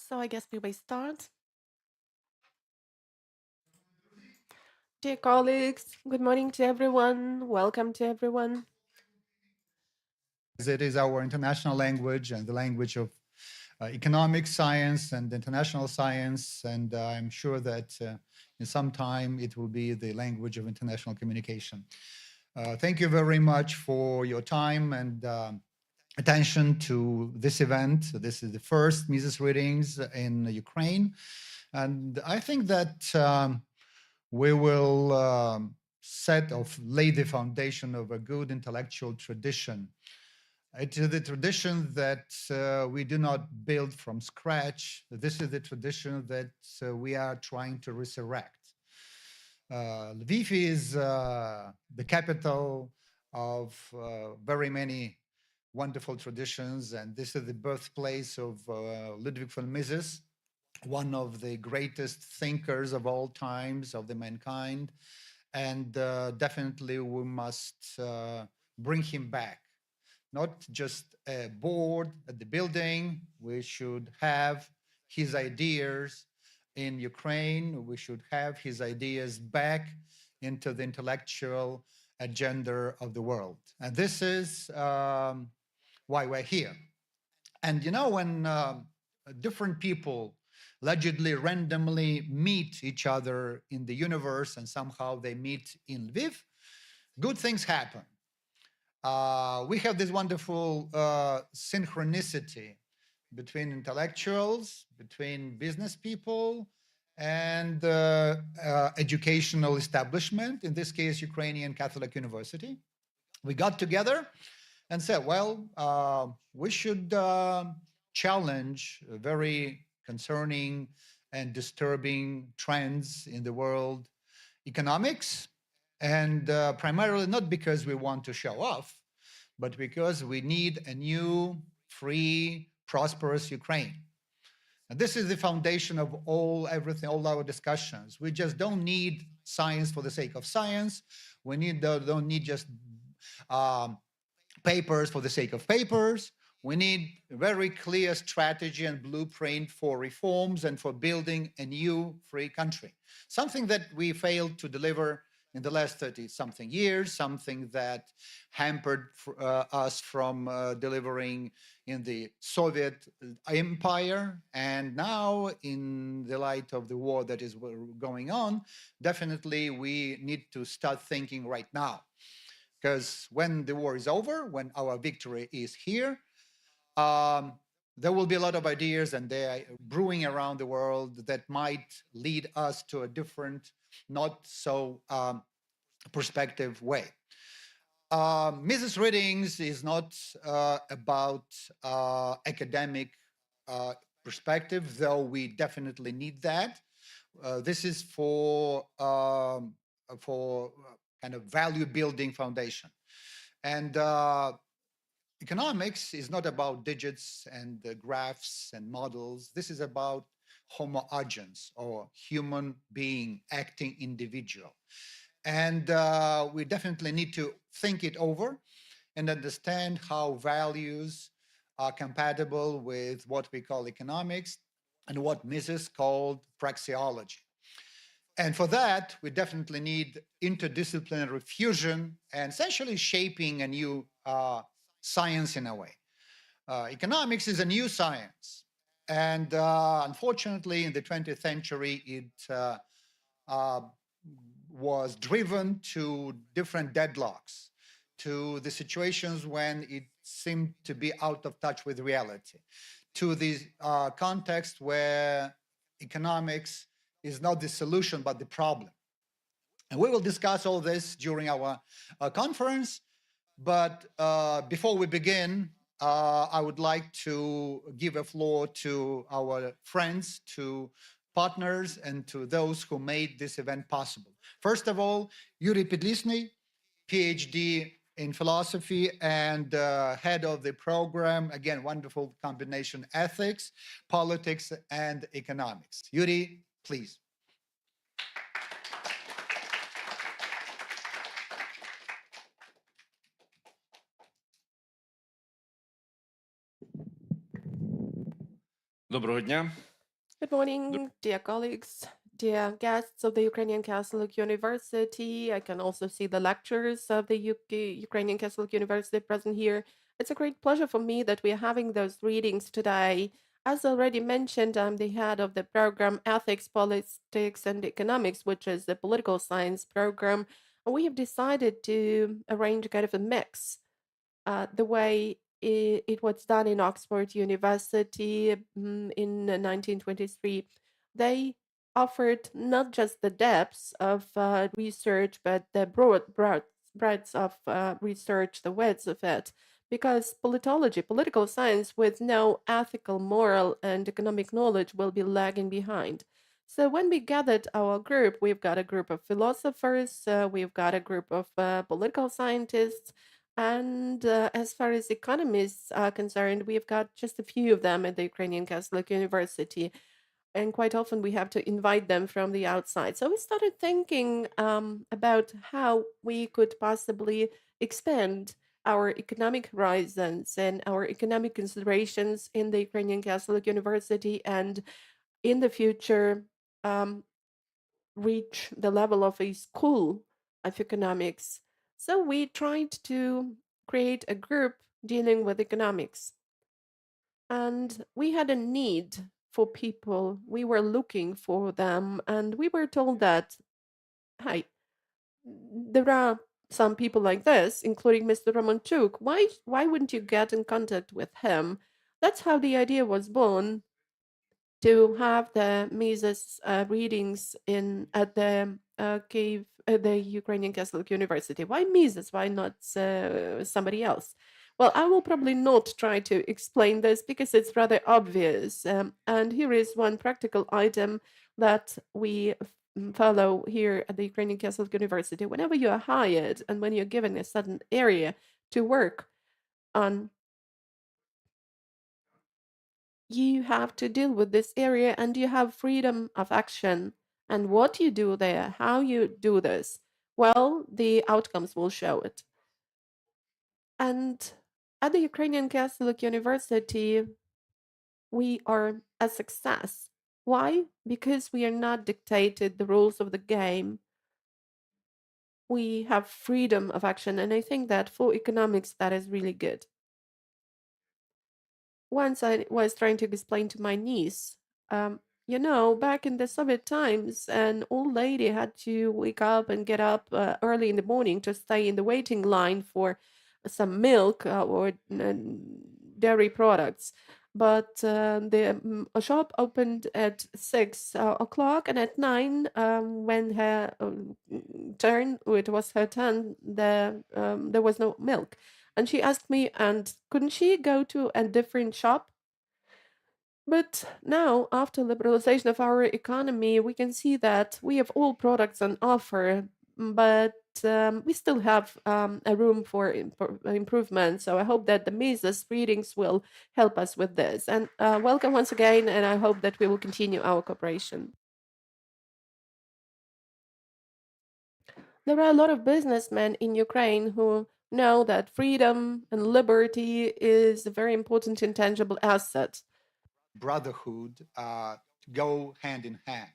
So I guess we may start. Dear colleagues, good morning to everyone. Welcome to everyone. It is our international language and the language of economic science and international science. And I'm sure that in some time it will be the language of international communication. Thank you very much for your time and attention to this event. This is the first Mises readings in Ukraine. And I think that we will lay the foundation of a good intellectual tradition. It is the tradition that we do not build from scratch. This is the tradition that we are trying to resurrect. Lviv is the capital of very many wonderful traditions, and this is the birthplace of Ludwig von Mises, one of the greatest thinkers of all times of the mankind. And definitely we must bring him back. Not just a board at the building. We should have his ideas in Ukraine. We should have his ideas back into the intellectual agenda of the world. And this is why we're here. And you know, when different people allegedly randomly meet each other in the universe and somehow they meet in Lviv, good things happen. We have this wonderful synchronicity between intellectuals, between business people, and educational establishment, in this case, Ukrainian Catholic University. We got together and said, well, we should challenge very concerning and disturbing trends in the world economics, and primarily not because we want to show off, but because we need a new, free, prosperous Ukraine. And this is the foundation of everything, all our discussions. We just don't need science for the sake of science. We don't need just um, papers for the sake of papers. We need a very clear strategy and blueprint for reforms and for building a new free country. Something that we failed to deliver in the last 30-something years, something that hampered us from delivering in the Soviet Empire. And now, in the light of the war that is going on, definitely we need to start thinking right now. Because when the war is over, when our victory is here, there will be a lot of ideas and they are brewing around the world that might lead us to a different, not so perspective way. Mises Readings is not about academic perspective, though we definitely need that. This is for kind of value building foundation. And economics is not about digits and graphs and models. This is about homo agens, or human being, acting individual. And we definitely need to think it over and understand how values are compatible with what we call economics and what Mises called praxeology. And for that, we definitely need interdisciplinary fusion and essentially shaping a new science in a way. Economics is a new science. And unfortunately, in the 20th century, it was driven to different deadlocks, to the situations when it seemed to be out of touch with reality, to the context where economics is not the solution, but the problem. And we will discuss all this during our conference. But before we begin, I would like to give a floor to our friends, to partners, and to those who made this event possible. First of all, Yuri Pedlisny, PhD in philosophy and head of the program. Again, wonderful combination: ethics, politics, and economics. Yuri, please. Доброго дня. Good morning, dear colleagues, dear guests of the Ukrainian Catholic University. I can also see the lecturers of the Ukrainian Catholic University present here. It's a great pleasure for me that we are having those readings today. As already mentioned, I'm the head of the program Ethics, Politics, and Economics, which is the political science program. And we have decided to arrange kind of a mix the way it was done in Oxford University in 1923. They offered not just the depths of research, but the breadth of research, the width of it. Because politology, political science with no ethical, moral, and economic knowledge will be lagging behind. So when we gathered our group, we've got a group of philosophers, we've got a group of political scientists, and as far as economists are concerned, we've got just a few of them at the Ukrainian Catholic University. And quite often we have to invite them from the outside. So we started thinking about how we could possibly expand our economic horizons and our economic considerations in the Ukrainian Catholic University, and in the future um, reach the level of a school of economics. So we tried to create a group dealing with economics. And we had a need for people. We were looking for them. And we were told that, hi, there are some people like this, including Mr. Romanchuk. Why wouldn't you get in contact with him? That's how the idea was born, to have the Mises readings in at the cave, the Ukrainian Catholic University. Why Mises? Why not somebody else? Well, I will probably not try to explain this because it's rather obvious. And here is one practical item that we follow here at the Ukrainian Catholic University. Whenever you are hired and when you're given a certain area to work on, you have to deal with this area and you have freedom of action. And what you do there, how you do this, well, the outcomes will show it. And at the Ukrainian Catholic University, we are a success. Why? Because we are not dictated the rules of the game. We have freedom of action. And I think that for economics, that is really good. Once I was trying to explain to my niece, back in the Soviet times, an old lady had to wake up and get up early in the morning to stay in the waiting line for some milk or dairy products. But a shop opened at 6 o'clock, and at 9, when her turn, it was her turn, there was no milk. And she asked me, and couldn't she go to a different shop? But now, after liberalization of our economy, we can see that we have all products on offer, but we still have a room for improvement. So I hope that the Mises readings will help us with this. And welcome once again, and I hope that we will continue our cooperation. There are a lot of businessmen in Ukraine who know that freedom and liberty is a very important intangible asset. Brotherhood go hand in hand.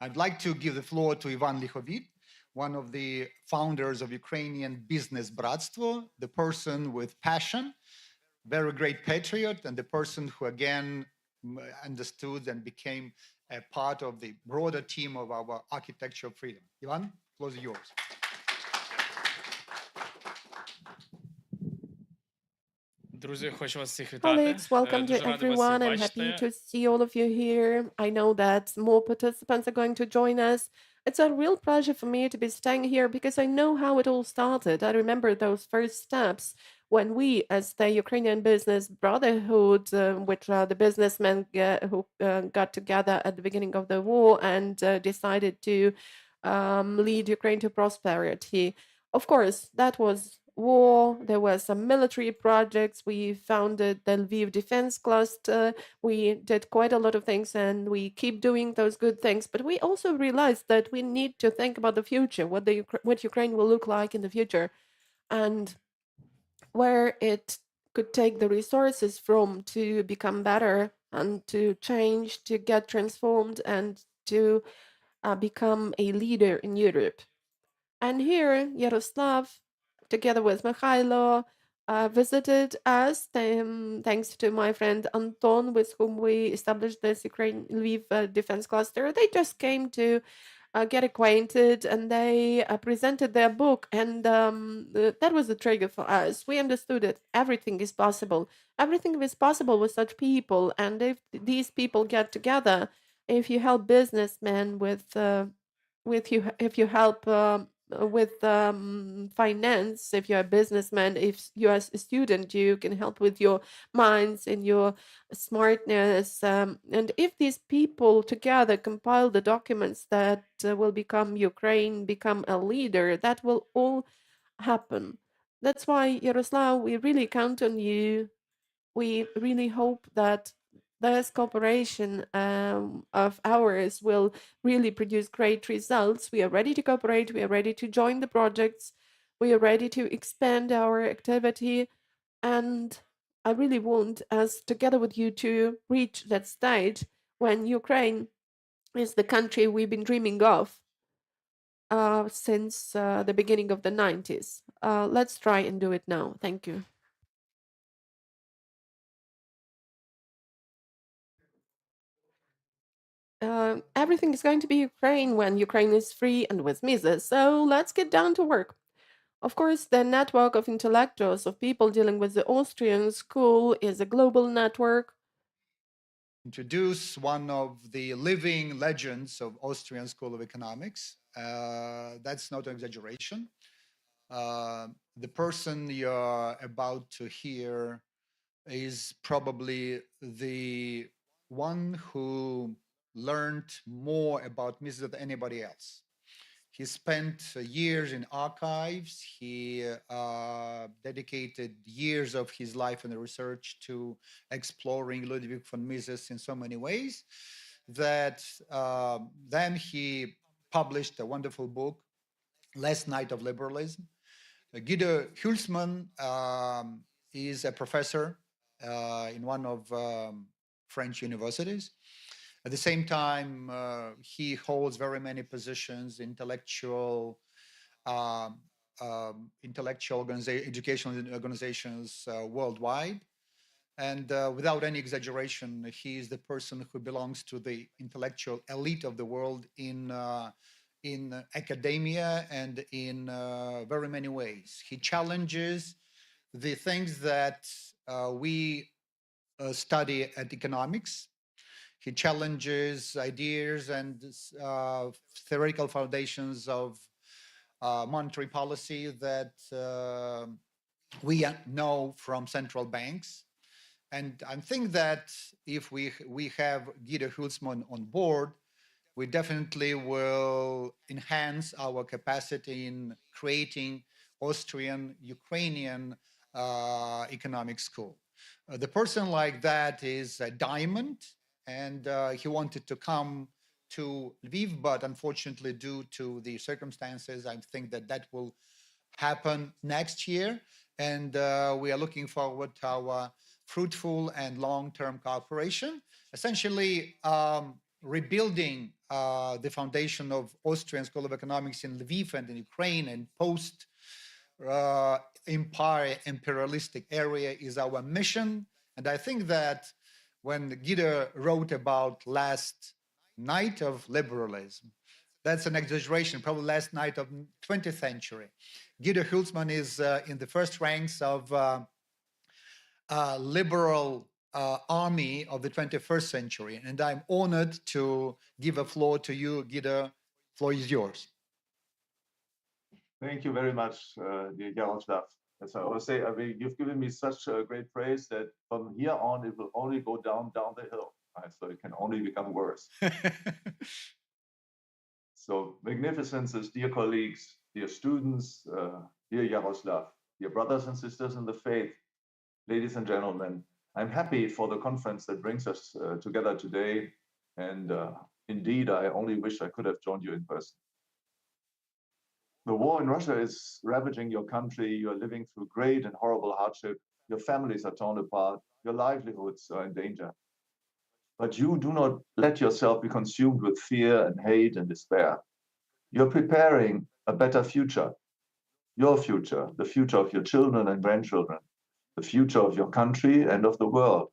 I'd like to give the floor to Ivan Likhovit, one of the founders of Ukrainian Business Bratstvo, the person with passion, very great patriot, and the person who again understood and became a part of the broader team of our architecture of freedom. Ivan, floor is yours. Друзі, хочу вас всіх вітати. Colleagues, welcome to Дуже радий вас всіх everyone. I'm happy бачити. to see all of you here. I know that more participants are going to join us. It's a real pleasure for me to be staying here because I know how it all started. I remember those first steps when we, as the Ukrainian Business Brotherhood, which are the businessmen who got together at the beginning of the war and decided to lead Ukraine to prosperity. Of course, that was war. There were some military projects. We founded the Lviv Defense Cluster. We did quite a lot of things, and we keep doing those good things. But we also realized that we need to think about the future, what Ukraine will look like in the future, and where it could take the resources from to become better and to change, to get transformed, and to become a leader in Europe. And here, Yaroslav, together with Mikhailo, visited us, thanks to my friend Anton, with whom we established this Ukraine Lviv defense cluster. They just came to get acquainted, and they presented their book, and that was the trigger for us. We understood that everything is possible. Everything is possible with such people, and if these people get together, if you help businessmen with you, if you help with finance, if you're a businessman, if you're a student, you can help with your minds and your smartness. And if these people together compile the documents that will become Ukraine, become a leader, that will all happen. That's why, Yaroslav, we really count on you. We really hope that this cooperation of ours will really produce great results. We are ready to cooperate. We are ready to join the projects. We are ready to expand our activity. And I really want us, together with you, to reach that stage when Ukraine is the country we've been dreaming of since the beginning of the 90s. Let's try and do it now. Thank you. Everything is going to be Ukraine when Ukraine is free and with Mises. So let's get down to work. Of course, the network of intellectuals, of people dealing with the Austrian school, is a global network. Introduce one of the living legends of Austrian School of Economics. That's not an exaggeration. The person you're about to hear is probably the one who learned more about Mises than anybody else. He spent years in archives. He dedicated years of his life and research to exploring Ludwig von Mises in so many ways that then he published a wonderful book, Last Night of Liberalism. Guido Hülsmann is a professor in one of French universities. At the same time, he holds very many positions, educational organizations worldwide. And without any exaggeration, he is the person who belongs to the intellectual elite of the world in academia and in very many ways. He challenges the things that we study at economics. He challenges ideas and theoretical foundations of monetary policy that we know from central banks. And I think that if we have Guido Hülsmann on board, we definitely will enhance our capacity in creating Austrian, Ukrainian economic school. The person like that is a diamond, and he wanted to come to Lviv, but unfortunately, due to the circumstances, I think that that will happen next year. And we are looking forward to our fruitful and long-term cooperation. Essentially, rebuilding the foundation of Austrian School of Economics in Lviv and in Ukraine and post empire imperialistic area is our mission. And I think that when Guido wrote about last night of liberalism, that's an exaggeration, probably last night of 20th century. Guido Hülsmann is in the first ranks of liberal army of the 21st century. And I'm honored to give a floor to you, Guido. Floor is yours. Thank you very much, dear Yaroslav. As I always say, I mean, you've given me such great praise that from here on, it will only go down the hill. Right? So it can only become worse. So magnificences, dear colleagues, dear students, dear Yaroslav, dear brothers and sisters in the faith, ladies and gentlemen, I'm happy for the conference that brings us together today. And indeed, I only wish I could have joined you in person. The war in Russia is ravaging your country. You're living through great and horrible hardship. Your families are torn apart. Your livelihoods are in danger. but you do not let yourself be consumed with fear and hate and despair. You're preparing a better future, your future, the future of your children and grandchildren, the future of your country and of the world.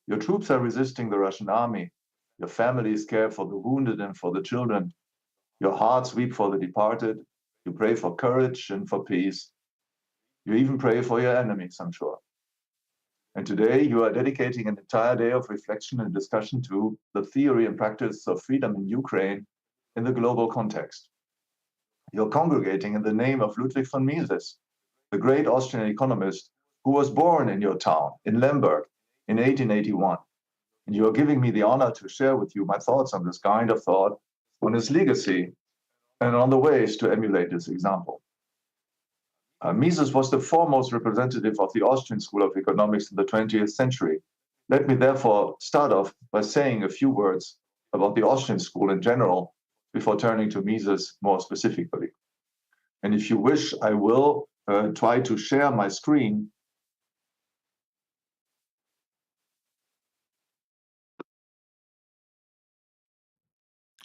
Your troops are resisting the Russian army. Your families care for the wounded and for the children. Your hearts weep for the departed. You pray for courage and for peace. You even pray for your enemies, I'm sure. And today you are dedicating an entire day of reflection and discussion to the theory and practice of freedom in Ukraine in the global context. You're congregating in the name of Ludwig von Mises, the great Austrian economist who was born in your town, in Lemberg, in 1881. And you are giving me the honor to share with you my thoughts on this kind of thought, on his legacy, and on the ways to emulate his example. Mises was the foremost representative of the Austrian School of Economics in the 20th century. Let me therefore start off by saying a few words about the Austrian school in general before turning to Mises more specifically. And if you wish, I will try to share my screen.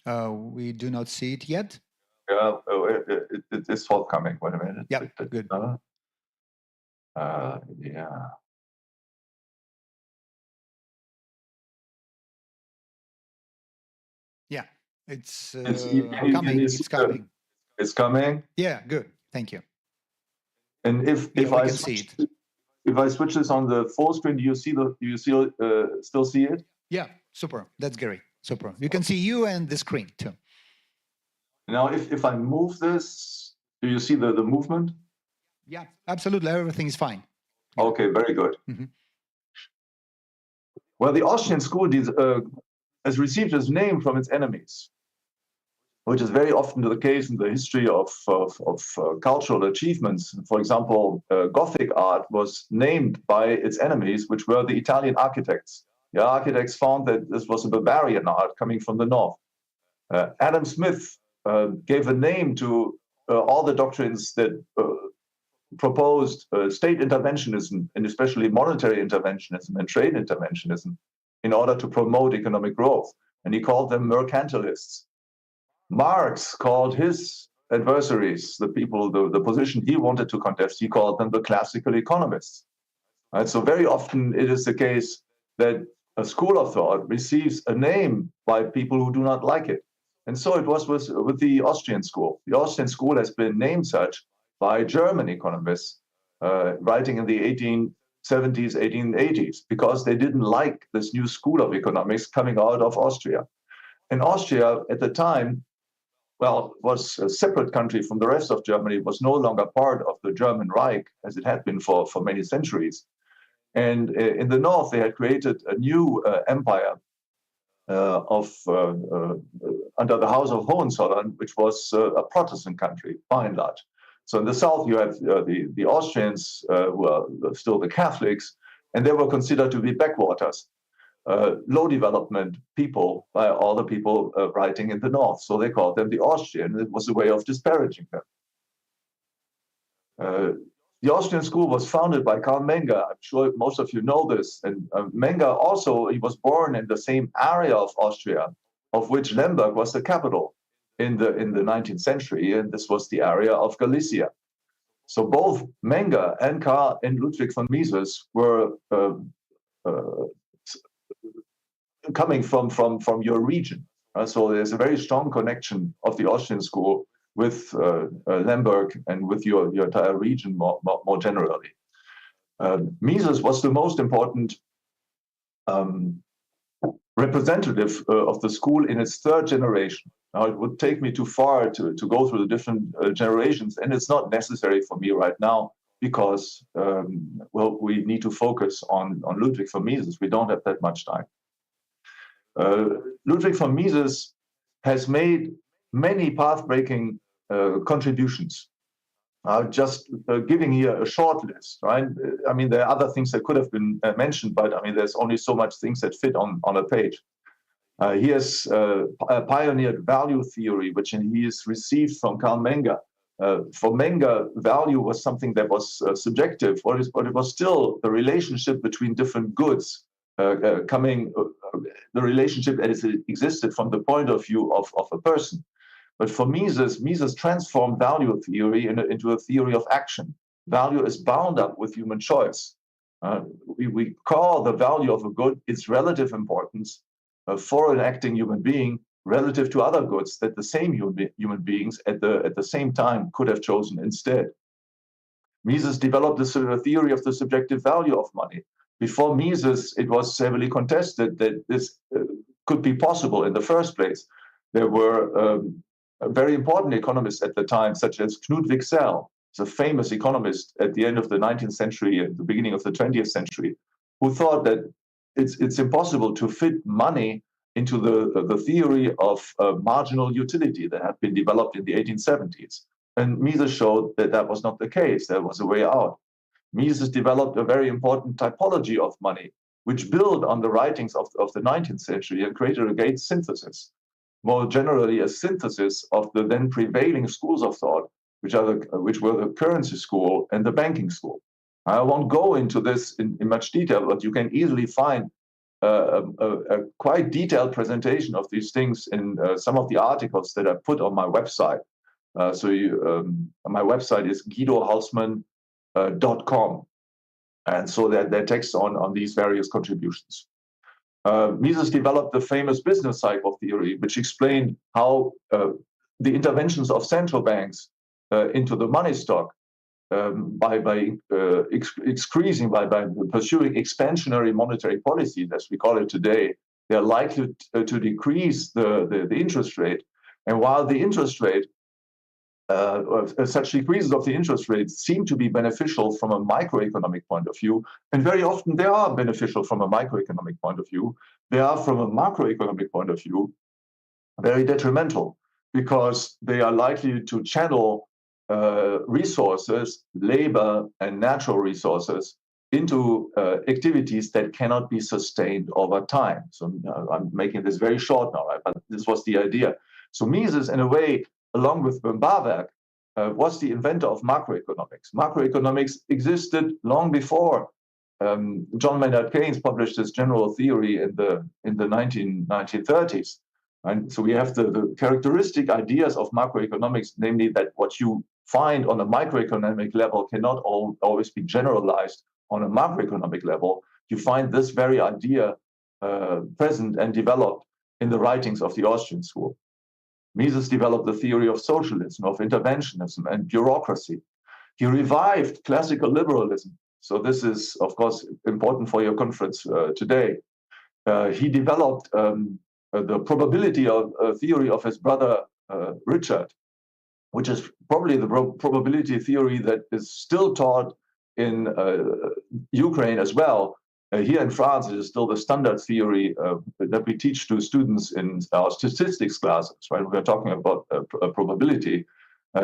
We do not see it yet. Yeah, it is forthcoming. Wait a minute. Yeah, good. Yeah. Yeah, it's can coming. you It's see coming. It's coming. Yeah, good. Thank you. And Yeah, if we I can see switch, it. if I switch this on the full screen, do you still see it? Yeah, super. That's great. Super. You can see you and the screen too. Now, if I move this, do you see the movement? Yeah, absolutely. Everything is fine. Yeah. Okay, very good. Mhm. Well, the Austrian school has received its name from its enemies, which is very often the case in the history of cultural achievements. For example, Gothic art was named by its enemies, which were the Italian architects. The architects found that this was a barbarian art coming from the north. Adam Smith gave a name to all the doctrines that proposed state interventionism, and especially monetary interventionism and trade interventionism, in order to promote economic growth. And he called them mercantilists. Marx called his adversaries, the people, the position he wanted to contest, he called them the classical economists. Right? So very often it is the case that a school of thought receives a name by people who do not like it. And so it was with the Austrian school. The Austrian school has been named such by German economists writing in the 1870s, 1880s, because they didn't like this new school of economics coming out of Austria. And Austria at the time, well, was a separate country from the rest of Germany, was no longer part of the German Reich, as it had been for many centuries. And in the north, they had created a new empire under the House of Hohenzollern, which was a Protestant country, by and large. So in the south, you have the Austrians, who are still the Catholics, and they were considered to be backwaters, low development people by all the people writing in the north. So they called them the Austrian. It was a way of disparaging them. The Austrian school was founded by Karl Menger. I'm sure most of you know this. And Menger also, he was born in the same area of Austria, of which Lemberg was the capital in the 19th century. And this was the area of Galicia. So both Menger and Karl and Ludwig von Mises were coming from your region. So there's a very strong connection of the Austrian school with Lemberg and with your entire region more generally. Mises was the most important representative of the school in its third generation. Now, it would take me too far to go through the different generations, and it's not necessary for me right now because, well, we need to focus on Ludwig von Mises. We don't have that much time. Ludwig von Mises has made many path-breaking contributions. Just giving here a short list, right? I mean, there are other things that could have been mentioned, but I mean, there's only so much things that fit on a page. He has pioneered value theory, which he has received from Karl Menger. For Menger, value was something that was subjective, but it was still the relationship between different goods the relationship as it existed from the point of view of a person. But for Mises transformed value theory into a theory of action. Value is bound up with human choice. We call the value of a good its relative importance for an acting human being relative to other goods that the same human beings at the same time could have chosen instead. Mises developed the theory of the subjective value of money. Before Mises, it was heavily contested that this could be possible in the first place. There were very important economists at the time, such as Knut Wicksell, a famous economist at the end of the 19th century and the beginning of the 20th century, who thought that it's impossible to fit money into the theory of marginal utility that had been developed in the 1870s. And Mises showed that that was not the case. There was a way out. Mises developed a very important typology of money, which built on the writings of the 19th century and created a great synthesis. More generally, a synthesis of the then prevailing schools of thought, which were the currency school and the banking school. I won't go into this in much detail, but you can easily find a quite detailed presentation of these things in some of the articles that I put on my website. My website is guidohalsman.com. And so there are texts on these various contributions. Mises developed the famous business cycle theory, which explained how the interventions of central banks into the money stock by pursuing expansionary monetary policy, as we call it today, they are likely to decrease the interest rate. And while the interest rate, such decreases of the interest rates seem to be beneficial from a microeconomic point of view, and very often they are beneficial from a microeconomic point of view, they are from a macroeconomic point of view very detrimental, because they are likely to channel resources, labor, and natural resources into activities that cannot be sustained over time. So I'm making this very short now, right? But this was the idea. So Mises, in a way, along with Böhm-Bawerk, was the inventor of macroeconomics. Macroeconomics existed long before John Maynard Keynes published his general theory in the 1930s. And so we have the characteristic ideas of macroeconomics, namely that what you find on a microeconomic level cannot always be generalized on a macroeconomic level. You find this very idea present and developed in the writings of the Austrian school. Mises developed the theory of socialism, of interventionism and bureaucracy. He revived classical liberalism. So this is, of course, important for your conference today. He developed the probability of theory of his brother Richard, which is probably the probability theory that is still taught in Ukraine as well. Here in France, it is still the standard theory that we teach to students in our statistics classes, right? We're talking about probability.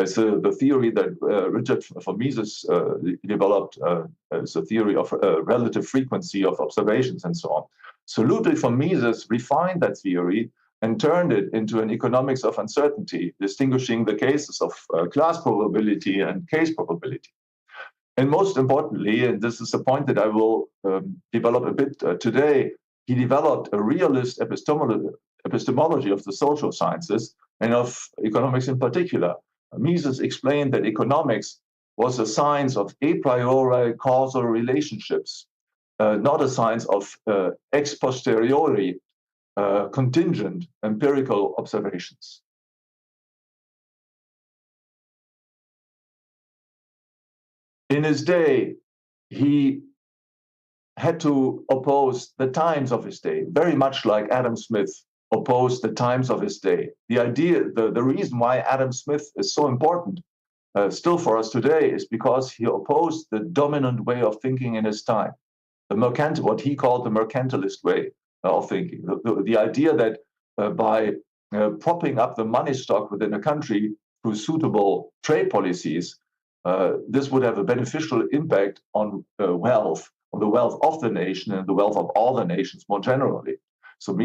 So the theory that Richard von Mises developed is a theory of relative frequency of observations and so on. So Ludwig von Mises refined that theory and turned it into an economics of uncertainty, distinguishing the cases of class probability and case probability. And most importantly, and this is a point that I will develop a bit today, he developed a realist epistemology of the social sciences and of economics in particular. Mises explained that economics was a science of a priori causal relationships, not a science of ex posteriori contingent empirical observations. In his day, he had to oppose the times of his day, very much like Adam Smith opposed the times of his day. The reason why Adam Smith is so important still for us today is because he opposed the dominant way of thinking in his time, what he called the mercantilist way of thinking. The idea that by propping up the money stock within a country through suitable trade policies, this would have a beneficial impact on wealth, on the wealth of the nation and the wealth of all the nations more generally. So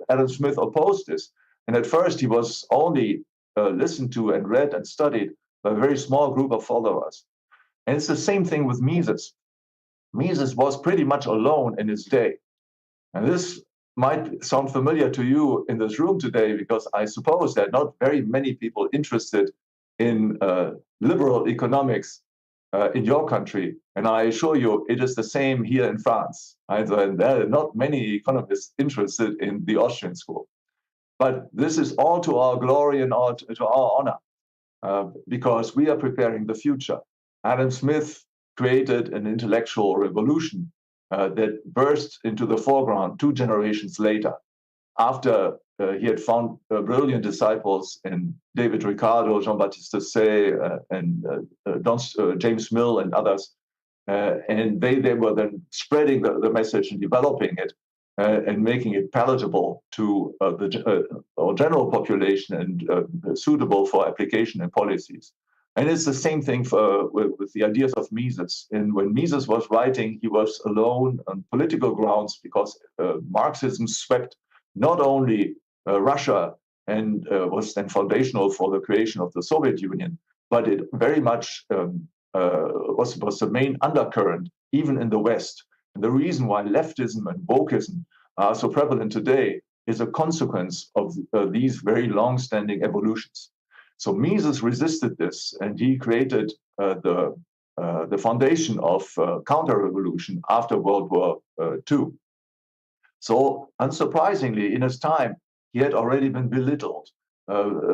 Adam Smith opposed this. And at first he was only listened to and read and studied by a very small group of followers. And it's the same thing with Mises. Mises was pretty much alone in his day. And this might sound familiar to you in this room today, because I suppose there are not very many people interested in liberal economics in your country. And I assure you, it is the same here in France. Right? And there are not many economists interested in the Austrian school. But this is all to our glory and all to our honor, because we are preparing the future. Adam Smith created an intellectual revolution that burst into the foreground 2 generations later, after he had found brilliant disciples in David Ricardo, Jean-Baptiste Say, and James Mill and others. And they were then spreading the message and developing it and making it palatable to the general population and suitable for application and policies. And it's the same thing with the ideas of Mises. And when Mises was writing, he was alone on political grounds, because Marxism swept not only Russia and was then foundational for the creation of the Soviet Union, but it very much was the main undercurrent, even in the West. And the reason why leftism and wokeism are so prevalent today is a consequence of these very long-standing evolutions. So Mises resisted this, and he created the foundation of counter-revolution after World War II. So unsurprisingly, in his time, he had already been belittled.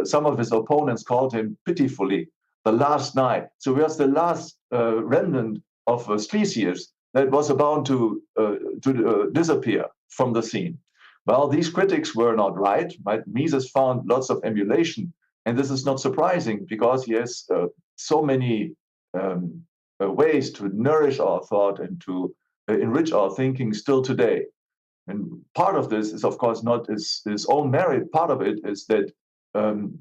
Some of his opponents called him pitifully the last knight. So he was the last remnant of a species that was about to disappear from the scene. Well, these critics were not right. Mises found lots of emulation. And this is not surprising, because he has so many ways to nourish our thought and to enrich our thinking still today. And part of this is, of course, not his own merit. Part of it is that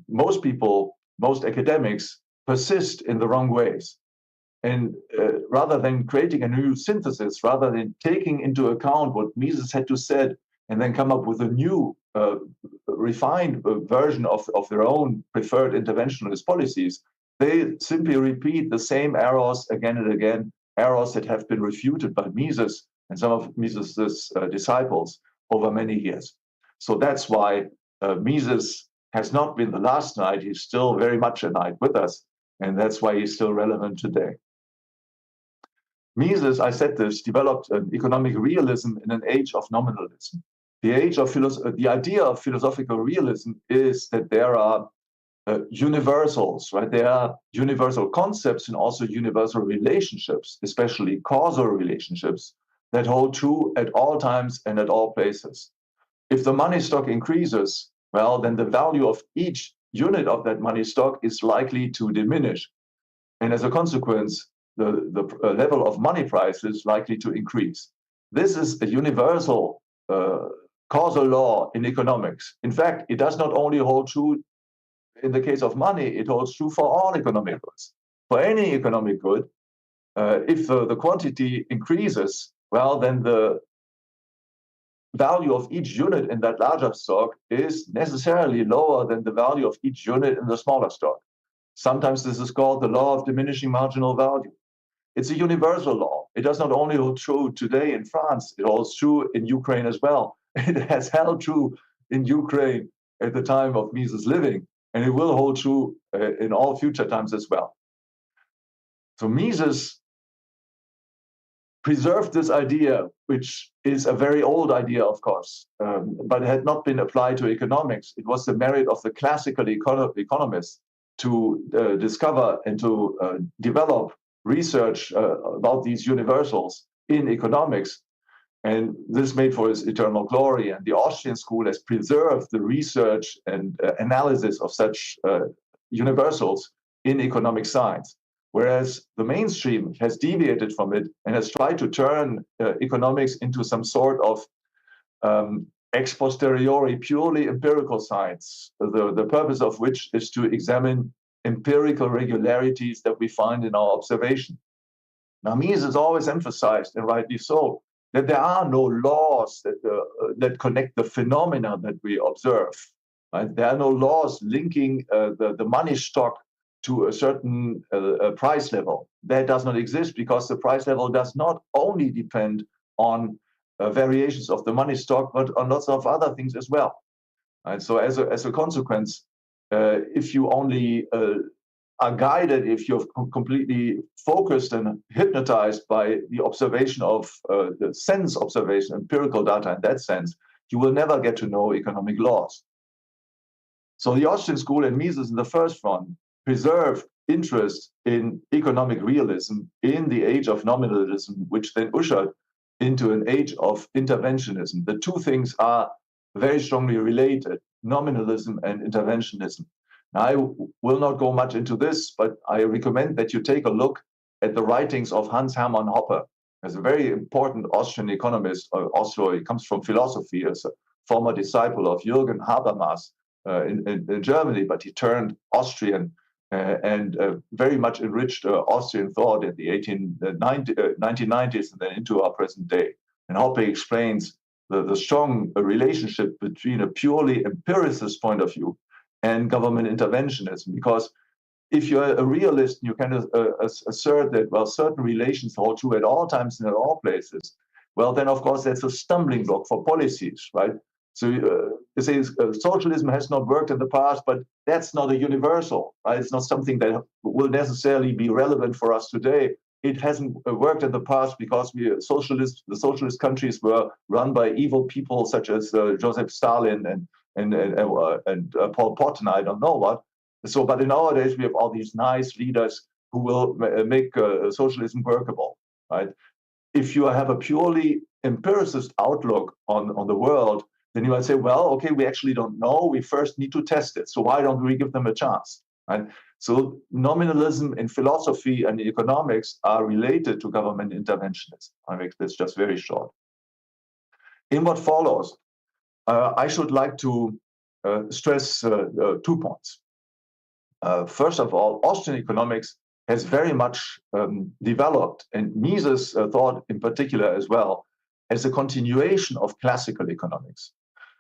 most people, most academics, persist in the wrong ways. And rather than creating a new synthesis, rather than taking into account what Mises had to say and then come up with a new refined version of their own preferred interventionist policies, they simply repeat the same errors again and again, errors that have been refuted by Mises and some of Mises's disciples over many years. So that's why Mises has not been the last knight. He's still very much a knight with us, and that's why he's still relevant today. Mises, I said this, developed an economic realism in an age of nominalism. The idea of philosophical realism is that there are universals, right? There are universal concepts and also universal relationships, especially causal relationships, that hold true at all times and at all places. If the money stock increases, well, then the value of each unit of that money stock is likely to diminish. And as a consequence, the level of money price is likely to increase. This is a universal causal law in economics. In fact, it does not only hold true in the case of money, it holds true for all economic goods. For any economic good, if the quantity increases, well, then the value of each unit in that larger stock is necessarily lower than the value of each unit in the smaller stock. Sometimes this is called the law of diminishing marginal value. It's a universal law. It does not only hold true today in France, it holds true in Ukraine as well. It has held true in Ukraine at the time of Mises living, and it will hold true in all future times as well. So Mises preserved this idea, which is a very old idea, of course, but had not been applied to economics. It was the merit of the classical economists to discover and to develop research about these universals in economics. And this made for his eternal glory. And the Austrian school has preserved the research and analysis of such universals in economic science. Whereas the mainstream has deviated from it and has tried to turn economics into some sort of ex posteriori, purely empirical science, the purpose of which is to examine empirical regularities that we find in our observation. Now, Mises has always emphasized, and rightly so, that there are no laws that connect the phenomena that we observe. Right? There are no laws linking the money stock to a certain price level. That does not exist because the price level does not only depend on variations of the money stock, but on lots of other things as well. And so as a consequence, if you only are guided, if you're completely focused and hypnotized by the observation of the sense observation, empirical data in that sense, you will never get to know economic laws. So the Austrian school and Mises in the first one preserved interest in economic realism in the age of nominalism, which then ushered into an age of interventionism. The two things are very strongly related, nominalism and interventionism. Now, I will not go much into this, but I recommend that you take a look at the writings of Hans Hermann Hoppe, as a very important Austrian economist. Also, he comes from philosophy, as a former disciple of Jürgen Habermas in Germany, but he turned Austrian and very much enriched Austrian thought in the 1990s and then into our present day. And Hoppe explains the strong relationship between a purely empiricist point of view and government interventionism. Because if you're a realist, you can assert that, well, certain relations hold true at all times and at all places. Well, then, of course, that's a stumbling block for policies, right? So you say socialism has not worked in the past, but that's not a universal, right? It's not something that will necessarily be relevant for us today. It hasn't worked in the past because the socialist countries were run by evil people such as Joseph Stalin and Pol Pot, and I don't know what. So, but in our days, we have all these nice leaders who will make socialism workable, right? If you have a purely empiricist outlook on the world, then you might say, well, okay, we actually don't know. We first need to test it. So why don't we give them a chance, right? So nominalism in philosophy and economics are related to government interventionism. I make this just very short. In what follows, I should like to stress 2 points. First of all, Austrian economics has very much developed, and Mises thought in particular as well, as a continuation of classical economics.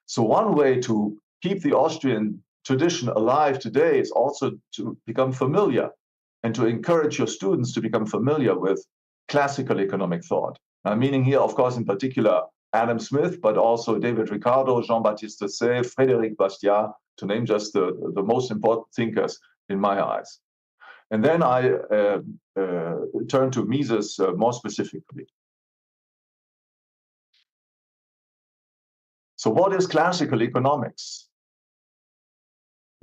So one way to keep the Austrian tradition alive today is also to become familiar and to encourage your students to become familiar with classical economic thought. Meaning here, of course, in particular, Adam Smith, but also David Ricardo, Jean-Baptiste Say, Frédéric Bastiat, to name just the most important thinkers in my eyes. And then I turn to Mises more specifically. So what is classical economics?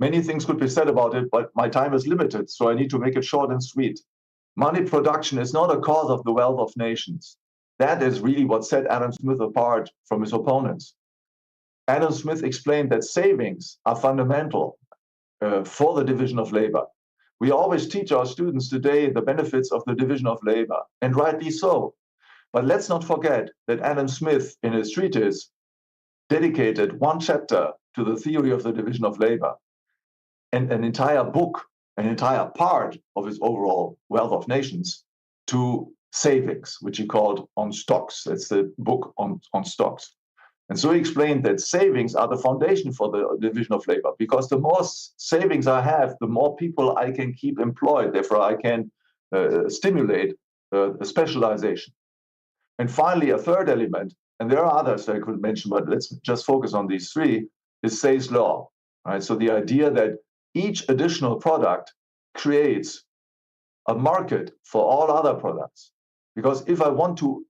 Many things could be said about it, but my time is limited, so I need to make it short and sweet. Money production is not a cause of the wealth of nations. That is really what set Adam Smith apart from his opponents. Adam Smith explained that savings are fundamental for the division of labor. We always teach our students today the benefits of the division of labor, and rightly so. But let's not forget that Adam Smith, in his treatise, dedicated 1 chapter to the theory of the division of labor, and an entire book, an entire part of his overall Wealth of Nations, to savings, which he called On Stocks. That's the book on stocks. And so he explained that savings are the foundation for the division of labor, because the more savings I have, the more people I can keep employed. Therefore, I can stimulate the specialization. And finally, a third element, and there are others I could mention, but let's just focus on these 3, is Say's law. Right? So the idea that each additional product creates a market for all other products. Because if I want to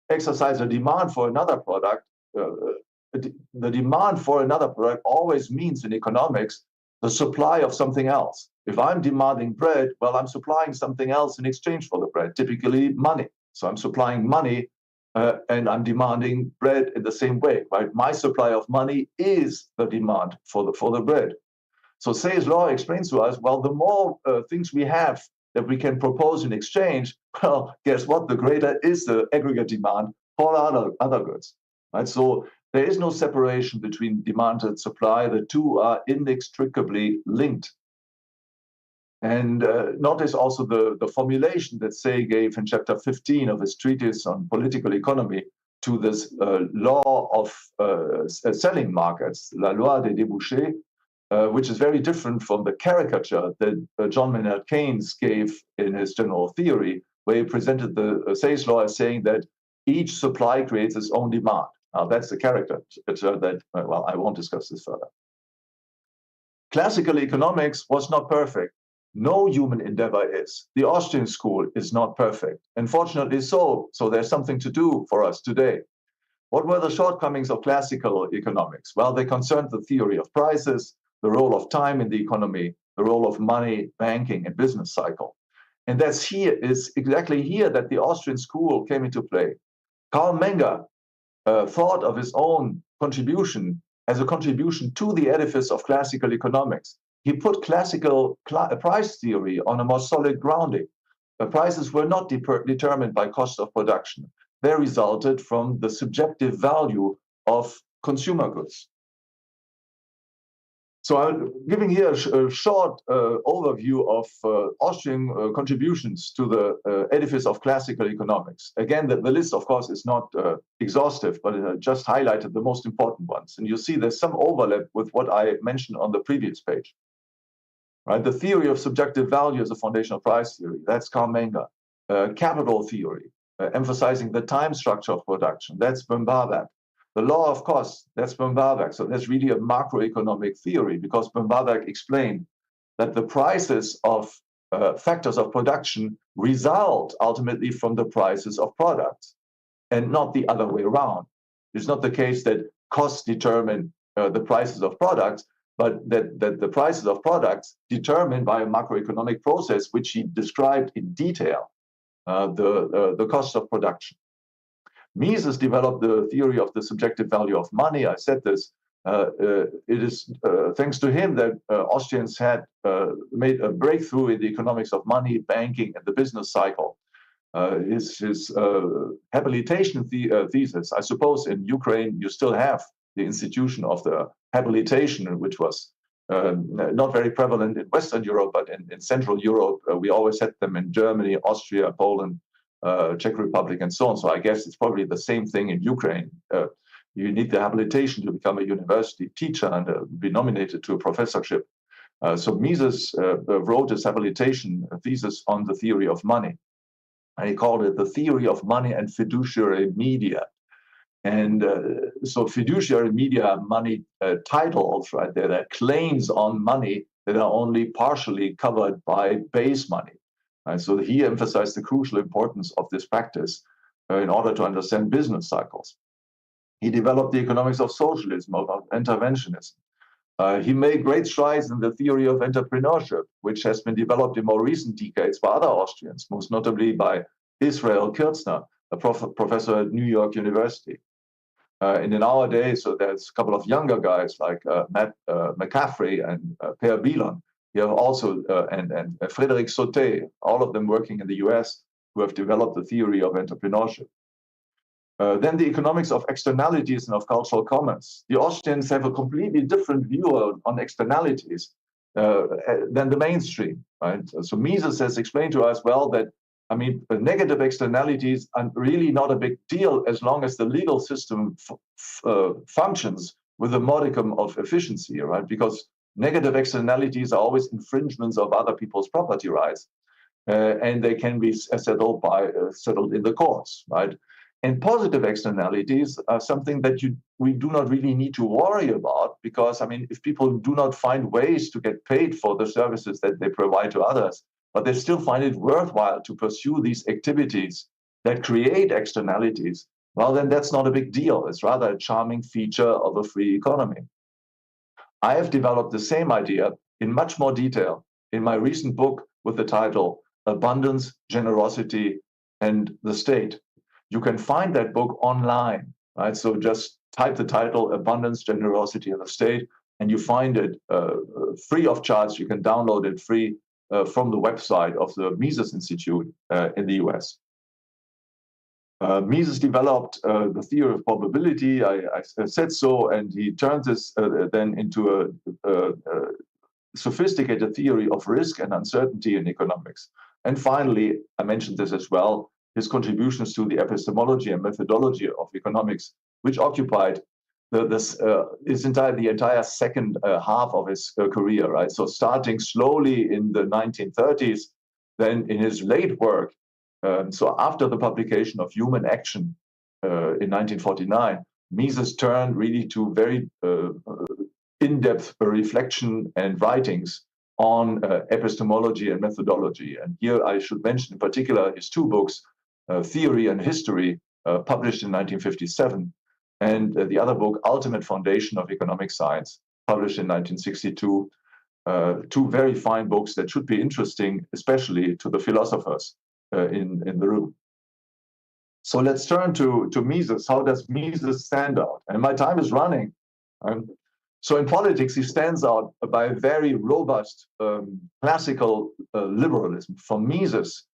exercise a demand for another product, the demand for another product always means in economics the supply of something else. If I'm demanding bread, well, I'm supplying something else in exchange for the bread, typically money. So I'm supplying money and I'm demanding bread in the same way, right? My supply of money is the demand for the bread. So Say's law explains to us, well, the more things we have that we can propose in exchange, well, guess what? The greater is the aggregate demand for other goods. Right? So there is no separation between demand and supply. The two are inextricably linked. And notice also the formulation that Say gave in chapter 15 of his treatise on political economy to this law of selling markets, la loi des débouchés, which is very different from the caricature that John Maynard Keynes gave in his general theory, where he presented the Say's law as saying that each supply creates its own demand. Now, that's the character that, well, I won't discuss this further. Classical economics was not perfect. No human endeavor is. The Austrian school is not perfect. Unfortunately so there's something to do for us today. What were the shortcomings of classical economics? Well, they concerned the theory of prices, the role of time in the economy, the role of money, banking, and business cycle. And is exactly here that the Austrian school came into play. Karl Menger thought of his own contribution as a contribution to the edifice of classical economics. He put classical price theory on a more solid grounding. The prices were not determined by cost of production. They resulted from the subjective value of consumer goods. So I'm giving here a short overview of Austrian contributions to the edifice of classical economics. Again, the list, of course, is not exhaustive, but it just highlighted the most important ones. And you see there's some overlap with what I mentioned on the previous page. Right? The theory of subjective value as a foundational price theory, that's Karl Menger. Capital theory, emphasizing the time structure of production, that's Böhm-Bawerk. The law of cost, that's Böhm-Bawerk. So that's really a macroeconomic theory, because Böhm-Bawerk explained that the prices of factors of production result ultimately from the prices of products and not the other way around. It's not the case that costs determine the prices of products, but that the prices of products determined by a macroeconomic process, which he described in detail, the cost of production. Mises developed the theory of the subjective value of money. I said this. It is thanks to him that Austrians had made a breakthrough in the economics of money, banking, and the business cycle. His habilitation thesis, I suppose in Ukraine you still have the institution of the habilitation, which was not very prevalent in Western Europe, but in Central Europe, we always had them in Germany, Austria, Poland, Czech Republic, and so on. So I guess it's probably the same thing in Ukraine. You need the habilitation to become a university teacher and be nominated to a professorship. So Mises wrote his habilitation thesis on the theory of money. And he called it the theory of money and fiduciary media. And so fiduciary media are money titles, right? They're claims on money that are only partially covered by base money. Right? So he emphasized the crucial importance of this practice in order to understand business cycles. He developed the economics of socialism, of interventionism. He made great strides in the theory of entrepreneurship, which has been developed in more recent decades by other Austrians, most notably by Israel Kirzner, a professor at New York University. And in our days, so there's a couple of younger guys like Matt McCaffrey and Per Bielon. You have also, and Frédéric Sauté, all of them working in the US, who have developed the theory of entrepreneurship. Then the economics of externalities and of cultural commerce. The Austrians have a completely different view on externalities than the mainstream, right? So Mises has explained to us, well, that, I mean, negative externalities are really not a big deal as long as the legal system functions with a modicum of efficiency, right? Because negative externalities are always infringements of other people's property rights, and they can be settled in the courts, right? And positive externalities are something that we do not really need to worry about, because, I mean, if people do not find ways to get paid for the services that they provide to others, but they still find it worthwhile to pursue these activities that create externalities, well, then that's not a big deal. It's rather a charming feature of a free economy. I have developed the same idea in much more detail in my recent book with the title Abundance, Generosity, and the State. You can find that book online, right? So just type the title Abundance, Generosity, and the State, and you find it free of charge. You can download it free from the website of the Mises Institute in the US. Mises developed the theory of probability. I said so, and he turned this then into a sophisticated theory of risk and uncertainty in economics. And finally, I mentioned this as well, his contributions to the epistemology and methodology of economics, which occupied the entire second half of his career, right? So starting slowly in the 1930s, then in his late work, so after the publication of Human Action in 1949, Mises turned really to very in-depth reflection and writings on epistemology and methodology. And here I should mention in particular his two books, Theory and History, published in 1957, and the other book, Ultimate Foundation of Economic Science, published in 1962. Two very fine books that should be interesting, especially to the philosophers in the room. So let's turn to Mises. How does Mises stand out? And my time is running. So in politics, he stands out by a very robust classical liberalism. For Mises,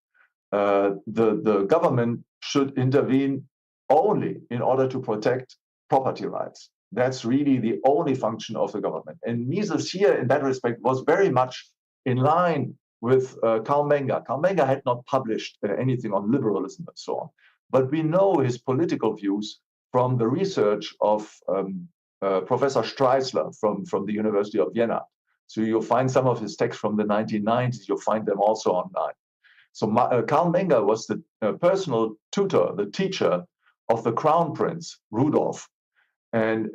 the government should intervene only in order to protect property rights. That's really the only function of the government. And Mises here, in that respect, was very much in line with Carl Menger. Carl Menger had not published anything on liberalism and so on. But we know his political views from the research of Professor Streisler from the University of Vienna. So you'll find some of his texts from the 1990s. You'll find them also online. So Carl Menger was the personal tutor, the teacher of the Crown Prince, Rudolf. And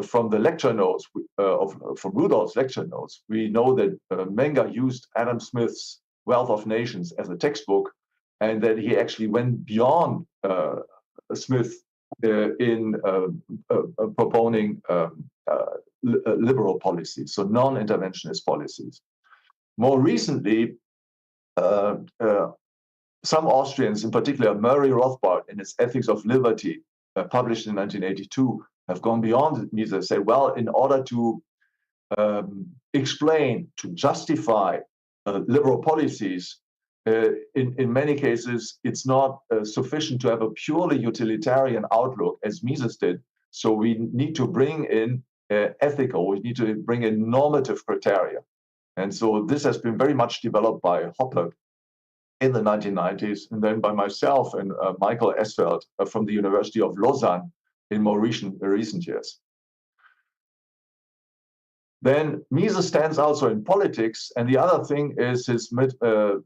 from the lecture notes, from Rudolph's lecture notes, we know that Menger used Adam Smith's Wealth of Nations as a textbook, and that he actually went beyond Smith in proponing liberal policies, so non-interventionist policies. More recently, some Austrians, in particular Murray Rothbard in his Ethics of Liberty, published in 1982, have gone beyond Mises, say, well, in order to explain, to justify liberal policies, in many cases, it's not sufficient to have a purely utilitarian outlook, as Mises did. So we need to bring in ethical, we need to bring in normative criteria. And so this has been very much developed by Hoppe in the 1990s, and then by myself and Michael Esfeld from the University of Lausanne in more recent years. Then Mises stands also in politics, and the other thing is his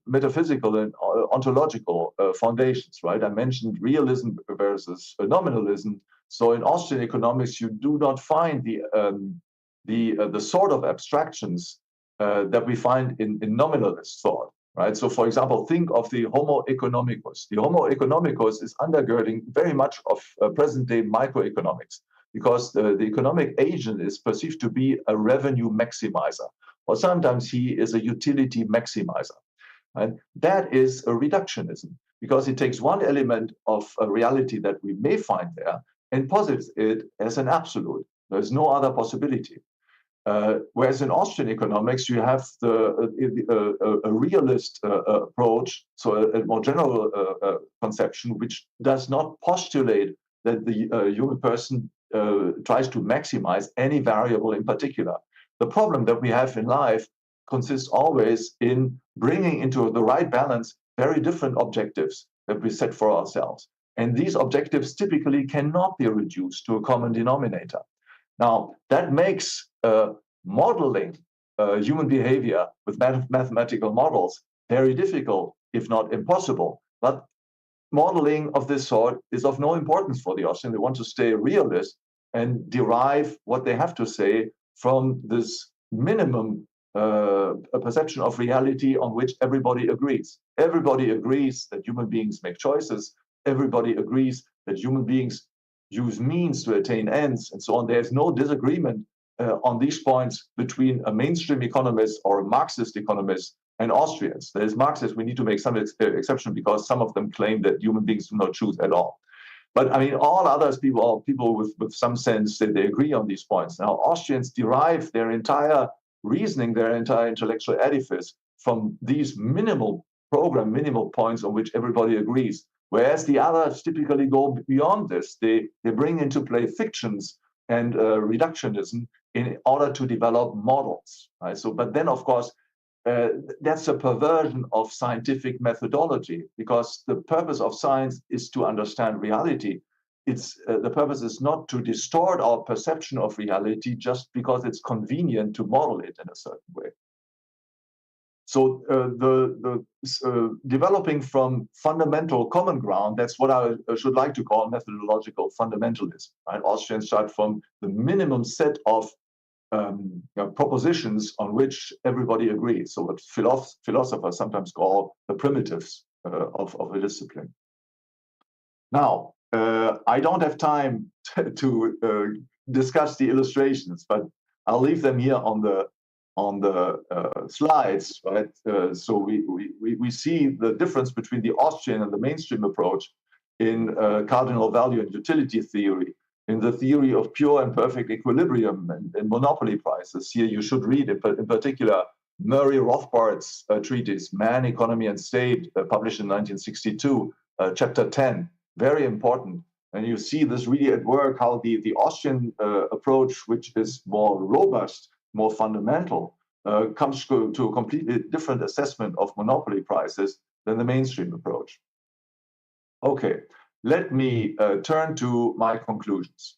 metaphysical and ontological foundations, right? I mentioned realism versus nominalism. So in Austrian economics, you do not find the sort of abstractions that we find in nominalist thought, right? So for example, think of the Homo economicus. The Homo economicus is undergirding very much of present-day microeconomics, because the economic agent is perceived to be a revenue maximizer, or sometimes he is a utility maximizer. And that is a reductionism, because it takes one element of a reality that we may find there and posits it as an absolute. There's no other possibility. Whereas in Austrian economics, you have a realist approach, so a more general conception, which does not postulate that the human person tries to maximize any variable in particular. The problem that we have in life consists always in bringing into the right balance very different objectives that we set for ourselves. And these objectives typically cannot be reduced to a common denominator. Now, that makes modeling human behavior with mathematical models very difficult, if not impossible. But modeling of this sort is of no importance for the Austrian. They want to stay realist and derive what they have to say from this minimum perception of reality on which everybody agrees. Everybody agrees that human beings make choices. Everybody agrees that human beings use means to attain ends, and so on. There's no disagreement on these points between a mainstream economist or a Marxist economist and Austrians. There's Marxists, we need to make some exception because some of them claim that human beings do not choose at all. But I mean, all others, people with some sense, that they agree on these points. Now, Austrians derive their entire reasoning, their entire intellectual edifice from these minimal points on which everybody agrees. Whereas the others typically go beyond this. They bring into play fictions and reductionism in order to develop models. Right? So, but then, of course, that's a perversion of scientific methodology, because the purpose of science is to understand reality. The purpose is not to distort our perception of reality just because it's convenient to model it in a certain way. So developing from fundamental common ground, that's what I should like to call methodological fundamentalism. Right? Austrians start from the minimum set of propositions on which everybody agrees. So what philosophers sometimes call the primitives of a discipline. Now, I don't have time to discuss the illustrations, but I'll leave them here on the slides, right? So we see the difference between the Austrian and the mainstream approach in cardinal value and utility theory, in the theory of pure and perfect equilibrium and monopoly prices. Here you should read in particular Murray Rothbard's treatise, Man, Economy and State, published in 1962, chapter 10, very important. And you see this really at work, how the Austrian approach, which is more robust, more fundamental, comes to a completely different assessment of monopoly prices than the mainstream approach. Okay, let me turn to my conclusions.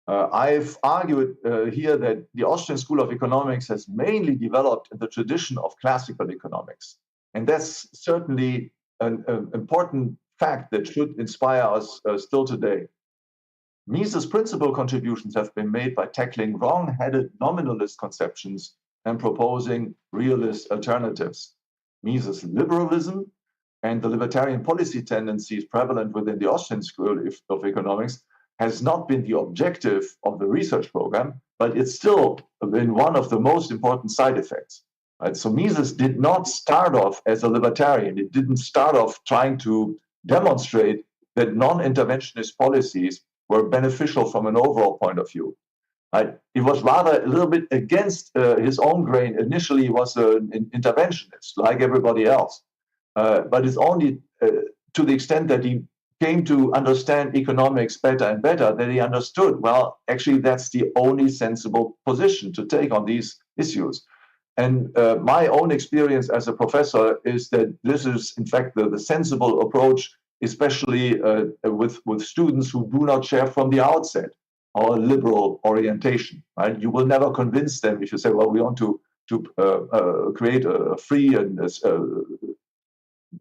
I've argued here that the Austrian School of Economics has mainly developed in the tradition of classical economics. And that's certainly an important fact that should inspire us still today. Mises' principal contributions have been made by tackling wrong-headed nominalist conceptions and proposing realist alternatives. Mises' liberalism and the libertarian policy tendencies prevalent within the Austrian School of Economics has not been the objective of the research program, but it's still been one of the most important side effects. Right? So Mises did not start off as a libertarian. It didn't start off trying to demonstrate that non-interventionist policies were beneficial from an overall point of view. Right? He was rather a little bit against his own grain. Initially, he was an interventionist, like everybody else. But it's only to the extent that he came to understand economics better and better that he understood, well, actually, that's the only sensible position to take on these issues. And my own experience as a professor is that this is, in fact, the sensible approach, especially with students who do not share from the outset our liberal orientation. Right? You will never convince them if you say, well, we want to create a free and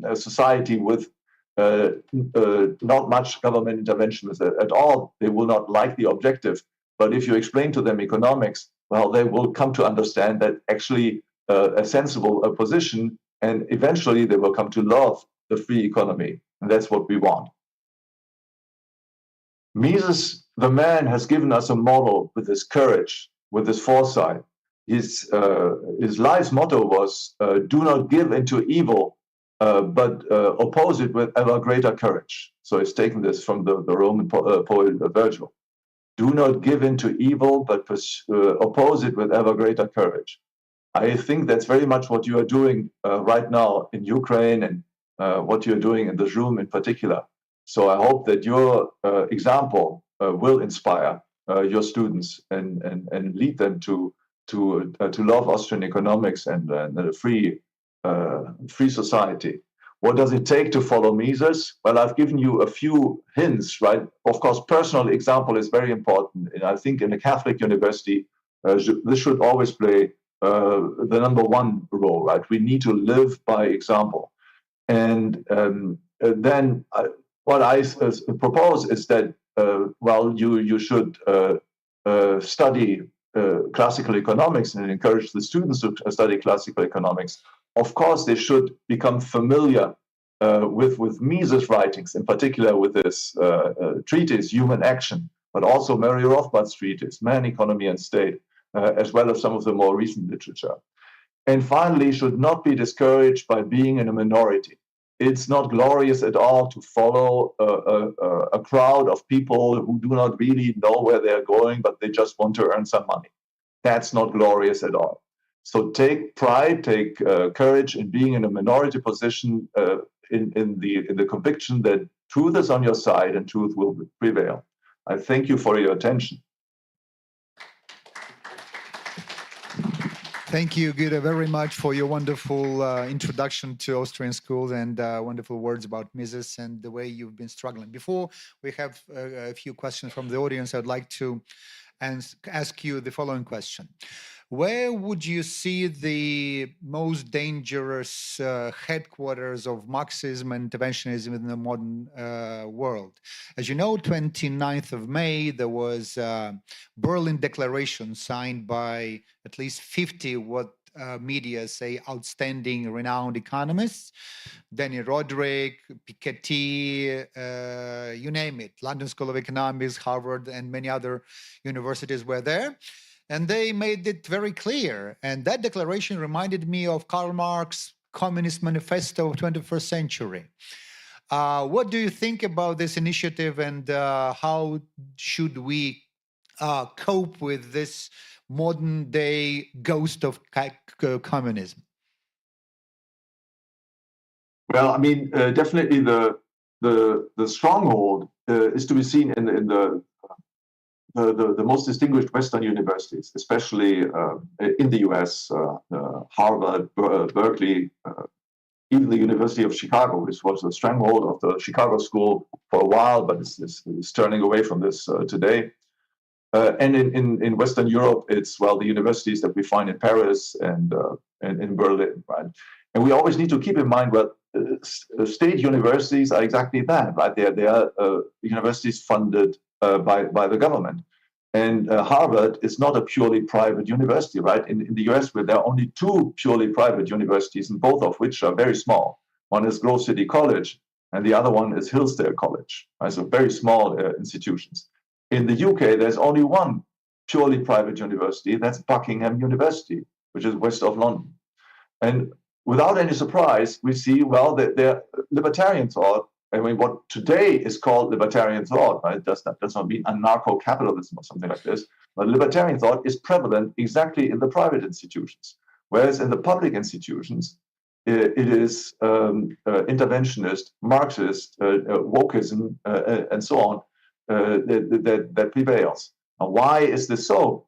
a society with not much government intervention at all. They will not like the objective. But if you explain to them economics, well, they will come to understand that actually a sensible position, and eventually they will come to love the free economy. And that's what we want. Mises, the man, has given us a model with his courage, with his foresight. His life's motto was, do not give into evil, but oppose it with ever greater courage. So he's taken this from the Roman poet Virgil. Do not give into evil, but oppose it with ever greater courage. I think that's very much what you are doing right now in Ukraine and what you're doing in this room in particular. So I hope that your example will inspire your students and lead them to love Austrian economics and a free society. What does it take to follow Mises? Well, I've given you a few hints, right? Of course, personal example is very important. And I think in a Catholic university, this should always play the number one role, right? We need to live by example. And then what I propose is that, well, you should study classical economics and encourage the students to study classical economics. Of course, they should become familiar with Mises' writings, in particular with his treatise, Human Action, but also Murray Rothbard's treatise, Man, Economy and State, as well as some of the more recent literature. And finally, should not be discouraged by being in a minority. It's not glorious at all to follow a crowd of people who do not really know where they're going, but they just want to earn some money. That's not glorious at all. So take pride, take courage in being in a minority position in the conviction that truth is on your side and truth will prevail. I thank you for your attention. Thank you, Guido, very much for your wonderful introduction to Austrian schools and wonderful words about Mises and the way you've been struggling. Before we have a few questions from the audience, I'd like to ask you the following question. Where would you see the most dangerous headquarters of Marxism and interventionism in the modern world? As you know, 29th of May, there was a Berlin Declaration signed by at least 50 what media say outstanding, renowned economists. Danny Roderick, Piketty, you name it. London School of Economics, Harvard, and many other universities were there. And they made it very clear. And that declaration reminded me of Karl Marx's Communist Manifesto of 21st century. What do you think about this initiative, and how should we cope with this modern day ghost of communism? Well, I mean, definitely the stronghold is to be seen in the most distinguished Western universities, especially in the US, Harvard, Berkeley, even the University of Chicago, which was the stronghold of the Chicago School for a while, but is turning away from this today. And in Western Europe, it's, well, the universities that we find in Paris and in Berlin, right? And we always need to keep in mind, well, state universities are exactly that, right? They are universities funded by the government. And Harvard is not a purely private university, right? In the US, where there are only two purely private universities, and both of which are very small. One is Grove City College, and the other one is Hillsdale College, right? So very small institutions. In the UK, there's only one purely private university, that's Buckingham University, which is west of London. And without any surprise, we see, well, that they're libertarian thought. I mean, what today is called libertarian thought, right? Does not mean anarcho-capitalism or something like this, but libertarian thought is prevalent exactly in the private institutions. Whereas in the public institutions, it is interventionist, Marxist, wokeism, and so on, that prevails. Now, why is this so?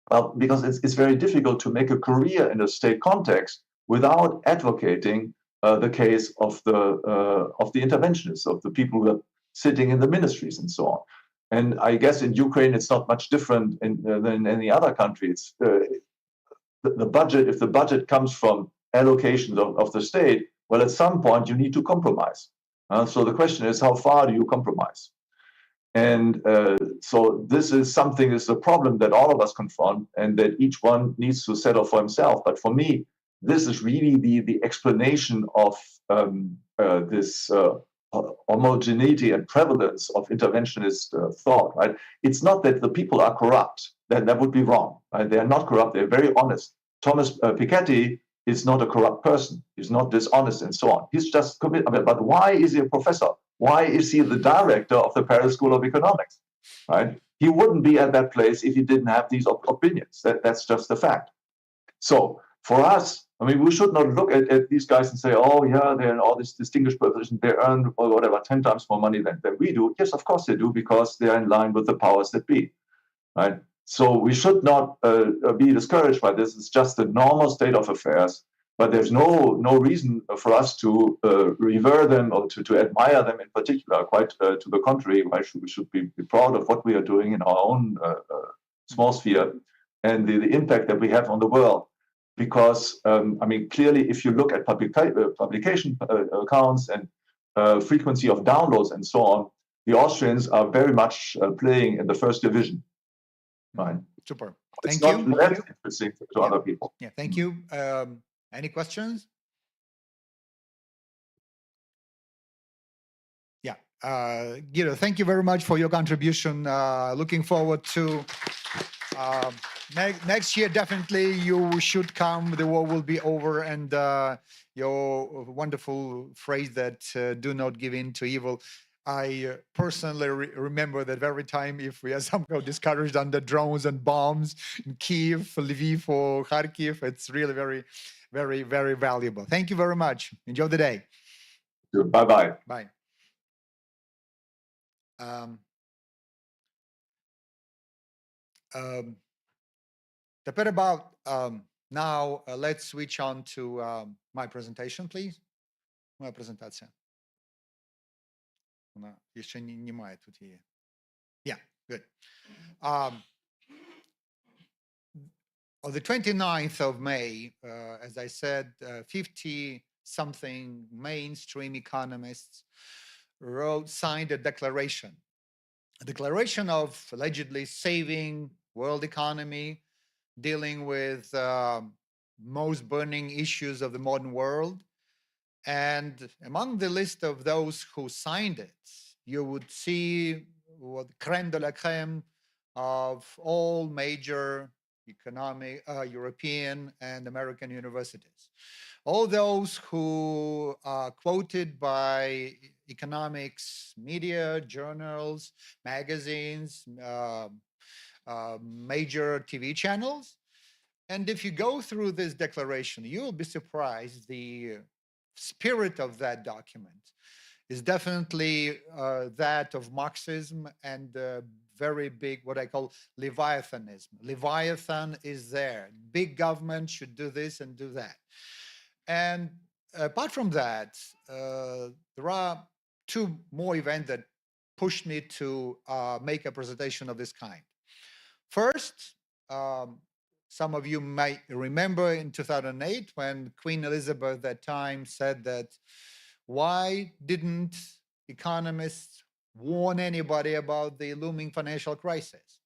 Well, because it's very difficult to make a career in a state context without advocating the case of the interventionists, of the people who are sitting in the ministries and so on. And I guess in Ukraine it's not much different than in any other country. It's the budget. If the budget comes from allocations of the state, well, at some point you need to compromise. So the question is, how far do you compromise? And so this is something, is a problem that all of us confront and that each one needs to settle for himself. But for me, this is really the explanation of this homogeneity and prevalence of interventionist thought, right? It's not that the people are corrupt. That would be wrong, right? They are not corrupt. They're very honest. Thomas Piketty is not a corrupt person. He's not dishonest and so on. He's just committed. But why is he a professor? Why is he the director of the Paris School of Economics, right? He wouldn't be at that place if he didn't have these opinions. That's just a fact. So for us, I mean, we should not look at these guys and say, oh, yeah, they're in all this distinguished position. They earn, or whatever, 10 times more money than we do. Yes, of course they do, because they're in line with the powers that be, right? So we should not be discouraged by this. It's just the normal state of affairs. But there's no reason for us to revere them or to admire them in particular. Quite to the contrary, we should be proud of what we are doing in our own small sphere and the impact that we have on the world. Because, I mean, clearly, if you look at publication accounts and frequency of downloads and so on, the Austrians are very much playing in the first division. Right. Super. It's Thank you. not that interesting to other people. Yeah, thank you. Any questions? Yeah. Guido, thank you very much for your contribution. Looking forward to next year. Definitely you should come. The war will be over, and your wonderful phrase that do not give in to evil. I personally remember that every time if we are somehow discouraged under drones and bombs in Kiev, Lviv, or Kharkiv, it's really very, very, very valuable. Thank you very much. Enjoy the day. Bye-bye. Bye. Tepер about now, let's switch on to my presentation, please. Моя презентация. Она еще немає тут її. Yeah, good. On the 29th of May, as I said, 50 something mainstream economists signed a declaration of allegedly saving world economy, dealing with most burning issues of the modern world. And among the list of those who signed it, you would see what creme de la creme of all major economic European and American universities. All those who are quoted by economics media, journals, magazines, major TV channels. And if you go through this declaration, you will be surprised. The spirit of that document is definitely that of Marxism and very big, what I call Leviathanism. Leviathan is there. Big government should do this and do that. And apart from that, there are two more events that pushed me to make a presentation of this kind. First, some of you might remember in 2008 when Queen Elizabeth at that time said that why didn't economists warn anybody about the looming financial crisis?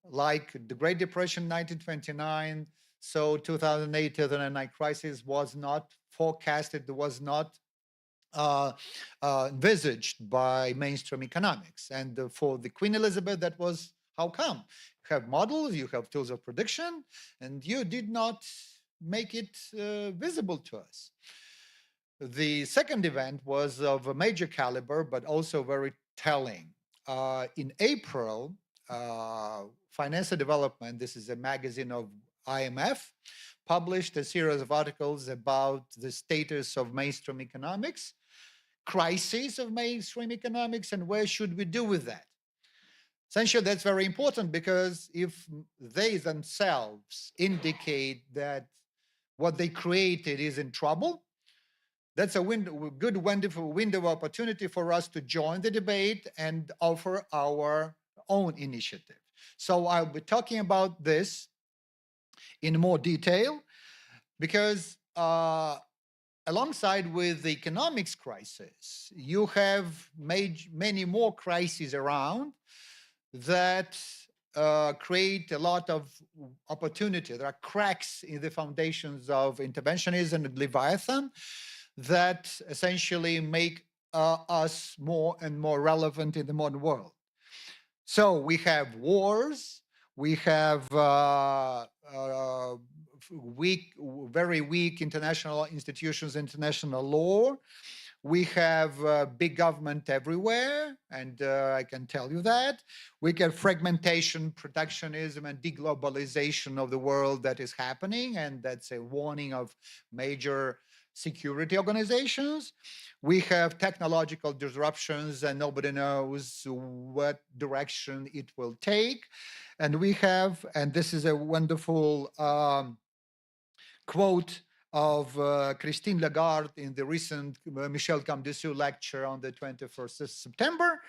Like the Great Depression 1929, so 2008-2009 crisis was not forecasted, was not envisaged by mainstream economics. And for the Queen Elizabeth, that was how come? You have models, you have tools of prediction, and you did not make it visible to us. The second event was of a major caliber, but also very telling. In April, Finance and Development, this is a magazine of IMF, published a series of articles about the status of mainstream economics, crises of mainstream economics, and where should we do with that. Essentially, that's very important because if they themselves indicate that what they created is in trouble, that's a good, wonderful window of opportunity for us to join the debate and offer our own initiative. So I'll be talking about this in more detail because alongside with the economics crisis, you have many more crises around that create a lot of opportunity. There are cracks in the foundations of interventionism and Leviathan that essentially make us more and more relevant in the modern world. So we have wars, we have very weak international institutions, international law. We have big government everywhere, and I can tell you that. We get fragmentation, protectionism, and deglobalization of the world that is happening, and that's a warning of major security organizations. We have technological disruptions, and nobody knows what direction it will take. And we have, and this is a wonderful quote of Christine Lagarde in the recent Michel Camdessus lecture on the 21st of September.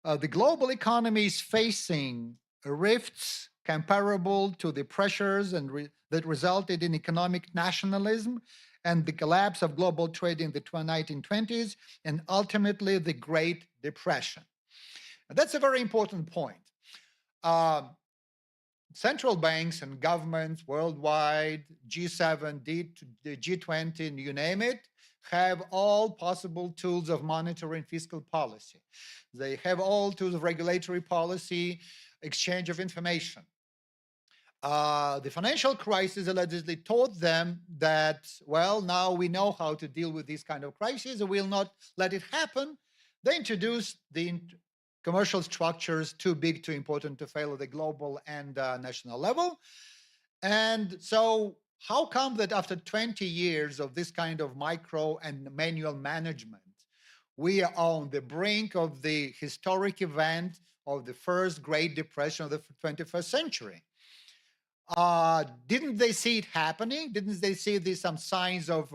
The global economy is facing rifts comparable to the pressures that resulted in economic nationalism and the collapse of global trade in the 1920s and ultimately the Great Depression. And that's a very important point. Central banks and governments worldwide, G7, G20, and you name it, have all possible tools of monetary and fiscal policy. They have all tools of regulatory policy, exchange of information. The financial crisis allegedly taught them that, well, now we know how to deal with these kind of crises and we'll not let it happen. They introduced the commercial structures too big, too important to fail at the global and national level. And so how come that after 20 years of this kind of micro and manual management, we are on the brink of the historic event of the first Great Depression of the 21st century? Didn't they see it happening? Didn't they see some signs of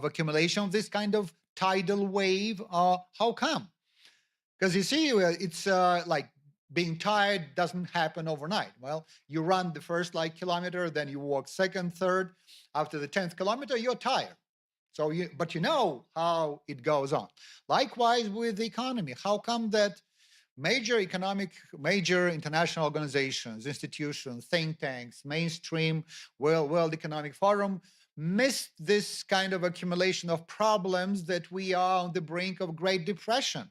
accumulation of this kind of tidal wave? How come? Because you see, it's like being tired doesn't happen overnight. Well, you run the first like kilometer, then you walk second, third. After the 10th kilometer, you're tired. So but you know how it goes on. Likewise with the economy. How come that major international organizations, institutions, think tanks, mainstream World Economic Forum missed this kind of accumulation of problems that we are on the brink of Great Depression?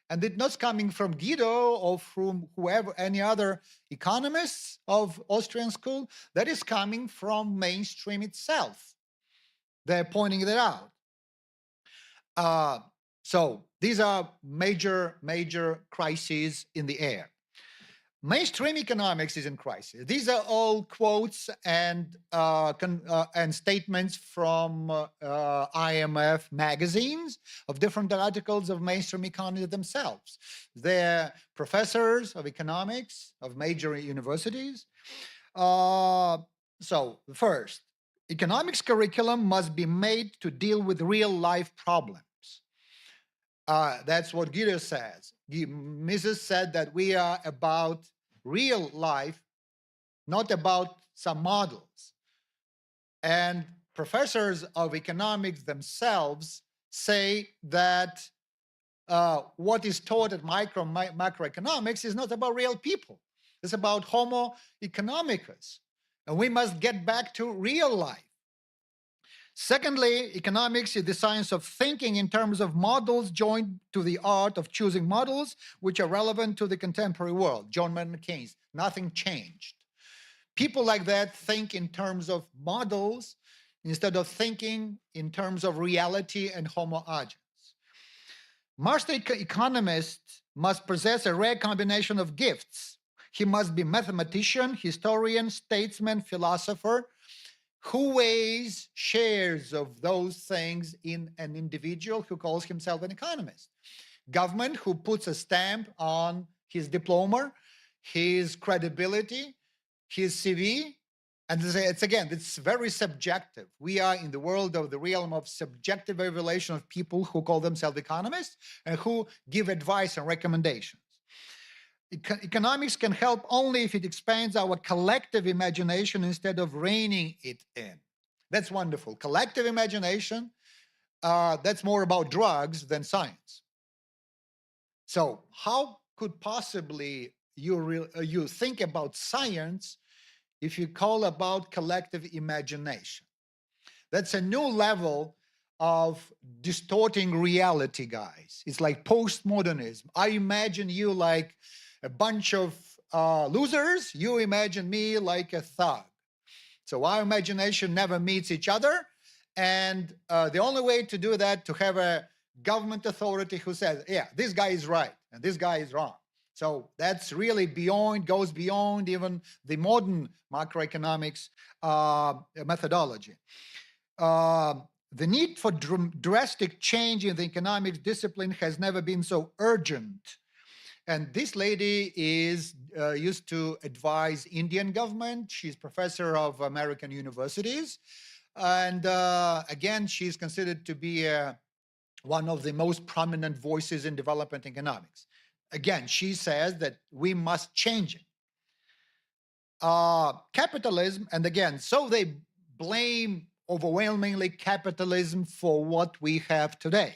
And it's not coming from Guido or from whoever, any other economists of Austrian school. That is coming from mainstream itself. They're pointing that out. So these are major crises in the air. Mainstream economics is in crisis. These are all quotes and statements from IMF magazines of different articles of mainstream economy themselves. They're professors of economics of major universities. So first, economics curriculum must be made to deal with real life problems. That's what Guido says. Mises said that we are about real life, not about some models. And professors of economics themselves say that what is taught at macroeconomics is not about real people. It's about Homo economicus. And we must get back to real life. Secondly, economics is the science of thinking in terms of models joined to the art of choosing models which are relevant to the contemporary world. John Maynard Keynes, nothing changed. People like that think in terms of models instead of thinking in terms of reality and homo agens. Master economist must possess a rare combination of gifts. He must be mathematician, historian, statesman, philosopher, who weighs shares of those things in an individual who calls himself an economist. Government who puts a stamp on his diploma, his credibility, his CV. And it's very subjective. We are in the world of the realm of subjective evaluation of people who call themselves economists and who give advice and recommendations. Economics can help only if it expands our collective imagination instead of reining it in. That's wonderful. Collective imagination, that's more about drugs than science. So how could possibly you think about science if you call about collective imagination? That's a new level of distorting reality, guys. It's like postmodernism. I imagine you like a bunch of losers. You imagine me like a thug. So our imagination never meets each other. And the only way to do that, to have a government authority who says, yeah, this guy is right and this guy is wrong. So that's really goes beyond even the modern macroeconomics methodology. The need for drastic change in the economics discipline has never been so urgent. And this lady is used to advise Indian government. She's professor of American universities. And again, she's considered to be one of the most prominent voices in development economics. Again, she says that we must change it. Capitalism, and again, so they blame overwhelmingly capitalism for what we have today.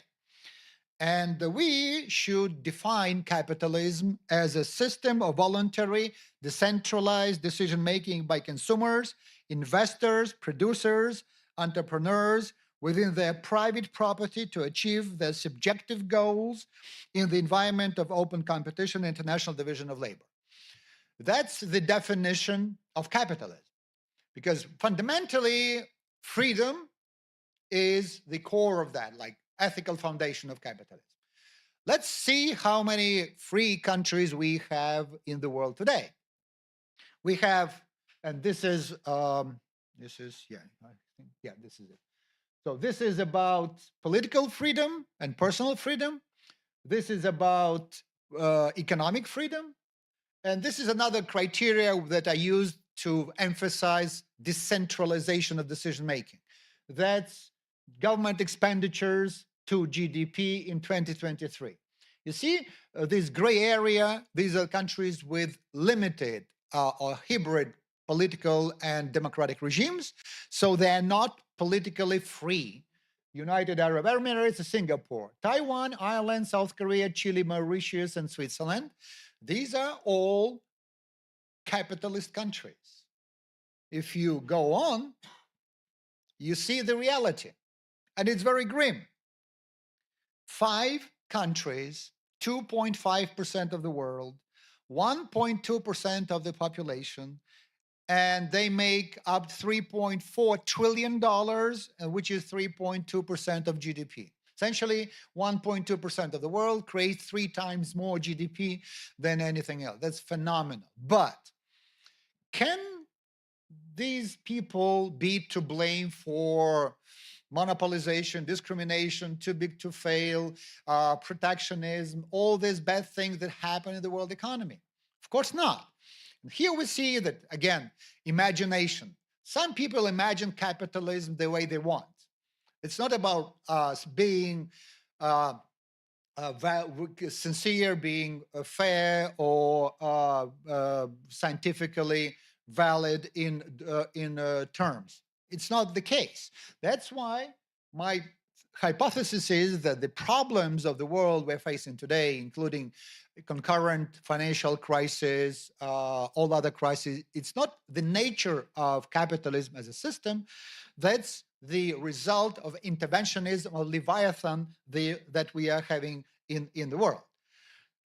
And we should define capitalism as a system of voluntary, decentralized decision-making by consumers, investors, producers, entrepreneurs within their private property to achieve their subjective goals in the environment of open competition and international division of labor. That's the definition of capitalism, because fundamentally, freedom is the core of that, like ethical foundation of capitalism. Let's see how many free countries we have in the world today. We have, and this is this is it. So this is about political freedom and personal freedom. This is about economic freedom. And this is another criteria that I use to emphasize decentralization of decision-making. That's government expenditures to GDP in 2023. You see, this gray area, these are countries with limited or hybrid political and democratic regimes, so they are not politically free. United Arab Emirates, Singapore, Taiwan, Ireland, South Korea, Chile, Mauritius, and Switzerland. These are all capitalist countries. If you go on, you see the reality, and it's very grim. 5 countries, 2.5% of the world, 1.2% of the population, and they make up $3.4 trillion, which is 3.2% of GDP. Essentially, 1.2% of the world creates 3 times more GDP than anything else. That's phenomenal. But can these people be to blame for monopolization, discrimination, too big to fail, protectionism, all these bad things that happen in the world economy? Of course not. Here we see that, again, imagination. Some people imagine capitalism the way they want. It's not about us being sincere, being fair, or scientifically valid in terms. It's not the case. That's why my hypothesis is that the problems of the world we're facing today, including concurrent financial crisis, all other crises, it's not the nature of capitalism as a system. That's the result of interventionism or Leviathan that we are having in the world.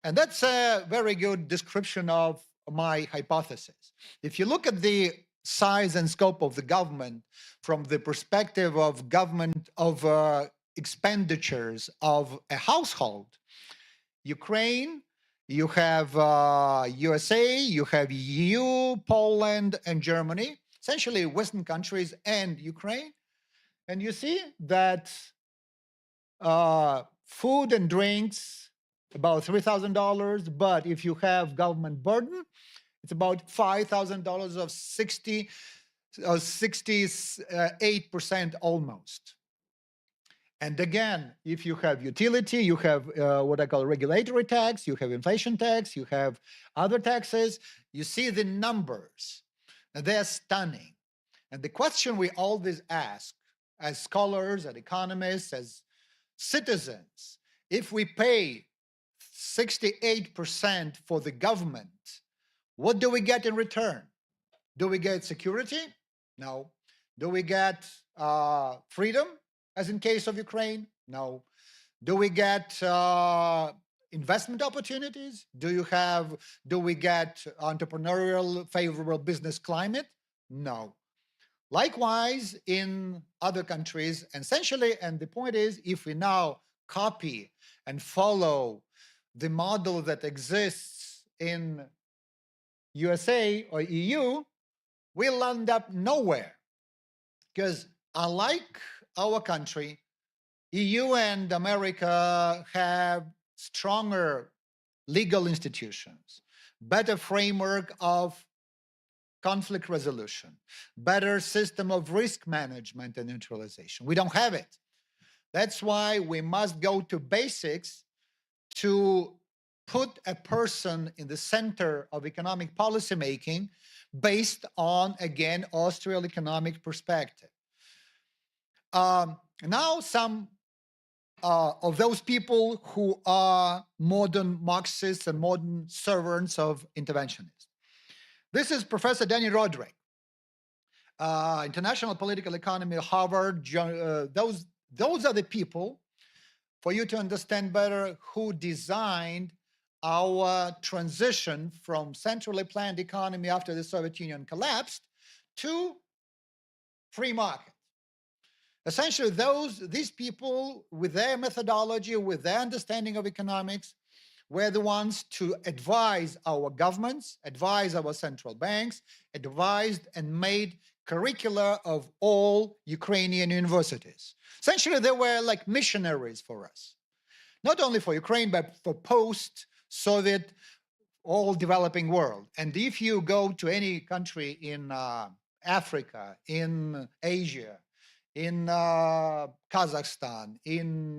And that's a very good description of my hypothesis. If you look at the size and scope of the government from the perspective of government of expenditures of a household, Ukraine, you have USA, you have EU, Poland, and Germany, essentially Western countries and Ukraine. And you see that food and drinks, about $3,000, but if you have government burden, it's about $5,000 of 68% almost. And again, if you have utility, you have what I call regulatory tax, you have inflation tax, you have other taxes, you see the numbers, and they're stunning. And the question we always ask as scholars, as economists, as citizens, if we pay 68% for the government, what do we get in return? Do we get security? No. Do we get freedom, as in case of Ukraine? No. Do we get investment opportunities? Do we get entrepreneurial, favorable business climate? No. Likewise, in other countries, essentially, and the point is, if we now copy and follow the model that exists in USA or EU, we'll end up nowhere. Because unlike our country, EU and America have stronger legal institutions, better framework of conflict resolution, better system of risk management and neutralization. We don't have it. That's why we must go to basics to put a person in the center of economic policy making based on, again, Austrian economic perspective. Now, some of those people who are modern Marxists and modern servants of interventionists. This is Professor Danny Roderick, international political economy, Harvard. Those are the people, for you to understand better, who designed our transition from centrally planned economy after the Soviet Union collapsed to free market. Essentially, these people, with their methodology, with their understanding of economics, were the ones to advise our governments, advise our central banks, advised and made curricula of all Ukrainian universities. Essentially, they were like missionaries for us, not only for Ukraine, but for post-Soviet, all developing world. And if you go to any country in Africa, in Asia, in Kazakhstan, in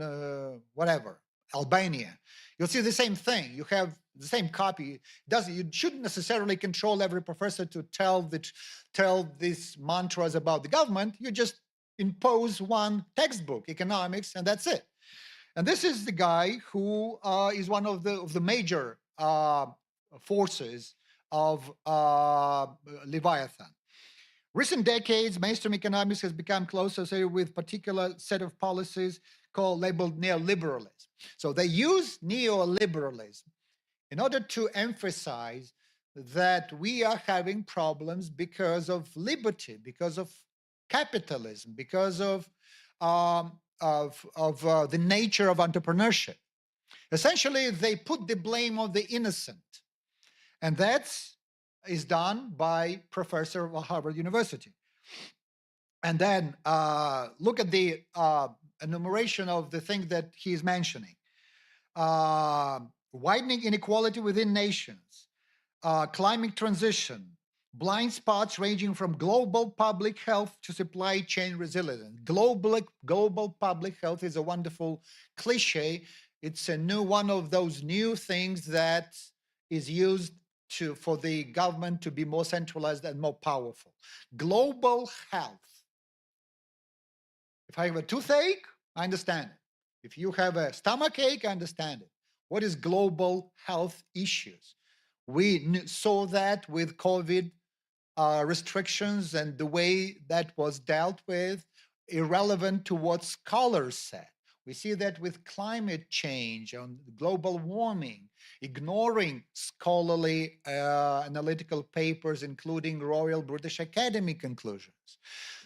whatever, Albania. You'll see the same thing. You have the same copy. You shouldn't necessarily control every professor to tell these mantras about the government. You just impose one textbook, economics, and that's it. And this is the guy who is one of the major forces of Leviathan. Recent decades, mainstream economics has become closely associated with particular set of policies labeled neoliberalism. So they use neoliberalism in order to emphasize that we are having problems because of liberty, because of capitalism, because of the nature of entrepreneurship. Essentially, they put the blame on the innocent, and that is done by professor of Harvard University. And then look at the enumeration of the things that he is mentioning. Widening inequality within nations, climate transition, blind spots ranging from global public health to supply chain resilience. Global public health is a wonderful cliche. It's one of those new things that is used for the government to be more centralized and more powerful. Global health. If I have a toothache, I understand it. If you have a stomachache, I understand it. What is global health issues? We saw that with COVID restrictions and the way that was dealt with, irrelevant to what scholars said. We see that with climate change and global warming, ignoring scholarly analytical papers, including Royal British Academy conclusions.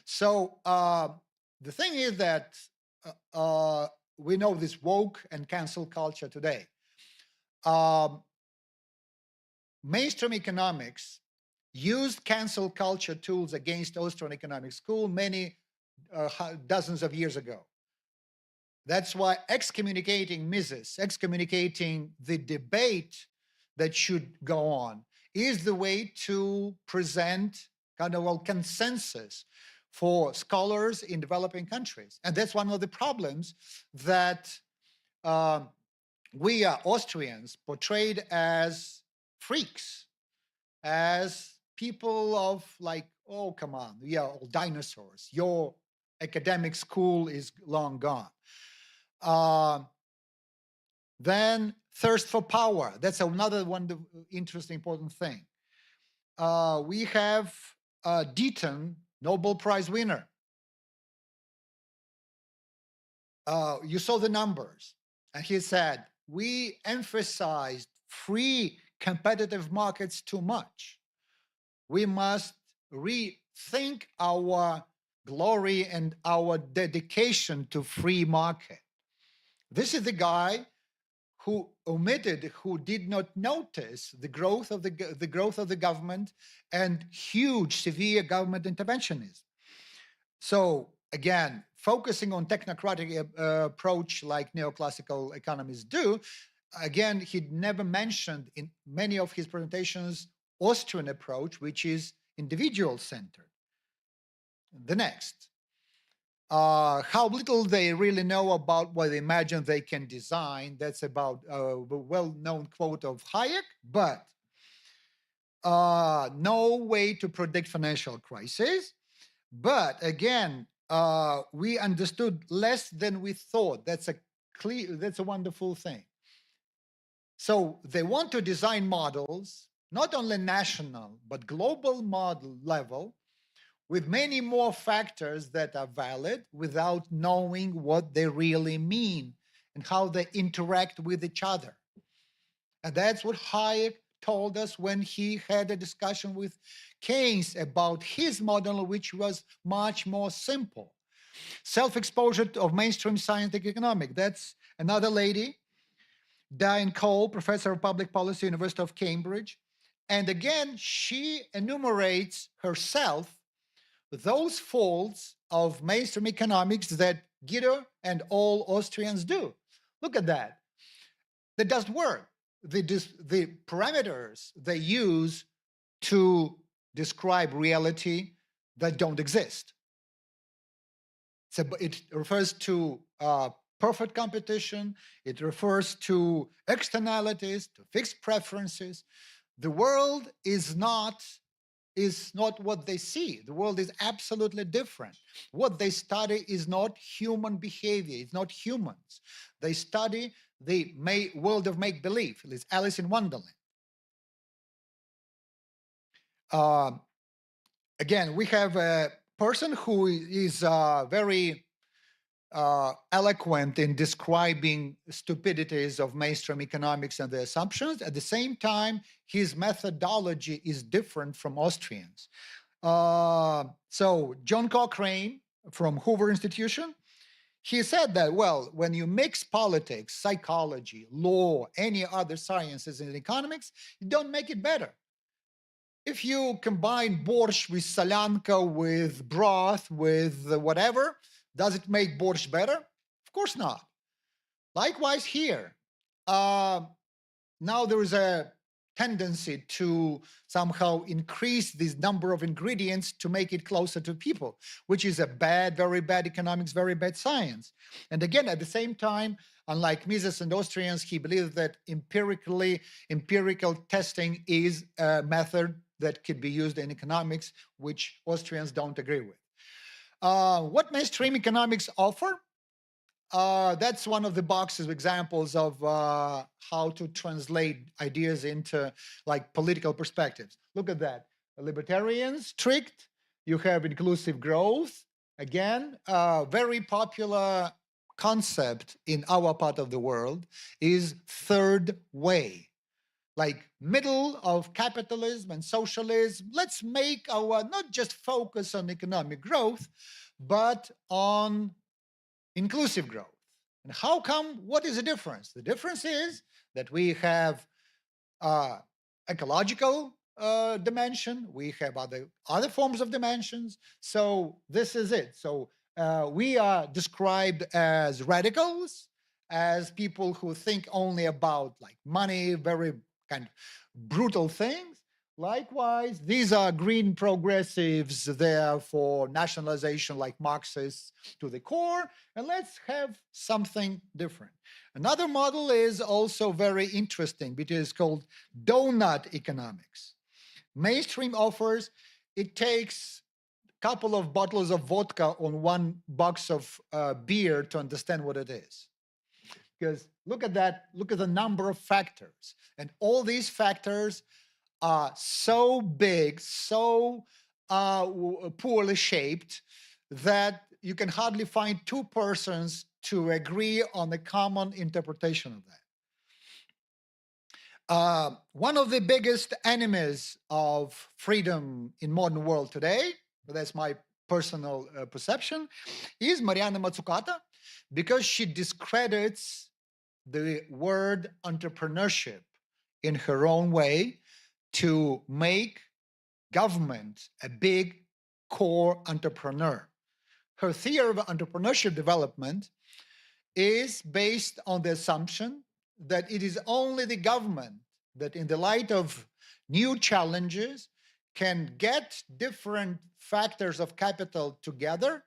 So the thing is that we know this woke and cancel culture today. Mainstream economics used cancel culture tools against Austrian Economic School many dozens of years ago. That's why excommunicating Mises, excommunicating the debate that should go on, is the way to present kind of a consensus for scholars in developing countries. And that's one of the problems that we Austrians portrayed as freaks, as people of like, oh, come on, we are all dinosaurs. Your academic school is long gone. Then thirst for power. That's another one interesting, important thing. We have Deaton, Nobel Prize winner. You saw the numbers. And he said, we emphasized free competitive markets too much. We must rethink our glory and our dedication to free market. This is the guy who did not notice the growth of the government and huge, severe government interventionism. So again, focusing on technocratic approach like neoclassical economists do, again, he never mentioned in many of his presentations Austrian approach, which is individual-centered. The next. How little they really know about what they imagine they can design. That's about a well-known quote of Hayek, but no way to predict financial crisis. But again, we understood less than we thought. That's a wonderful thing. So they want to design models, not only national, but global model level, with many more factors that are valid without knowing what they really mean and how they interact with each other. And that's what Hayek told us when he had a discussion with Keynes about his model, which was much more simple. Self-exposure of mainstream scientific economics. That's another lady, Diane Cole, professor of public policy, University of Cambridge. And again, she enumerates herself those faults of mainstream economics that Guido and all Austrians do. Look at that. That doesn't work. The parameters they use to describe reality that don't exist. So it refers to perfect competition. It refers to externalities, to fixed preferences. The world is not what they see. The world is absolutely different. What they study is not human behavior. It's not humans. They study the world of make-believe. It's Alice in Wonderland. Again, we have a person who is very eloquent in describing stupidities of mainstream economics and the assumptions. At the same time, his methodology is different from Austrians. So John Cochrane from Hoover Institution, he said that, well, when you mix politics, psychology, law, any other sciences and economics, you don't make it better. If you combine borscht with solyanka, with broth, with whatever, does it make borscht better? Of course not. Likewise here. Now there is a tendency to somehow increase this number of ingredients to make it closer to people, which is a bad, very bad economics, very bad science. And again, at the same time, unlike Mises and Austrians, he believes that empirical testing is a method that could be used in economics, which Austrians don't agree with. What mainstream economics offer? That's one of the boxes, examples of how to translate ideas into like political perspectives. Look at that. Libertarians, strict. You have inclusive growth. Again, very popular concept in our part of the world is third way. Like middle of capitalism and socialism, let's make our not just focus on economic growth, but on inclusive growth. And how come? What is the difference? The difference is that we have ecological dimension, we have other forms of dimensions. So this is it. So we are described as radicals, as people who think only about like money, very kind of brutal things. Likewise, these are green progressives there for nationalization like Marxists to the core, and let's have something different. Another model is also very interesting, it is called donut economics. Mainstream offers, it takes a couple of bottles of vodka on one box of beer to understand what it is. Because look at that, look at the number of factors, and all these factors are so big, so poorly shaped that you can hardly find two persons to agree on a common interpretation of that. One of the biggest enemies of freedom in modern world today, that's my personal perception, is Mariana Mazzucata, because she discredits the word entrepreneurship in her own way to make government a big core entrepreneur. Her theory of entrepreneurship development is based on the assumption that it is only the government that, in the light of new challenges, can get different factors of capital together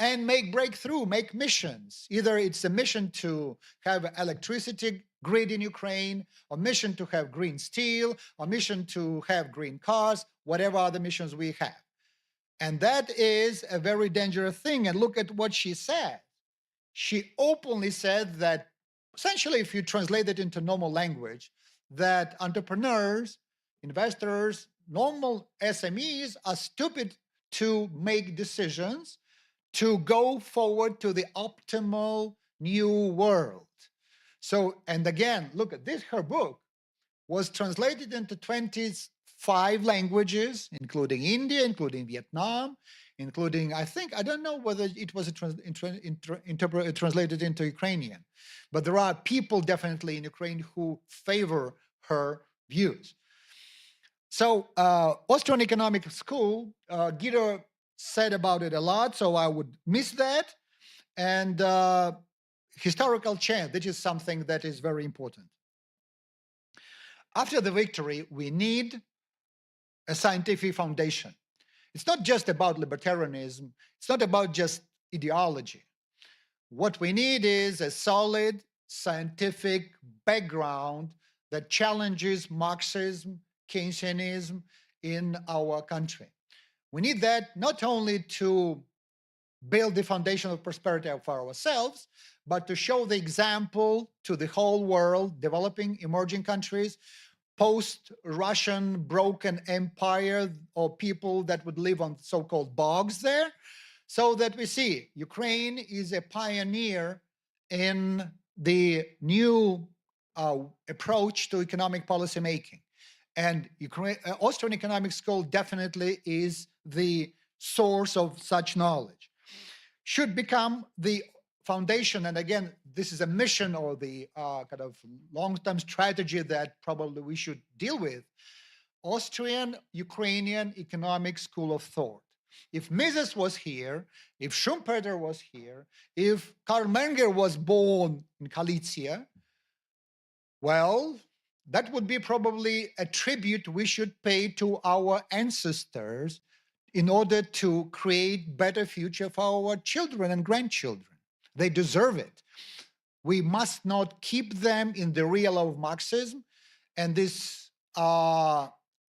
and make breakthrough, make missions. Either it's a mission to have electricity grid in Ukraine, or mission to have green steel, or mission to have green cars, whatever other missions we have. And that is a very dangerous thing. And look at what she said. She openly said that, essentially, if you translate it into normal language, that entrepreneurs, investors, normal SMEs are stupid to make decisions to go forward to the optimal new world. So, and again, look at this, her book was translated into 25 languages, including India, including Vietnam, including, I don't know whether it was translated into Ukrainian, but there are people definitely in Ukraine who favor her views. So, Austrian Economic School, Guido said about it a lot, so I would miss that. And historical change, this is something that is very important. After the victory, we need a scientific foundation. It's not just about libertarianism. It's not about just ideology. What we need is a solid scientific background that challenges Marxism, Keynesianism in our country. We need that not only to build the foundation of prosperity for ourselves, but to show the example to the whole world, developing, emerging countries, post-Russian broken empire, or people that would live on so-called bogs there, so that we see Ukraine is a pioneer in the new approach to economic policy making. And Austrian Economic School definitely is the source of such knowledge. Should become the foundation, and again, this is a mission or the kind of long-term strategy that probably we should deal with, Austrian Ukrainian Economic School of Thought. If Mises was here, if Schumpeter was here, if Karl Menger was born in Galicia, well, that would be probably a tribute we should pay to our ancestors in order to create better future for our children and grandchildren. They deserve it. We must not keep them in the realm of Marxism and this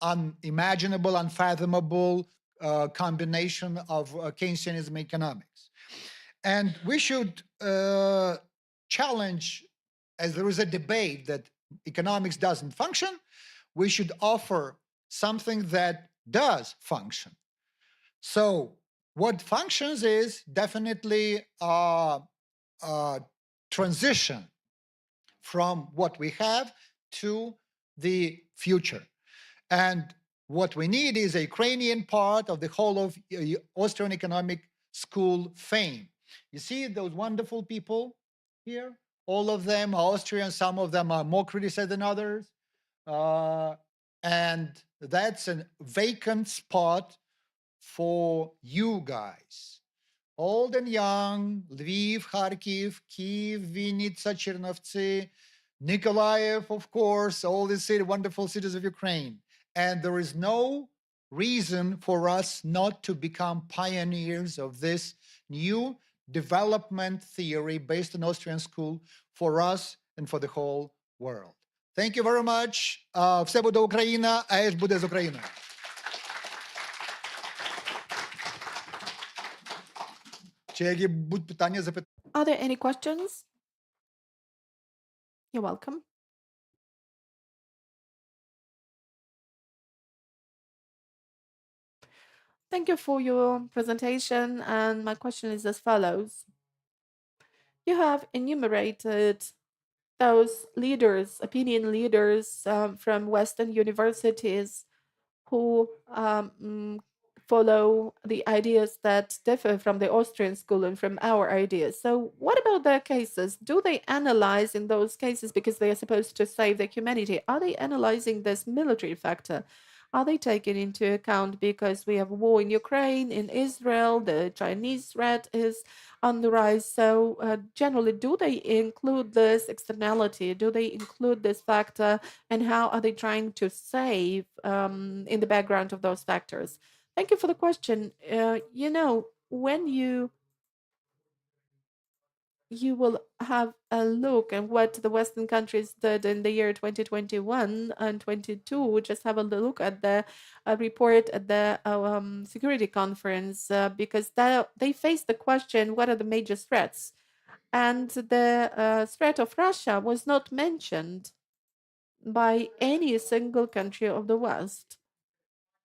unimaginable, unfathomable combination of Keynesianism economics. And we should challenge, as there is a debate that economics doesn't function, we should offer something that does function. So what functions is definitely transition from what we have to the future. And what we need is a Ukrainian part of the whole of Austrian Economic School fame. You see those wonderful people here? All of them are Austrian, some of them are more criticized than others. And that's a vacant spot for you guys. Old and young, Lviv, Kharkiv, Kiev, Vinnytsia, Chernovtsi, Nikolaev, of course, all these wonderful cities of Ukraine. And there is no reason for us not to become pioneers of this new development theory based on Austrian school for us and for the whole world. Thank you very much. Все буде Україна, АЕС буде з Україною. Чи які будуть питання, запитання? Are there any questions? You're welcome. Thank you for your presentation, and my question is as follows. You have enumerated those leaders, opinion leaders from Western universities who follow the ideas that differ from the Austrian school and from our ideas. So what about their cases? Do they analyze in those cases, because they are supposed to save the humanity, are they analyzing this military factor? Are they taken into account because we have war in Ukraine, in Israel, the Chinese threat is on the rise? So generally, do they include this externality? Do they include this factor? And how are they trying to save in the background of those factors? Thank you for the question. When you will have a look at what the Western countries did in the year 2021 and 22. Just have a look at the report at the security conference because they faced the question, what are the major threats? And the threat of Russia was not mentioned by any single country of the West.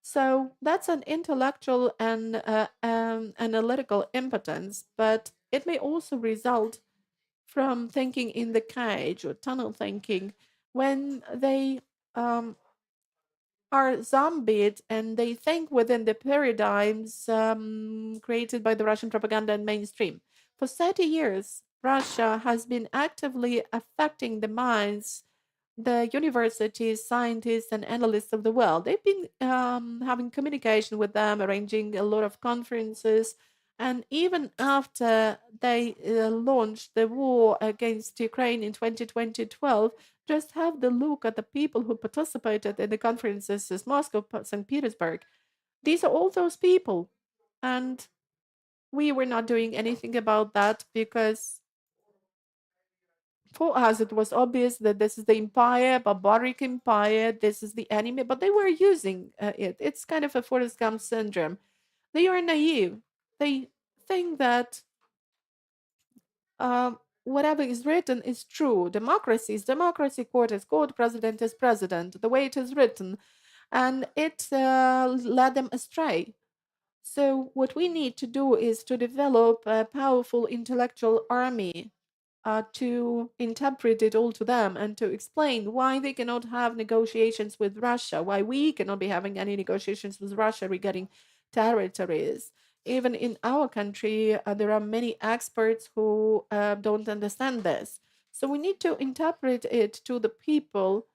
So that's an intellectual and analytical impotence, but it may also result from thinking in the cage or tunnel thinking when they are zombied and they think within the paradigms created by the Russian propaganda and mainstream. For 30 years, Russia has been actively affecting the minds, the universities, scientists, and analysts of the world. They've been having communication with them, arranging a lot of conferences. And even after they launched the war against Ukraine in 2012, just have the look at the people who participated in the conferences in Moscow, St. Petersburg. These are all those people. And we were not doing anything about that because For us, it was obvious that this is the empire, barbaric empire, this is the enemy, but they were using it. It's kind of a Forrest Gump syndrome. They are naive. They think that whatever is written is true. Democracy is democracy, court is court, president is president, the way it is written. And it led them astray. So, what we need to do is to develop a powerful intellectual army to interpret it all to them and to explain why they cannot have negotiations with Russia, why we cannot be having any negotiations with Russia regarding territories. Even in our country, there are many experts who don't understand this. So we need to interpret it to the people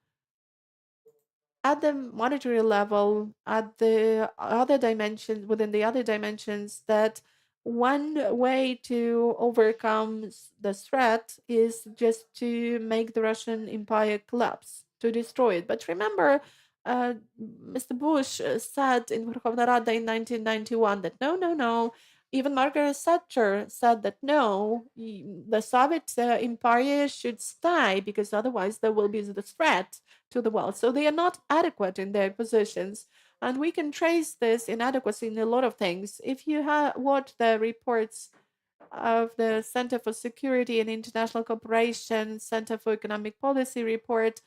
at the monetary level, at the other dimensions, within the other dimensions, that one way to overcome the threat is just to make the Russian empire collapse, to destroy it. But remember, Mr. Bush said in Verkhovna Rada in 1991 that no, no, no. Even Margaret Thatcher said that no, the Soviet empire should stay because otherwise there will be the threat to the world. So they are not adequate in their positions. And we can trace this inadequacy in a lot of things. If you watch the reports of the Center for Security and International Cooperation, Center for Economic Policy report,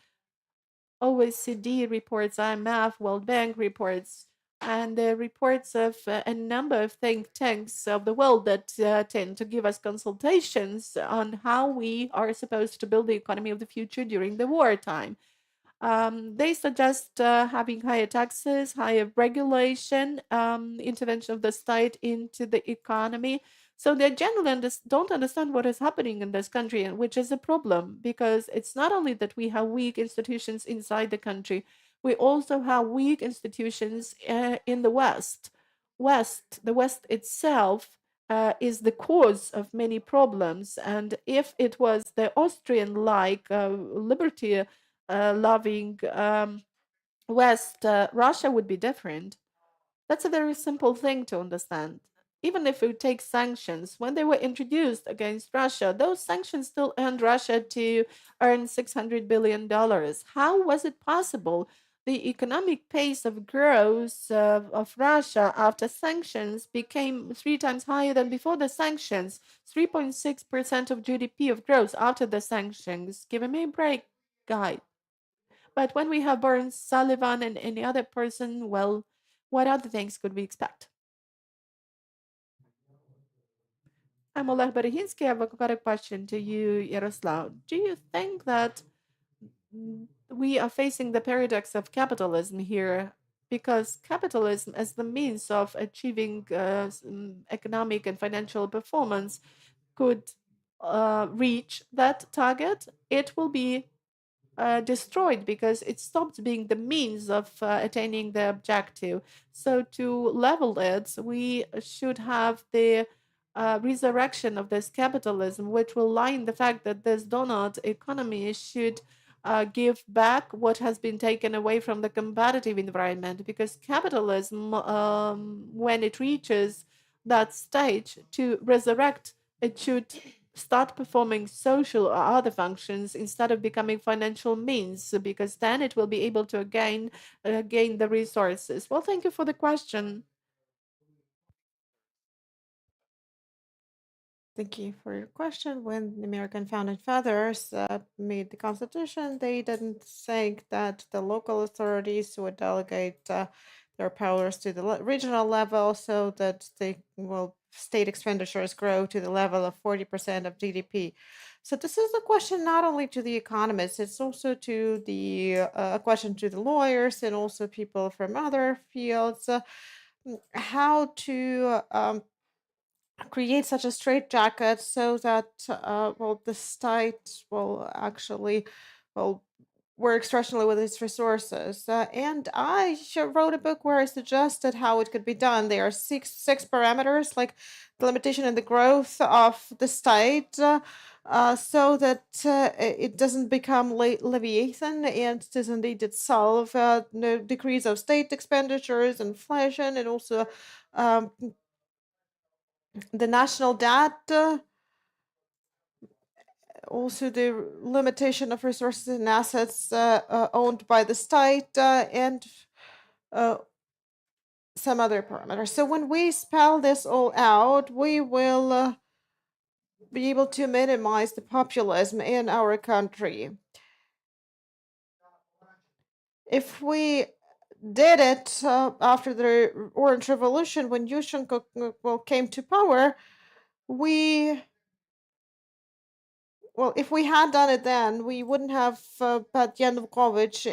OECD reports, IMF, World Bank reports, and the reports of a number of think tanks of the world that tend to give us consultations on how we are supposed to build the economy of the future during the wartime. They suggest having higher taxes, higher regulation, intervention of the state into the economy. So they generally don't understand what is happening in this country, and which is a problem because it's not only that we have weak institutions inside the country, we also have weak institutions in the West. The West itself is the cause of many problems. And if it was the Austrian like liberty loving West, Russia would be different. That's a very simple thing to understand. Even if we take sanctions, when they were introduced against Russia, those sanctions still earned Russia to earn $600 billion. How was it possible? The economic pace of growth of Russia after sanctions became three times higher than before the sanctions. 3.6% of GDP of growth after the sanctions. Give me a break, guy. But when we have Burns, Sullivan, and any other person, well, what other things could we expect? I'm Oleg Berehinsky. I've got a question to you, Yaroslav. Do you think that we are facing the paradox of capitalism here? Because capitalism, as the means of achieving economic and financial performance, could reach that target, it will be destroyed because it stops being the means of attaining the objective. So, to level it, we should have the resurrection of this capitalism, which will lie in the fact that this donut economy should give back what has been taken away from the competitive environment. Because capitalism, when it reaches that stage to resurrect, it should start performing social or other functions instead of becoming financial means, because then it will be able to gain the resources. Well, thank you for the question. Thank you for your question. When the American founding fathers made the Constitution, they didn't think that the local authorities would delegate their powers to the regional level so that state expenditures grow to the level of 40% of GDP. So this is a question not only to the economists, it's also to a question to the lawyers and also people from other fields, how to create such a straitjacket so that the state will actually well works rationally with its resources. And I wrote a book where I suggested how it could be done. There are six parameters, like the limitation and the growth of the state. So that it doesn't become Leviathan and does indeed itself the decrease of state expenditures, inflation, and also um, the national debt also the limitation of resources and assets owned by the state and some other parameters. So when we spell this all out, we will be able to minimize the populism in our country. If we did it after the Orange Revolution, when Yushchenko came to power, if we had done it then, we wouldn't have Pat Yanukovych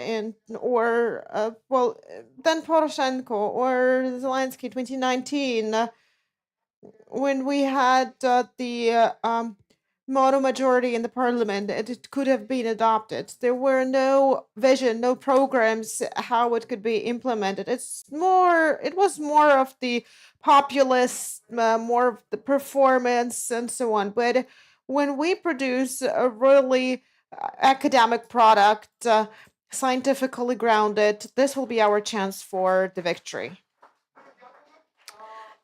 then Poroshenko or Zelensky 2019, when we had the mono majority in the parliament, it could have been adopted. There were no vision, no programs how it could be implemented. It was more of the populist, more of the performance and so on. But when we produce a really academic product, scientifically grounded, this will be our chance for the victory.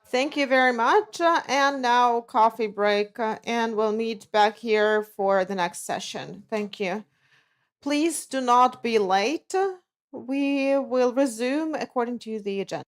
Thank you very much. And now coffee break, and we'll meet back here for the next session. Thank you. Please do not be late. We will resume according to the agenda.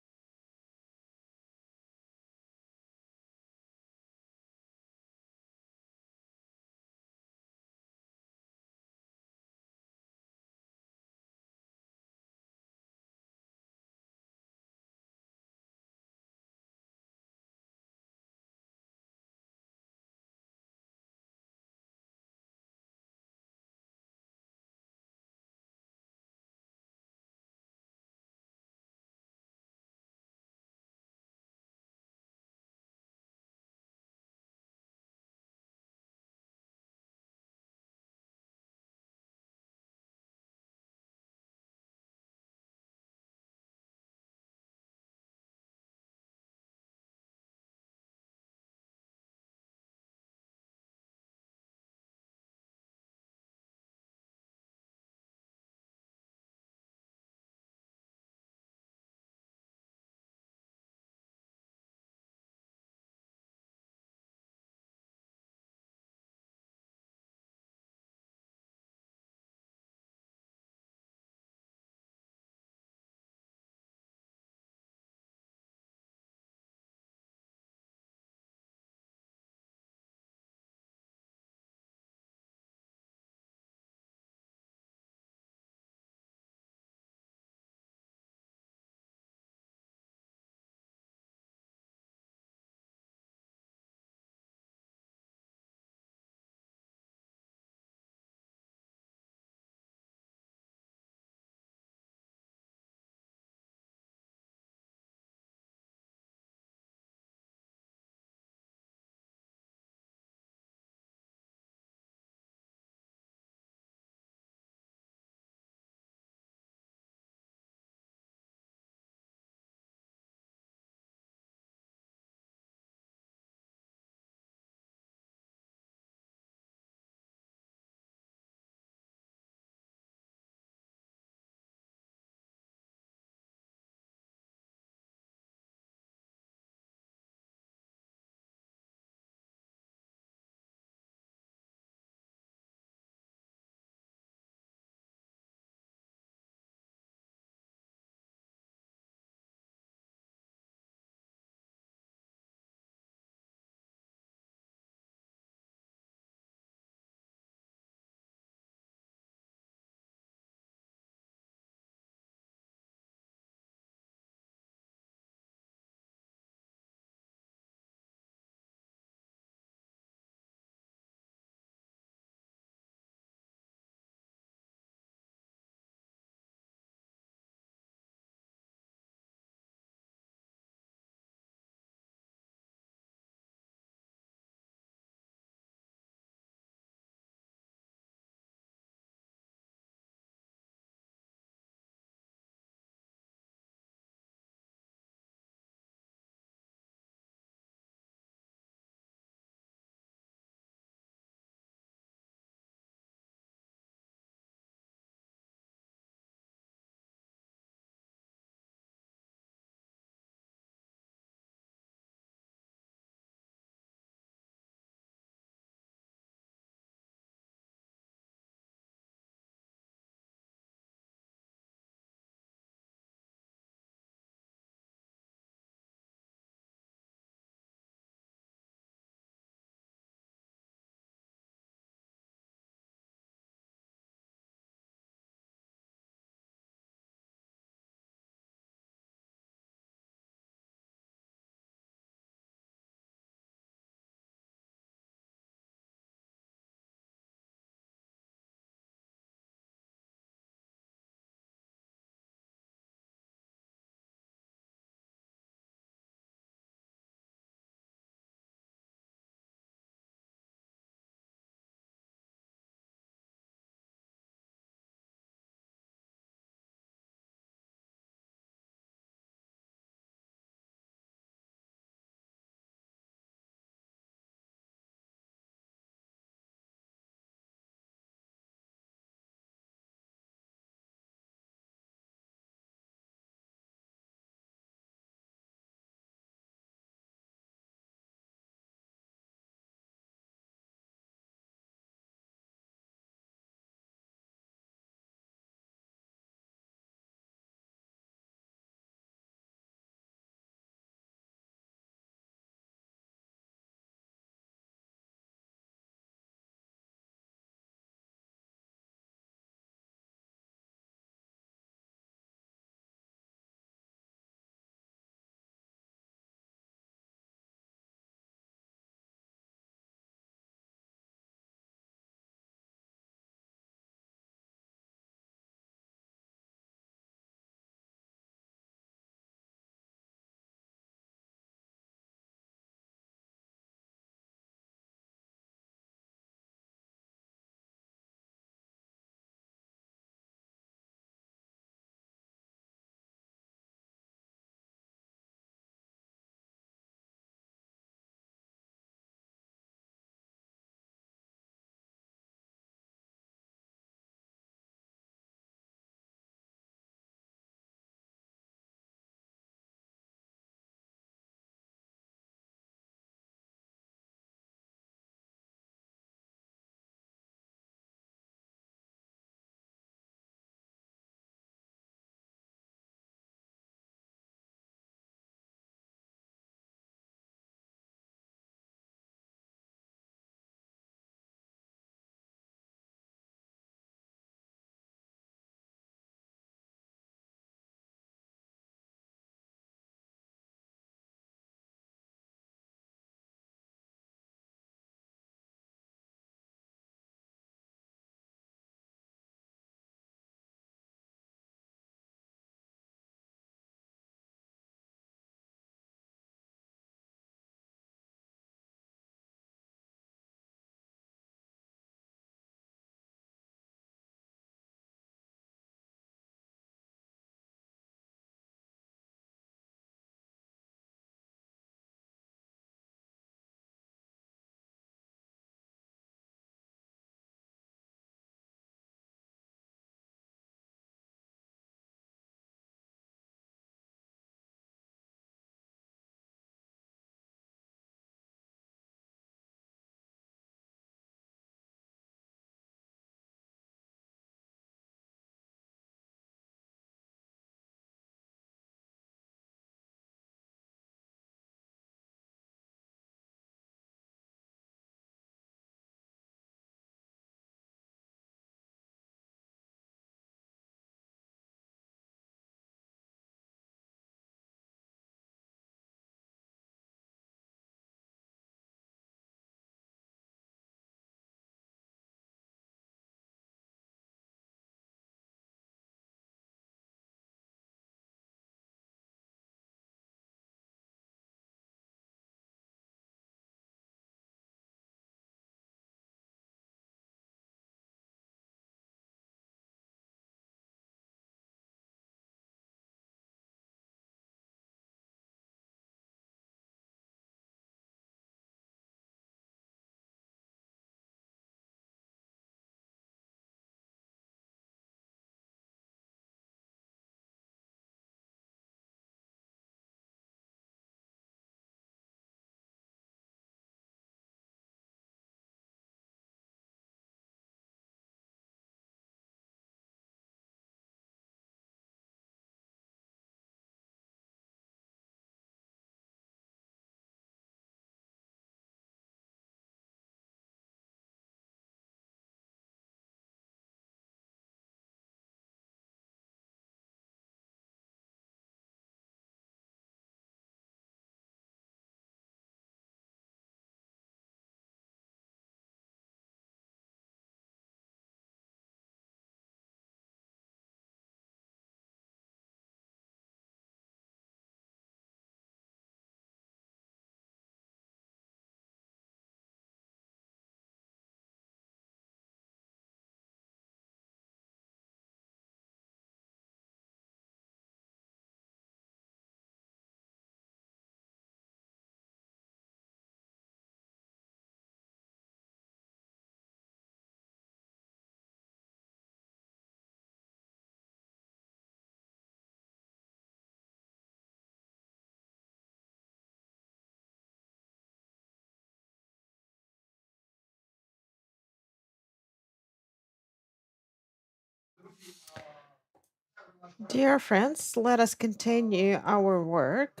Dear friends, let us continue our work.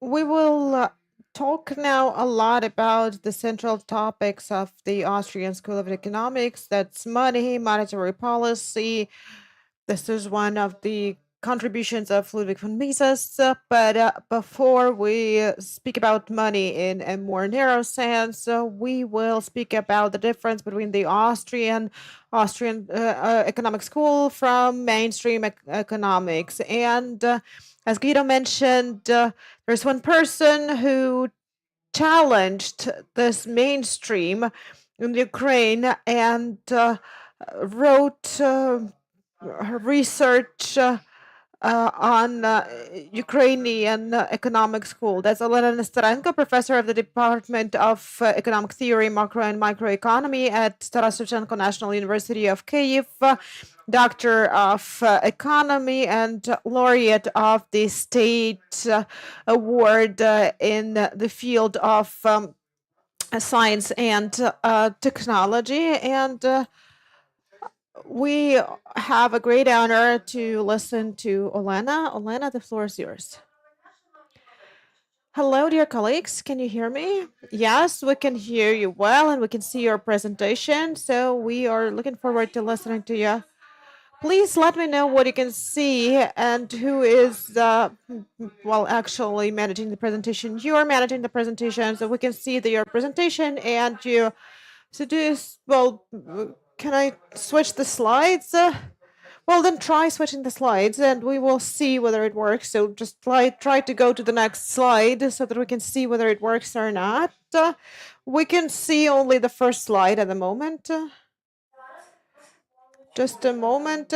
We will talk now a lot about the central topics of the Austrian School of Economics. That's money, monetary policy. This is one of the contributions of Ludwig von Mises. But before we speak about money in a more narrow sense, we will speak about the difference between the Austrian economic school from mainstream economics. And as Guido mentioned, there's one person who challenged this mainstream in Ukraine and wrote research on Ukrainian economic school. That's Elena Nesterenko, professor of the Department of Economic Theory, Macro and Microeconomy at Taras Shevchenko National University of Kyiv, doctor of economy and laureate of the state award in the field of science and technology. And we have a great honor to listen to Olena. Olena, the floor is yours. Hello, dear colleagues. Can you hear me? Yes, we can hear you well and we can see your presentation. So we are looking forward to listening to you. Please let me know what you can see and who is, well, actually managing the presentation. You are managing the presentation, so we can see your presentation and you. So can I switch the slides? Well, then try switching the slides and we will see whether it works. So just try to go to the next slide so that we can see whether it works or not. We can see only the first slide at the moment. Just a moment.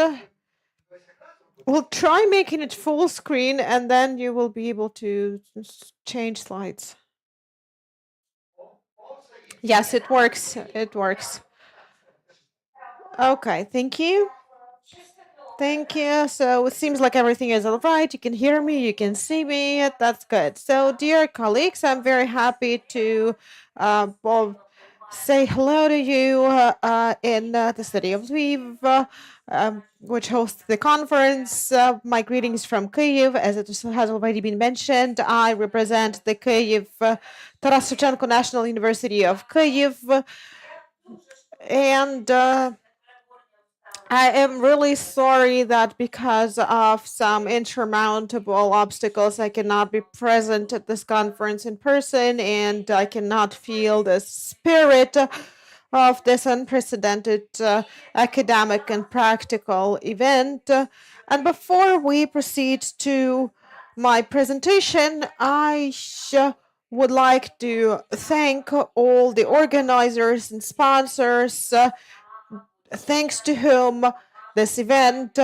We'll try making it full screen and then you will be able to change slides. Yes, it works. It works. Okay, thank you. Thank you. So it seems like everything is all right. You can hear me, you can see me. That's good. So, dear colleagues, I'm very happy to say hello to you in the city of Lviv, which hosts the conference. My greetings from Kyiv, as it has already been mentioned. I represent the Kyiv Taras Shevchenko National University of Kyiv. And I am really sorry that because of some insurmountable obstacles, I cannot be present at this conference in person, and I cannot feel the spirit of this unprecedented academic and practical event. And before we proceed to my presentation, I would like to thank all the organizers and sponsors, thanks to whom this event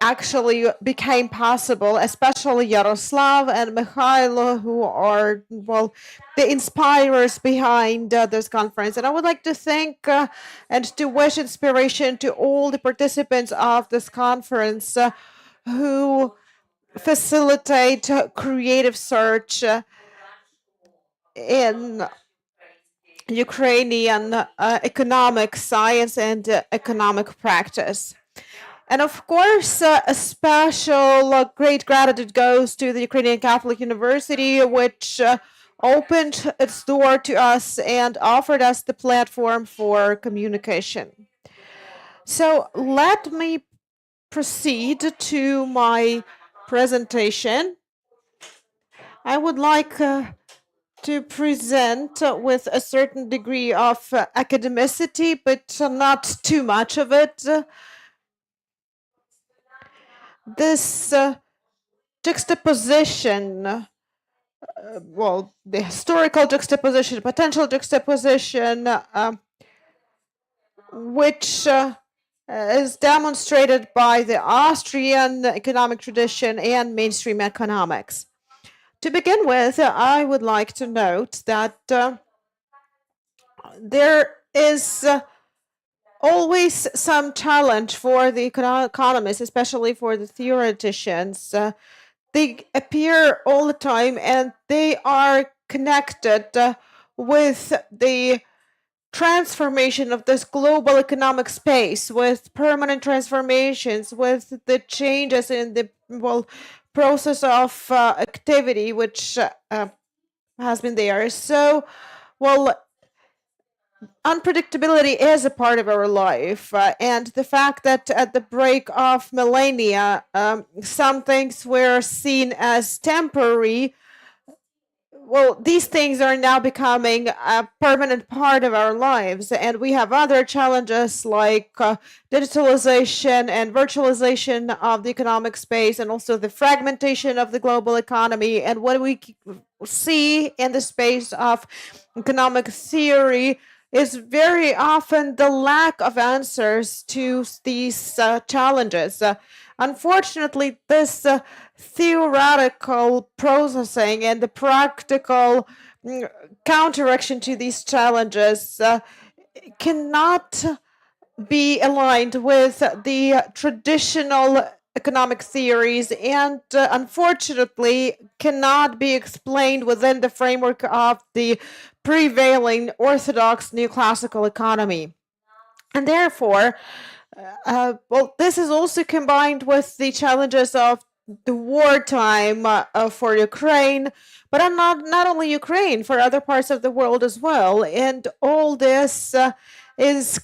actually became possible, especially Yaroslav and Mikhailo, who are, well, the inspirers behind this conference. And I would like to thank and to wish inspiration to all the participants of this conference who facilitate creative search in Ukrainian economic science and economic practice. And of course, a special great gratitude goes to the Ukrainian Catholic University, which opened its door to us and offered us the platform for communication. So let me proceed to my presentation. I would like to present with a certain degree of academicity, but not too much of it. This juxtaposition, well, the historical juxtaposition, potential juxtaposition, which is demonstrated by the Austrian economic tradition and mainstream economics. To begin with, I would like to note that there is always some challenge for the economists, especially for the theoreticians. They appear all the time and they are connected with the transformation of this global economic space, with permanent transformations, with the changes in the process of activity which has been there. So, unpredictability is a part of our life, and the fact that at the break of millennia, some things were seen as temporary, these things are now becoming a permanent part of our lives, and we have other challenges like digitalization and virtualization of the economic space, and also the fragmentation of the global economy. And what we see in the space of economic theory is very often the lack of answers to these challenges. Unfortunately, this theoretical processing and the practical counteraction to these challenges cannot be aligned with the traditional economic theories, and unfortunately cannot be explained within the framework of the prevailing orthodox neoclassical economy. And therefore, this is also combined with the challenges of the wartime for Ukraine, but not only Ukraine, for other parts of the world as well. And all this is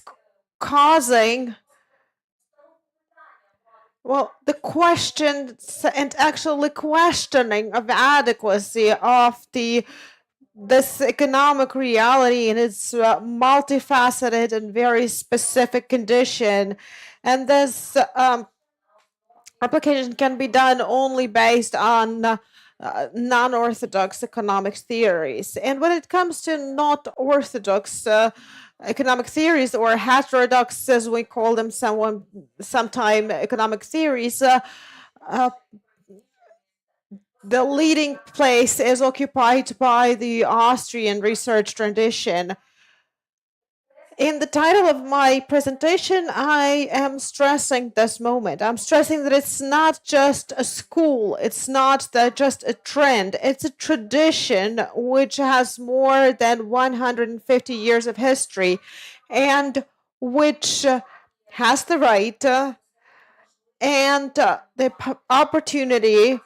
causing the questions and actually questioning of adequacy of this economic reality in its multifaceted and very specific condition. And this application can be done only based on non-orthodox economic theories. And when it comes to not orthodox economic theories, or heterodox, as we call them sometime, economic theories, the leading place is occupied by the Austrian research tradition. In the title of my presentation, I am stressing this moment. I'm stressing that it's not just a school, it's not just a trend, it's a tradition which has more than 150 years of history, and which has the right and the opportunity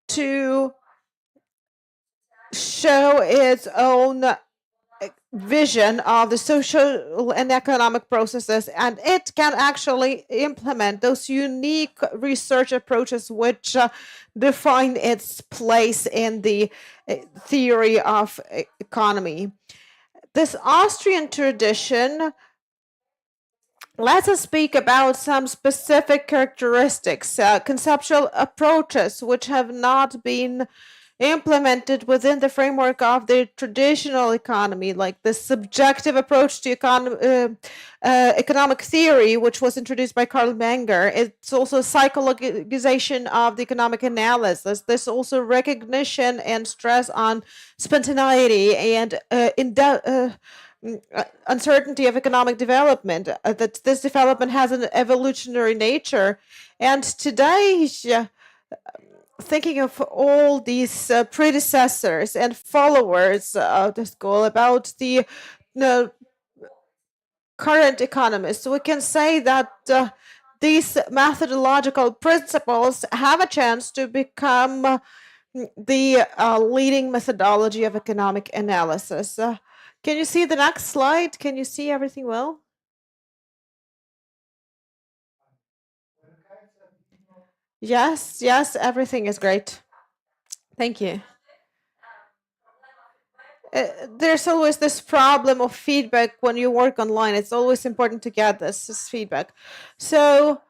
to show its own vision of the social and economic processes, and it can actually implement those unique research approaches which define its place in the theory of economy. This Austrian tradition lets us speak about some specific characteristics, conceptual approaches which have not been implemented within the framework of the traditional economy, like the subjective approach to economic theory, which was introduced by Karl Menger. It's also psychologization of the economic analysis. There's also recognition and stress on spontaneity and uncertainty of economic development, that this development has an evolutionary nature. And today, thinking of all these predecessors and followers of the school, about the current economists, we can say that these methodological principles have a chance to become the leading methodology of economic analysis. Can you see the next slide? Can you see everything well? Yes, everything is great. Thank you. There's always this problem of feedback when you work online. It's always important to get this feedback. So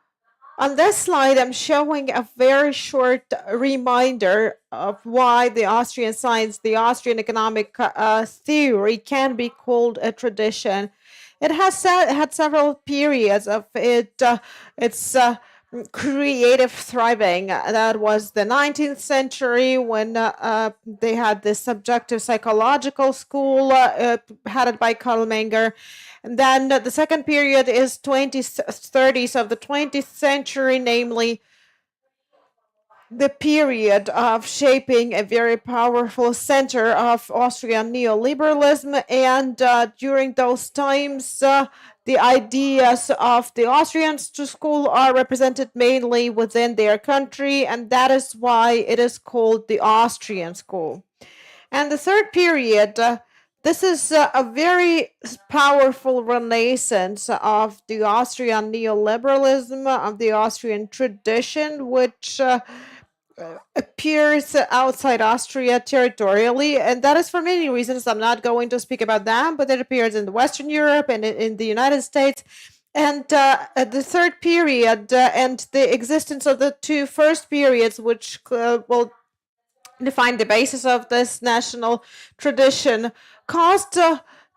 on this slide, I'm showing a very short reminder of why the Austrian science, the Austrian economic theory can be called a tradition. It has had several periods of its creative thriving. That was the 19th century, when they had this subjective psychological school headed by Karl Menger. And then the second period is 20s, 30s of the 20th century, namely the period of shaping a very powerful center of Austrian neoliberalism. And during those times, the ideas of the Austrian school are represented mainly within their country, and that is why it is called the Austrian school. And the third period, this is a very powerful renaissance of the Austrian neoliberalism, of the Austrian tradition, which appears outside Austria territorially, and that is for many reasons. I'm not going to speak about them, but it appears in Western Europe and in the United States. And the third period and the existence of the two first periods, which will define the basis of this national tradition, caused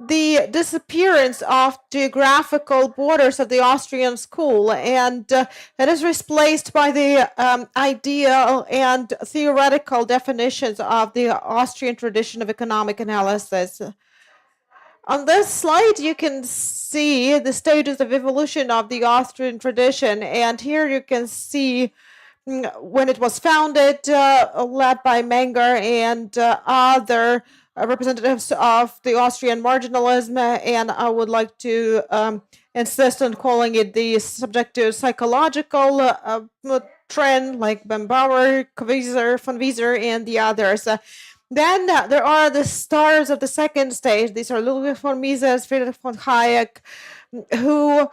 the disappearance of geographical borders of the Austrian school, and it is replaced by the ideal and theoretical definitions of the Austrian tradition of economic analysis. On this slide, you can see the stages of evolution of the Austrian tradition, and here you can see when it was founded, led by Menger and other representatives of the Austrian marginalism, and I would like to insist on calling it the subjective psychological trend, like Bembauer, Kwieser, von Wieser, and the others. Then there are the stars of the second stage. These are Ludwig von Mises, Friedrich von Hayek, who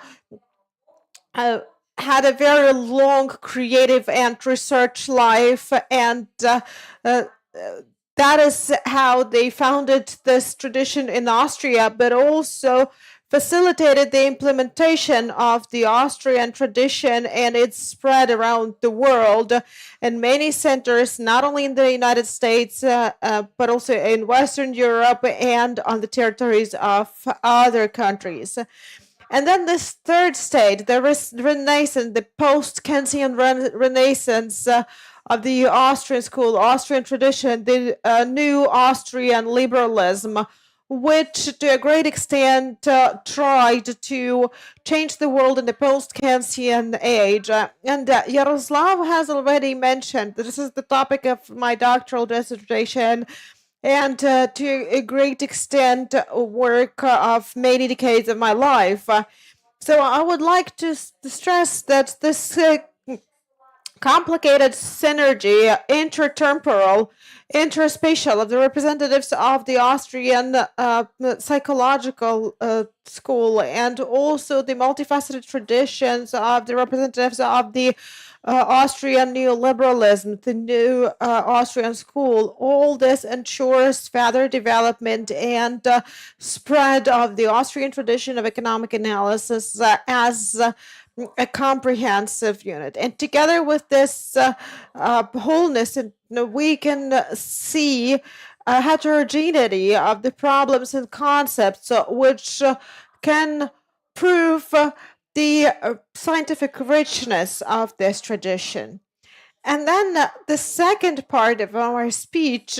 had a very long creative and research life, and that is how they founded this tradition in Austria, but also facilitated the implementation of the Austrian tradition and its spread around the world in many centers, not only in the United States, but also in Western Europe and on the territories of other countries. And then this third stage, the Renaissance, the post-Keynesian Renaissance of the Austrian school, Austrian tradition, the new Austrian liberalism, which to a great extent tried to change the world in the post-Keynesian age. And Yaroslav has already mentioned that this is the topic of my doctoral dissertation, and to a great extent work of many decades of my life. So I would like to stress that this complicated synergy, intertemporal, interspatial, of the representatives of the Austrian psychological school, and also the multifaceted traditions of the representatives of the Austrian neoliberalism, the new Austrian school. All this ensures further development and spread of the Austrian tradition of economic analysis as a comprehensive unit. And together with this wholeness, we can see a heterogeneity of the problems and concepts which can prove the scientific richness of this tradition. And then the second part of our speech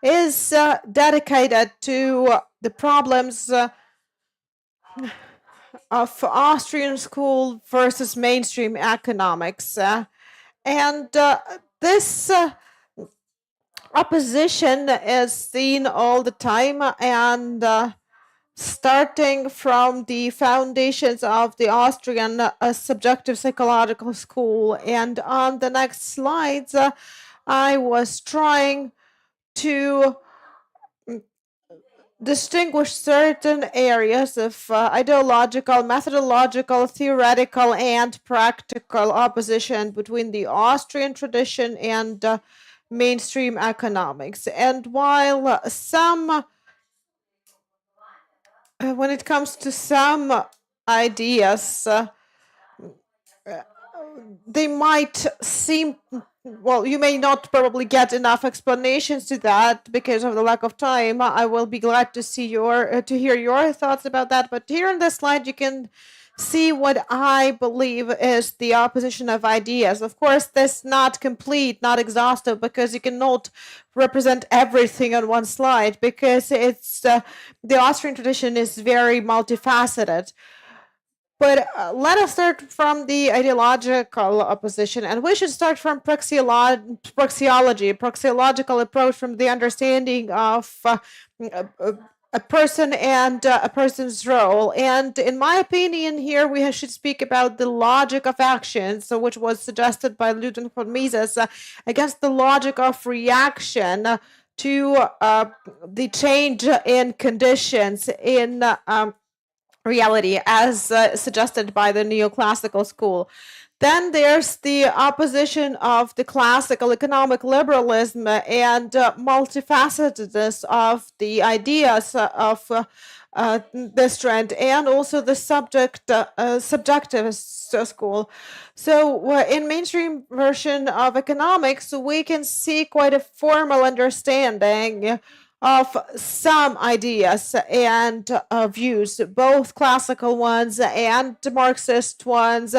is dedicated to the problems of Austrian school versus mainstream economics. And this opposition is seen all the time, and starting from the foundations of the Austrian subjective psychological school. And on the next slides, I was trying to distinguish certain areas of ideological, methodological, theoretical, and practical opposition between the Austrian tradition and mainstream economics. And while some when it comes to some ideas, they might seem, well, you may not probably get enough explanations to that because of the lack of time. I will be glad to see to hear your thoughts about that. But here on this slide, you can see what I believe is the opposition of ideas. Of course, this is not complete, not exhaustive, because you cannot represent everything on one slide, because it's the Austrian tradition is very multifaceted. But let us start from the ideological opposition, and we should start from praxeological approach, from the understanding of a person and a person's role. And in my opinion, here we should speak about the logic of action, so which was suggested by Ludwig von Mises, against the logic of reaction to the change in conditions in reality, as suggested by the neoclassical school. Then there's the opposition of the classical economic liberalism and multifacetedness of the ideas of this trend, and also the subjectivist school. So in mainstream version of economics, we can see quite a formal understanding of some ideas and views, both classical ones and Marxist ones,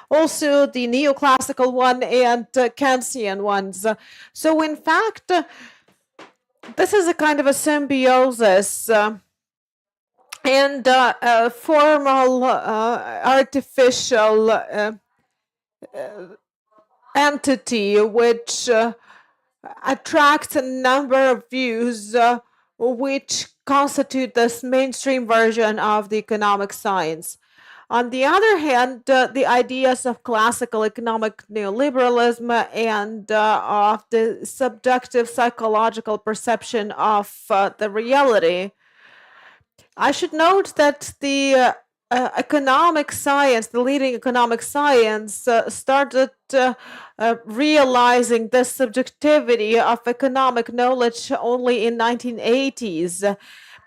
also the neoclassical one and Kantian ones. So in fact, this is a kind of a symbiosis and a formal artificial entity which attracts a number of views which constitute this mainstream version of the economic science. On the other hand, the ideas of classical economic neoliberalism and of the subjective psychological perception of the reality. I should note that the economic science, the leading economic science, started realizing the subjectivity of economic knowledge only in 1980s.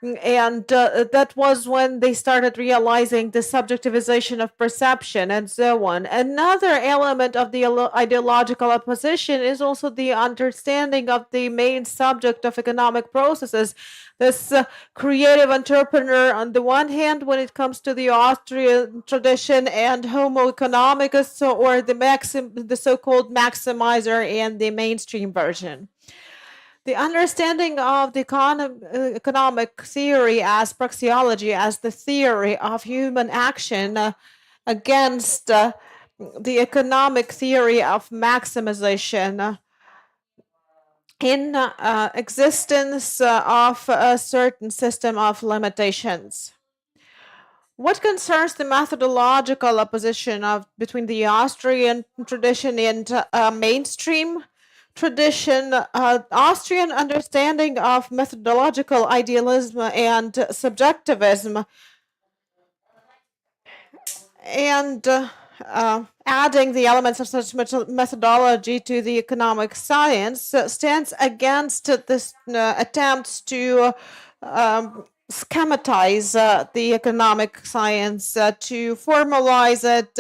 And that was when they started realizing the subjectivization of perception and so on. Another element of the ideological opposition is also the understanding of the main subject of economic processes. This creative entrepreneur, on the one hand, when it comes to the Austrian tradition, and Homo economicus, or the so-called maximizer, and the mainstream version. The understanding of the economic theory as praxeology, as the theory of human action against the economic theory of maximization in existence of a certain system of limitations. What concerns the methodological opposition between the Austrian tradition and mainstream tradition, Austrian understanding of methodological idealism and subjectivism, and adding the elements of such methodology to the economic science, stands against this attempts to schematize the economic science, to formalize it,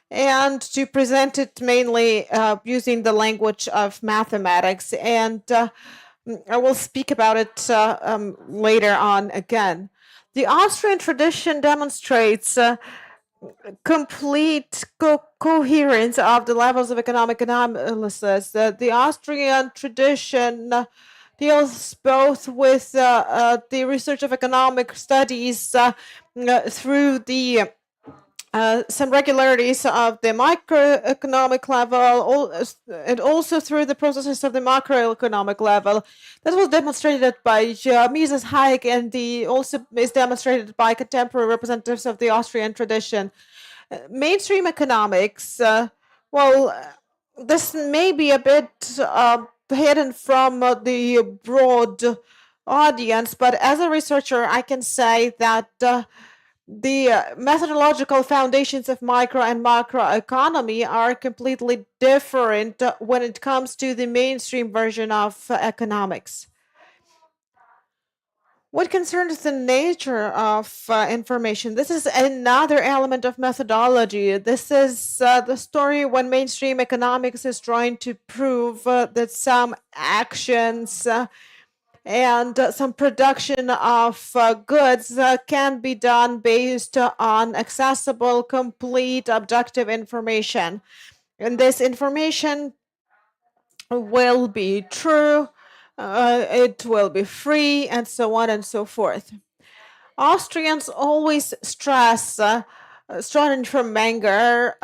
and to present it mainly using the language of mathematics. And I will speak about it later on again. The Austrian tradition demonstrates complete coherence of the levels of economic analysis. The Austrian tradition deals both with the research of economic studies through the some regularities of the microeconomic level, and also through the processes of the macroeconomic level. That was demonstrated by Mises, Hayek, and also is demonstrated by contemporary representatives of the Austrian tradition. Mainstream economics, this may be a bit hidden from the broad audience, but as a researcher, I can say that the methodological foundations of micro and macroeconomy are completely different when it comes to the mainstream version of economics. What concerns the nature of information, this is another element of methodology. This is the story when mainstream economics is trying to prove that some actions and some production of goods can be done based on accessible, complete, objective information. And this information will be true, it will be free, and so on and so forth. Austrians always stress Straunen from Menger,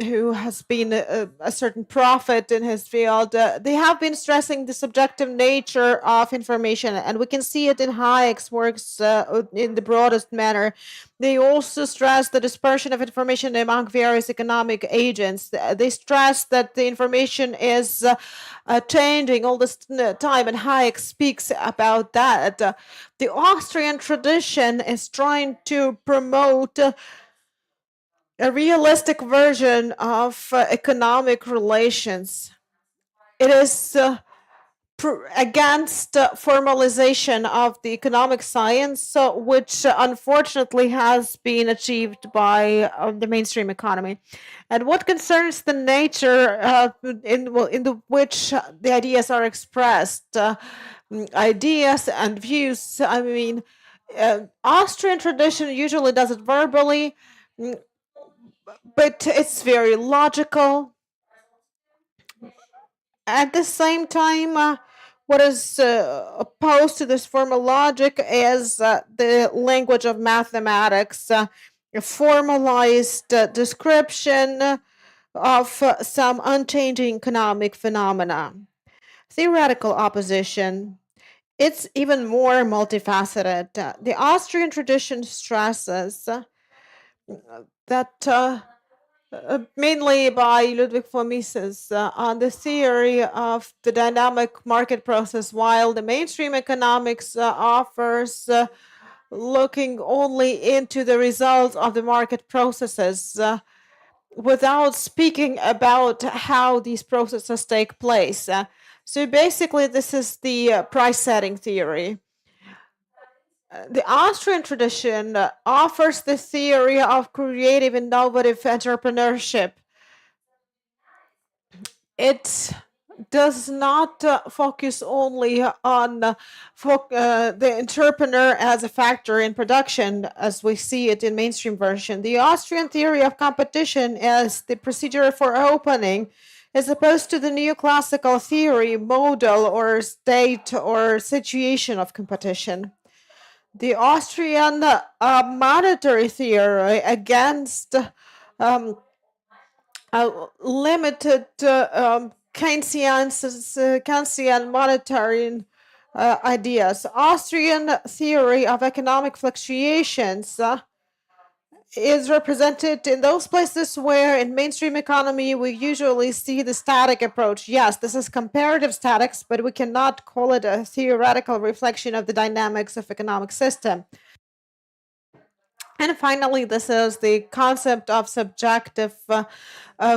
who has been a certain prophet in his field, they have been stressing the subjective nature of information, and we can see it in Hayek's works in the broadest manner. They also stress the dispersion of information among various economic agents. They stress that the information is changing all this time, and Hayek speaks about that. The Austrian tradition is trying to promote a realistic version of economic relations. It is against formalization of the economic science, which unfortunately has been achieved by the mainstream economy. And what concerns the nature in the which the ideas are expressed, ideas and views, I mean, Austrian tradition usually does it verbally, but it's very logical. At the same time, what is opposed to this formal logic is the language of mathematics, a formalized description of some unchanging economic phenomena. Theoretical opposition. It's even more multifaceted. The Austrian tradition stresses that mainly by Ludwig von Mises on the theory of the dynamic market process, while the mainstream economics offers looking only into the results of the market processes without speaking about how these processes take place. So basically, this is the price setting theory. The Austrian tradition offers the theory of creative, innovative entrepreneurship. It does not focus only on the entrepreneur as a factor in production, as we see it in mainstream version. The Austrian theory of competition as the procedure for opening, as opposed to the neoclassical theory, model, or state or situation of competition. The Austrian monetary theory against limited Keynesian monetary ideas. Austrian theory of economic fluctuations is represented in those places where in mainstream economy we usually see the static approach. Yes, this is comparative statics, but we cannot call it a theoretical reflection of the dynamics of economic system. And finally, this is the concept of subjective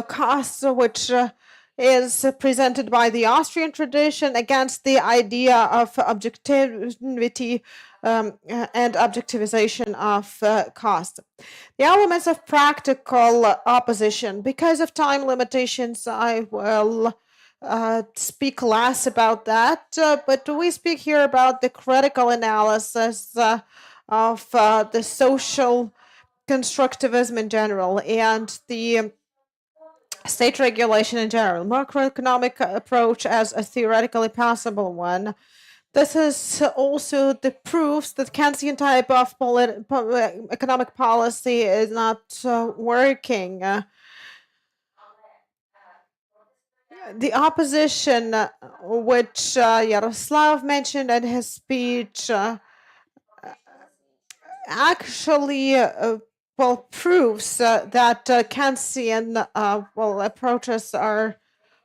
costs, which is presented by the Austrian tradition against the idea of objectivity and objectivization of cost. The elements of practical opposition. Because of time limitations, I will speak less about that, but we speak here about the critical analysis of the social constructivism in general and the state regulation in general. Macroeconomic approach as a theoretically possible one. This is also the proofs that Keynesian type of economic policy is not working. The opposition, which Yaroslav mentioned in his speech, actually proves that Keynesian approaches are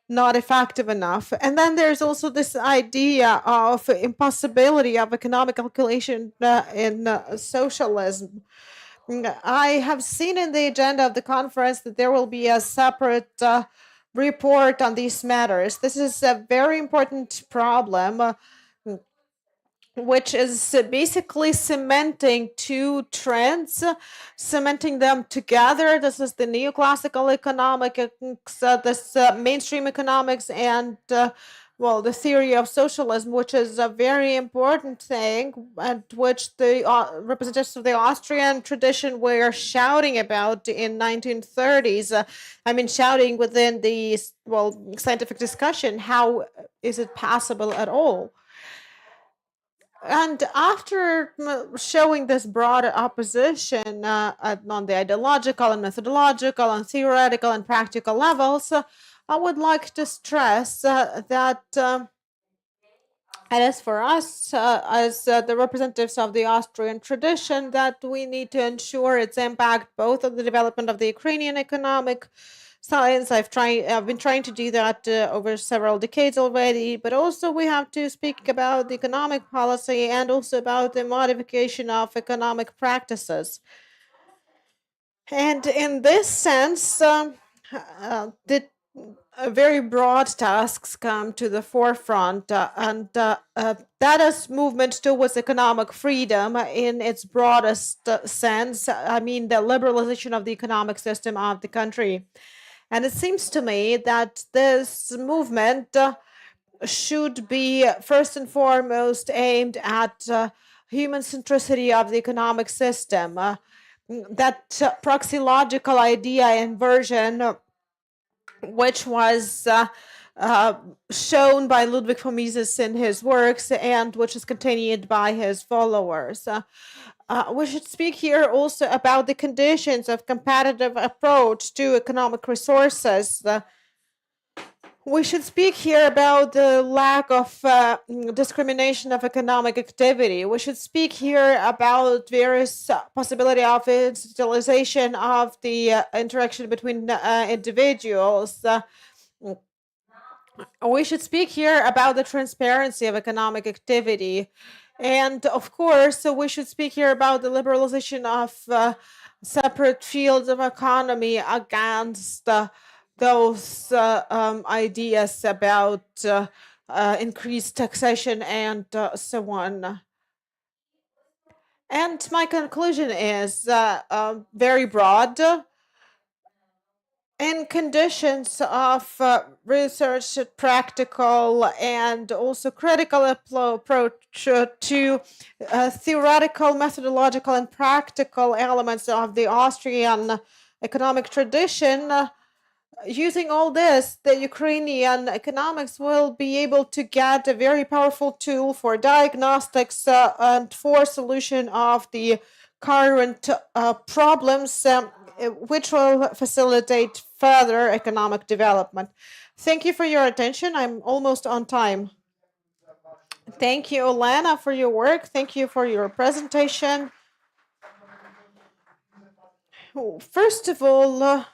not effective enough. And then there's also this idea of impossibility of economic calculation in socialism. I have seen in the agenda of the conference that there will be a separate report on these matters. This is a very important problem, which is basically cementing two trends, cementing them together. This is the neoclassical economics, this mainstream economics, and the theory of socialism, which is a very important thing, and which the representatives of the Austrian tradition were shouting about in 1930s. Shouting within the scientific discussion. How is it possible at all? And after showing this broad opposition on the ideological and methodological and theoretical and practical levels, I would like to stress that it is for us as the representatives of the Austrian tradition that we need to ensure its impact both on the development of the Ukrainian economic science. I've been trying to do that over several decades already, but also we have to speak about the economic policy and also about the modification of economic practices. And in this sense, the very broad tasks come to the forefront, and that is movement towards economic freedom in its broadest sense. I mean, the liberalization of the economic system of the country. And it seems to me that this movement should be first and foremost aimed at human centricity of the economic system. That praxeological idea inversion, which was shown by Ludwig von Mises in his works and which is continued by his followers. We should speak here also about the conditions of competitive approach to economic resources. We should speak here about the lack of discrimination of economic activity. We should speak here about various possibility of institutionalization of the interaction between individuals. We should speak here about the transparency of economic activity. And of course, we should speak here about the liberalization of separate fields of economy against those ideas about increased taxation and so on. And my conclusion is very broad. In conditions of research, practical and also critical approach to theoretical, methodological, and practical elements of the Austrian economic tradition, using all this, the Ukrainian economics will be able to get a very powerful tool for diagnostics and for solution of the current problems, which will facilitate further economic development. Thank you for your attention. I'm almost on time. Thank you, Olena, for your work. Thank you for your presentation. First of all,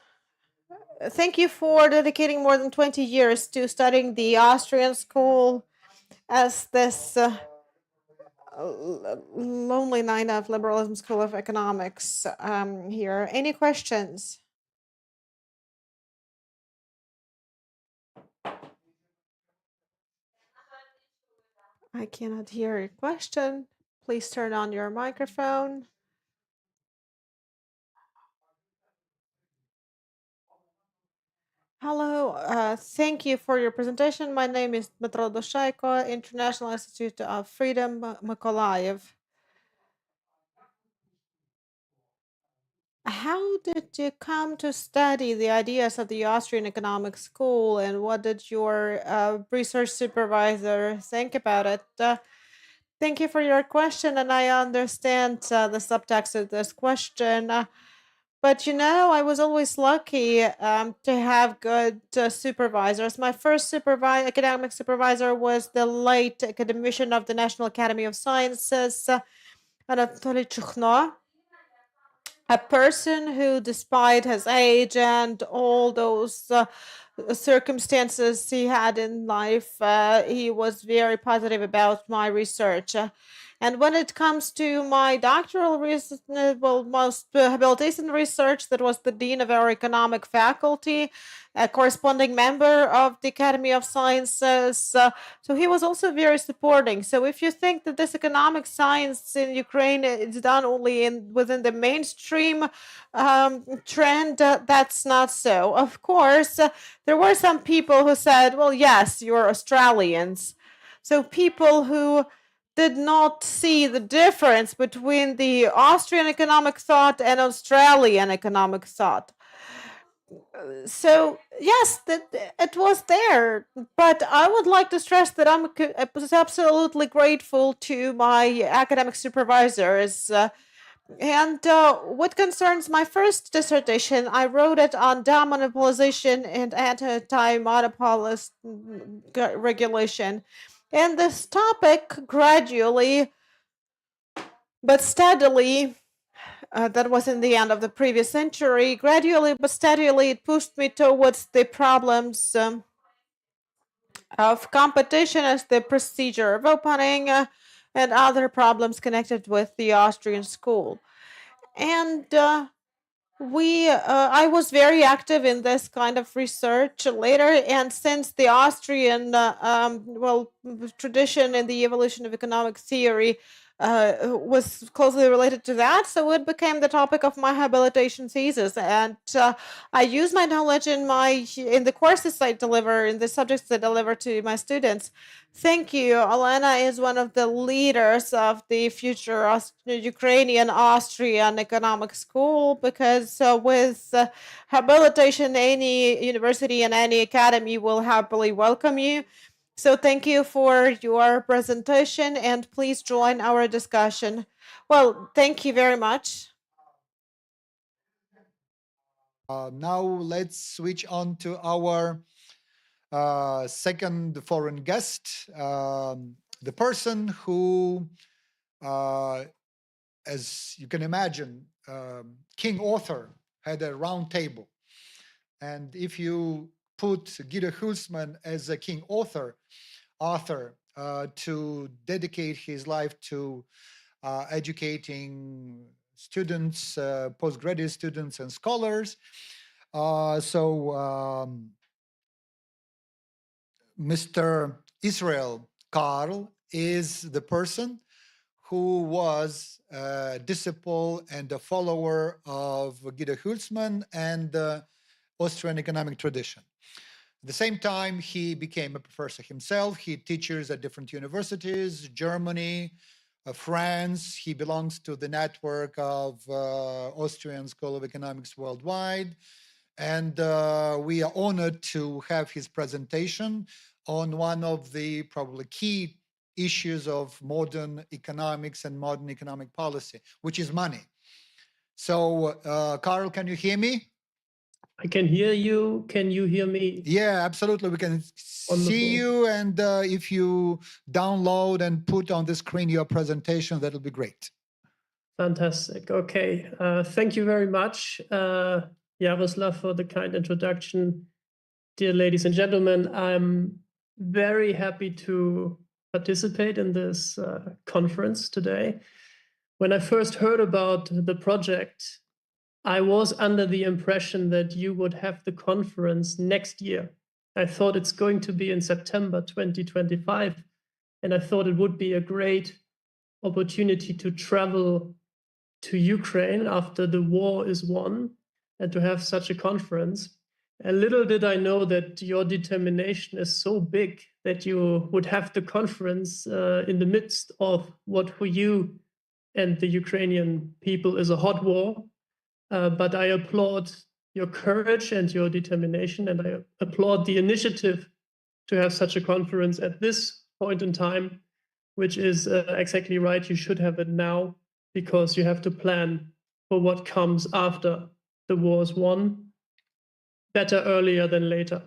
thank you for dedicating more than 20 years to studying the Austrian school as this lonely nine of Liberalism School of Economics here. Any questions? I cannot hear your question. Please turn on your microphone. Hello, thank you for your presentation. My name is Dmitro Dushaiko, International Institute of Freedom, Mykolaiv. How did you come to study the ideas of the Austrian Economic School, and what did your research supervisor think about it? Thank you for your question, and I understand the subtext of this question. But I was always lucky to have good supervisors. My first academic supervisor was the late academician of the National Academy of Sciences, Anatoly Chukhno, a person who, despite his age and all those circumstances he had in life, he was very positive about my research. And when it comes to my doctoral most habilitation research, that was the dean of our economic faculty, a corresponding member of the Academy of Sciences. So he was also very supporting. So if you think that this economic science in Ukraine is done only within the mainstream trend, that's not so. Of course, there were some people who said, well, yes, you're Australians. So people who did not see the difference between the Austrian economic thought and Australian economic thought. So yes, that it was there, but I would like to stress that I was absolutely grateful to my academic supervisors. What concerns my first dissertation, I wrote it on demonopolization and anti-monopolist regulation. And this topic gradually but steadily, that was in the end of the previous century, gradually but steadily it pushed me towards the problems of competition as the procedure of opening and other problems connected with the Austrian school. And I was very active in this kind of research later, and since the Austrian tradition in the evolution of economic theory was closely related to that, so it became the topic of my habilitation thesis. And I use my knowledge in the courses I deliver, in the subjects I deliver to my students. Thank you. Elena is one of the leaders of the future Ukrainian Austrian Economic School, because with habilitation, any university and any academy will happily welcome you. So thank you for your presentation, and please join our discussion. Well, thank you very much. Now let's switch on to our second foreign guest, the person who, as you can imagine, King Arthur had a round table. And if you put Guido Hülsmann as a King Arthur to dedicate his life to educating students, postgraduate students and scholars. Mr. Israel Karl is the person who was a disciple and a follower of Guido Hülsmann and the Austrian economic tradition. At the same time, he became a professor himself. He teaches at different universities, Germany, France. He belongs to the network of Austrian School of Economics worldwide. And we are honored to have his presentation on one of the probably key issues of modern economics and modern economic policy, which is money. So, Karl, can you hear me? I can hear you. Can you hear me? Yeah, absolutely. We can see you. And if you download and put on the screen your presentation, that'll be great. Fantastic. Okay. Thank you very much, Jaroslav, for the kind introduction. Dear ladies and gentlemen, I'm very happy to participate in this conference today. When I first heard about the project, I was under the impression that you would have the conference next year. I thought it's going to be in September 2025, and I thought it would be a great opportunity to travel to Ukraine after the war is won and to have such a conference. And little did I know that your determination is so big that you would have the conference in the midst of what for you and the Ukrainian people is a hot war. But I applaud your courage and your determination, and I applaud the initiative to have such a conference at this point in time, which is exactly right. You should have it now, because you have to plan for what comes after the war is won, better earlier than later.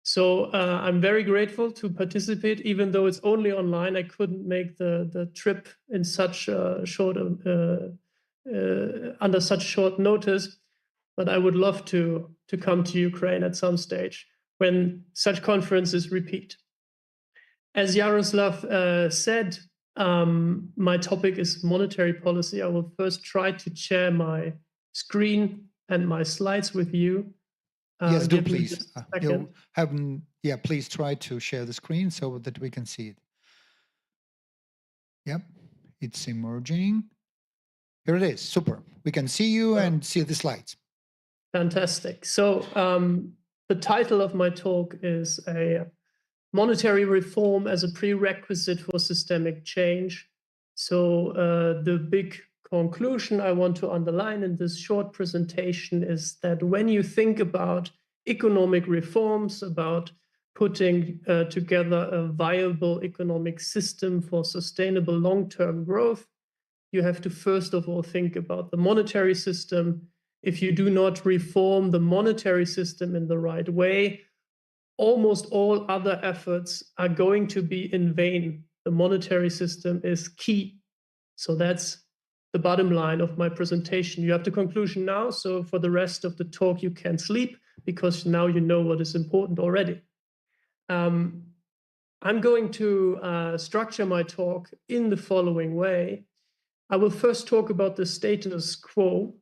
So I'm very grateful to participate, even though it's only online. I couldn't make the trip in such under such short notice, but I would love to come to Ukraine at some stage when such conferences repeat. As Jaroslav said, my topic is monetary policy. I will first try to share my screen and my slides with you. Yes, do please. Please try to share the screen so that we can see it. Yep, it's emerging. Here it is. Super. We can see you and see the slides. Fantastic. So the title of my talk is a monetary reform as a prerequisite for systemic change. So the big conclusion I want to underline in this short presentation is that when you think about economic reforms, about putting together a viable economic system for sustainable long-term growth, you have to first of all think about the monetary system. If you do not reform the monetary system in the right way, almost all other efforts are going to be in vain. The monetary system is key. So that's the bottom line of my presentation. You have the conclusion now, so for the rest of the talk you can sleep, because now you know what is important already. I'm going to structure my talk in the following way. I will first talk about the status quo,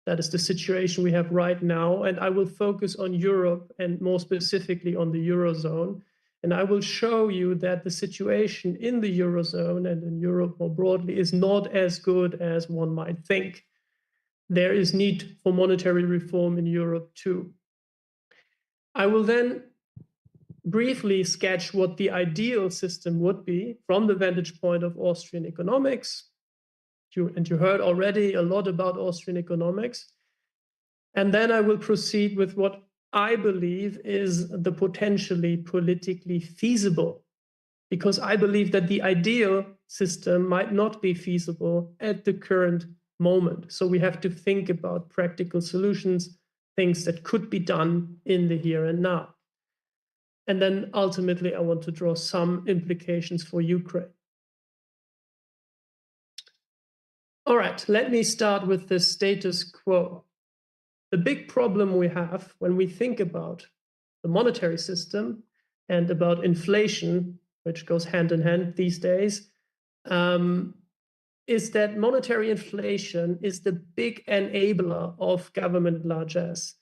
that is the situation we have right now, and I will focus on Europe and more specifically on the Eurozone. And I will show you that the situation in the Eurozone and in Europe more broadly is not as good as one might think. There is need for monetary reform in Europe too. I will then briefly sketch what the ideal system would be from the vantage point of Austrian economics. And you heard already a lot about Austrian economics. And then I will proceed with what I believe is the potentially politically feasible, because I believe that the ideal system might not be feasible at the current moment. So we have to think about practical solutions, things that could be done in the here and now. And then ultimately, I want to draw some implications for Ukraine. All right, let me start with the status quo. The big problem we have when we think about the monetary system and about inflation, which goes hand in hand these days, is that monetary inflation is the big enabler of government largesse.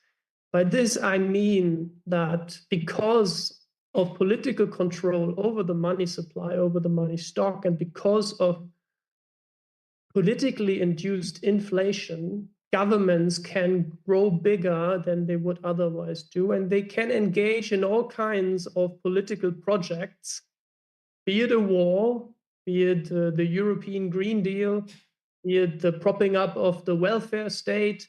By this, I mean that because of political control over the money supply, over the money stock, and because of politically induced inflation, governments can grow bigger than they would otherwise do, and they can engage in all kinds of political projects, be it a war, be it the European Green Deal, be it the propping up of the welfare state,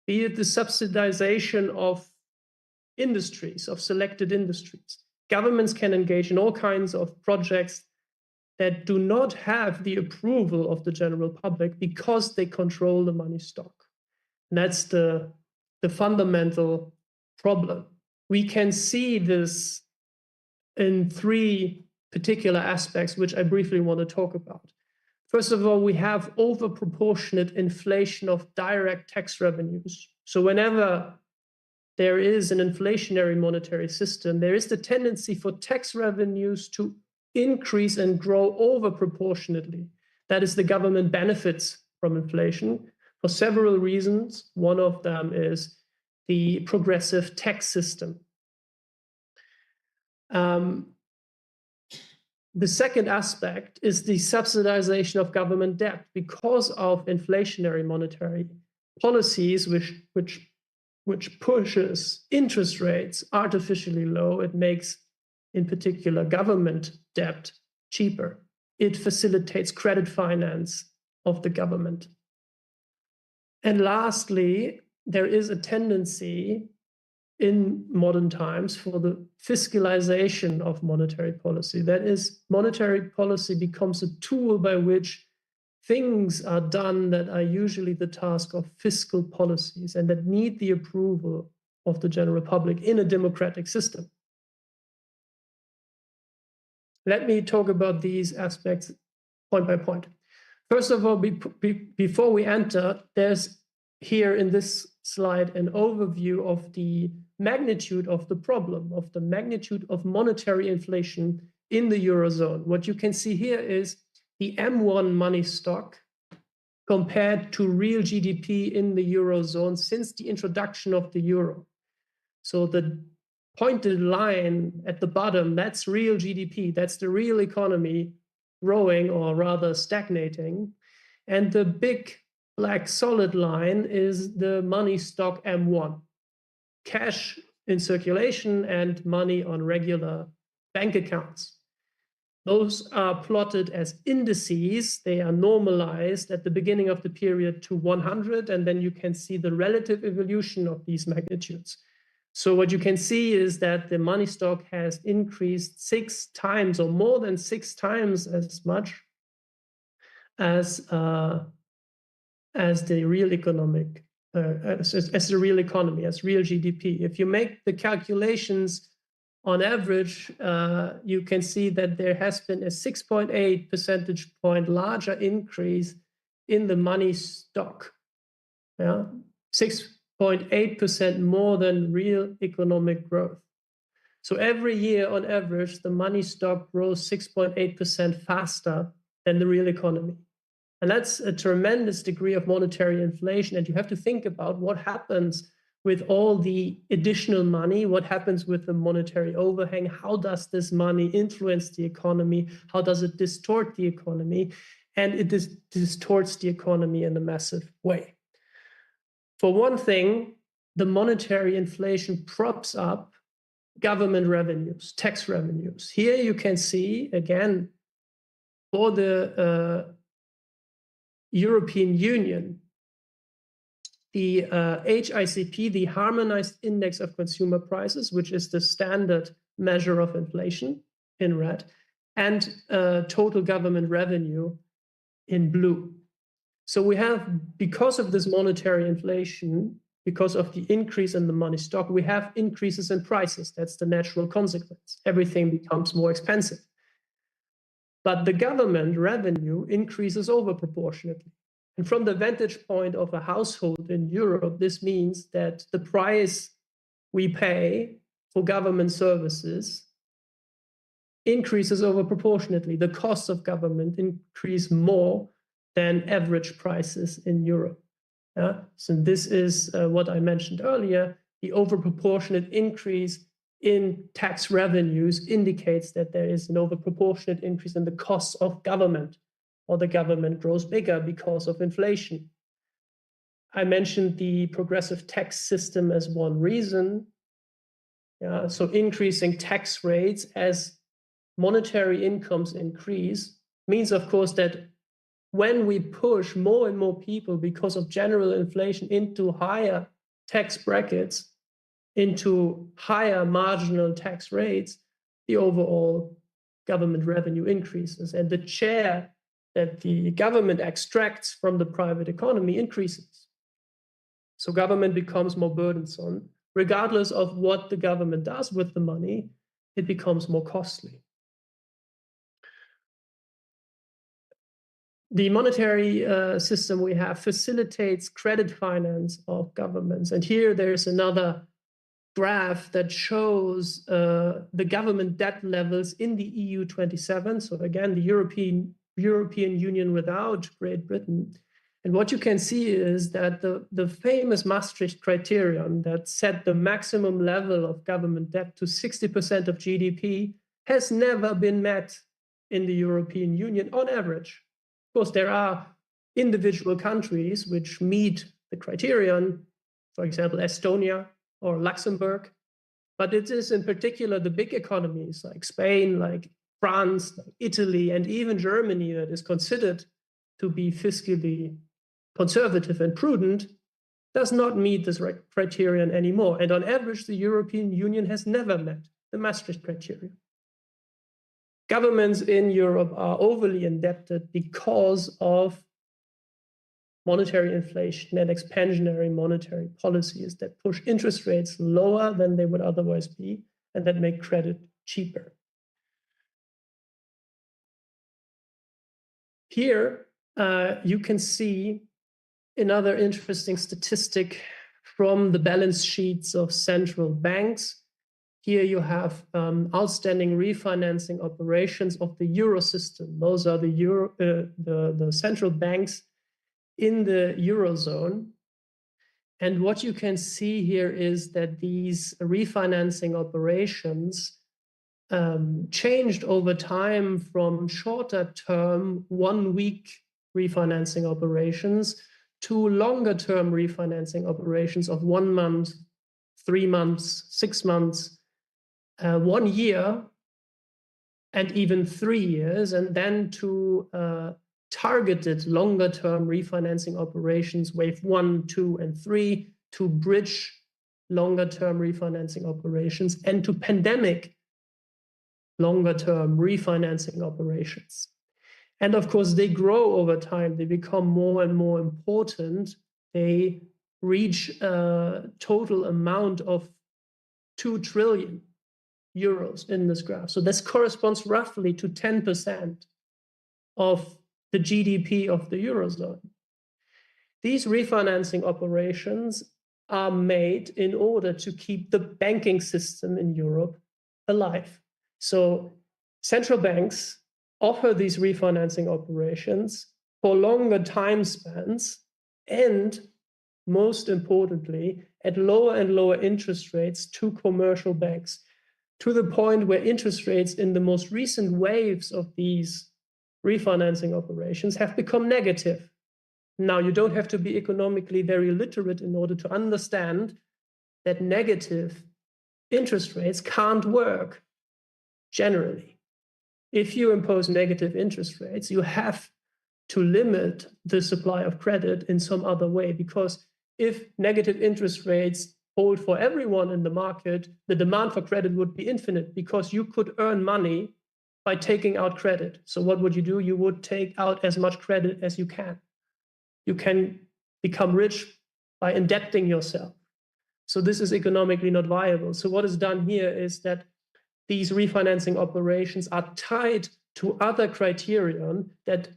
be it the subsidization of industries, of selected industries. Governments can engage in all kinds of projects that do not have the approval of the general public because they control the money stock. And that's the fundamental problem. We can see this in three particular aspects, which I briefly want to talk about. First of all, we have overproportionate inflation of direct tax revenues. So whenever there is an inflationary monetary system, there is the tendency for tax revenues to increase and grow over proportionately. That is, the government benefits from inflation for several reasons. One of them is the progressive tax system. The second aspect is the subsidization of government debt. Because of inflationary monetary policies, which pushes interest rates artificially low, it makes, in particular, government debt cheaper. It facilitates credit finance of the government. And lastly, there is a tendency in modern times for the fiscalization of monetary policy. That is, monetary policy becomes a tool by which things are done that are usually the task of fiscal policies and that need the approval of the general public in a democratic system. Let me talk about these aspects point by point. First of all, before we enter, there's here in this slide an overview of the magnitude of the problem, of the magnitude of monetary inflation in the Eurozone. What you can see here is the M1 money stock compared to real GDP in the Eurozone since the introduction of the euro. So the pointed line at the bottom, that's real GDP, that's the real economy growing or rather stagnating. And the big black solid line is the money stock M1, cash in circulation and money on regular bank accounts. Those are plotted as indices. They are normalized at the beginning of the period to 100, and then you can see the relative evolution of these magnitudes. So what you can see is that the money stock has increased 6 times or more than 6 times as much as the real economic, as the real economy, as real GDP. If you make the calculations on average, you can see that there has been a 6.8 percentage point larger increase in the money stock. Yeah, 6.8% more than real economic growth. So every year on average, the money stock grows 6.8% faster than the real economy. And that's a tremendous degree of monetary inflation. And you have to think about what happens with all the additional money, what happens with the monetary overhang, how does this money influence the economy, how does it distort the economy, and it distorts the economy in a massive way. For one thing, the monetary inflation props up government revenues, tax revenues. Here you can see, again, for the European Union, the HICP, the Harmonized Index of Consumer Prices, which is the standard measure of inflation in red, and total government revenue in blue. So we have, because of this monetary inflation, because of the increase in the money stock, we have increases in prices. That's the natural consequence. Everything becomes more expensive. But the government revenue increases over proportionately. And from the vantage point of a household in Europe, this means that the price we pay for government services increases over proportionately. The costs of government increase more than average prices in Europe. Yeah? So this is what I mentioned earlier. The overproportionate increase in tax revenues indicates that there is an overproportionate increase in the costs of government, or the government grows bigger because of inflation. I mentioned the progressive tax system as one reason. Yeah, so increasing tax rates as monetary incomes increase means, of course, that when we push more and more people because of general inflation into higher tax brackets, into higher marginal tax rates, the overall government revenue increases, and the share that the government extracts from the private economy increases. So government becomes more burdensome. Regardless of what the government does with the money, it becomes more costly. The monetary system we have facilitates credit finance of governments. And here there's another graph that shows the government debt levels in the EU 27. So again, the European Union without Great Britain. And what you can see is that the famous Maastricht criterion that set the maximum level of government debt to 60% of GDP has never been met in the European Union on average. Of course, there are individual countries which meet the criterion, for example, Estonia or Luxembourg, but it is in particular the big economies like Spain, like France, like Italy, and even Germany that is considered to be fiscally conservative and prudent, does not meet this criterion anymore. And on average, the European Union has never met the Maastricht criterion. Governments in Europe are overly indebted because of monetary inflation and expansionary monetary policies that push interest rates lower than they would otherwise be and that make credit cheaper. Here, you can see another interesting statistic from the balance sheets of central banks. Here you have outstanding refinancing operations of the euro system. Those are the central banks in the Eurozone. And what you can see here is that these refinancing operations changed over time from shorter term 1 week refinancing operations to longer term refinancing operations of 1 month, 3 months, 6 months, 1 year, and even 3 years, and then to targeted longer-term refinancing operations, wave 1, 2, and 3, to bridge longer-term refinancing operations, and to pandemic longer-term refinancing operations. And of course, they grow over time. They become more and more important. They reach a total amount of 2 trillion euros in this graph. So this corresponds roughly to 10% of the GDP of the Eurozone. These refinancing operations are made in order to keep the banking system in Europe alive. So central banks offer these refinancing operations for longer time spans and, most importantly, at lower and lower interest rates to commercial banks, to the point where interest rates in the most recent waves of these refinancing operations have become negative. Now, you don't have to be economically very literate in order to understand that negative interest rates can't work generally. If you impose negative interest rates, you have to limit the supply of credit in some other way, because if negative interest rates hold for everyone in the market, the demand for credit would be infinite, because you could earn money by taking out credit. So what would you do? You would take out as much credit as you can. You can become rich by indebting yourself. So this is economically not viable. So what is done here is that these refinancing operations are tied to other criterion that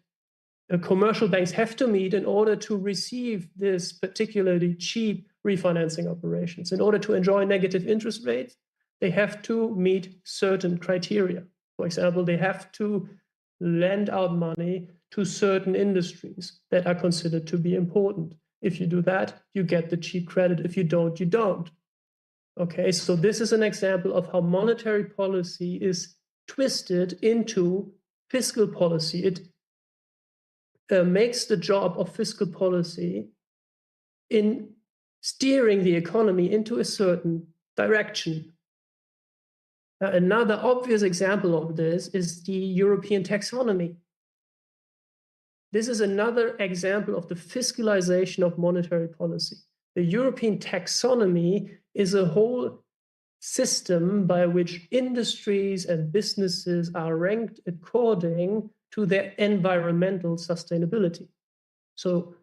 commercial banks have to meet in order to receive this particularly cheap refinancing operations. In order to enjoy negative interest rates, they have to meet certain criteria. For example, they have to lend out money to certain industries that are considered to be important. If you do that, you get the cheap credit. If you don't, you don't. Okay, so this is an example of how monetary policy is twisted into fiscal policy. It makes the job of fiscal policy in steering the economy into a certain direction. Another obvious example of this is the European taxonomy. This is another example of the fiscalization of monetary policy. The European taxonomy is a whole system by which industries and businesses are ranked according to their environmental sustainability. So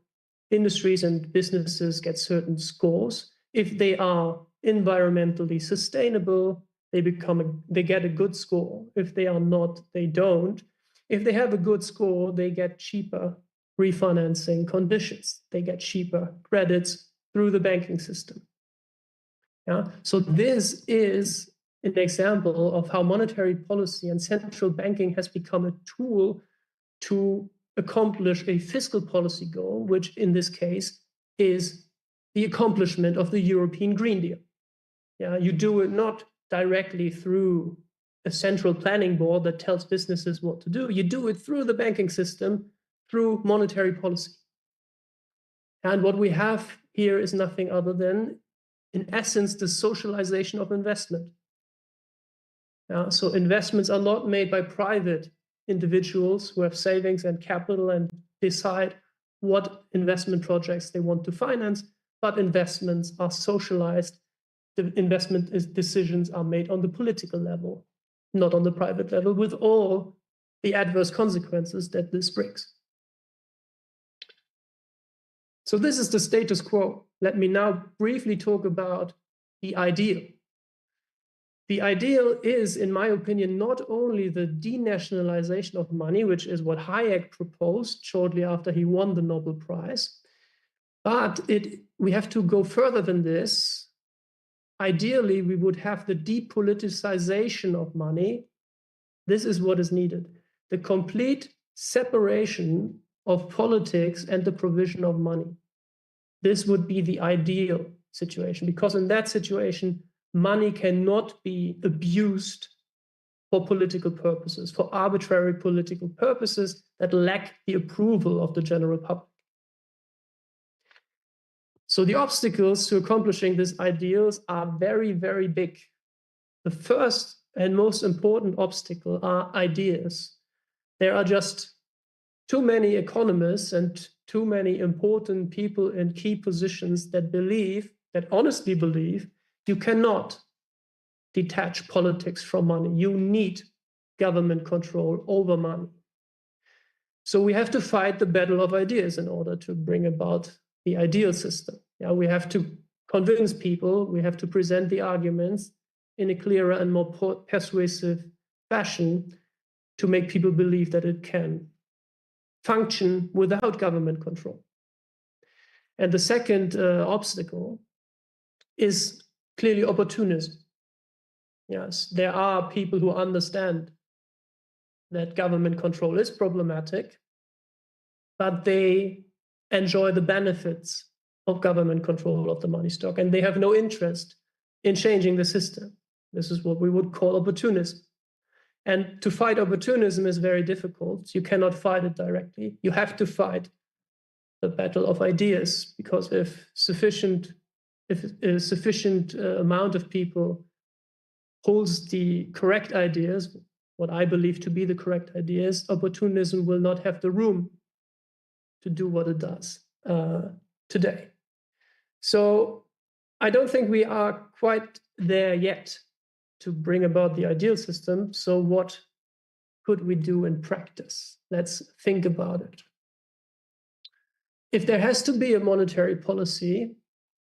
industries and businesses get certain scores. If they are environmentally sustainable, they get a good score. If they are not, they don't. If they have a good score, they get cheaper refinancing conditions. They get cheaper credits through the banking system. Yeah? So this is an example of how monetary policy and central banking has become a tool to accomplish a fiscal policy goal, which in this case is the accomplishment of the European Green Deal. Yeah? You do it not directly through a central planning board that tells businesses what to do. You do it through the banking system, through monetary policy. And what we have here is nothing other than, in essence, the socialization of investment. So investments are not made by private individuals who have savings and capital and decide what investment projects they want to finance, but investments are socialized. The investment decisions are made on the political level, not on the private level, with all the adverse consequences that this brings. So this is the status quo. Let me now briefly talk about the ideal. The ideal is, in my opinion, not only the denationalization of money, which is what Hayek proposed shortly after he won the Nobel Prize, but we have to go further than this. Ideally, we would have the depoliticization of money. This is what is needed. The complete separation of politics and the provision of money. This would be the ideal situation, because in that situation, money cannot be abused for political purposes, for arbitrary political purposes that lack the approval of the general public. So the obstacles to accomplishing these ideals are very, very big. The first and most important obstacle are ideas. There are just too many economists and too many important people in key positions that honestly believe you cannot detach politics from money. You need government control over money. So we have to fight the battle of ideas in order to bring about the ideal system. Yeah, we have to convince people, we have to present the arguments in a clearer and more persuasive fashion to make people believe that it can function without government control. And the second obstacle is clearly opportunism. Yes, there are people who understand that government control is problematic, but they enjoy the benefits of government control of the money stock, and they have no interest in changing the system. This is what we would call opportunism. And to fight opportunism is very difficult. You cannot fight it directly. You have to fight the battle of ideas, because if a sufficient amount of people holds the correct ideas, what I believe to be the correct ideas, opportunism will not have the room to do what it does today. So I don't think we are quite there yet to bring about the ideal system. So what could we do in practice? Let's think about it. If there has to be a monetary policy,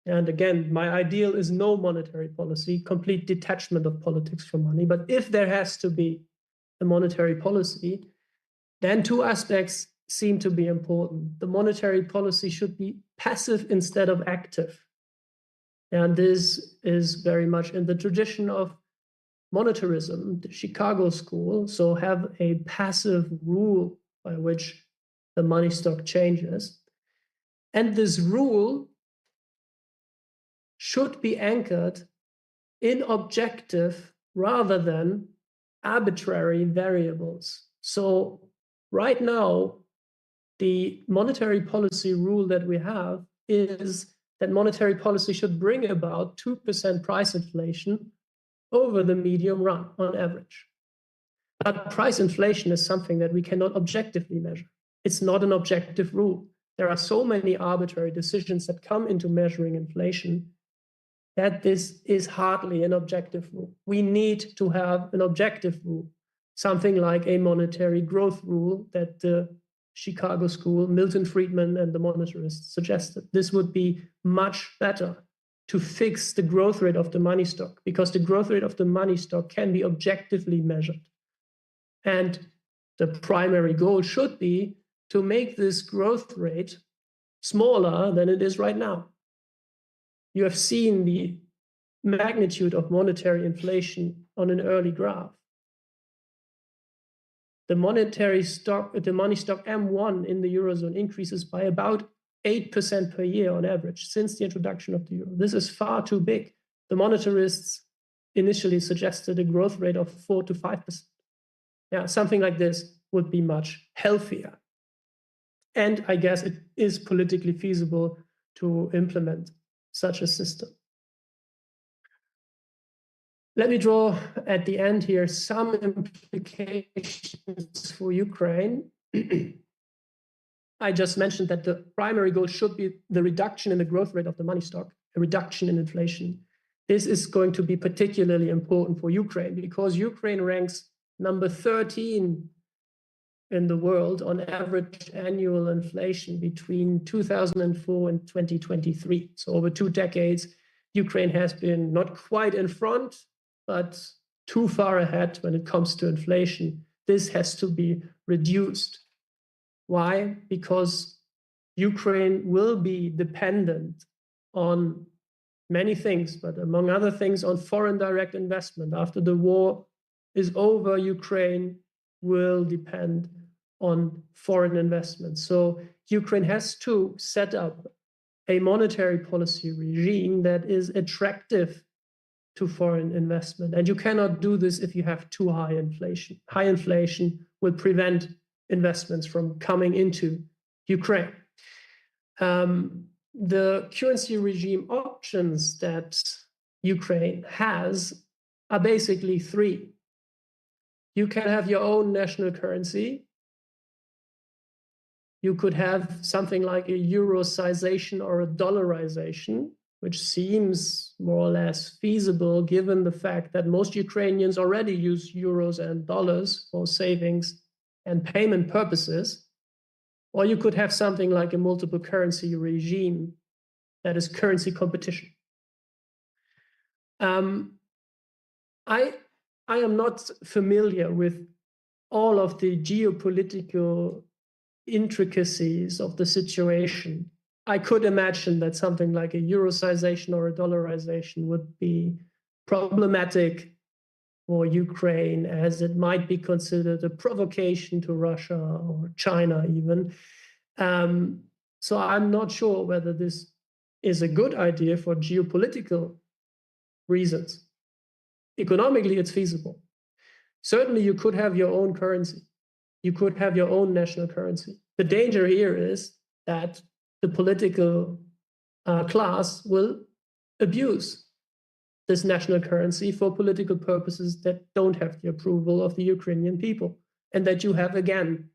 and again, my ideal is no monetary policy, complete detachment of politics from money. But if there has to be a monetary policy, then two aspects seem to be important. The monetary policy should be passive instead of active. And this is very much in the tradition of monetarism, the Chicago school. So have a passive rule by which the money stock changes. And this rule should be anchored in objective rather than arbitrary variables. So right now, the monetary policy rule that we have is that monetary policy should bring about 2% price inflation over the medium run on average. But price inflation is something that we cannot objectively measure. It's not an objective rule. There are so many arbitrary decisions that come into measuring inflation that this is hardly an objective rule. We need to have an objective rule, something like a monetary growth rule that the Chicago school, Milton Friedman and the monetarists suggested. This would be much better to fix the growth rate of the money stock, because the growth rate of the money stock can be objectively measured. And the primary goal should be to make this growth rate smaller than it is right now. You have seen the magnitude of monetary inflation on an early graph. The money stock M1 in the Eurozone increases by about 8% per year on average since the introduction of the euro. This is far too big. The monetarists initially suggested a growth rate of 4 to 5%. Yeah, something like this would be much healthier. And I guess it is politically feasible to implement such a system. Let me draw at the end here some implications for Ukraine. I just mentioned that the primary goal should be the reduction in the growth rate of the money stock, a reduction in inflation. This is going to be particularly important for Ukraine because Ukraine ranks number 13 in the world on average annual inflation between 2004 and 2023. So over 2 decades, Ukraine has been not quite in front, but too far ahead when it comes to inflation. This has to be reduced. Why? Because Ukraine will be dependent on many things, but among other things, on foreign direct investment. After the war is over, Ukraine will depend on foreign investment. So Ukraine has to set up a monetary policy regime that is attractive to foreign investment. And you cannot do this if you have too high inflation. High inflation will prevent investments from coming into Ukraine. The currency regime options that Ukraine has are basically three. You can have your own national currency. You could have something like a eurocization or a dollarization, which seems more or less feasible given the fact that most Ukrainians already use euros and dollars for savings and payment purposes. Or you could have something like a multiple currency regime that is currency competition. I am not familiar with all of the geopolitical intricacies of the situation. I could imagine that something like a eurocization or a dollarization would be problematic for Ukraine, as it might be considered a provocation to Russia or China even. So I'm not sure whether this is a good idea for geopolitical reasons. Economically, it's feasible. Certainly, you could have your own currency. You could have your own national currency. The danger here is that the political class will abuse this national currency for political purposes that don't have the approval of the Ukrainian people, and that you have, again,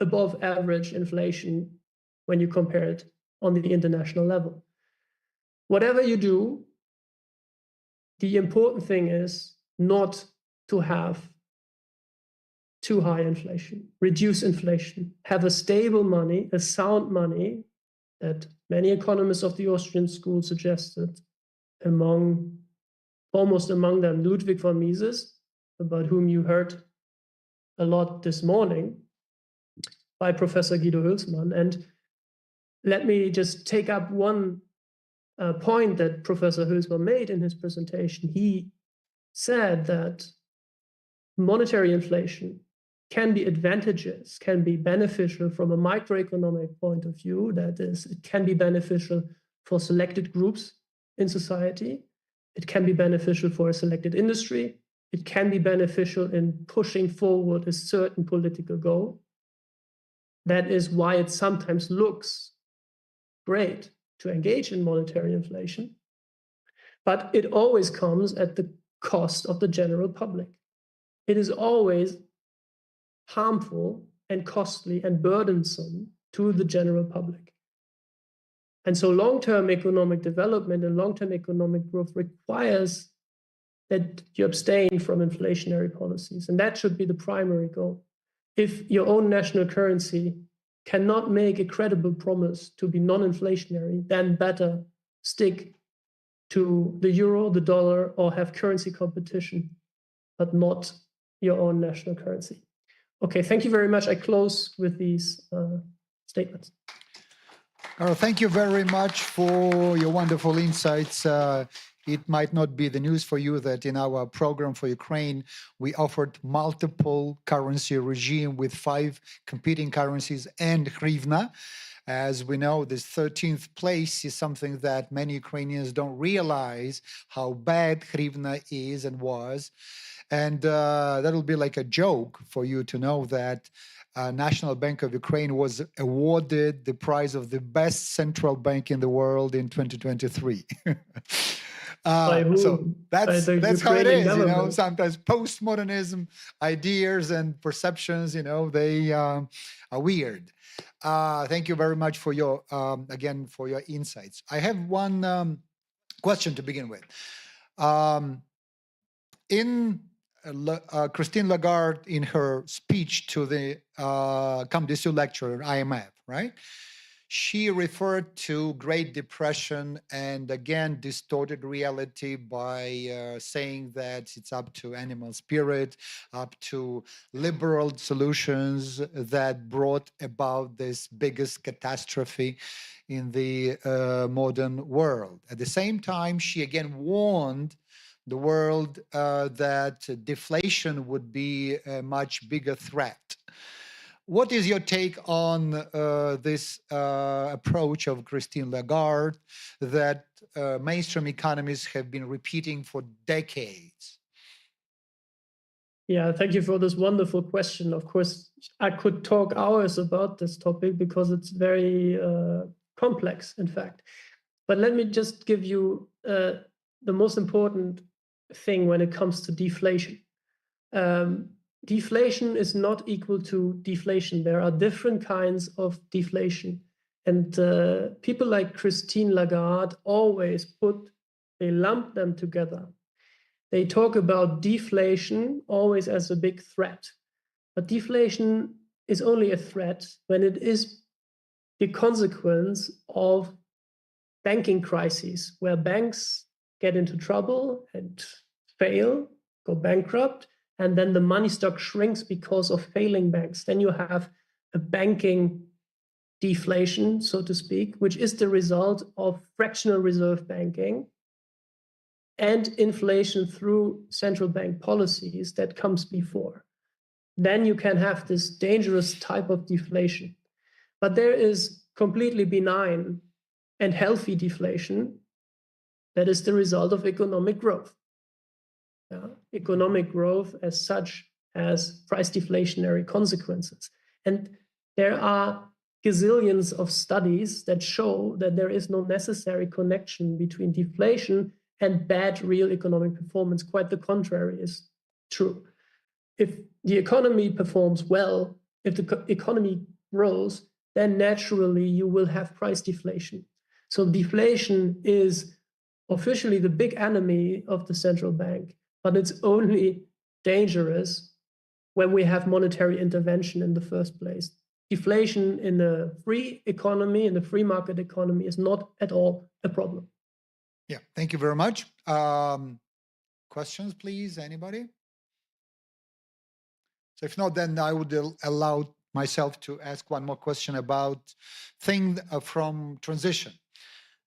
above average inflation when you compare it on the international level. Whatever you do, the important thing is not to have too high inflation, reduce inflation, have a stable money, a sound money that many economists of the Austrian school suggested, foremost among them Ludwig von Mises, about whom you heard a lot this morning by Professor Guido Hülsmann. And let me just take up one point that Professor Hülsmann made in his presentation. He said that monetary inflation can be advantageous, can be beneficial from a microeconomic point of view. That is, it can be beneficial for selected groups in society. It can be beneficial for a selected industry. It can be beneficial in pushing forward a certain political goal. That is why it sometimes looks great to engage in monetary inflation. But it always comes at the cost of the general public. It is always harmful and costly and burdensome to the general public. And so long-term economic development and long-term economic growth requires that you abstain from inflationary policies. And that should be the primary goal. If your own national currency cannot make a credible promise to be non-inflationary, then better stick to the euro, the dollar, or have currency competition, but not your own national currency. Okay, thank you very much. I close with these statements. Carl, thank you very much for your wonderful insights. It might not be the news for you that in our program for Ukraine, we offered multiple currency regime with 5 competing currencies and hryvnia. As we know, this 13th place is something that many Ukrainians don't realize how bad hryvnia is and was. And that'll be like a joke for you to know that National Bank of Ukraine was awarded the prize of the best central bank in the world in 2023. So that's how it is, you know. Sometimes postmodernism ideas and perceptions, you know, they are weird. Thank you very much for your again for your insights. I have one question to begin with. Christine Lagarde, in her speech to the Come This You lecture at IMF, right? She referred to Great Depression and again distorted reality by saying that it's up to animal spirit, up to liberal solutions that brought about this biggest catastrophe in the modern world. At the same time, she again warned the world that deflation would be a much bigger threat. What is your take on this approach of Christine Lagarde that mainstream economists have been repeating for decades? Yeah, thank you for this wonderful question. Of course, I could talk hours about this topic because it's very complex, in fact. But let me just give you the most important thing when it comes to deflation. Deflation is not equal to deflation. There are different kinds of deflation. And people like Christine Lagarde they lump them together. They talk about deflation always as a big threat. But deflation is only a threat when it is the consequence of banking crises, where banks get into trouble and fail, go bankrupt, and then the money stock shrinks because of failing banks. Then you have a banking deflation, so to speak, which is the result of fractional reserve banking and inflation through central bank policies that comes before. Then you can have this dangerous type of deflation. But there is completely benign and healthy deflation that is the result of economic growth. Economic growth as such has price deflationary consequences. And there are gazillions of studies that show that there is no necessary connection between deflation and bad real economic performance. Quite the contrary is true. If the economy performs well, if the economy grows, then naturally you will have price deflation. So deflation is officially the big enemy of the central bank, but it's only dangerous when we have monetary intervention in the first place. Deflation in a free economy, in a free market economy, is not at all a problem. Yeah, thank you very much. Questions, please, anybody? So if not, then I would allow myself to ask one more question about thing from transition.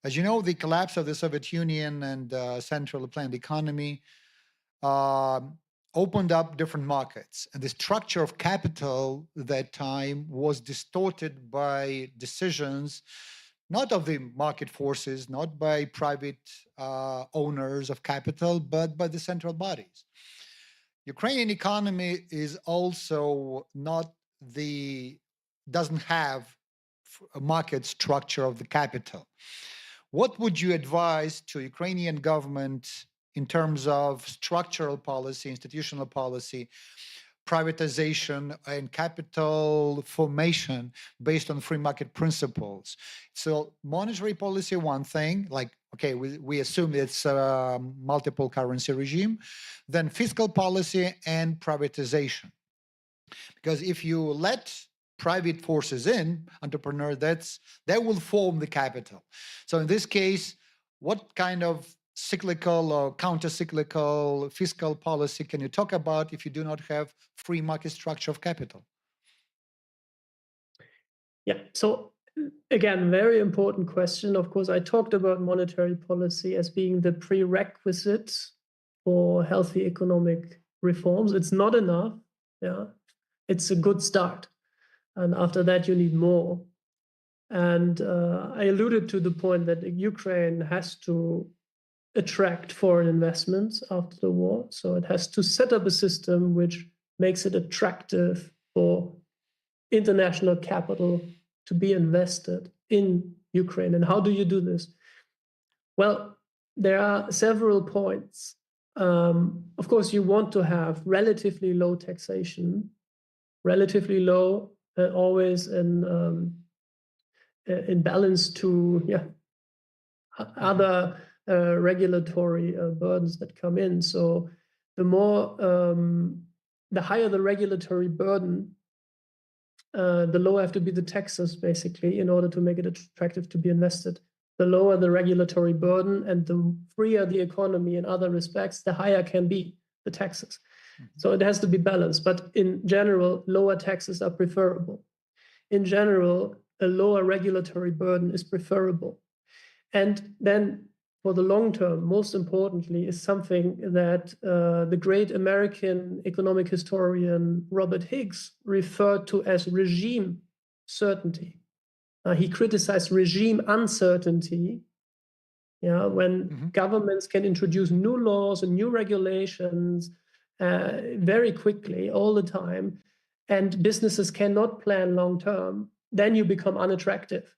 As you know, the collapse of the Soviet Union and centrally planned economy opened up different markets, and the structure of capital at that time was distorted by decisions not of the market forces, not by private owners of capital, but by the central bodies. Ukrainian economy is also doesn't have a market structure of the capital. What would you advise to Ukrainian government in terms of structural policy, institutional policy, privatization and capital formation based on free market principles? So monetary policy, one thing, like, okay, we assume it's a multiple currency regime, then fiscal policy and privatization. Because if you let private forces in, entrepreneurs, that will form the capital. So in this case, what kind of cyclical or counter-cyclical fiscal policy can you talk about if you do not have free market structure of capital? Yeah, so again, very important question. Of course, I talked about monetary policy as being the prerequisite for healthy economic reforms. It's not enough. Yeah, it's a good start. And after that, you need more. And I alluded to the point that Ukraine has to attract foreign investments after the war. So it has to set up a system which makes it attractive for international capital to be invested in Ukraine. And how do you do this? Well, there are several points. Of course, you want to have relatively low taxation, relatively low, always in balance to other regulatory burdens that come in. So the higher the regulatory burden, the lower have to be the taxes, basically, in order to make it attractive to be invested. The lower the regulatory burden and the freer the economy in other respects, the higher can be the taxes. So it has to be balanced. But in general, lower taxes are preferable. In general, a lower regulatory burden is preferable. And then for the long term, most importantly, is something that the great American economic historian Robert Higgs referred to as regime certainty. He criticized regime uncertainty, when governments can introduce new laws and new regulations very quickly, all the time, and businesses cannot plan long term, then you become unattractive.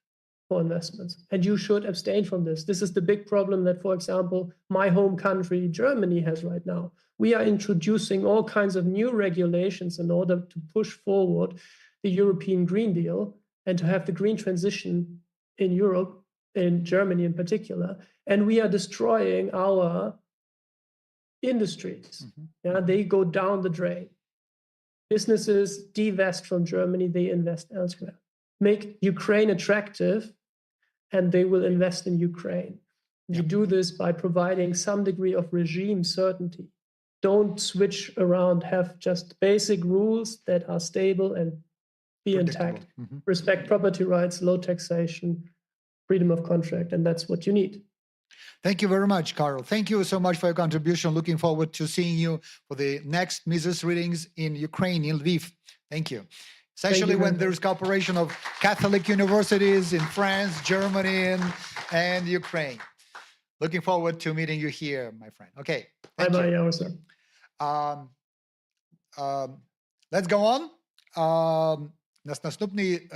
for investments. And you should abstain from this. This is the big problem that, for example, my home country, Germany, has right now. We are introducing all kinds of new regulations in order to push forward the European Green Deal and to have the green transition in Europe, in Germany in particular. And we are destroying our industries. Yeah, they go down the drain. Businesses divest from Germany, they invest elsewhere. Make Ukraine attractive, and they will invest in Ukraine. You do this by providing some degree of regime certainty. Don't switch around, have just basic rules that are stable and be intact. Respect property rights, low taxation, freedom of contract, and that's what you need. Thank you very much, Carl. Thank you so much for your contribution. Looking forward to seeing you for the next Mises readings in Ukraine, in Lviv. Thank you. Especially when there's cooperation of Catholic universities in France, Germany, and Ukraine. Looking forward to meeting you here, my friend. Okay. Bye-bye, Jaroslav. Let's go on. Наступний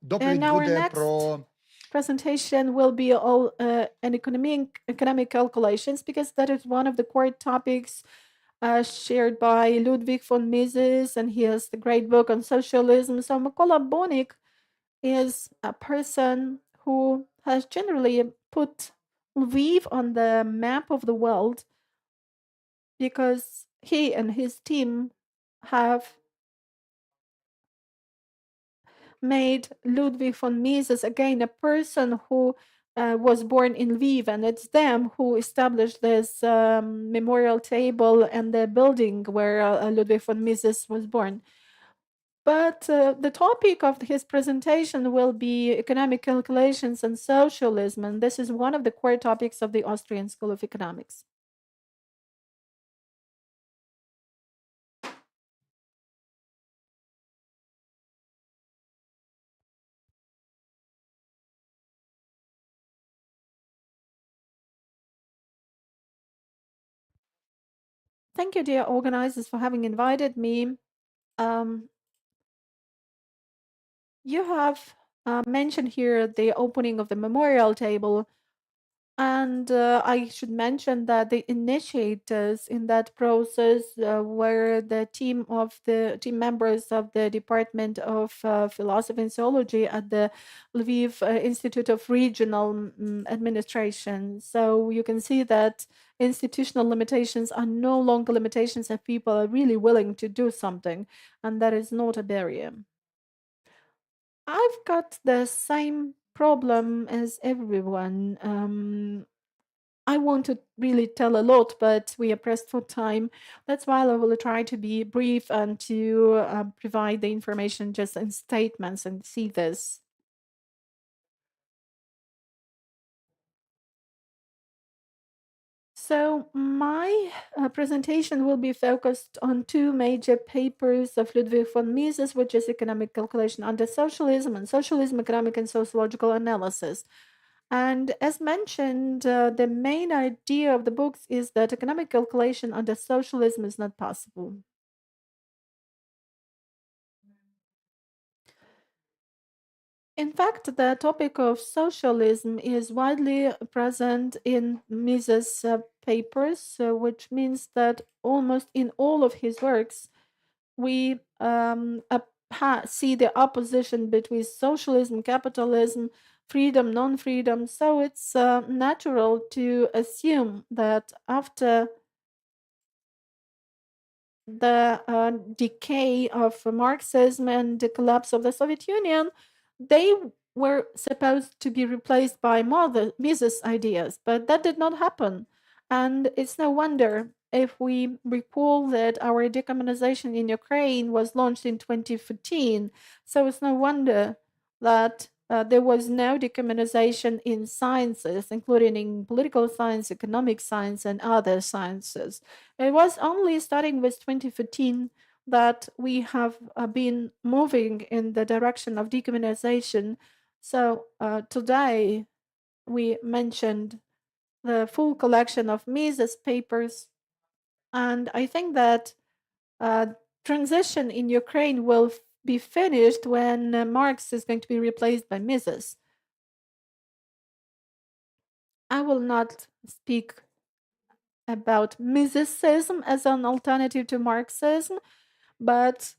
доповідь And our буде next про presentation will be all an economic calculations, because that is one of the core topics shared by Ludwig von Mises, and he has the great book on socialism. So Mykola Bonik is a person who has generally put Lviv on the map of the world, because he and his team have made Ludwig von Mises again a person who was born in Lviv, and it's them who established this memorial table and the building where Ludwig von Mises was born. But the topic of his presentation will be economic calculations and socialism, and this is one of the core topics of the Austrian School of Economics. Thank you, dear organizers, for having invited me. You have mentioned here the opening of the memorial table, and I should mention that the initiators in that process were the team members of the Department of Philosophy and Sociology at the Lviv Institute of Regional Administration. So you can see that institutional limitations are no longer limitations if people are really willing to do something, and that is not a barrier. I've got the same problem as everyone. I want to really tell a lot, but we are pressed for time. That's why I will try to be brief and to provide the information just in statements and see this. So my presentation will be focused on two major papers of Ludwig von Mises, which is Economic Calculation under Socialism and Socialism, Economic and Sociological Analysis. And as mentioned, the main idea of the books is that economic calculation under socialism is not possible. In fact, the topic of socialism is widely present in Mises' papers, which means that almost in all of his works, we see the opposition between socialism, capitalism, freedom, non-freedom. So it's natural to assume that after the decay of Marxism and the collapse of the Soviet Union, they were supposed to be replaced by Mises ideas, but that did not happen. And it's no wonder if we recall that our decommunization in Ukraine was launched in 2014. So it's no wonder that there was no decommunization in sciences, including in political science, economic science, and other sciences. It was only starting with 2015 that we have been moving in the direction of decommunization. So today we mentioned the full collection of Mises papers, and I think that transition in Ukraine will be finished when Marx is going to be replaced by Mises. I will not speak about Misesism as an alternative to Marxism, but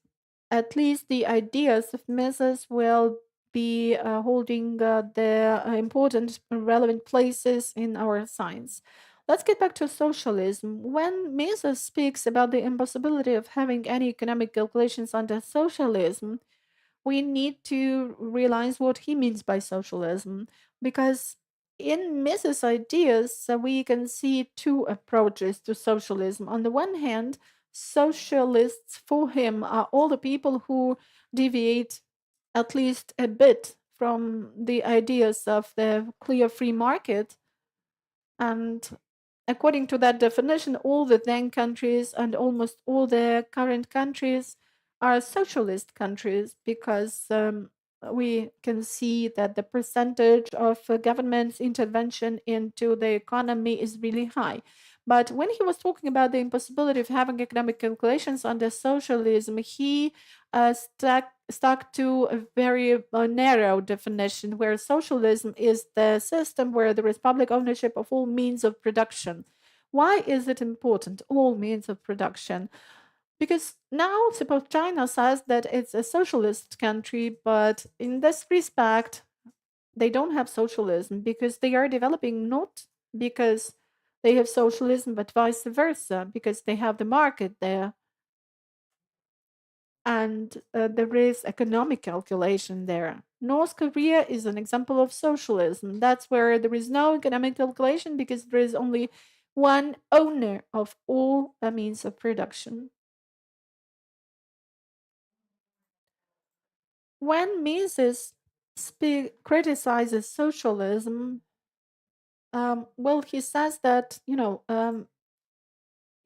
at least the ideas of Mises will be holding the important and relevant places in our science. Let's get back to socialism. When Mises speaks about the impossibility of having any economic calculations under socialism, we need to realize what he means by socialism, because in Mises' ideas, we can see two approaches to socialism. On the one hand, socialists for him are all the people who deviate at least a bit from the ideas of the clear free market. And according to that definition, all the then countries and almost all the current countries are socialist countries, because we can see that the percentage of government's intervention into the economy is really high. But when he was talking about the impossibility of having economic calculations under socialism, he stuck to a very narrow definition, where socialism is the system where there is public ownership of all means of production. Why is it important, all means of production? Because now, suppose China says that it's a socialist country, but in this respect, they don't have socialism because they are developing not because they have socialism, but vice versa, because they have the market there. And there is economic calculation there. North Korea is an example of socialism. That's where there is no economic calculation because there is only one owner of all means of production. When Mises criticizes socialism, well, he says that,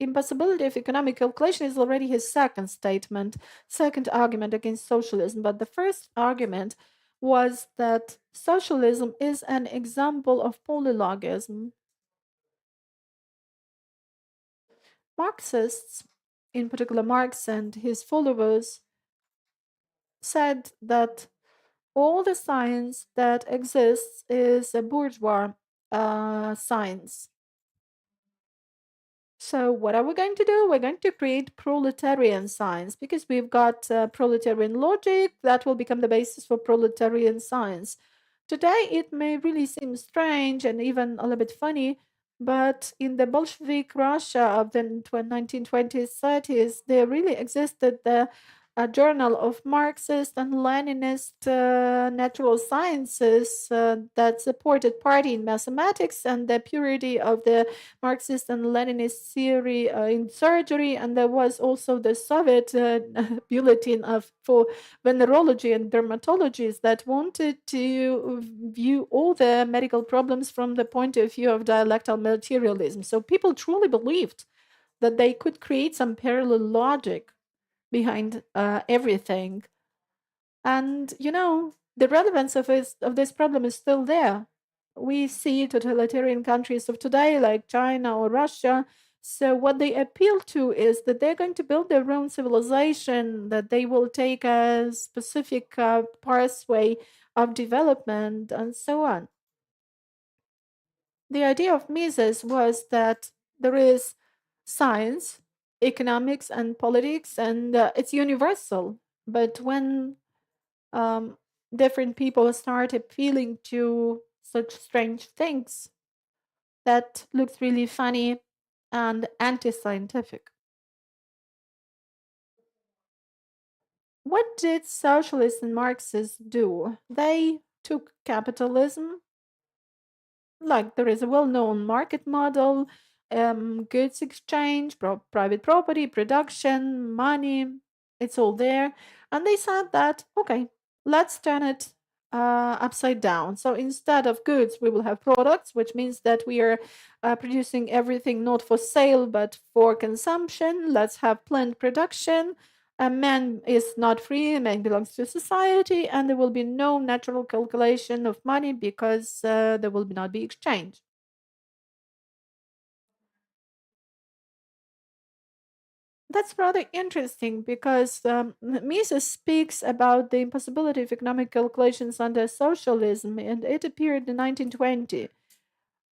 impossibility of economic calculation is already his second statement, second argument against socialism. But the first argument was that socialism is an example of polylogism. Marxists, in particular Marx and his followers, said that all the science that exists is a bourgeois science. So what are we going to do? We're going to create proletarian science, because we've got proletarian logic that will become the basis for proletarian science. Today, it may really seem strange and even a little bit funny, but in the Bolshevik Russia of the 1920s, 30s, there really existed a journal of Marxist and Leninist natural sciences that supported party in mathematics and the purity of the Marxist and Leninist theory in surgery. And there was also the Soviet bulletin for venerology and dermatologists that wanted to view all the medical problems from the point of view of dialectal materialism. So people truly believed that they could create some parallel logic behind everything. And the relevance of this problem is still there. We see totalitarian countries of today like China or Russia. So what they appeal to is that they're going to build their own civilization, that they will take a specific pathway of development, and so on. The idea of Mises was that there is science, economics, and politics, and it's universal. But when different people start appealing to such strange things, that looks really funny and anti-scientific. What did socialists and Marxists do? They took capitalism, like there is a well-known market model, goods exchange, private property, production, money, it's all there. And they said that, okay, let's turn it upside down. So instead of goods, we will have products, which means that we are producing everything not for sale, but for consumption. Let's have planned production. A man is not free, a man belongs to society, and there will be no natural calculation of money because there will not be exchange. That's rather interesting because Mises speaks about the impossibility of economic calculations under socialism, and it appeared in 1920.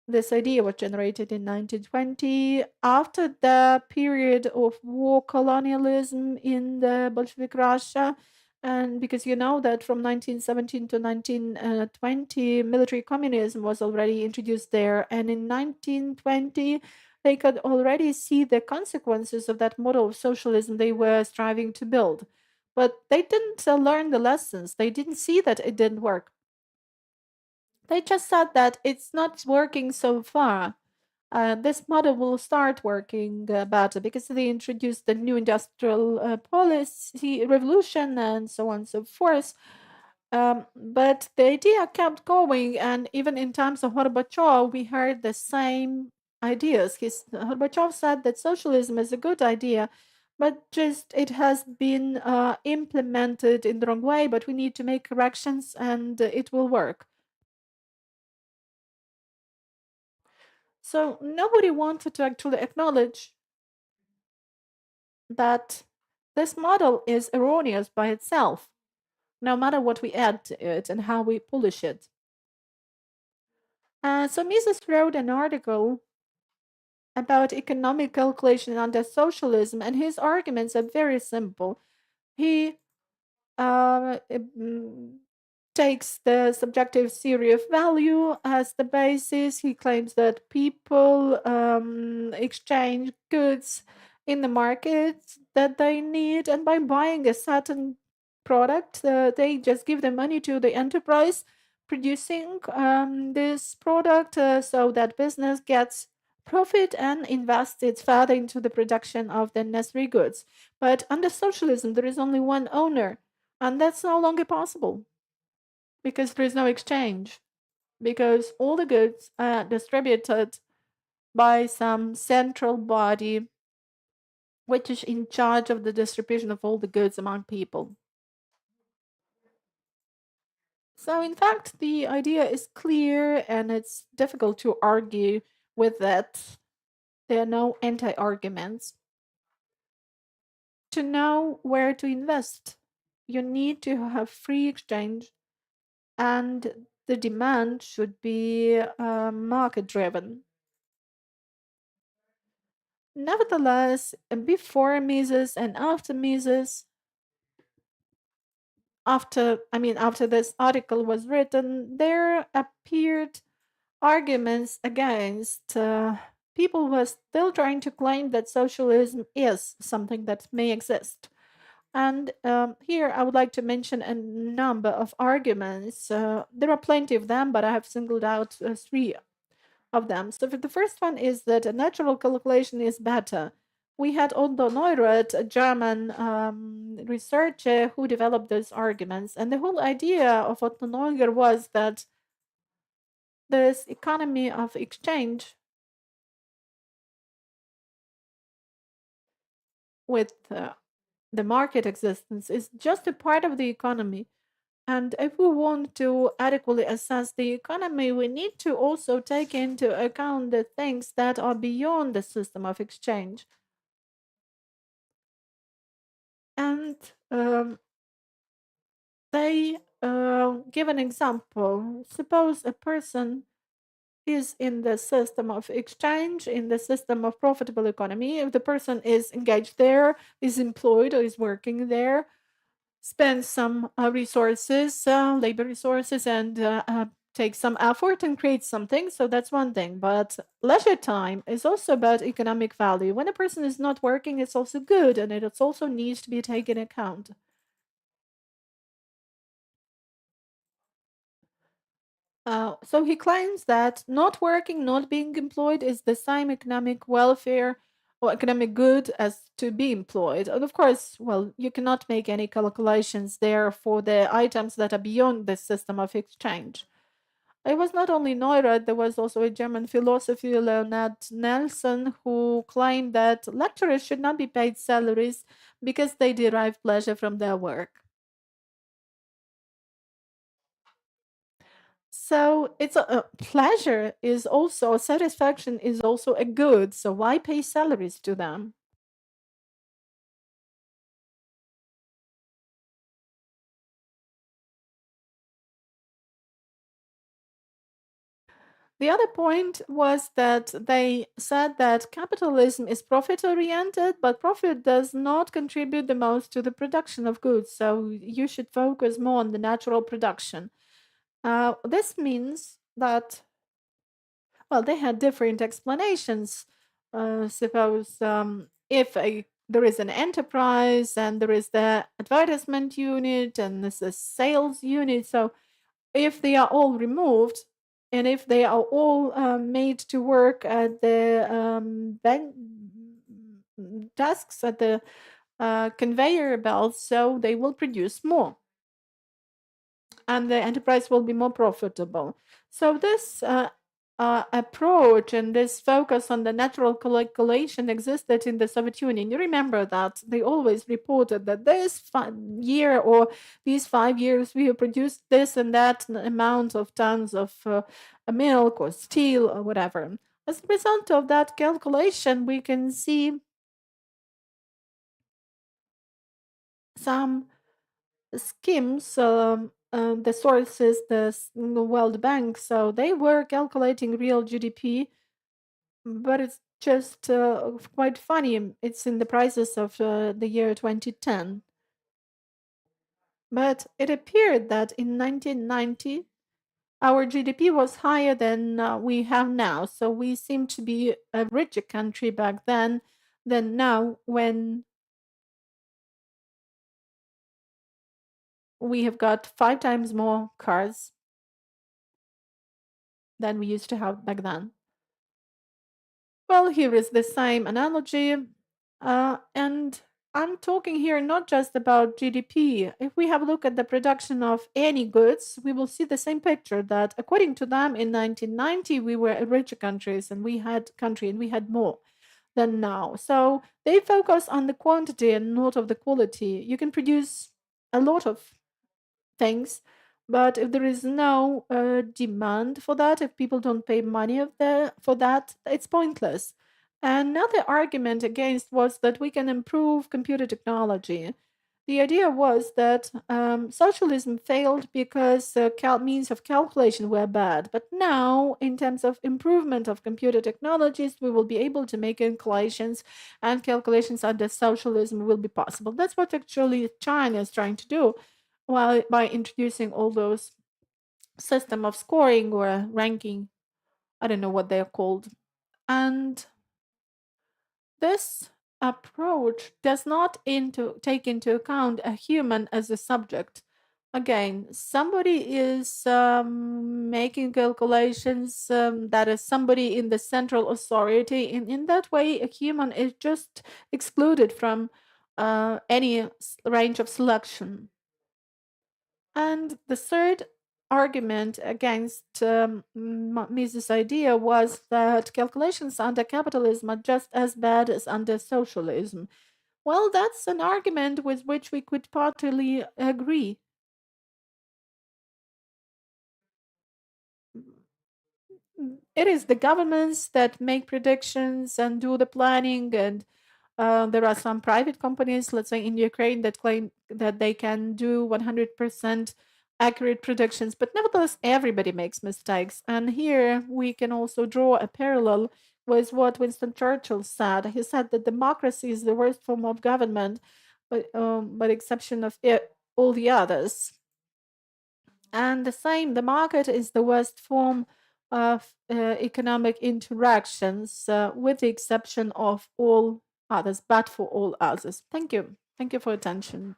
This idea was generated in 1920 after the period of war colonialism in the Bolshevik Russia. And because you know that from 1917 to 1920, military communism was already introduced there. And in 1920, they could already see the consequences of that model of socialism they were striving to build. But they didn't learn the lessons, they didn't see that it didn't work. They just said that it's not working so far. This model will start working better because they introduced the new industrial policy revolution and so on and so forth. But the idea kept going, and even in times of Gorbachev, we heard the same ideas. Gorbachev said that socialism is a good idea, but just it has been implemented in the wrong way. But we need to make corrections, and it will work. So nobody wanted to actually acknowledge that this model is erroneous by itself, no matter what we add to it and how we polish it. So Mises wrote an article about economic calculation under socialism, and his arguments are very simple. He takes the subjective theory of value as the basis. He claims that people exchange goods in the market that they need, and by buying a certain product, they just give the money to the enterprise producing this product so that business gets profit and invests it further into the production of the necessary goods. But under socialism, there is only one owner, and that's no longer possible because there is no exchange, because all the goods are distributed by some central body which is in charge of the distribution of all the goods among people. So, in fact, the idea is clear and it's difficult to argue with that. There are no anti arguments. To know where to invest, you need to have free exchange, and the demand should be market driven. Nevertheless, before Mises and after Mises, after this article was written, there appeared arguments against. People were still trying to claim that socialism is something that may exist. And here I would like to mention a number of arguments. There are plenty of them, but I have singled out three of them. So the first one is that a natural calculation is better. We had Otto Neurath, a German researcher who developed those arguments. And the whole idea of Otto Neurath was that this economy of exchange with the market existence is just a part of the economy. And if we want to adequately assess the economy, we need to also take into account the things that are beyond the system of exchange. And they give an example. Suppose a person is in the system of exchange, in the system of profitable economy. If the person is engaged there, is employed, or is working there, spend some resources, labor resources, and take some effort and create something. So that's one thing. But leisure time is also about economic value. When a person is not working, it's also good, and it also needs to be taken account. So he claims that not working, not being employed is the same economic welfare or economic good as to be employed. And of course, well, you cannot make any calculations there for the items that are beyond the system of exchange. It was not only Neurath, there was also a German philosopher, Leonard Nelson, who claimed that lecturers should not be paid salaries because they derive pleasure from their work. So it's a pleasure is also satisfaction is also a good. So why pay salaries to them? The other point was that they said that capitalism is profit oriented, but profit does not contribute the most to the production of goods. So you should focus more on the natural production. This means that, well, they had different explanations. Suppose if there is an enterprise and there is the advertisement unit and there's a sales unit. So if they are all removed and if they are all made to work at the desks at the conveyor belts, so they will produce more and the enterprise will be more profitable. So this approach and this focus on the natural calculation existed in the Soviet Union. You remember that they always reported that this year or these 5 years we have produced this and that amount of tons of milk or steel or whatever. As a result of that calculation, we can see some schemes, the sources, the World Bank, so they were calculating real GDP, but it's just quite funny. It's in the prices of the year 2010. But it appeared that in 1990, our GDP was higher than we have now. So we seem to be a richer country back then than now when we have got 5 times more cars than we used to have back then. Well, here is the same analogy. And I'm talking here not just about GDP. If we have a look at the production of any goods, we will see the same picture that according to them in 1990, we were a richer countries and we had more than now. So they focus on the quantity and not of the quality. You can produce a lot of things, but if there is no demand for that, if people don't pay money for that, it's pointless. Another argument against was that we can improve computer technology. The idea was that socialism failed because means of calculation were bad. But now, in terms of improvement of computer technologies, we will be able to make calculations, and calculations under socialism will be possible. That's what actually China is trying to do, while by introducing all those system of scoring or ranking. I don't know what they are called. And this approach does not take into account a human as a subject. Again, somebody is making calculations, that is somebody in the central authority. In that way, a human is just excluded from any range of selection. And the third argument against Mises' idea was that calculations under capitalism are just as bad as under socialism. Well, that's an argument with which we could partly agree. It is the governments that make predictions and do the planning, and there are some private companies, let's say in Ukraine, that claim that they can do 100% accurate predictions, but nevertheless, everybody makes mistakes. And here we can also draw a parallel with what Winston Churchill said. He said that democracy is the worst form of government, but exception of all the others. And the same, the market is the worst form of economic interactions, with the exception of all others, but for all others. Thank you. Thank you for attention.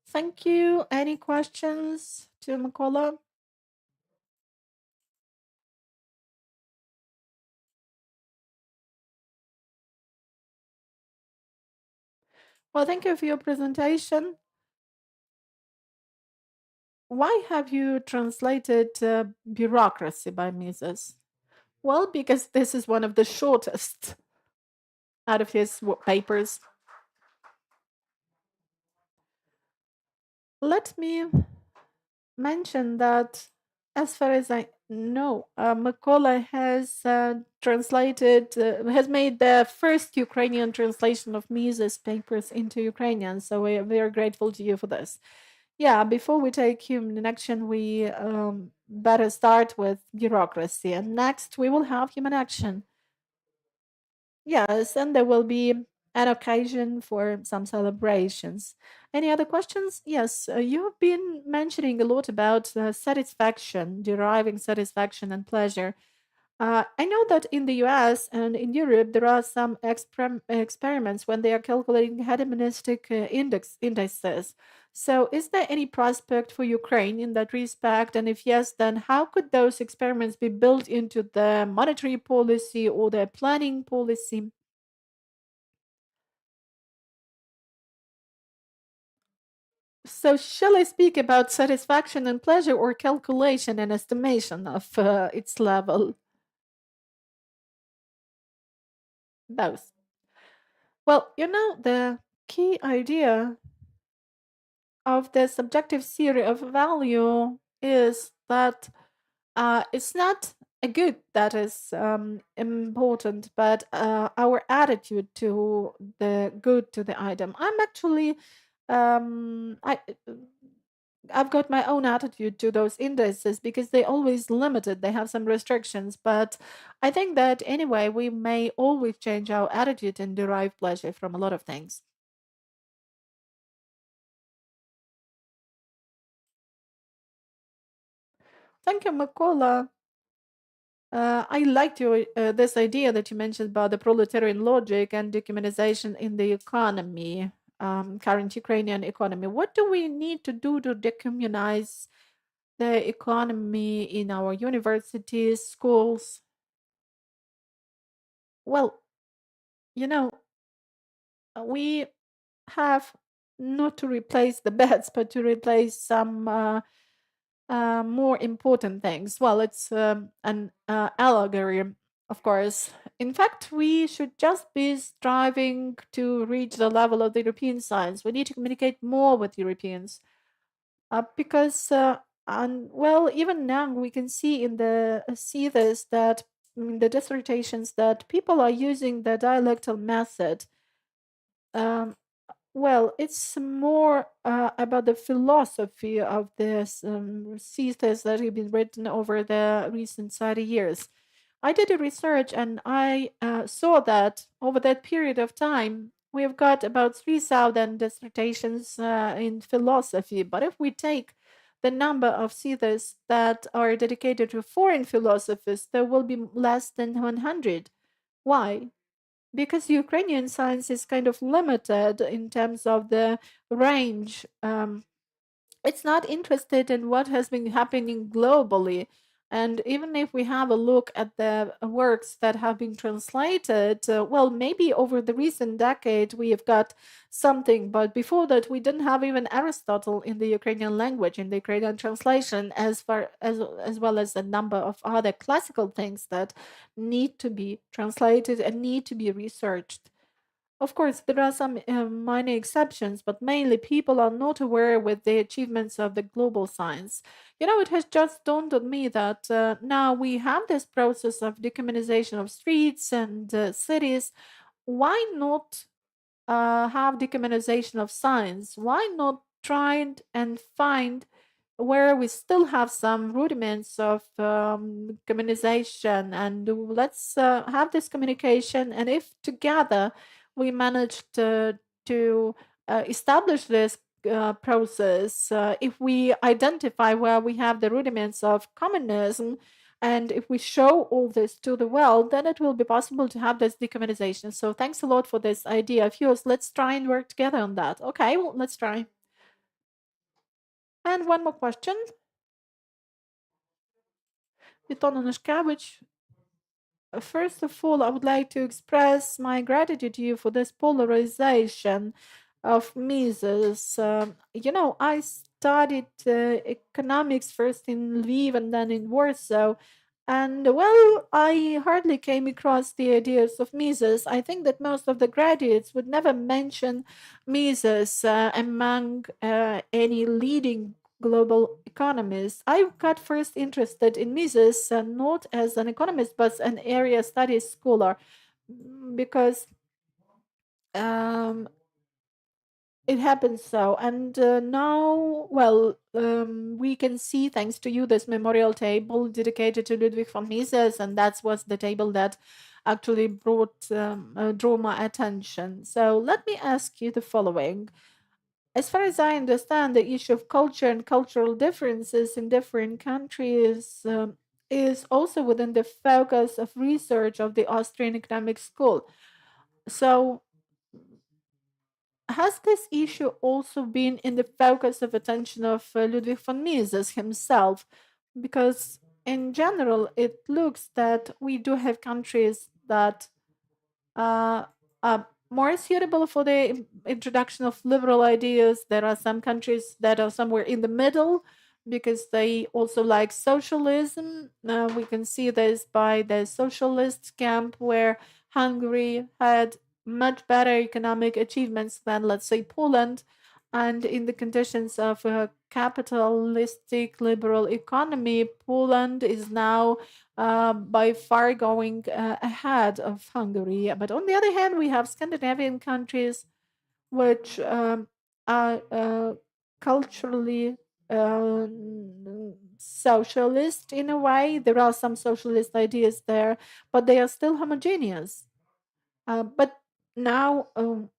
Thank you. Any questions to Mykola? Well, thank you for your presentation. Why have you translated Bureaucracy by Mises? Well, because this is one of the shortest out of his papers. Let me mention that, as far as I know, Mykola has has made the first Ukrainian translation of Mises' papers into Ukrainian. So we are very grateful to you for this. Yeah, before we take human action, we better start with bureaucracy. And next, we will have human action. Yes, and there will be an occasion for some celebrations. Any other questions? Yes, you have been mentioning a lot about satisfaction, deriving satisfaction and pleasure. I know that in the US and in Europe, there are some experiments when they are calculating hedonistic indices. So, is there any prospect for Ukraine in that respect? And if yes, then how could those experiments be built into the monetary policy or the planning policy? So, shall I speak about satisfaction and pleasure or calculation and estimation of its level? Both. Well, the key idea of the subjective theory of value is that it's not a good that is important, but our attitude to the good to the item. I'm actually, I. I've got my own attitude to those indices because they always limited. They have some restrictions, but I think that anyway, we may always change our attitude and derive pleasure from a lot of things. Thank you, Makola. I liked your this idea that you mentioned about the proletarian logic and dehumanization in the economy, current Ukrainian economy. What do we need to do to dehumanize the economy in our universities, schools? Well, you know, we have not to replace the beds, but to replace some more important things. Well, it's an allegory, of course. In fact, we should just be striving to reach the level of the European science. We need to communicate more with Europeans because, well, even now we can see in the see this that in the dissertations that people are using the dialectal method. Um, well, it's more about the philosophy of this thesis that have been written over the recent 30 years. I did a research and I saw that over that period of time, we have got about 3,000 dissertations in philosophy. But if we take the number of theses that are dedicated to foreign philosophies, there will be less than 100. Why? Because Ukrainian science is kind of limited in terms of the range. It's not interested in what has been happening globally. And even if we have a look at the works that have been translated, well, maybe over the recent decade we have got something, but before that we didn't have even Aristotle in the Ukrainian language, in the Ukrainian translation, as well as a number of other classical things that need to be translated and need to be researched. Of course, there are some minor exceptions, but mainly people are not aware with the achievements of the global science. It has just dawned on me that now we have this process of decommunization of streets and cities. Why not have decommunization of science? Why not try and find where we still have some rudiments of communization and let's have this communication, and if together we managed to establish this process, if we identify where we have the rudiments of communism, and if we show all this to the world, then it will be possible to have this decommunization. So thanks a lot for this idea of yours. Let's try and work together on that. Okay, well, let's try. And one more question. Viton Anushkevich, first of all, I would like to express my gratitude to you for this polarization of Mises. I studied economics first in Lviv and then in Warsaw. And well, I hardly came across the ideas of Mises. I think that most of the graduates would never mention Mises among any leading global economists. I got first interested in Mises not as an economist, but an area studies scholar, because um, it happens so. And now, well, we can see, thanks to you, this memorial table dedicated to Ludwig von Mises, and that was the table that actually drew my attention. So let me ask you the following. As far as I understand, the issue of culture and cultural differences in different countries is also within the focus of research of the Austrian Economic School. So, has this issue also been in the focus of attention of Ludwig von Mises himself? Because in general, it looks that we do have countries that are more suitable for the introduction of liberal ideas. There are some countries that are somewhere in the middle because they also like socialism. We can see this by the socialist camp, where Hungary had much better economic achievements than, let's say, Poland. And in the conditions of a capitalistic liberal economy, Poland is now by far going ahead of Hungary. But on the other hand, we have Scandinavian countries which are culturally socialist in a way. There are some socialist ideas there, but they are still homogeneous. But now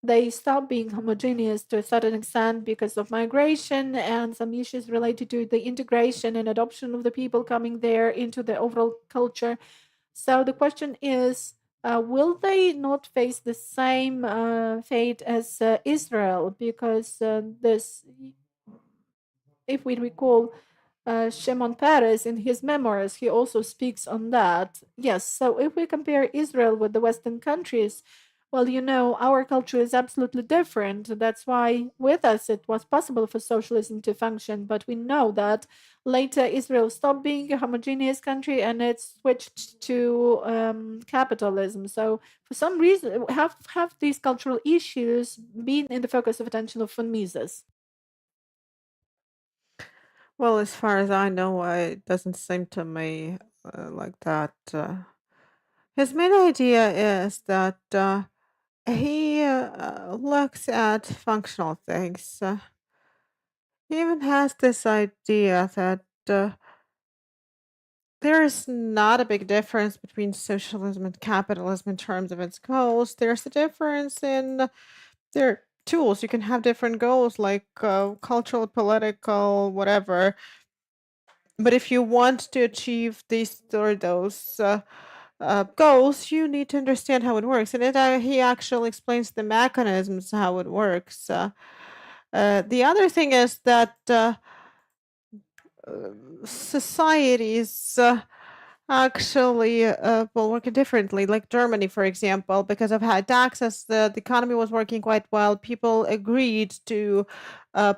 they stop being homogeneous to a certain extent because of migration and some issues related to the integration and adoption of the people coming there into the overall culture. So the question is, will they not face the same fate as Israel? Because if we recall, Shimon Peres in his memoirs, he also speaks on that. Yes, so if we compare Israel with the Western countries, well, you know, our culture is absolutely different. That's why with us it was possible for socialism to function. But we know that later Israel stopped being a homogeneous country and it switched to capitalism. So for some reason, have these cultural issues been in the focus of attention of von Mises? Well, as far as I know, it doesn't seem to me like that. His main idea is that he looks at functional things. He even has this idea that there is not a big difference between socialism and capitalism in terms of its goals. There's a difference in their tools. You can have different goals like cultural, political, whatever. But if you want to achieve these or those goals, you need to understand how it works. And he actually explains the mechanisms, how it works. The other thing is that societies actually will work differently. Like Germany, for example, because of high taxes, the economy was working quite well. People agreed to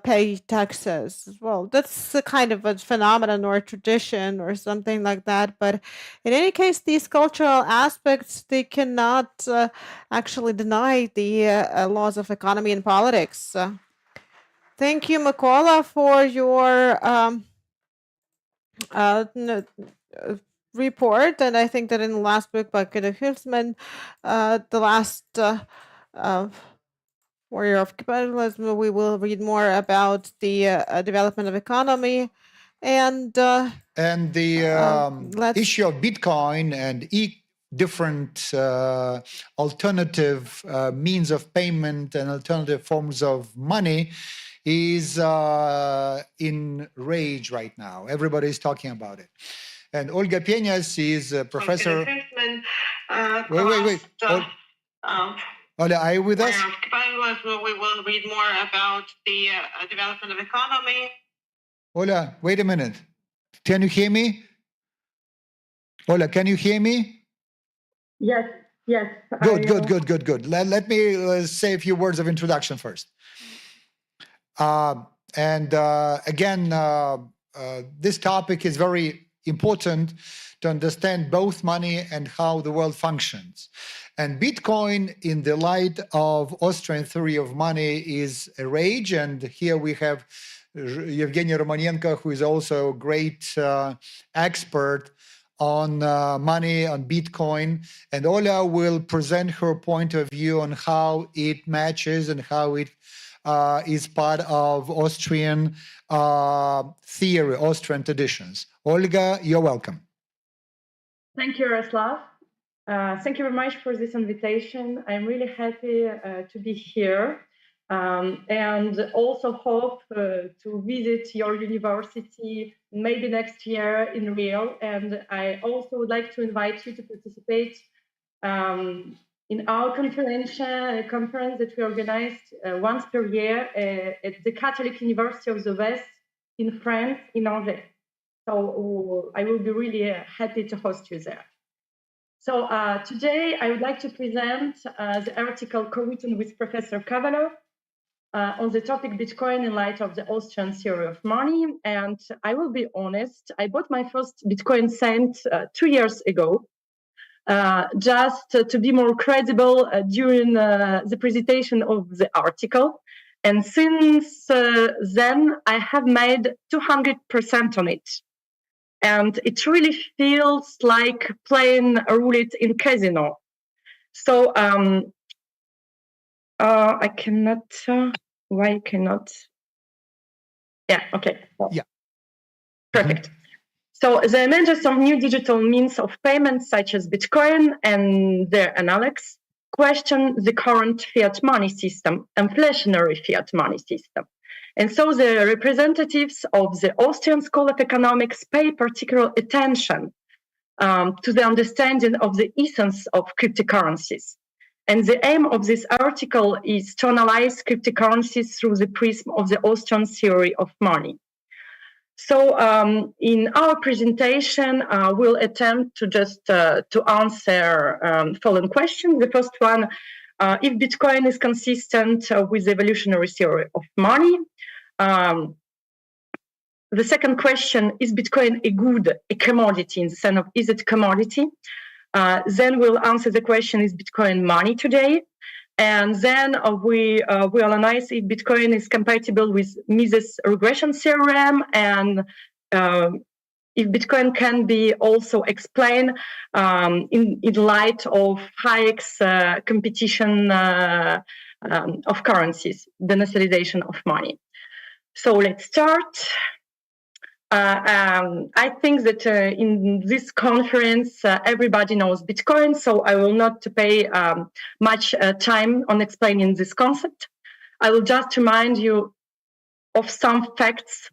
pay taxes. Well, that's a kind of a phenomenon or a tradition or something like that. But in any case, these cultural aspects, they cannot actually deny the laws of economy and politics. Thank you, Mykola, for your report. And I think that in the last book by Günter Hilsman, the last Warrior of Capitalism, we will read more about the development of economy and the let's issue of Bitcoin and different alternative means of payment and alternative forms of money is in rage right now. Everybody is talking about it. And Olga Penyas is a professor. Wait. Olga, are you with us? We will read more about the development of economy. Ola, wait a minute. Can you hear me? Ola, can you hear me? Yes. Good. Let me say a few words of introduction first. Again, this topic is very important to understand both money and how the world functions. And Bitcoin, in the light of Austrian theory of money, is a rage. And here we have Evgeny Romanenko, who is also a great expert on money, on Bitcoin. And Ola will present her point of view on how it matches and how it is part of Austrian theory, Austrian traditions. Olga, you're welcome. Thank you, Yaroslav. Thank you very much for this invitation. I'm really happy to be here and also hope to visit your university maybe next year in Rio. And I also would like to invite you to participate in our conference that we organized once per year at the Catholic University of the West in France, in Angers. So I will be really happy to host you there. So today I would like to present the article co-written with Professor Kavalov on the topic Bitcoin in light of the Austrian theory of money. And I will be honest, I bought my first Bitcoin cent 2 years ago, just to be more credible during the presentation of the article. And since then, I have made 200% on it. And it really feels like playing a roulette in casino. So I cannot, why cannot? Yeah, okay. Well, yeah. Perfect. So the emergence of new digital means of payment, such as Bitcoin and their analogs, question the current fiat money system, inflationary fiat money system. And so the representatives of the Austrian School of Economics pay particular attention to the understanding of the essence of cryptocurrencies. And the aim of this article is to analyze cryptocurrencies through the prism of the Austrian theory of money. So in our presentation, we'll attempt to just to answer following questions. The first one, if Bitcoin is consistent with the evolutionary theory of money. The second question, is Bitcoin a commodity in the sense of, is it commodity? Then we'll answer the question, is Bitcoin money today? And then we analyze if Bitcoin is compatible with Mises regression theorem, and if Bitcoin can be also explained in light of Hayek's competition of currencies, the nationalization of money. So let's start. I think that in this conference, everybody knows Bitcoin, so I will not pay much time on explaining this concept. I will just remind you of some facts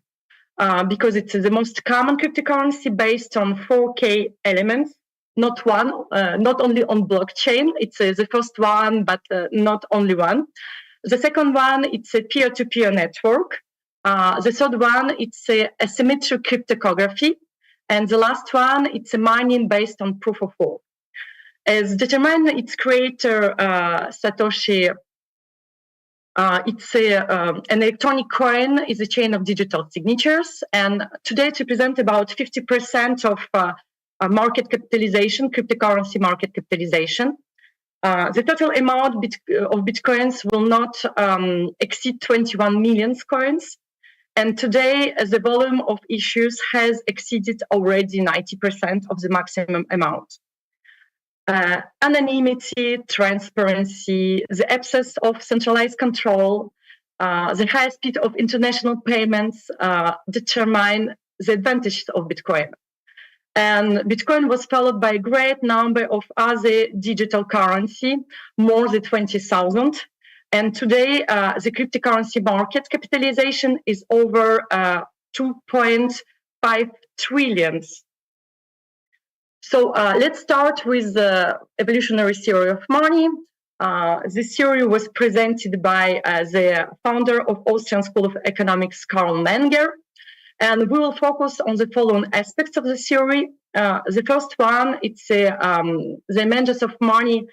because it's the most common cryptocurrency based on 4K elements, not only on blockchain. It's the first one, but not only one. The second one, it's a peer-to-peer network. The third one, it's a asymmetric cryptography. And the last one, it's a mining based on proof of work. As determined its creator, Satoshi, it's an electronic coin is a chain of digital signatures. And today it represents about 50% of market capitalization, cryptocurrency market capitalization. The total amount of Bitcoins will not exceed 21 million coins. And today, the volume of issues has exceeded already 90% of the maximum amount. Anonymity, transparency, the absence of centralized control, the high speed of international payments determine the advantages of Bitcoin. And Bitcoin was followed by a great number of other digital currency, more than 20,000. And today, the cryptocurrency market capitalization is over 2.5 trillion. So let's start with the evolutionary theory of money. This theory was presented by the founder of Austrian School of Economics, Karl Menger. And we will focus on the following aspects of the theory. The first one, it's the emergence of money.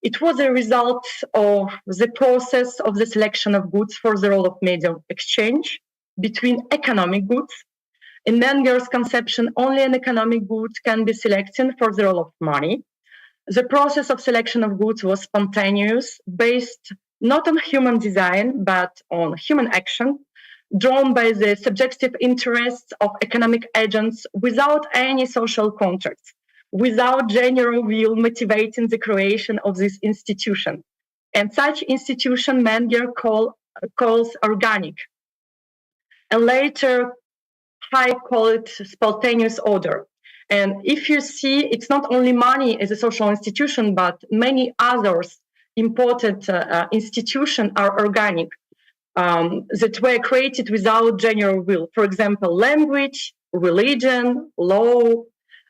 It was a result of the process of the selection of goods for the role of medium of exchange between economic goods. In Menger's conception, only an economic good can be selected for the role of money. The process of selection of goods was spontaneous, based not on human design, but on human action, drawn by the subjective interests of economic agents without any social contracts, without general will motivating the creation of this institution. And such institution Menger called calls organic, and later high call it spontaneous order. And if you see, it's not only money as a social institution, but many others important institutions are organic, that were created without general will. For example, language, religion, law,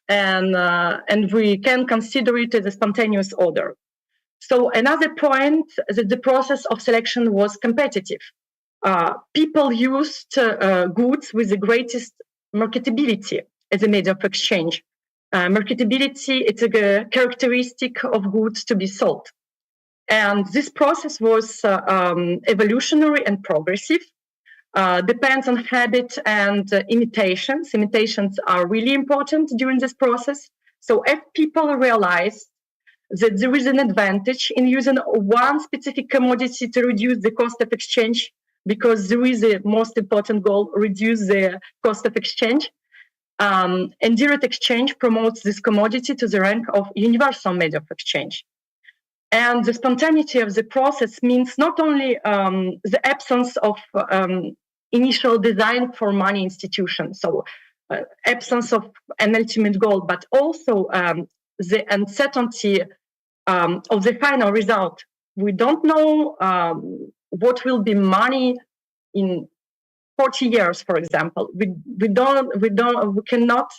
and we can consider it as a spontaneous order. So another point that the process of selection was competitive. People used goods with the greatest marketability as a medium of exchange. Marketability, it's a characteristic of goods to be sold. And this process was evolutionary and progressive, depends on habit and imitations. Imitations are really important during this process. So if people realize that there is an advantage in using one specific commodity to reduce the cost of exchange, because there is a most important goal, reduce the cost of exchange. And direct exchange promotes this commodity to the rank of universal medium of exchange. And the spontaneity of the process means not only the absence of initial design for money institutions, so absence of an ultimate goal, but also the uncertainty of the final result. We don't know what will be money in 40 years, for example. We cannot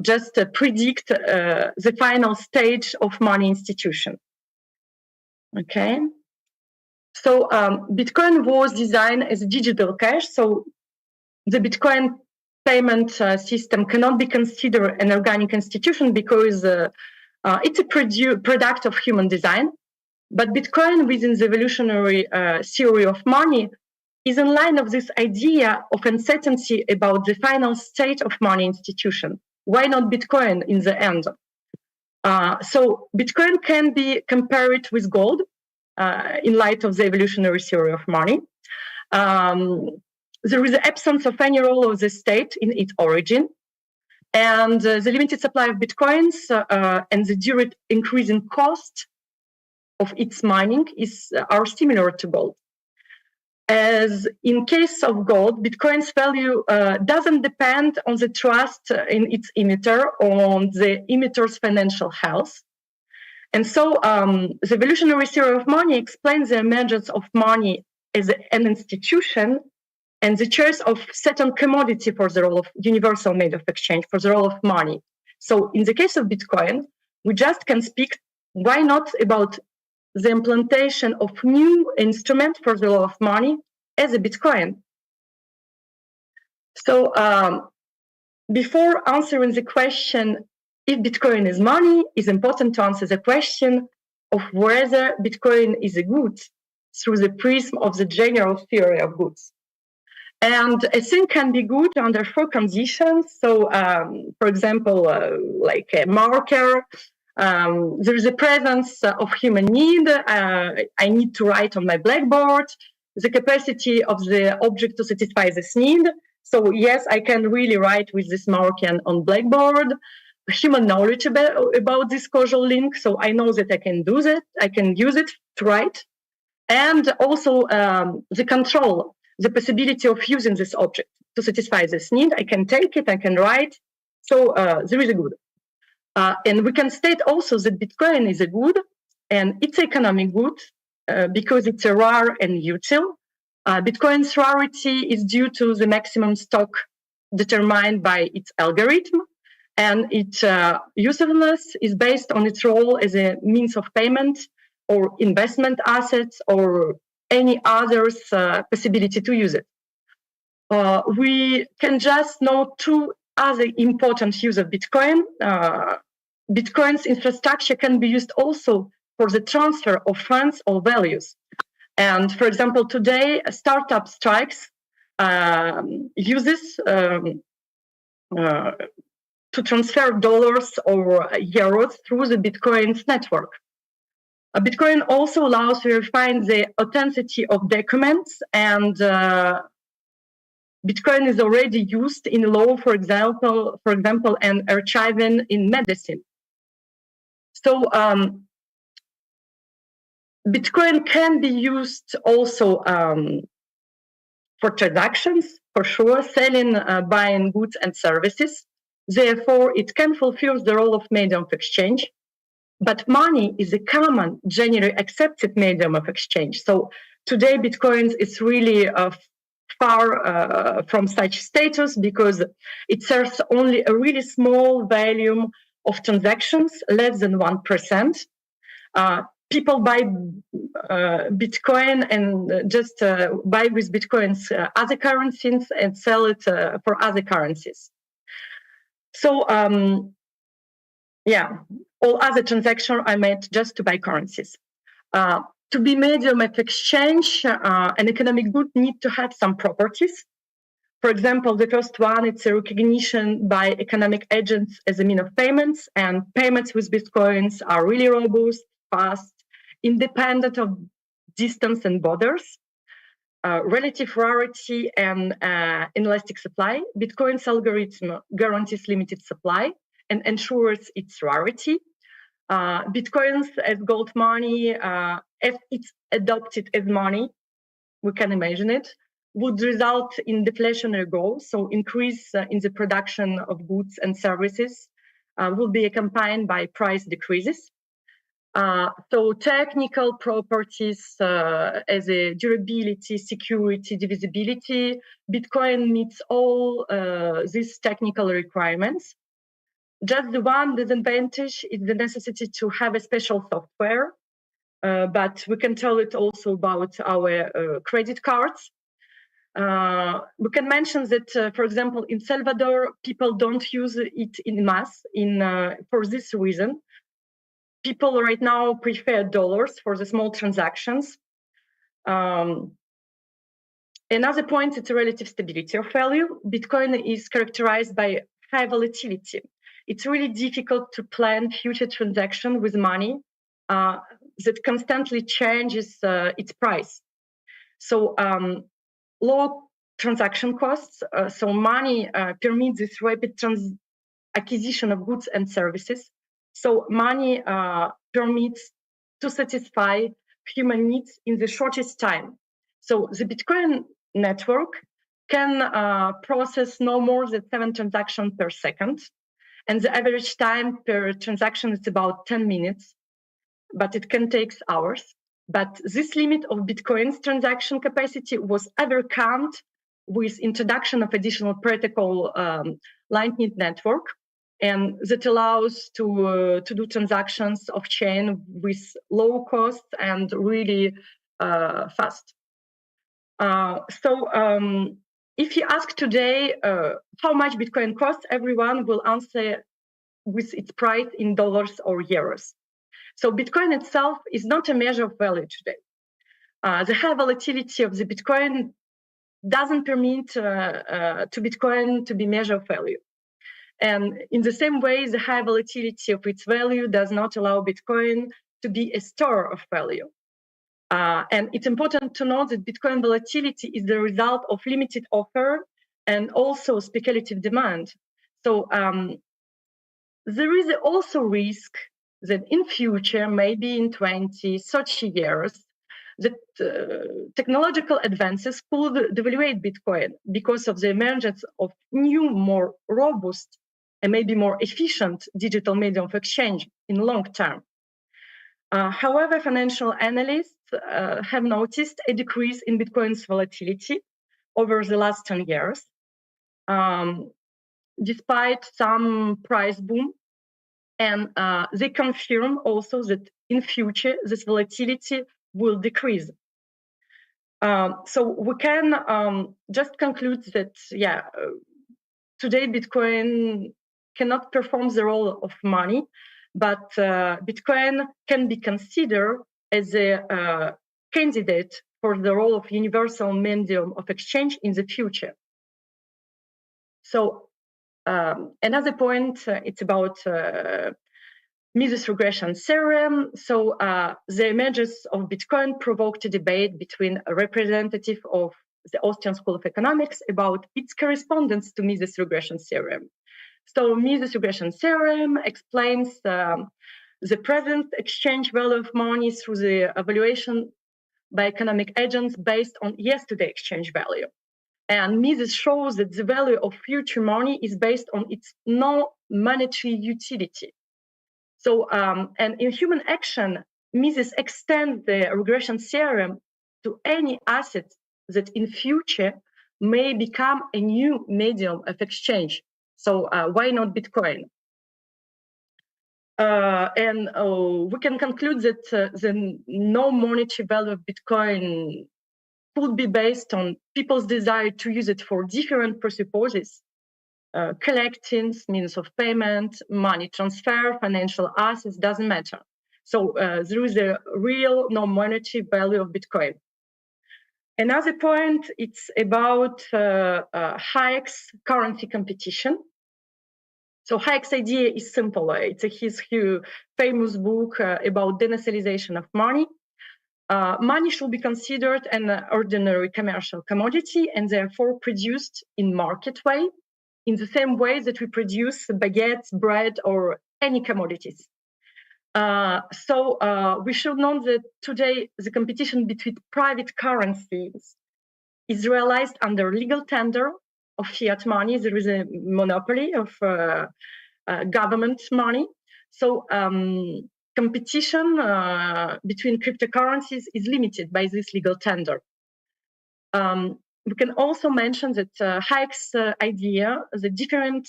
just predict the final stage of money institution. Okay. So Bitcoin was designed as a digital cash. So the Bitcoin payment system cannot be considered an organic institution because it's a product of human design. But Bitcoin, within the evolutionary theory of money, is in line of this idea of uncertainty about the final state of money institution. Why not Bitcoin in the end? So Bitcoin can be compared with gold in light of the evolutionary theory of money. There is the absence of any role of the state in its origin. And the limited supply of Bitcoins and the direct increase in cost of its mining are similar to gold. As in case of gold, Bitcoin's value doesn't depend on the trust in its emitter or on the emitter's financial health. And so the evolutionary theory of money explains the emergence of money as an institution and the choice of certain commodity for the role of universal mode of exchange, for the role of money. So in the case of Bitcoin, we just can speak, why not, about the implementation of new instrument for the role of money as a Bitcoin. So before answering the question if Bitcoin is money, it's important to answer the question of whether Bitcoin is a good through the prism of the general theory of goods. And a thing can be good under 4 conditions. So, for example, like a marker, there is a presence of human need. I need to write on my blackboard, the capacity of the object to satisfy this need. So yes, I can really write with this marker on blackboard. Human knowledge about this causal link. So I know that I can do that. I can use it to write. And also the control, the possibility of using this object to satisfy this need. I can take it, I can write. So there is a good. And we can state also that Bitcoin is a good and it's economic good because it's a rare and util. Bitcoin's rarity is due to the maximum stock determined by its algorithm, and its usefulness is based on its role as a means of payment or investment assets or any other's possibility to use it. We can just note 2 other important use of Bitcoin. Bitcoin's infrastructure can be used also for the transfer of funds or values. And for example, today, Startup Strikes uses to transfer dollars or euros through the Bitcoin's network. Bitcoin also allows verifying the authenticity of documents, and Bitcoin is already used in law, for example, and archiving in medicine. So Bitcoin can be used also for transactions, for sure, selling, buying goods and services. Therefore, it can fulfill the role of medium of exchange. But money is a common, generally accepted medium of exchange. So today, Bitcoin is really far from such status because it serves only a really small volume of transactions, less than 1%. People buy Bitcoin and just buy with Bitcoins other currencies and sell it for other currencies. So, yeah, all other transactions are made just to buy currencies. To be medium of exchange, an economic good need to have some properties. For example, the first one, it's a recognition by economic agents as a mean of payments, and payments with Bitcoins are really robust, fast, independent of distance and borders, relative rarity and inelastic supply. Bitcoin's algorithm guarantees limited supply and ensures its rarity. Bitcoins as gold money, if it's adopted as money, we can imagine it, would result in deflationary growth, so increase in the production of goods and services will be accompanied by price decreases. So technical properties as a durability, security, divisibility, Bitcoin meets all these technical requirements. Just the one disadvantage is the necessity to have a special software, but we can tell it also about our credit cards. We can mention that, for example, in Salvador, people don't use it in mass for this reason. People right now prefer dollars for the small transactions. Another point is the relative stability of value. Bitcoin is characterized by high volatility. It's really difficult to plan future transaction with money that constantly changes its price. So low transaction costs, so money permits this rapid acquisition of goods and services. So money permits to satisfy human needs in the shortest time. So the Bitcoin network can process no more than 7 transactions per second. And the average time per transaction is about 10 minutes, but it can take hours. But this limit of Bitcoin's transaction capacity was overcome with introduction of additional protocol Lightning Network, and that allows to do transactions off chain with low cost and really fast. If you ask today how much Bitcoin costs, everyone will answer with its price in dollars or euros. So Bitcoin itself is not a measure of value today. The high volatility of the Bitcoin doesn't permit to Bitcoin to be measure of value. And in the same way, the high volatility of its value does not allow Bitcoin to be a store of value. And it's important to note that Bitcoin volatility is the result of limited offer and also speculative demand. So there is also risk that in future, maybe in 20, 30 years, that technological advances could devaluate Bitcoin because of the emergence of new, more robust and maybe more efficient digital medium of exchange in long term. However, financial analysts have noticed a decrease in Bitcoin's volatility over the last 10 years, despite some price boom. And they confirm also that in future, this volatility will decrease. So we can just conclude that, today Bitcoin cannot perform the role of money, but Bitcoin can be considered as a candidate for the role of universal medium of exchange in the future. So another point, it's about Mises regression theorem. So the emergence of Bitcoin provoked a debate between a representative of the Austrian School of Economics about its correspondence to Mises regression theorem. So Mises regression theorem explains the present exchange value of money through the evaluation by economic agents based on yesterday exchange value. And Mises shows that the value of future money is based on its non-monetary utility. So, and in human action, Mises extends the regression theorem to any asset that in future may become a new medium of exchange. So why not Bitcoin? And we can conclude that the non-monetary value of Bitcoin could be based on people's desire to use it for different purposes, collecting, means of payment, money transfer, financial assets, doesn't matter. So there is a real non-monetary value of Bitcoin. Another point, it's about Hayek's currency competition. So Hayek's idea is simple. It's his famous book about denationalization of money. Money should be considered an ordinary commercial commodity and therefore produced in market way, in the same way that we produce baguettes, bread, or any commodities. So we should know that today the competition between private currencies is realized under legal tender of fiat money. There is a monopoly of government money. So competition between cryptocurrencies is limited by this legal tender. We can also mention that Hayek's idea, the different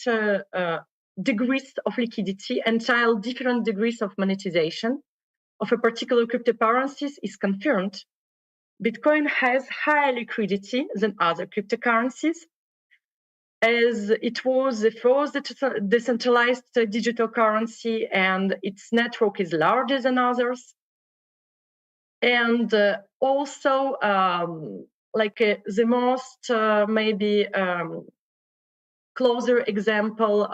degrees of liquidity entail different degrees of monetization of a particular cryptocurrencies is confirmed. Bitcoin has higher liquidity than other cryptocurrencies, as it was the first decentralized digital currency and its network is larger than others. And also, the most maybe closer example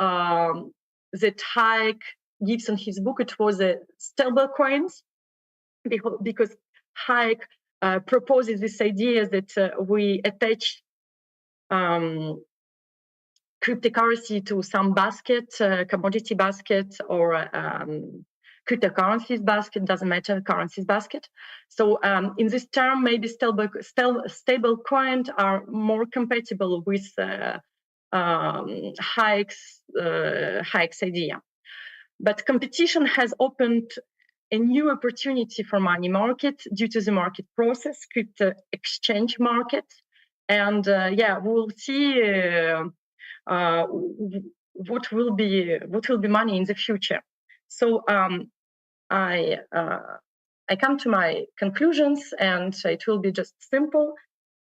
that Hayek gives in his book, it was stable coins, because Hayek proposes this idea that we attach cryptocurrency to some basket, commodity basket, or cryptocurrencies basket, doesn't matter, currencies basket. So in this term, maybe stable coins are more compatible with Hayek's idea. But competition has opened a new opportunity for money market due to the market process, crypto exchange market. And we'll see what will be money in the future. So I come to my conclusions, and it will be just simple.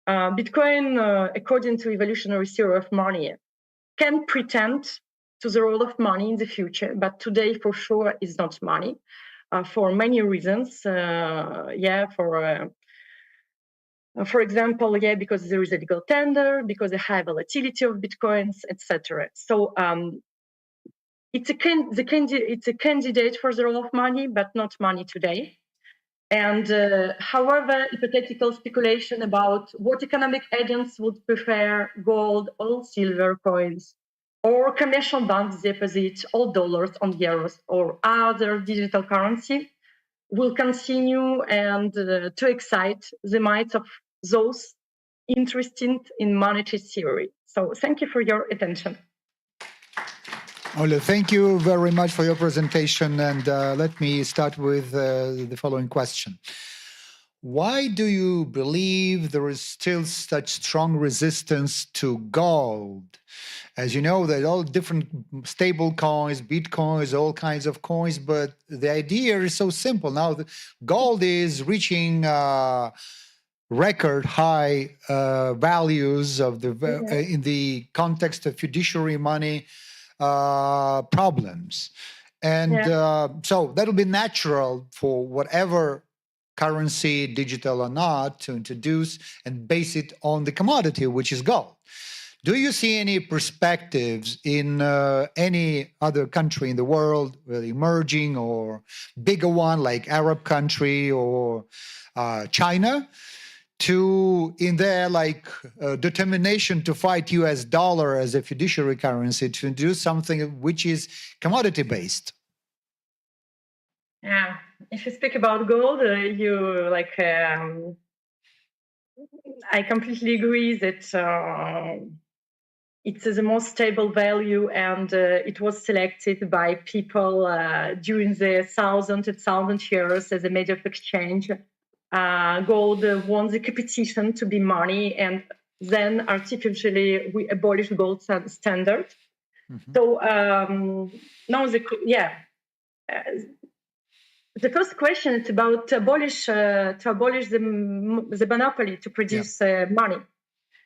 Bitcoin, according to evolutionary theory of money, can pretend to the role of money in the future, but today for sure is not money, for many reasons. For example, because there is a legal tender, because the high volatility of Bitcoins, etc. So it's a candidate for the role of money, but not money today. And however, hypothetical speculation about what economic agents would prefer, gold or silver coins, or commercial banks deposits, or dollars on euros, or other digital currency, will continue and to excite the minds of those interested in monetary theory. So thank you for your attention. Ola, thank you very much for your presentation. And let me start with the following question. Why do you believe there is still such strong resistance to gold? As you know, there are all different stable coins, Bitcoins, all kinds of coins, but the idea is so simple. Now, gold is reaching record high values of the in the context of fiduciary money problems. And so that'll be natural for whatever currency, digital or not, to introduce and base it on the commodity, which is gold. Do you see any perspectives in any other country in the world, whether emerging or bigger one like Arab country or China, in their determination to fight US dollar as a fiduciary currency, to do something which is commodity based? Yeah, if you speak about gold, you like. I completely agree that it's the most stable value, and it was selected by people during the thousand years as a medium of exchange. Gold won the competition to be money, and then artificially we abolished gold standard. Mhm. So now the first question is about to abolish the monopoly to produce money,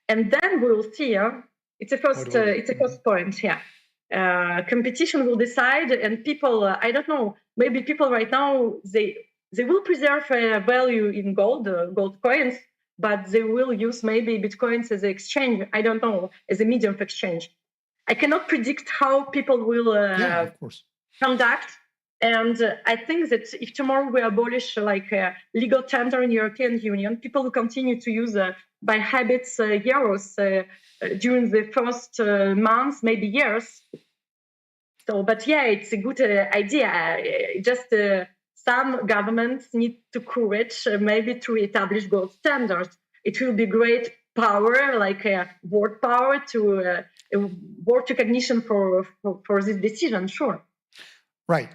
and then we will see. It's a first point. Yeah, competition will decide, and people. I don't know. Maybe people right now they will preserve value in gold coins, but they will use maybe bitcoins as an exchange. I don't know, as a medium of exchange. I cannot predict how people will of course. conduct. And I think that if tomorrow we abolish legal tender in European Union, people will continue to use by habits euros during the first months, maybe years. So, but yeah, it's a good idea. Just some governments need to courage maybe to establish gold standards. It will be great power, like world power, to world recognition for this decision. Sure. Right.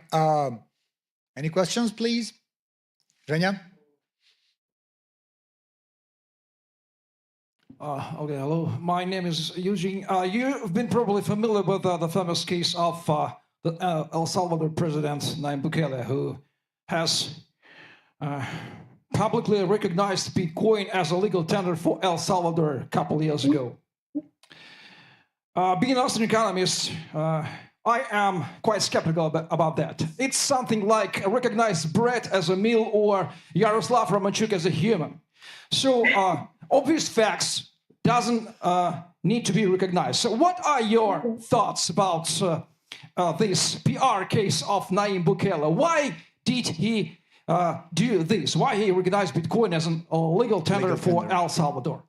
Any questions, please? Zhenya? Okay, hello. My name is Eugene. You've been probably familiar with the famous case of the El Salvador president Nayib Bukele, who has publicly recognized Bitcoin as a legal tender for El Salvador a couple of years ago. Being an Austrian economist, I am quite skeptical about that. It's something like recognize Brett as a meal or Yaroslav Romanchuk as a human. So obvious facts doesn't need to be recognized. So what are your thoughts about this PR case of Nayib Bukele? Why did he do this? Why he recognized Bitcoin as a legal tender for El Salvador?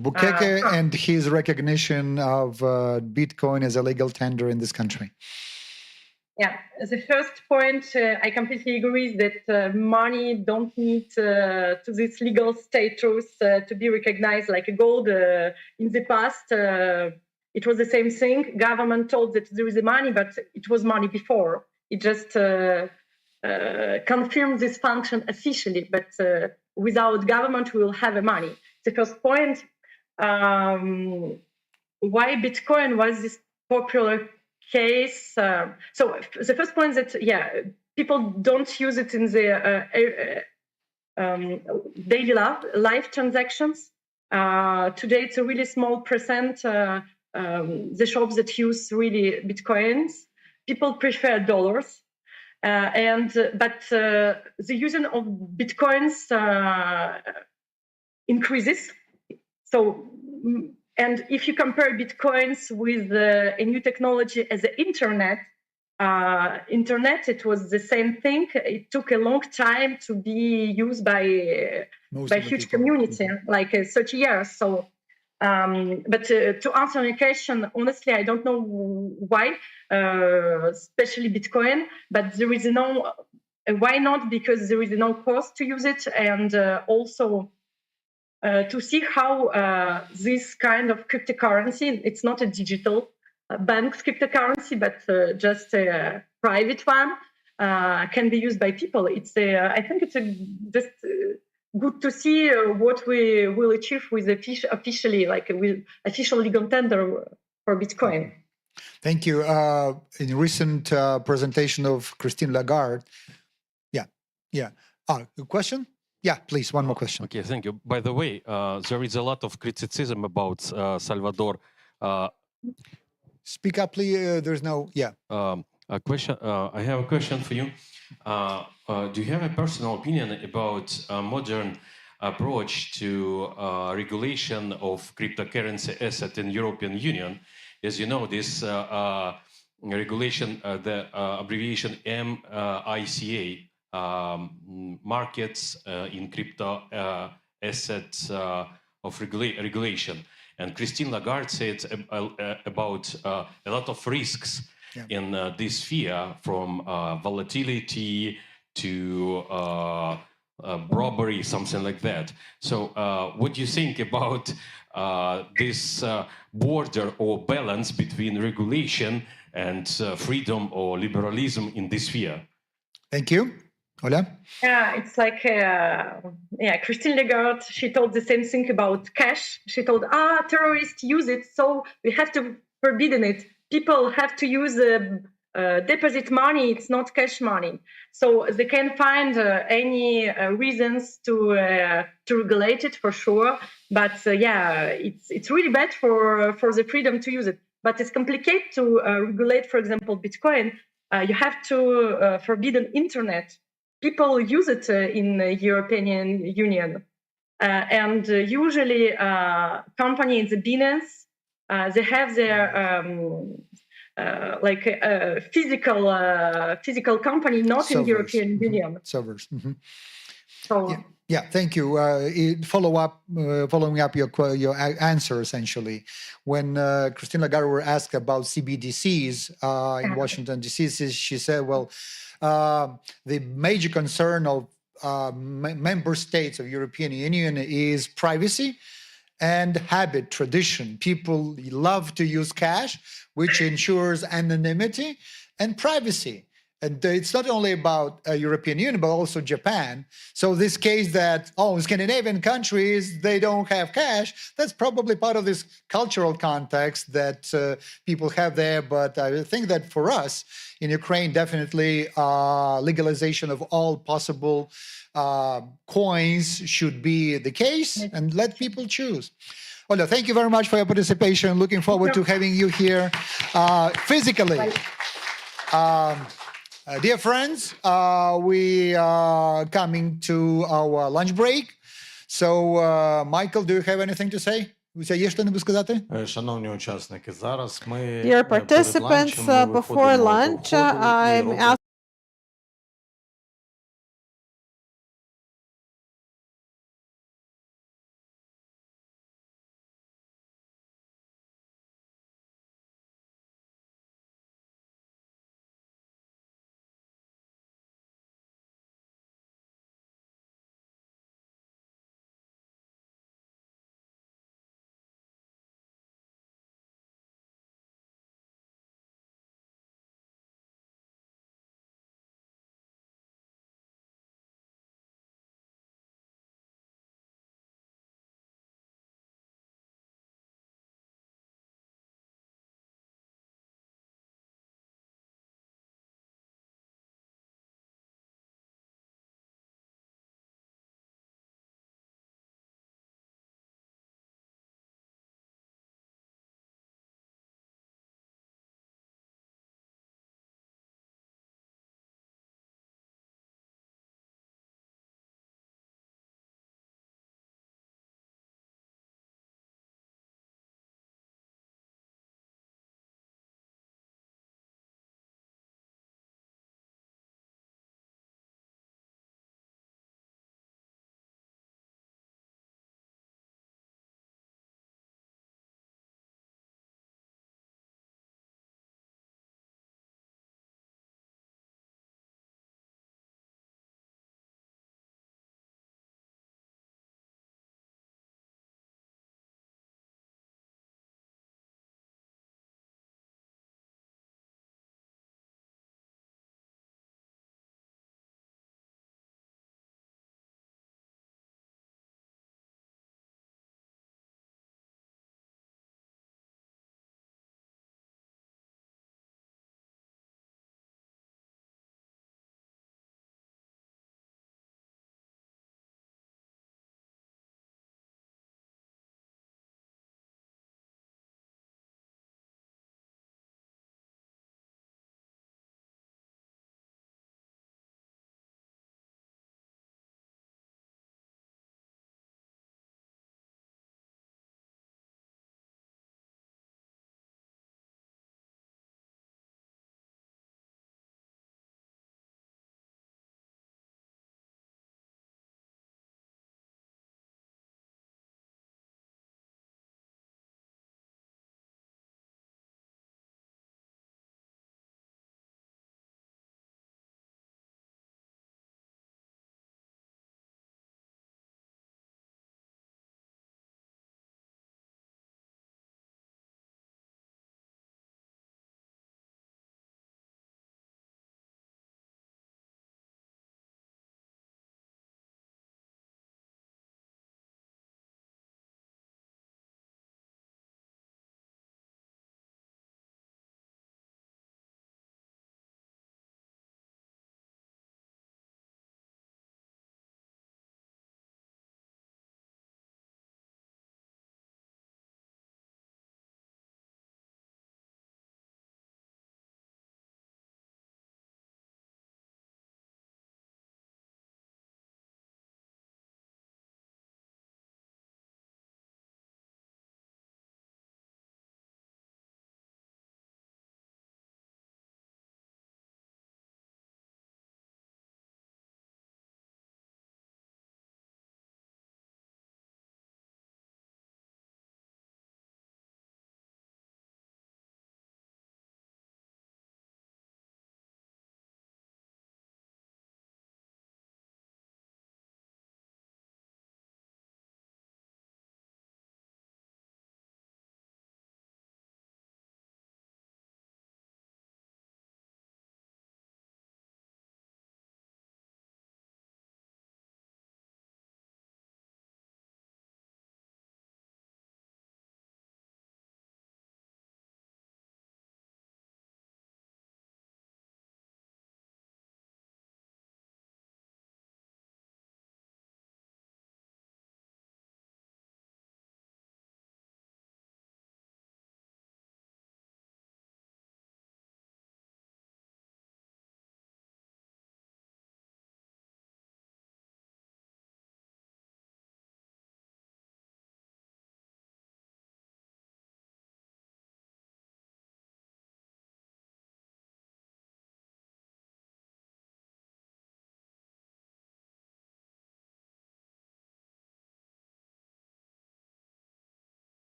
Bukele and his recognition of Bitcoin as a legal tender in this country. Yeah, the first point, I completely agree that money don't need to this legal status to be recognized like a gold. In the past, it was the same thing. Government told that there is a money, but it was money before. It just confirmed this function officially, but without government, we will have a money. The first point, why Bitcoin was this popular case. So the first point that people don't use it in their daily life transactions. Today it's a really small percent. The shops that use really Bitcoins, people prefer dollars, but the using of Bitcoins increases. So. And if you compare Bitcoins with a new technology as the internet, it was the same thing. It took a long time to be used by huge community, like 30 years. So, but to answer your question, honestly, I don't know why, especially Bitcoin. But there is no why not? Because there is no cost to use it, and also. To see how this kind of cryptocurrency, it's not a digital bank's cryptocurrency, but just a private one, can be used by people. It's I think it's just good to see what we will achieve with officially, like with official legal tender for Bitcoin. Thank you. In recent presentation of Christine Lagarde, a question? Yeah, please, one more question. Okay, thank you. By the way, there is a lot of criticism about Salvador. Speak up, please. There's no, A question. I have a question for you. Do you have a personal opinion about a modern approach to regulation of cryptocurrency asset in European Union? As you know, this regulation, the abbreviation MiCA, markets in crypto assets of regulation. And Christine Lagarde said about a lot of risks Yeah. in this sphere, from volatility to robbery, something like that. So, what do you think about this border or balance between regulation and freedom or liberalism in this sphere? Thank you. Ola? Yeah, it's like Christine Lagarde. She told the same thing about cash. She told, terrorists use it, so we have to forbidden it. People have to use deposit money. It's not cash money, so they can find any reasons to regulate it for sure. But it's really bad for the freedom to use it. But it's complicated to regulate, for example, Bitcoin. You have to forbidden internet. People use it in the European Union. And usually companies in Binance, they have their physical company, not in European Union. Servers. Mm-hmm. So yeah, thank you. Following up your answer, essentially, when Christine Lagarde were asked about CBDCs in Washington, D.C., she said, well, the major concern of member states of European Union is privacy and habit, tradition. People love to use cash, which ensures anonymity and privacy. And it's not only about European Union, but also Japan. So this case that, Scandinavian countries, they don't have cash, that's probably part of this cultural context that people have there. But I think that for us in Ukraine, definitely legalization of all possible coins should be the case, and let people choose. Ola, thank you very much for your participation. Looking forward to having you here physically. Dear friends, we are coming to our lunch break. So, Michael, do you have anything to say? Є що-небудь сказати? Шановні учасники, зараз ми Dear перед participants, ланчем ми before виходимо до lunch, входу і I'm робимо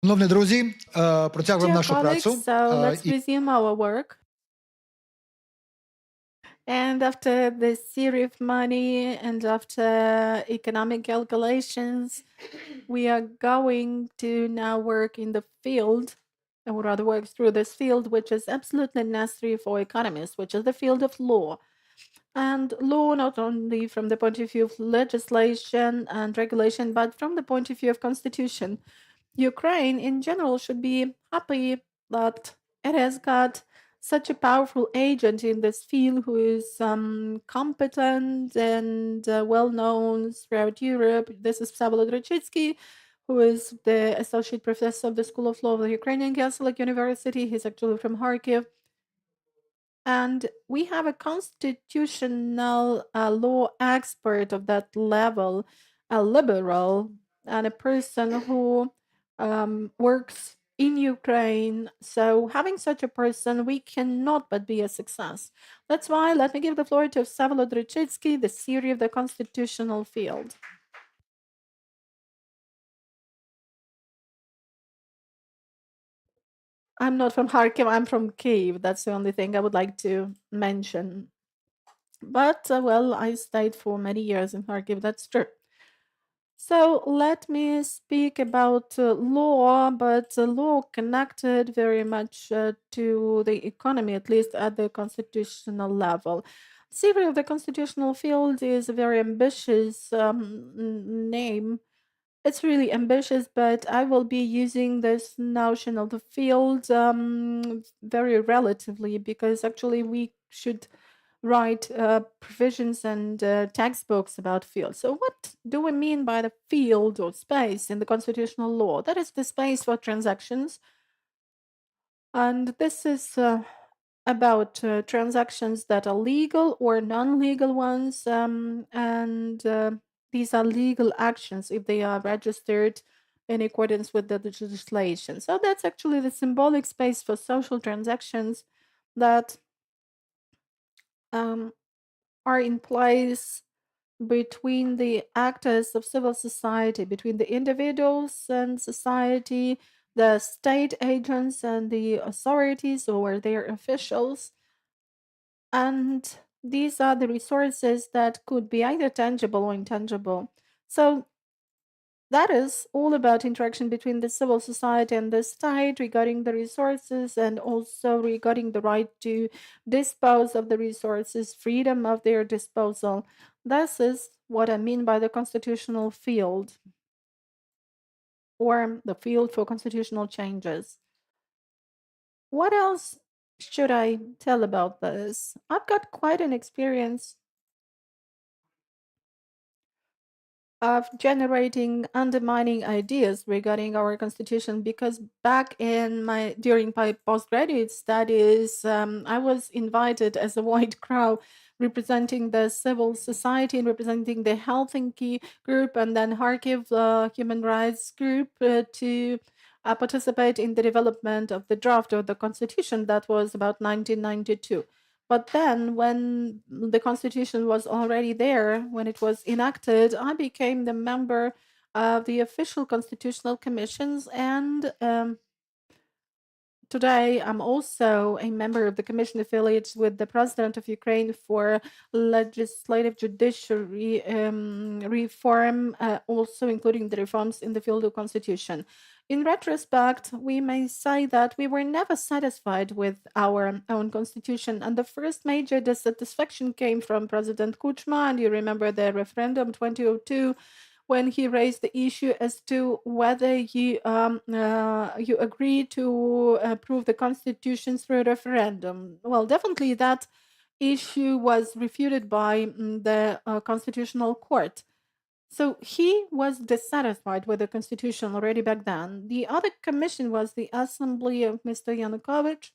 Шановні друзі, протягуємо Dear нашу colleagues, працю. so let's resume our work. And after the theory of money and after economic calculations, we are going to now work in the field, or rather work through this field, which is absolutely necessary for economists, which is the field of law. And law not only from the point of view of legislation and regulation, but from the point of view of constitution. Ukraine in general should be happy that it has got such a powerful agent in this field who is competent and well known throughout Europe. This is Vsevolod Rachitsky, who is the associate professor of the School of Law of the Ukrainian Catholic University. He's actually from Kharkiv. And we have a constitutional law expert of that level, a liberal, and a person who works in Ukraine. So having such a person, we cannot but be a success. That's why let me give the floor to Vsevolod Rachitsky, the theory of the constitutional field. I'm not from Kharkiv, I'm from Kyiv. That's the only thing I would like to mention. But, well, I stayed for many years in Kharkiv, that's true. So let me speak about law, but law connected very much to the economy, at least at the constitutional level. Theory of the constitutional field is a very ambitious name. It's really ambitious, but I will be using this notion of the field very relatively because actually we should write provisions and textbooks about field. So what do we mean by the field or space in the constitutional law? That is the space for transactions. And this is about transactions that are legal or non-legal ones. These are legal actions if they are registered in accordance with the legislation. So that's actually the symbolic space for social transactions that are in place between the actors of civil society, between the individuals and society, the state agents and the authorities or their officials. And these are the resources that could be either tangible or intangible. So that is all about interaction between the civil society and the state regarding the resources and also regarding the right to dispose of the resources, freedom of their disposal. This is what I mean by the constitutional field or the field for constitutional changes. What else should I tell about this? I've got quite an experience of generating undermining ideas regarding our constitution because back in during my postgraduate studies I was invited as a white crow representing the civil society and representing the Helsinki group and then Kharkiv human rights group to participate in the development of the draft of the constitution that was about 1992. But then, when the constitution was already there, when it was enacted, I became the member of the official constitutional commissions. And today, I'm also a member of the commission affiliates with the president of Ukraine for legislative judiciary reform, also including the reforms in the field of constitution. In retrospect, we may say that we were never satisfied with our own constitution, and the first major dissatisfaction came from President Kuchma, and you remember the referendum 2002, when he raised the issue as to whether you agree to approve the constitution through a referendum. Well, definitely that issue was refuted by the Constitutional Court. So he was dissatisfied with the constitution already back then. The other commission was the Assembly of Mr. Yanukovych.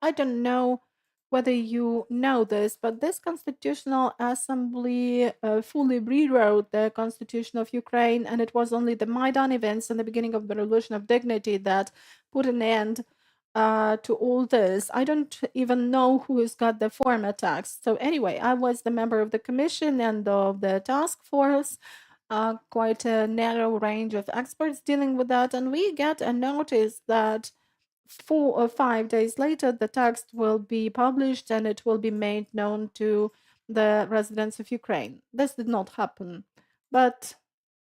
I don't know whether you know this, but this constitutional assembly fully rewrote the constitution of Ukraine, and it was only the Maidan events and the beginning of the Revolution of Dignity that put an end to all this. I don't even know who's got the former text. So anyway, I was the member of the commission and of the task force, quite a narrow range of experts dealing with that, and we get a notice that 4 or 5 days later the text will be published and it will be made known to the residents of Ukraine. This did not happen. But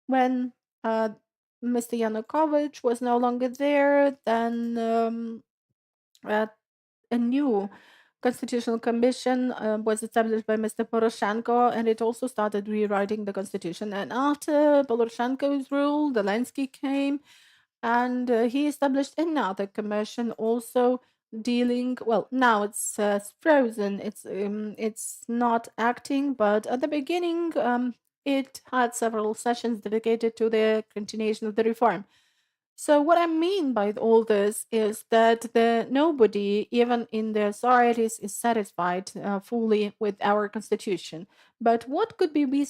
when Mr. Yanukovych was no longer there, then a new constitutional commission was established by Mr. Poroshenko, and it also started rewriting the constitution. And after Poroshenko's rule, Zelensky came, and he established another commission also dealing. Well, now it's frozen. It's not acting, but at the beginning, it had several sessions dedicated to the continuation of the reform. So what I mean by all this is that nobody, even in the authorities, is satisfied fully with our constitution. But what could we be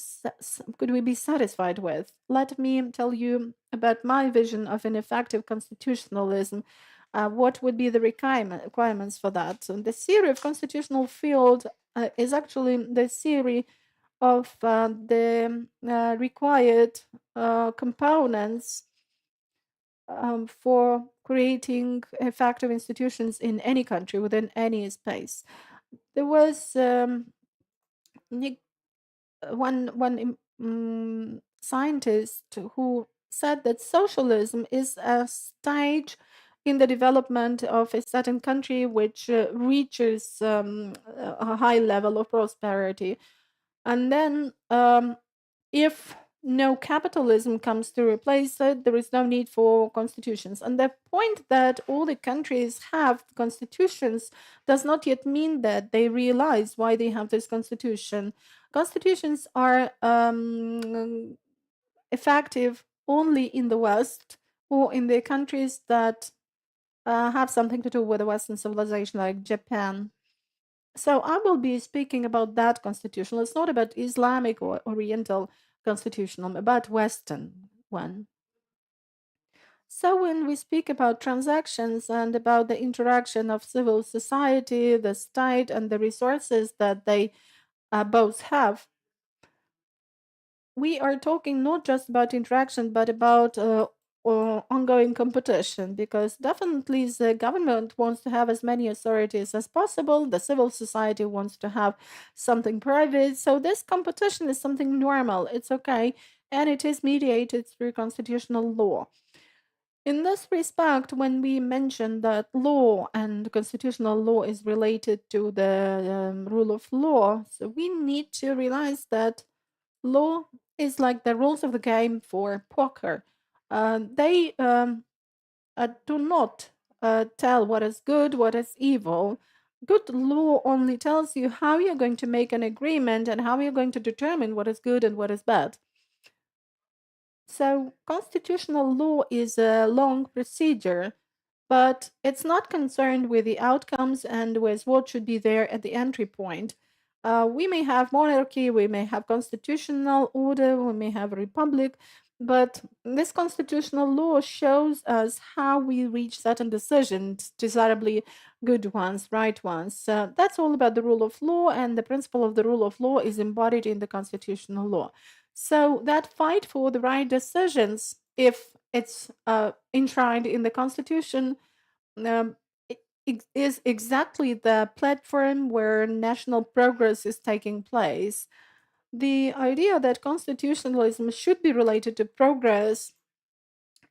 satisfied with? Let me tell you about my vision of an effective constitutionalism. What would be the requirements for that? And the theory of constitutional field is actually the theory of the required components for creating effective institutions in any country within any space. There was one scientist who said that socialism is a stage in the development of a certain country which reaches a high level of prosperity. And then if no capitalism comes to replace it, there is no need for constitutions. And the point that all the countries have constitutions does not yet mean that they realize why they have this constitution. Constitutions are effective only in the West or in the countries that have something to do with the Western civilization, like Japan. So I will be speaking about that constitution. It's not about Islamic or Oriental constitutional, about Western one. So when we speak about transactions and about the interaction of civil society, the state, and the resources that they both have, we are talking not just about interaction, but about ongoing competition, because definitely the government wants to have as many authorities as possible. The civil society wants to have something private. So this competition is something normal. It's okay. And it is mediated through constitutional law. In this respect, when we mention that law and constitutional law is related to the rule of law, so we need to realize that law is like the rules of the game for poker. They do not tell what is good, what is evil. Good law only tells you how you're going to make an agreement and how you're going to determine what is good and what is bad. So, constitutional law is a long procedure, but it's not concerned with the outcomes and with what should be there at the entry point. We may have monarchy, we may have constitutional order, we may have a republic, but this constitutional law shows us how we reach certain decisions, desirably good ones, right ones. That's all about the rule of law, and the principle of the rule of law is embodied in the constitutional law. So that fight for the right decisions, if it's enshrined in the Constitution, is exactly the platform where national progress is taking place. The idea that constitutionalism should be related to progress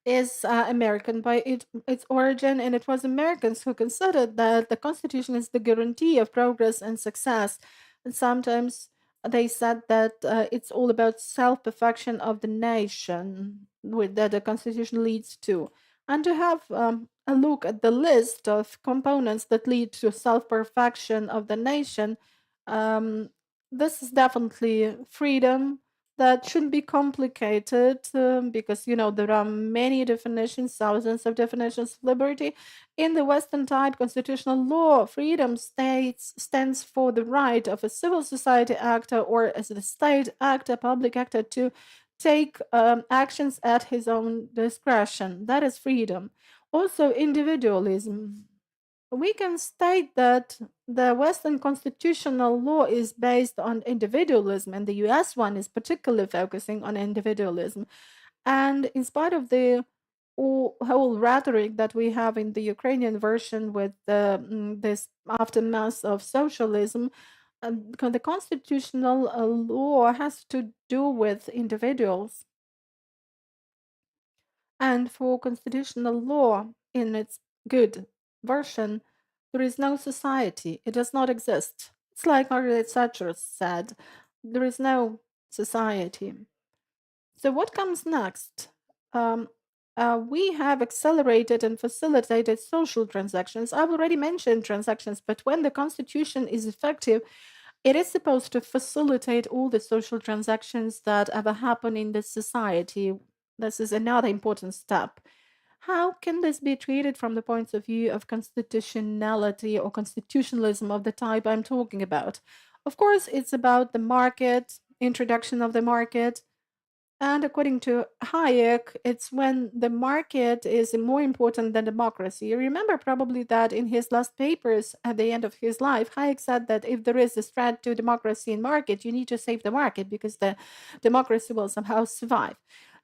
is American by its origin, and it was Americans who considered that the Constitution is the guarantee of progress and success. And sometimes they said that it's all about self-perfection of the nation that the Constitution leads to. And to have a look at the list of components that lead to self-perfection of the nation, this is definitely freedom. That shouldn't be complicated because there are many definitions, thousands of definitions of liberty. In the Western type constitutional law, freedom stands for the right of a civil society actor or as a state actor, public actor, to take actions at his own discretion. That is freedom. Also, individualism. we can state that the Western constitutional law is based on individualism, and the US one is particularly focusing on individualism. And in spite of the whole rhetoric that we have in the Ukrainian version with this aftermath of socialism, the constitutional law has to do with individuals. And for constitutional law in its good version, there is no society. It does not exist. It's like Margaret Thatcher said, there is no society. So what comes next? We have accelerated and facilitated social transactions. I've already mentioned transactions, but when the constitution is effective, it is supposed to facilitate all the social transactions that ever happen in the society. This is another important step. How can this be treated from the point of view of constitutionality or constitutionalism of the type I'm talking about? Of course, it's about the market, introduction of the market. And according to Hayek, it's when the market is more important than democracy. You remember probably that in his last papers at the end of his life, Hayek said that if there is a threat to democracy and market, you need to save the market because the democracy will somehow survive.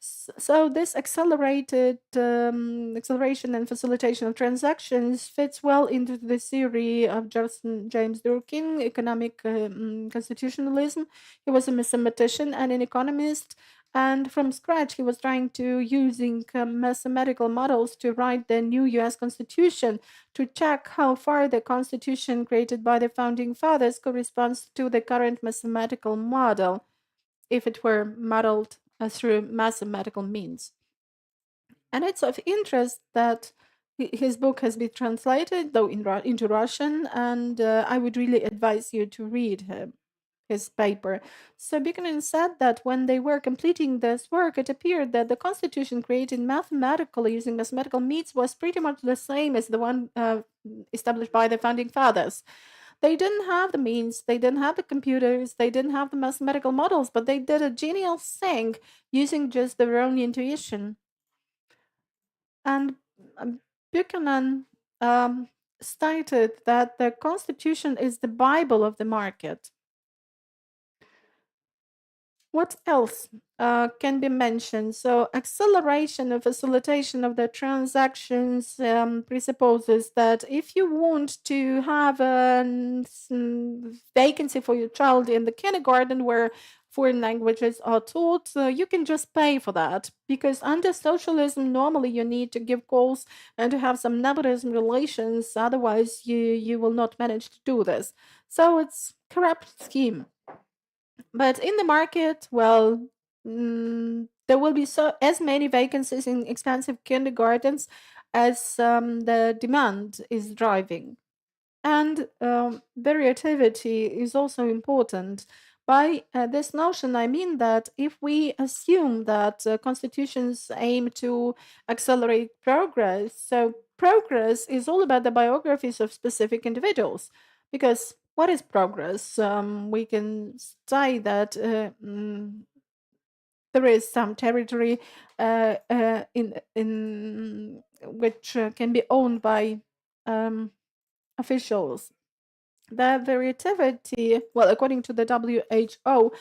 So this accelerated acceleration and facilitation of transactions fits well into the theory of James Durkheim, economic constitutionalism. He was a mathematician and an economist, and from scratch he was trying to using mathematical models to write the new US Constitution to check how far the Constitution created by the Founding Fathers corresponds to the current mathematical model, if it were modeled through mathematical means. And it's of interest that his book has been translated, though into Russian, and I would really advise you to read his paper. So Buchanan said that when they were completing this work, it appeared that the constitution created mathematically using mathematical means was pretty much the same as the one established by the Founding Fathers. They didn't have the means, they didn't have the computers, they didn't have the mathematical models, but they did a genial thing using just their own intuition. And Buchanan stated that the Constitution is the Bible of the market. What else can be mentioned? So acceleration and facilitation of the transactions presupposes that if you want to have a vacancy for your child in the kindergarten where foreign languages are taught, you can just pay for that, because under socialism normally you need to give calls and to have some nepotism relations, otherwise you will not manage to do this. So it's corrupt scheme. But in the market, well, there will be as many vacancies in expensive kindergartens as the demand is driving. And variativity is also important. By this notion, I mean that if we assume that constitutions aim to accelerate progress, so progress is all about the biographies of specific individuals. Because what is progress? We can say that there is some territory in which can be owned by officials. The variativity, well, according to the WHO,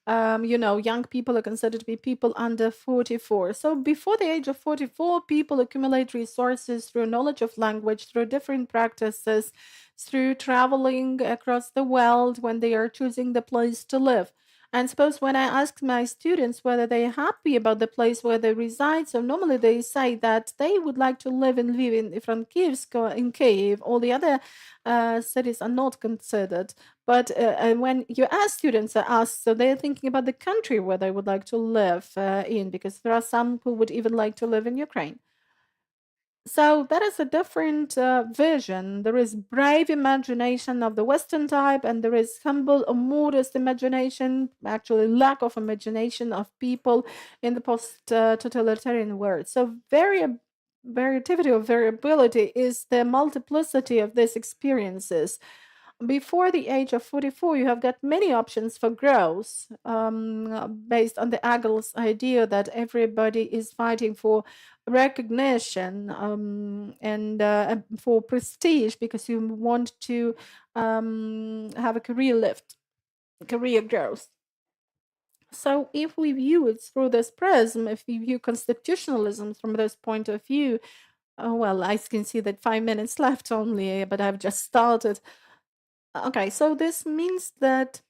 young people are considered to be people under 44. So before the age of 44, people accumulate resources through knowledge of language, through different practices, through traveling across the world when they are choosing the place to live. And suppose when I ask my students whether they're happy about the place where they reside, so normally they say that they would like to live in Frankivsk or in Kiev. All the other cities are not considered. But when you ask students are asked, so they're thinking about the country where they would like to live in, because there are some who would even like to live in Ukraine. So that is a different vision. There is brave imagination of the Western type, and there is humble or modest imagination, actually lack of imagination of people in the post-totalitarian world. So variativity or variability is the multiplicity of these experiences. Before the age of 44, you have got many options for growth based on the Hegel's idea that everybody is fighting for recognition and for prestige because you want to have a career lift, career growth. So if we view it through this prism, if we view constitutionalism from this point of view, well, I can see that 5 minutes left only, but I've just started. Okay, so this means that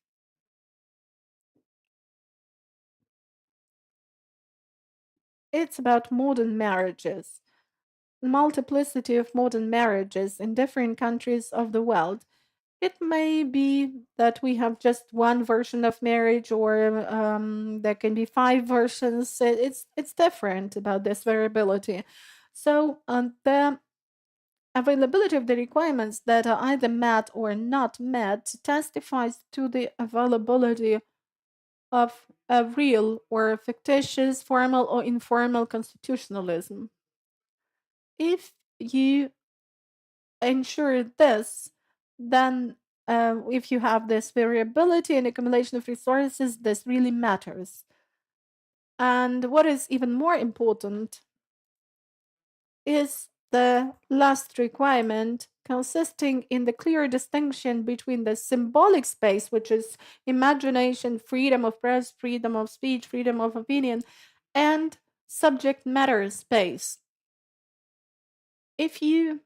it's about modern marriages, multiplicity of modern marriages in different countries of the world. It may be that we have just one version of marriage, or there can be 5 versions. It's different about this variability. So the availability of the requirements that are either met or not met testifies to the availability of a real or fictitious, formal or informal constitutionalism. If you ensure this, then if you have this variability and accumulation of resources, this really matters. And what is even more important is the last requirement, consisting in the clear distinction between the symbolic space, which is imagination, freedom of press, freedom of speech, freedom of opinion, and subject matter space. If you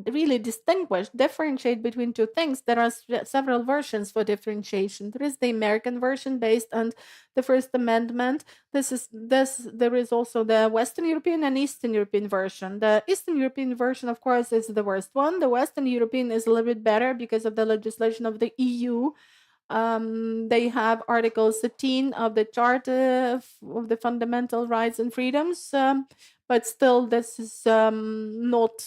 really differentiate between two things, there are several versions for differentiation. There is the American version based on the First Amendment. There is also the Western European and Eastern European version. The Eastern European version, of course, is the worst one. The Western European is a little bit better because of the legislation of the EU. They have Article 13 of the Charter of the Fundamental Rights and Freedoms, but still this is not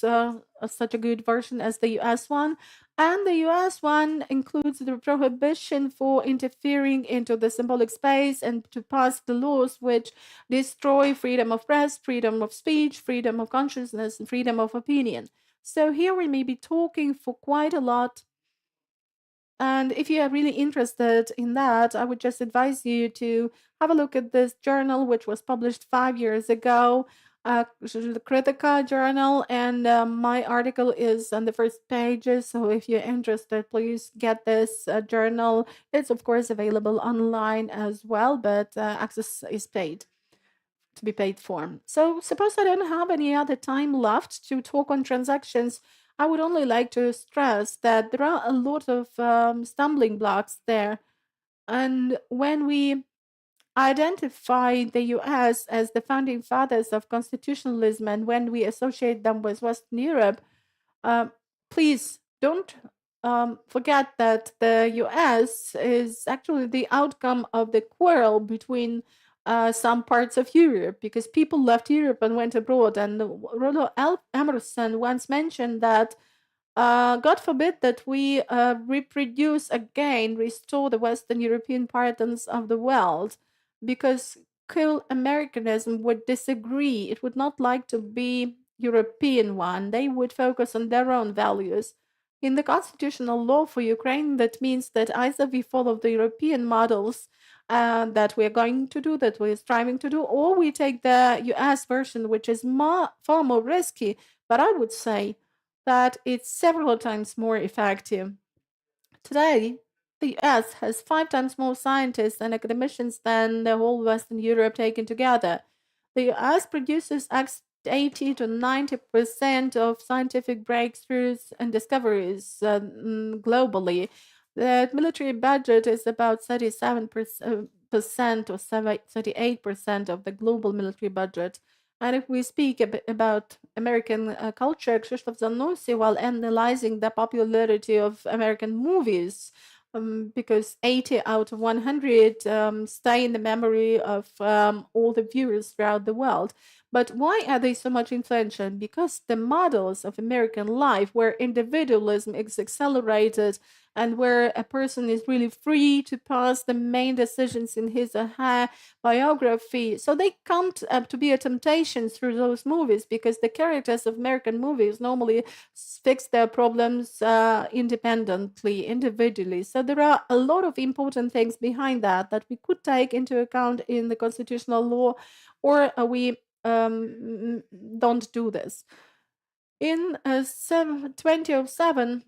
such a good version as the US one. And the US one includes the prohibition for interfering into the symbolic space and to pass the laws which destroy freedom of press, freedom of speech, freedom of consciousness, and freedom of opinion. So here we may be talking for quite a lot. And if you are really interested in that, I would just advise you to have a look at this journal, which was published 5 years ago, the Kritika journal, and my article is on the first pages. So if you're interested, please get this journal. It's of course available online as well, but access is paid to be paid for. So suppose I don't have any other time left to talk on transactions. I would only like to stress that there are a lot of stumbling blocks there. And when we identify the US as the founding fathers of constitutionalism, and when we associate them with Western Europe, please don't forget that the US is actually the outcome of the quarrel between some parts of Europe, because people left Europe and went abroad. And Rollo Emerson once mentioned that God forbid that we reproduce again, restore the Western European patterns of the world, because cool Americanism would disagree. It would not like to be European one. They would focus on their own values. In the constitutional law for Ukraine, that means that either we follow the European models that we're going to do, that we're striving to do, or we take the US version, which is far more risky, but I would say that it's several times more effective. Today, the US has 5 times more scientists and academicians than the whole Western Europe taken together. The US produces 80 to 90% of scientific breakthroughs and discoveries globally. The military budget is about 37% or 38% of the global military budget. And if we speak about American culture, Krzysztof Zanussi, while analyzing the popularity of American movies, because 80 out of 100 stay in the memory of all the viewers throughout the world. But why are they so much influential? Because the models of American life, where individualism is accelerated and where a person is really free to pass the main decisions in his or her biography, so they come to be a temptation through those movies, because the characters of American movies normally fix their problems independently, individually. So there are a lot of important things behind that we could take into account in the constitutional law, or we don't do this. In 2007,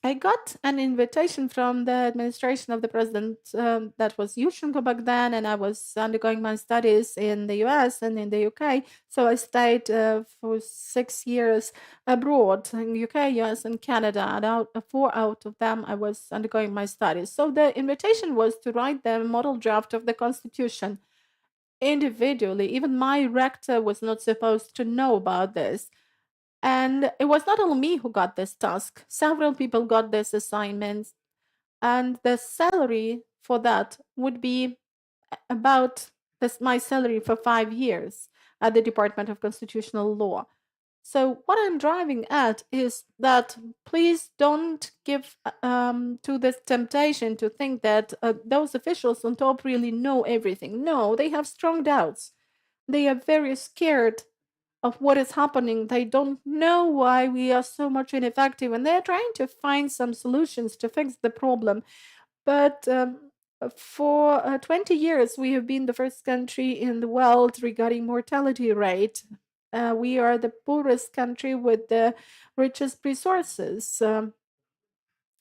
I got an invitation from the administration of the president that was Yushchenko back then, and I was undergoing my studies in the US and in the UK. So I stayed for 6 years abroad in UK, US, and Canada, and 4 out of them I was undergoing my studies. So the invitation was to write the model draft of the constitution individually. Even my rector was not supposed to know about this. And it was not only me who got this task, several people got this assignment, and the salary for that would be about my salary for 5 years at the Department of Constitutional Law. So what I'm driving at is that please don't give to this temptation to think that those officials on top really know everything. No, they have strong doubts. They are very scared of what is happening. They don't know why we are so much ineffective, and they're trying to find some solutions to fix the problem. But for 20 years, we have been the first country in the world regarding mortality rate. We are the poorest country with the richest resources.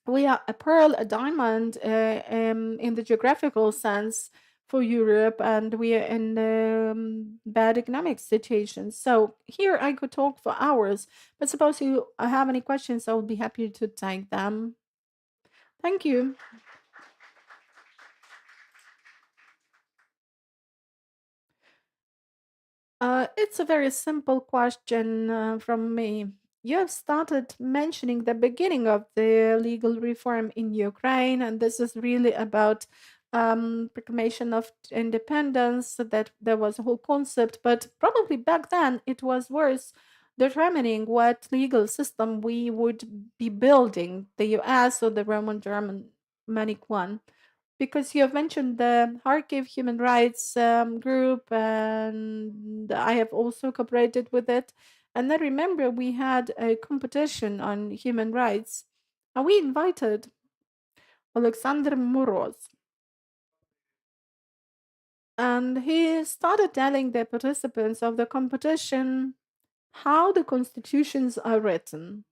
We are a pearl, a diamond in the geographical sense for Europe, and we are in bad economic situations. So here I could talk for hours, but suppose you have any questions, I will be happy to take them. Thank you. It's a very simple question from me. You have started mentioning the beginning of the legal reform in Ukraine, and this is really about proclamation of independence. That there was a whole concept, but probably back then it was worse determining what legal system we would be building, the U.S. or the Roman Germanic one. Because you have mentioned the Kharkiv Human Rights Group, and I have also cooperated with it. And I remember we had a competition on human rights, and we invited Alexander Moroz. And he started telling the participants of the competition how the constitutions are written.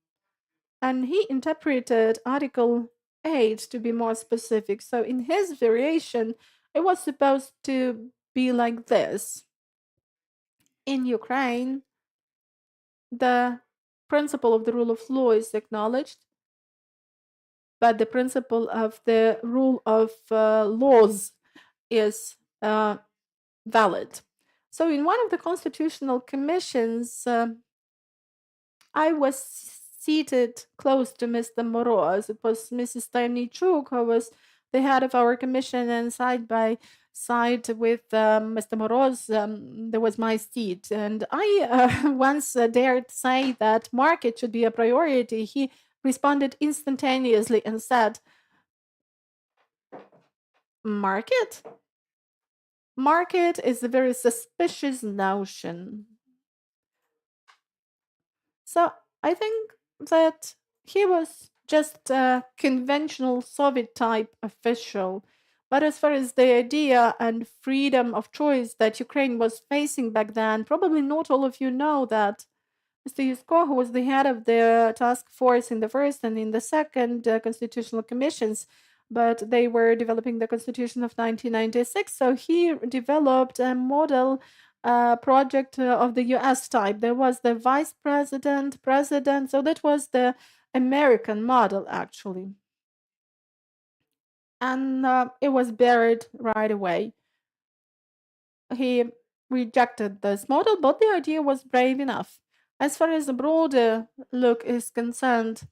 And he interpreted Article 8 to be more specific. So in his variation, it was supposed to be like this. In Ukraine, the principle of the rule of law is acknowledged, but the principle of the rule of laws is valid. So in one of the constitutional commissions, I was seated close to Mr. Moroz. It was Mrs. Tajnichuk who was the head of our commission, and side by side with Mr. Moroz, there was my seat. And I once dared say that market should be a priority. He responded instantaneously and said, "Market? Market is a very suspicious notion." So I think that he was just a conventional Soviet type official. But as far as the idea and freedom of choice that Ukraine was facing back then, probably not all of you know that Mr. Yusko, who was the head of the task force in the first and in the second constitutional commissions, but they were developing the constitution of 1996. So he developed a model project of the US type. There was the vice president, president. So that was the American model, actually. And it was buried right away. He rejected this model, but the idea was brave enough. As far as the broader look is concerned,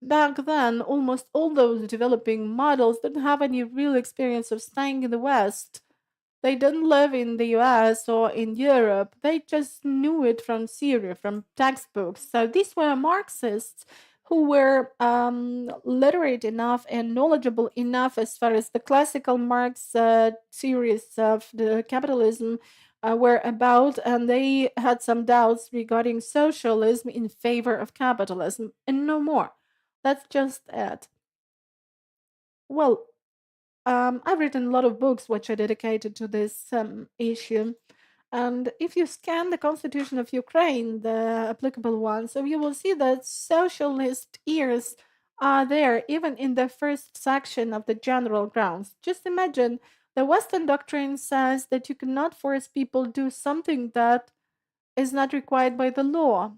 back then, almost all those developing models didn't have any real experience of staying in the West. They didn't live in the US or in Europe. They just knew it from theory, from textbooks. So these were Marxists who were literate enough and knowledgeable enough as far as the classical Marx theories of the capitalism were about, and they had some doubts regarding socialism in favor of capitalism, and no more. That's just it. Well, I've written a lot of books which are dedicated to this issue. And if you scan the constitution of Ukraine, the applicable one, so you will see that socialist ears are there even in the first section of the general grounds. Just imagine the Western doctrine says that you cannot force people to do something that is not required by the law.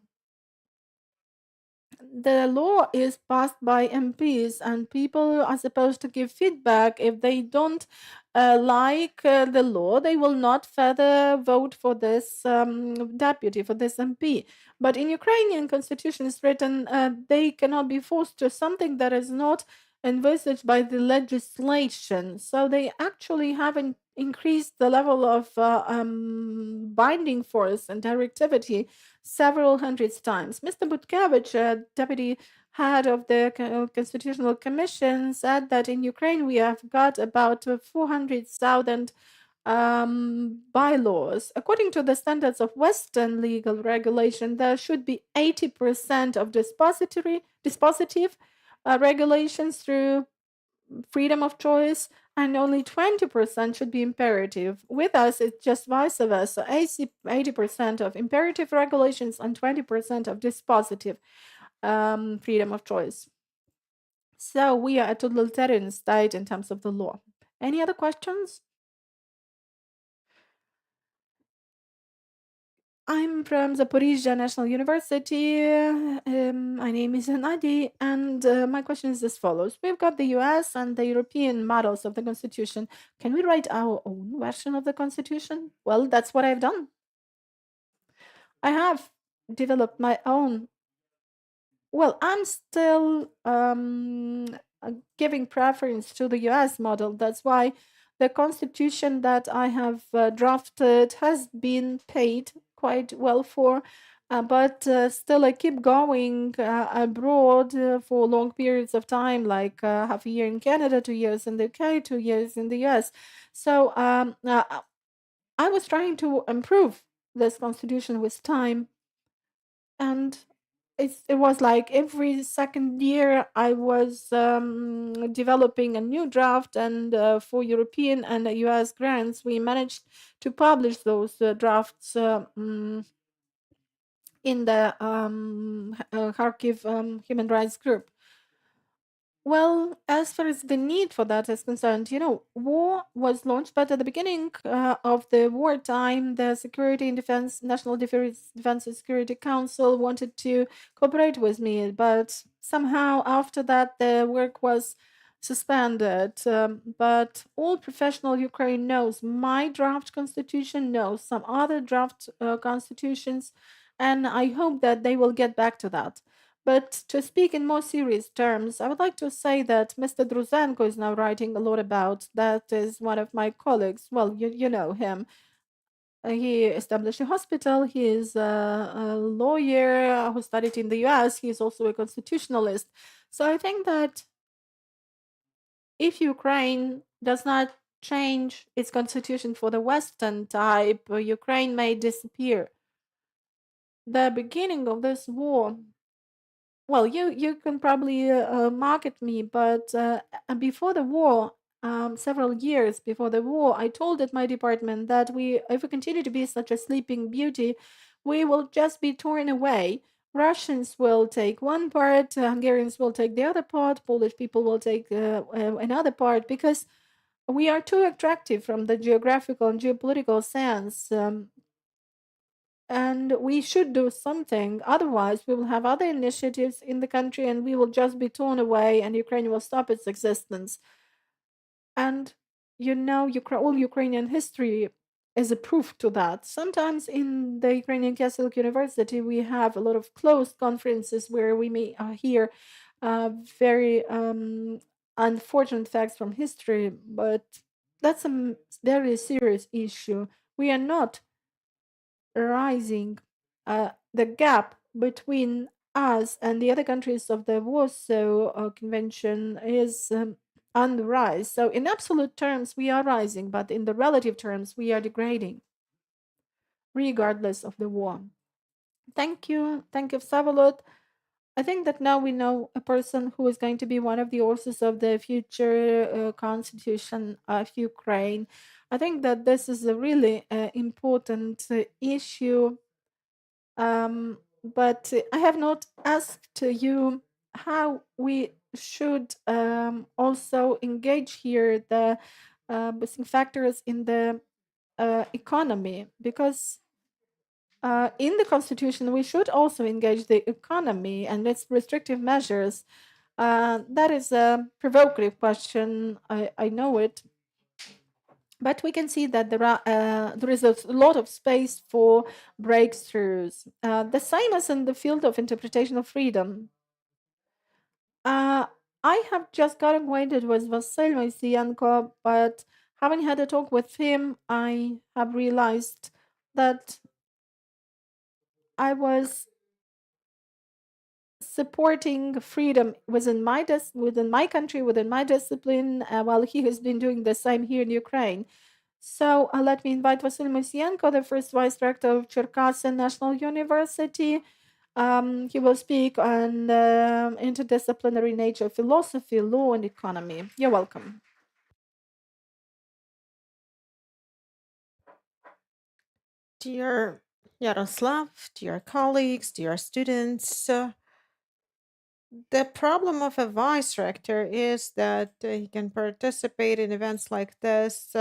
The law is passed by MPs, and people are supposed to give feedback. If they don't like the law, they will not further vote for this deputy, for this MP. But in Ukrainian constitution is written they cannot be forced to something that is not envisaged by the legislation. So they actually haven't increased the level of binding force and directivity several hundreds times. Mr. Butkevich, deputy head of the Constitutional Commission, said that in Ukraine we have got about 400,000 bylaws. According to the standards of Western legal regulation, there should be 80% of dispositive regulations through freedom of choice, and only 20% should be imperative. With us, it's just vice versa. 80% of imperative regulations and 20% of dispositive freedom of choice. So we are a totalitarian state in terms of the law. Any other questions? I'm from Zaporizhzhia National University. My name is Nadi, and my question is as follows. We've got the US and the European models of the Constitution. Can we write our own version of the Constitution? Well, that's what I've done. I have developed my own. Well, I'm still giving preference to the US model. That's why the Constitution that I have drafted has been paid quite well for, but still I keep going abroad for long periods of time, like half a year in Canada, 2 years in the UK, 2 years in the US. So I was trying to improve this constitution with time, and it was like every second year I was developing a new draft, and for European and US grants, we managed to publish those drafts in the Kharkiv Human Rights Group. Well, as far as the need for that is concerned, war was launched, but at the beginning of the wartime, the Security and Defense, National Defense and Security Council wanted to cooperate with me, but somehow after that, the work was suspended. But all professional Ukraine knows my draft constitution, knows some other draft constitutions, and I hope that they will get back to that. But to speak in more serious terms, I would like to say that Mr. Druzenko is now writing a lot about. That is one of my colleagues. Well, you know him. He established a hospital. He is a lawyer who studied in the US. He is also a constitutionalist. So I think that if Ukraine does not change its constitution for the Western type, Ukraine may disappear. The beginning of this war, well, you can probably market me, but before the war, several years before the war, I told at my department that if we continue to be such a sleeping beauty, we will just be torn away. Russians will take one part, Hungarians will take the other part, Polish people will take another part, because we are too attractive from the geographical and geopolitical sense. And we should do something. Otherwise, we will have other initiatives in the country and we will just be torn away and Ukraine will stop its existence. And all Ukrainian history is a proof to that. Sometimes in the Ukrainian Catholic University, we have a lot of closed conferences where we may hear very unfortunate facts from history, but that's a very serious issue. We are not rising. The gap between us and the other countries of the Warsaw Convention is on the rise. So in absolute terms, we are rising, but in the relative terms, we are degrading, regardless of the war. Thank you. Thank you, Vsavolod. I think that now we know a person who is going to be one of the authors of the future constitution of Ukraine. I think that this is a really important issue. But I have not asked you how we should also engage here the missing factors in the economy, because in the constitution we should also engage the economy and its restrictive measures. That is a provocative question, I know it, but we can see that there is a lot of space for breakthroughs. The same as in the field of interpretational freedom. I have just got acquainted with Vasyl Moiseyenko, but having had a talk with him, I have realized that I was supporting freedom within my country, within my discipline, while he has been doing the same here in Ukraine. So let me invite Vasyl Moiseyenko, the first vice director of Cherkasy National University. He will speak on the interdisciplinary nature of philosophy, law, and economy. You're welcome. Dear Yaroslav, dear colleagues, dear students, the problem of a vice rector is that he can participate in events like this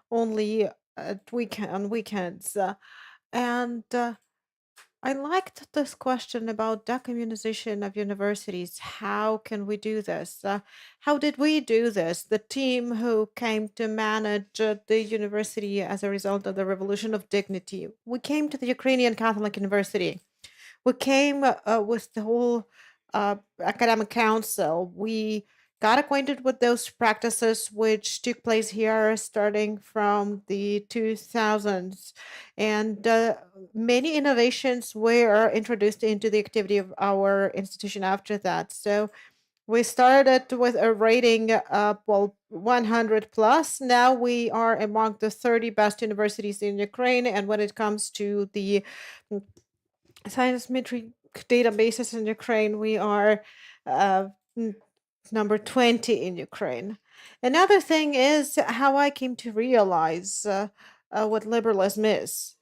only on weekends. And I liked this question about decommunization of universities. How can we do this? How did we do this? The team who came to manage the university as a result of the Revolution of Dignity. We came to the Ukrainian Catholic University. We came with the whole academic council. We got acquainted with those practices which took place here starting from the 2000s. And many innovations were introduced into the activity of our institution after that. So we started with a rating 100 plus. Now we are among the 30 best universities in Ukraine. And when it comes to the science metric databases in Ukraine, we are number 20 in Ukraine. Another thing is how I came to realize what liberalism is.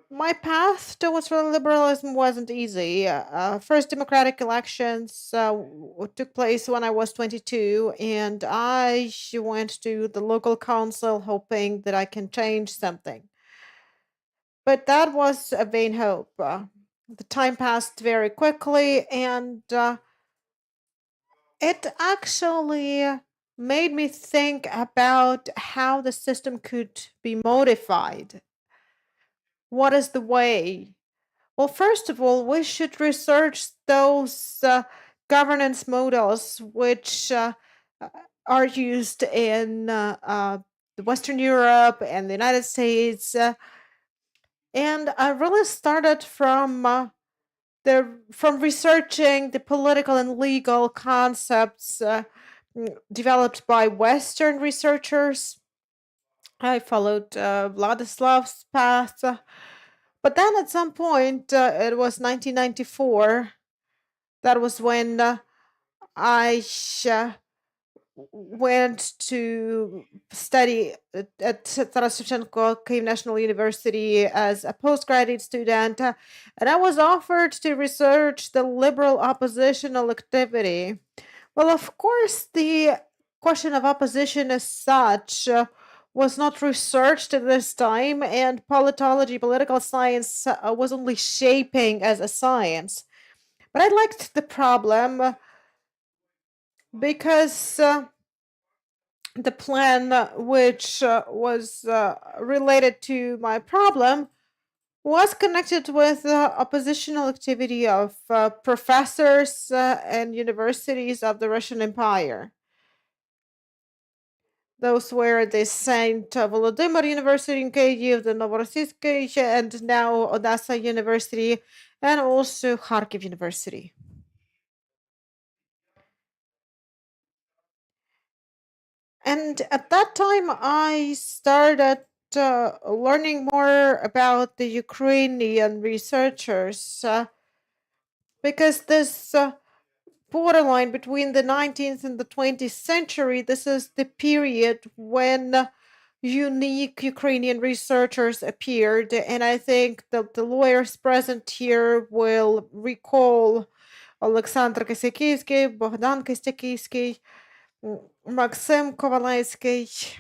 My path towards liberalism wasn't easy. First democratic elections took place when I was 22, and I went to the local council hoping that I can change something. But that was a vain hope. The time passed very quickly, and it actually made me think about how the system could be modified. What is the way? Well, first of all, we should research those governance models which are used in Western Europe and the United States. And I really started from researching the political and legal concepts developed by Western researchers. I followed Vladislav's path, but then at some point, it was 1994. That was when I went to study at Taras Shevchenko Kyiv National University as a postgraduate student, and I was offered to research the liberal oppositional activity. Well, of course, the question of opposition as such was not researched at this time, and politology, political science, was only shaping as a science. But I liked the problem because the plan which was related to my problem was connected with the oppositional activity of professors and universities of the Russian Empire. Those were the Saint Volodymyr University in Kyiv, the Novorossiysk, and now Odessa University, and also Kharkiv University. And at that time, I started learning more about the Ukrainian researchers because this borderline between the 19th and the 20th century. This is the period when unique Ukrainian researchers appeared, and I think that the lawyers present here will recall Alexander Kosякivsky, Bogdan Kosякivsky, Maxim Kovalevsky.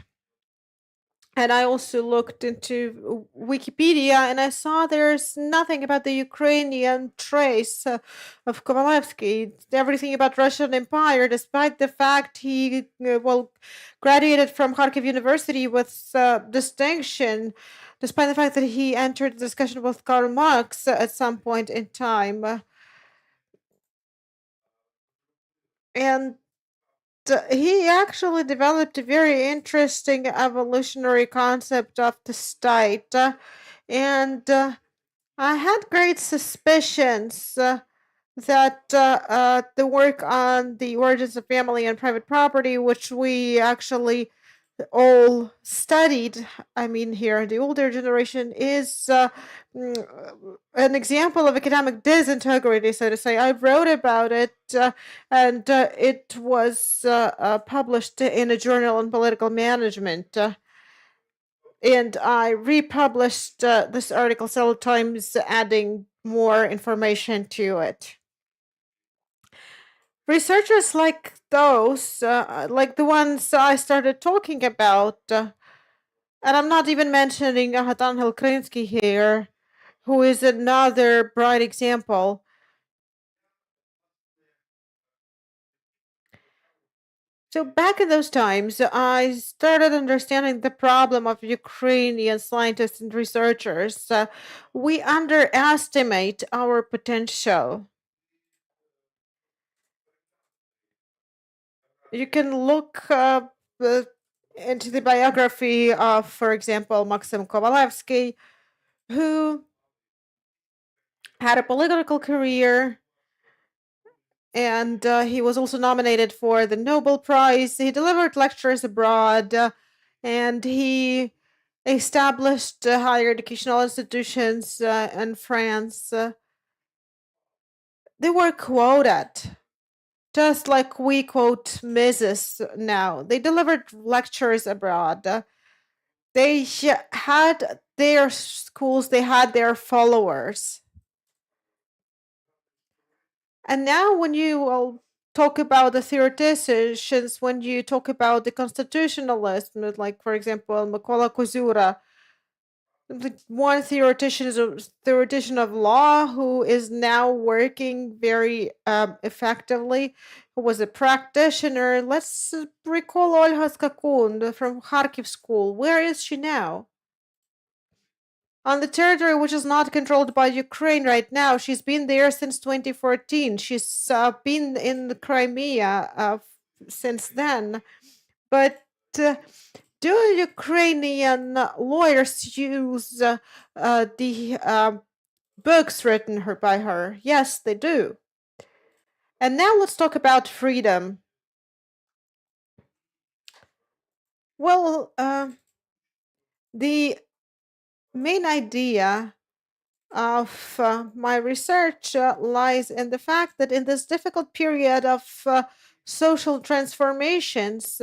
And I also looked into Wikipedia and I saw there's nothing about the Ukrainian trace of Kovalevsky. Everything about Russian Empire, despite the fact he graduated from Kharkiv University with distinction, despite the fact that he entered the discussion with Karl Marx at some point in time. And he actually developed a very interesting evolutionary concept of the state. And I had great suspicions that the work on the origins of family and private property, which we actually all studied, I mean, here, the older generation, is an example of academic disintegrity, so to say. I wrote about it, and it was published in a journal on political management. And I republished this article several times, adding more information to it. Researchers like those, like the ones I started talking about, and I'm not even mentioning Angel Krinsky here, who is another bright example. So back in those times, I started understanding the problem of Ukrainian scientists and researchers. We underestimate our potential. You can look into the biography of, for example, Maxim Kovalevsky, who had a political career, and he was also nominated for the Nobel Prize. He delivered lectures abroad, and he established higher educational institutions in France. They were quoted, just like we quote Mises now. They delivered lectures abroad. They had their schools, they had their followers. And now when you talk about the theoreticians, when you talk about the constitutionalists, like, for example, Mykola Kozura, one theoretician is a theoretician of law who is now working very effectively, who was a practitioner. Let's recall Olga Skakun from Kharkiv School. Where is she now? On the territory which is not controlled by Ukraine right now. She's been there since 2014. She's been in the Crimea since then. But do Ukrainian lawyers use the books written by her? Yes, they do. And now let's talk about freedom. Well, the main idea of my research lies in the fact that in this difficult period of social transformations,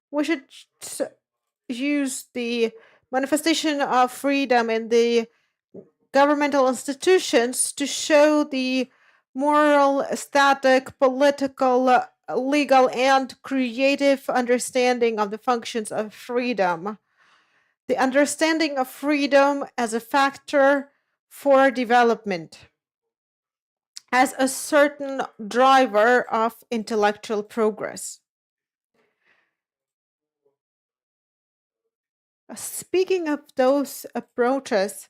we should use the manifestation of freedom in the governmental institutions to show the moral, aesthetic, political, legal, and creative understanding of the functions of freedom. The understanding of freedom as a factor for development, as a certain driver of intellectual progress. Speaking of those approaches,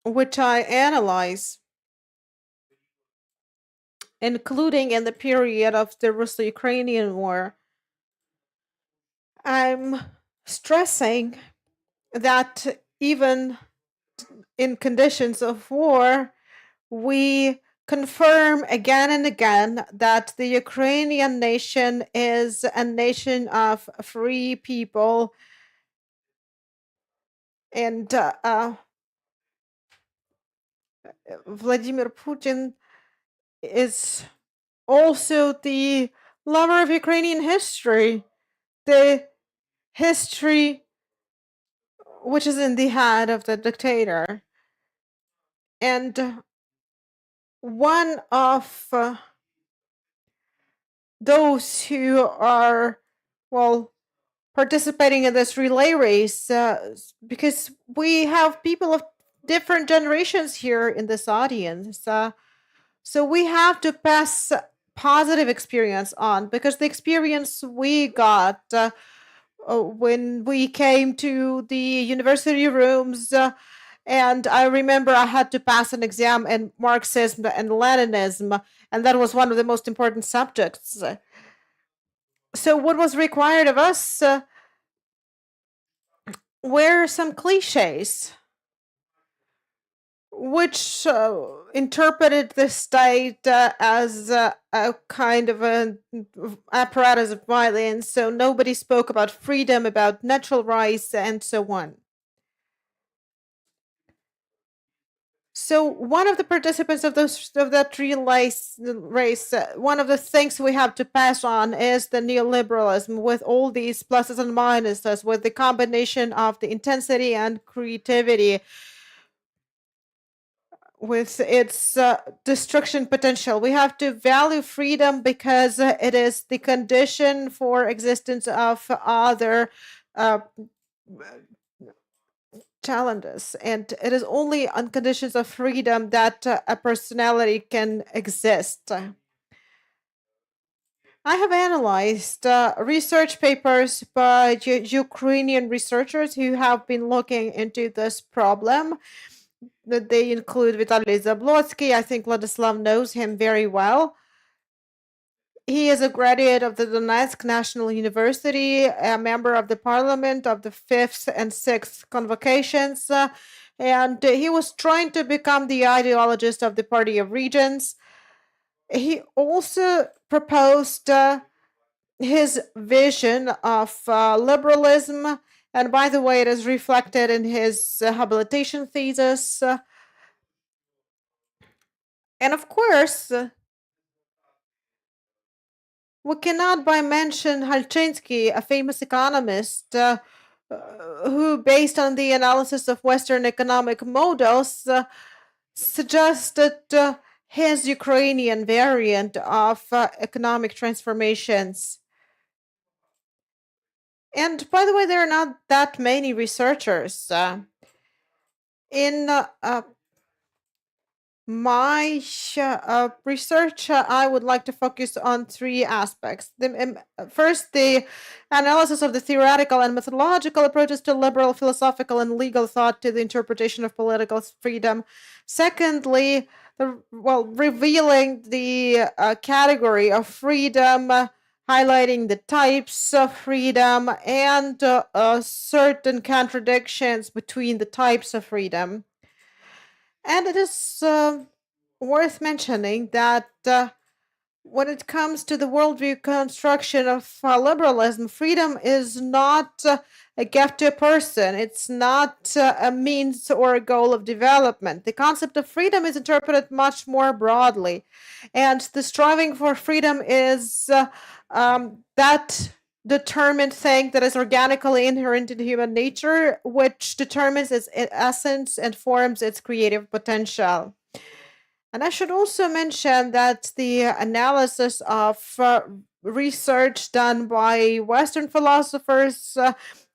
which I analyze, including in the period of the Russo-Ukrainian War, I'm stressing that even in conditions of war, we confirm again and again that the Ukrainian nation is a nation of free people, and Vladimir Putin is also the lover of Ukrainian history, the history which is in the head of the dictator. And one of those who are, well, participating in this relay race, because we have people of different generations here in this audience. So we have to pass positive experience on, because the experience we got when we came to the university rooms, and I remember I had to pass an exam in Marxism and Leninism, and that was one of the most important subjects. So what was required of us were some cliches, which interpreted the state as a kind of an apparatus of violence. So nobody spoke about freedom, about natural rights, and so on. So one of the participants of that race, one of the things we have to pass on is the neoliberalism, with all these pluses and minuses, with the combination of the intensity and creativity, with its destruction potential. We have to value freedom because it is the condition for existence of other challenges, and it is only on conditions of freedom that a personality can exist. I have analyzed research papers by Ukrainian researchers who have been looking into this problem. That they include Vitaly Zablotsky. I think Vladislav knows him very well. He is a graduate of the Donetsk National University, a member of the parliament of the 5th and 6th convocations, and he was trying to become the ideologist of the Party of Regions. He also proposed his vision of liberalism, and by the way, it is reflected in his habilitation thesis. And of course, we cannot but mention Halchinsky, a famous economist, who, based on the analysis of Western economic models, suggested his Ukrainian variant of economic transformations. And by the way, there are not that many researchers. In my research, I would like to focus on three aspects. First, the analysis of the theoretical and methodological approaches to liberal, philosophical, and legal thought to the interpretation of political freedom. Secondly, revealing the category of freedom, highlighting the types of freedom, and certain contradictions between the types of freedom. And it is worth mentioning that when it comes to the worldview construction of liberalism, freedom is not a gift to a person. It's not a means or a goal of development. The concept of freedom is interpreted much more broadly. And the striving for freedom is that determined thing that is organically inherent in human nature, which determines its essence and forms its creative potential. And I should also mention that the analysis of research done by Western philosophers,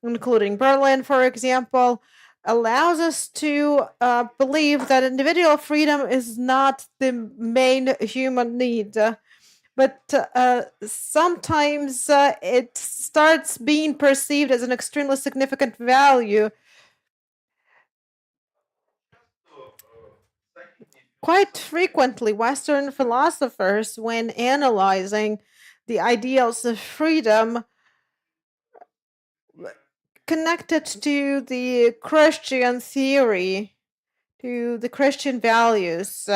including Berlin, for example, allows us to believe that individual freedom is not the main human need. But sometimes it starts being perceived as an extremely significant value. Quite frequently, Western philosophers, when analyzing the ideals of freedom, connected to the Christian theory, to the Christian values.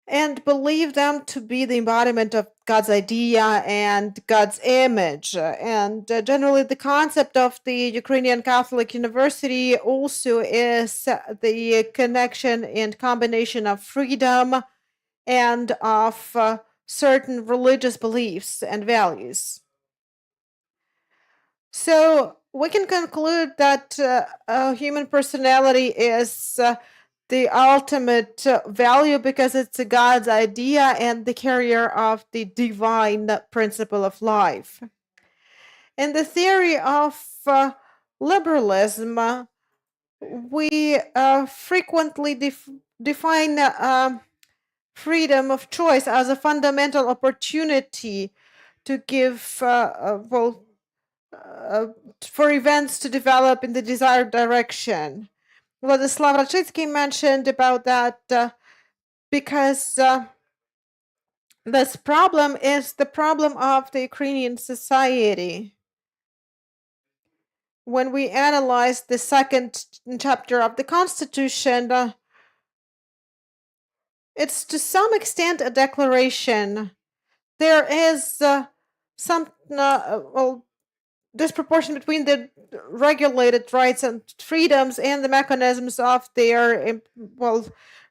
and believe them to be the embodiment of God's idea and God's image. And generally, the concept of the Ukrainian Catholic University also is the connection and combination of freedom and of certain religious beliefs and values. So we can conclude that human personality is the ultimate value because it's God's idea and the carrier of the divine principle of life. In the theory of liberalism, we frequently define freedom of choice as a fundamental opportunity to give, for events to develop in the desired direction. Vladislav Rachitsky mentioned about that because this problem is the problem of the Ukrainian society. When we analyze the second chapter of the Constitution, it's to some extent a declaration. There is some disproportion between the regulated rights and freedoms and the mechanisms of their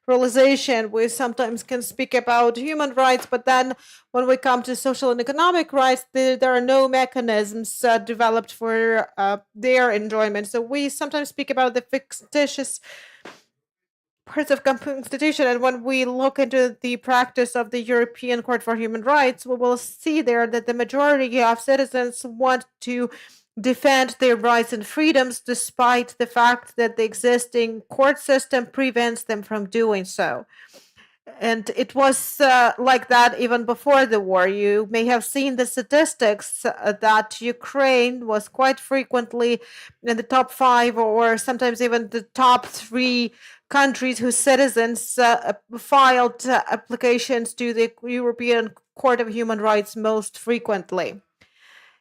realization. We sometimes can speak about human rights, but then when we come to social and economic rights, there are no mechanisms developed for their enjoyment. So we sometimes speak about the fictitious parts of Constitution, and when we look into the practice of the European Court for Human Rights, we will see there that the majority of citizens want to defend their rights and freedoms despite the fact that the existing court system prevents them from doing so. And it was like that even before the war. You may have seen the statistics that Ukraine was quite frequently in the top 5 or sometimes even the top 3 countries whose citizens filed applications to the European Court of Human Rights most frequently.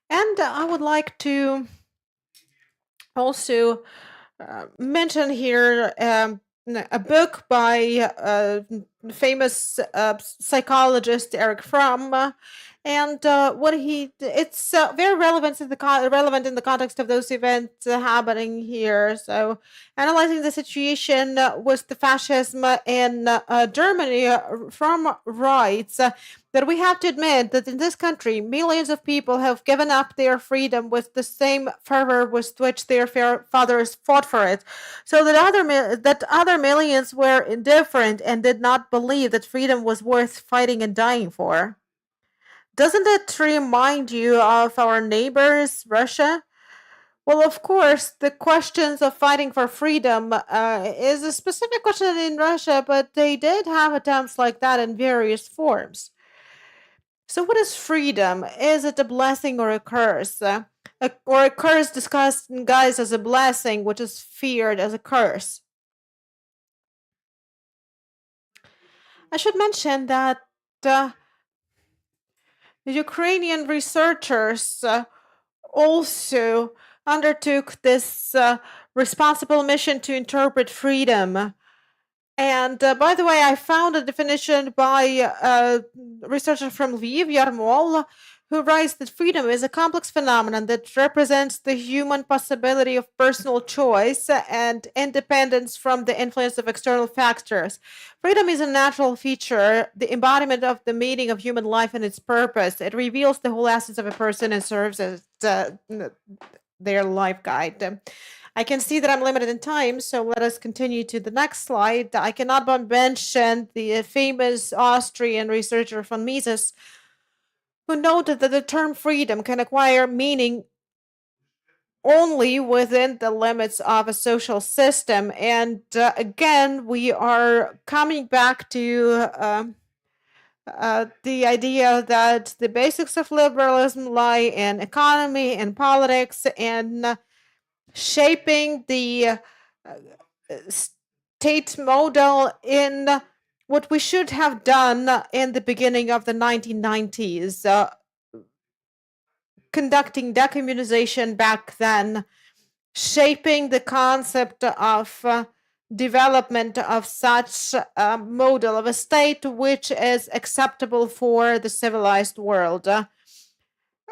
And I would like to also mention here a book by famous psychologist Eric Fromm, and it's very relevant in the context of those events happening here. So, analyzing the situation with the fascism in Germany, Fromm writes that we have to admit that in this country, millions of people have given up their freedom with the same fervor with which their fathers fought for it, so that other millions were indifferent and did not believe that freedom was worth fighting and dying for. Doesn't it remind you of our neighbors, Russia? Well, of course, the questions of fighting for freedom is a specific question in Russia, but they did have attempts like that in various forms. So what is freedom? Is it a blessing or a curse? Or a curse discussed in guise as a blessing, which is feared as a curse? I should mention that the Ukrainian researchers also undertook this responsible mission to interpret freedom. And by the way, I found a definition by a researcher from Lviv, Yarmol, who writes that freedom is a complex phenomenon that represents the human possibility of personal choice and independence from the influence of external factors. Freedom is a natural feature, the embodiment of the meaning of human life and its purpose. It reveals the whole essence of a person and serves as their life guide. I can see that I'm limited in time, so let us continue to the next slide. I cannot but mention the famous Austrian researcher von Mises, who noted that the term freedom can acquire meaning only within the limits of a social system. And again, we are coming back to the idea that the basics of liberalism lie in economy and politics and shaping the state model in what we should have done in the beginning of the 1990s, conducting decommunization back then, shaping the concept of development of such a model of a state which is acceptable for the civilized world.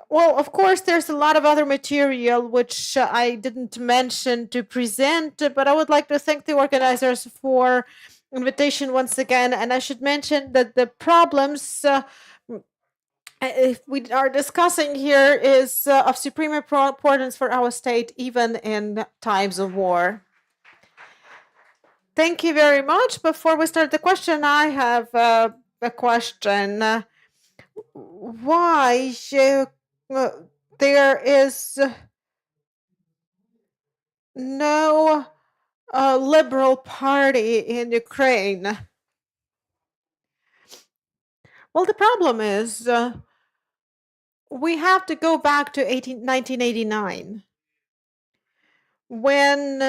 Well, of course, there's a lot of other material which I didn't mention to present, but I would like to thank the organizers for invitation once again. And I should mention that the problems if we are discussing here is of supreme importance for our state, even in times of war. Thank you very much. Before we start the question, I have a question. Why there is no liberal party in Ukraine? Well, the problem is we have to go back to 1989 when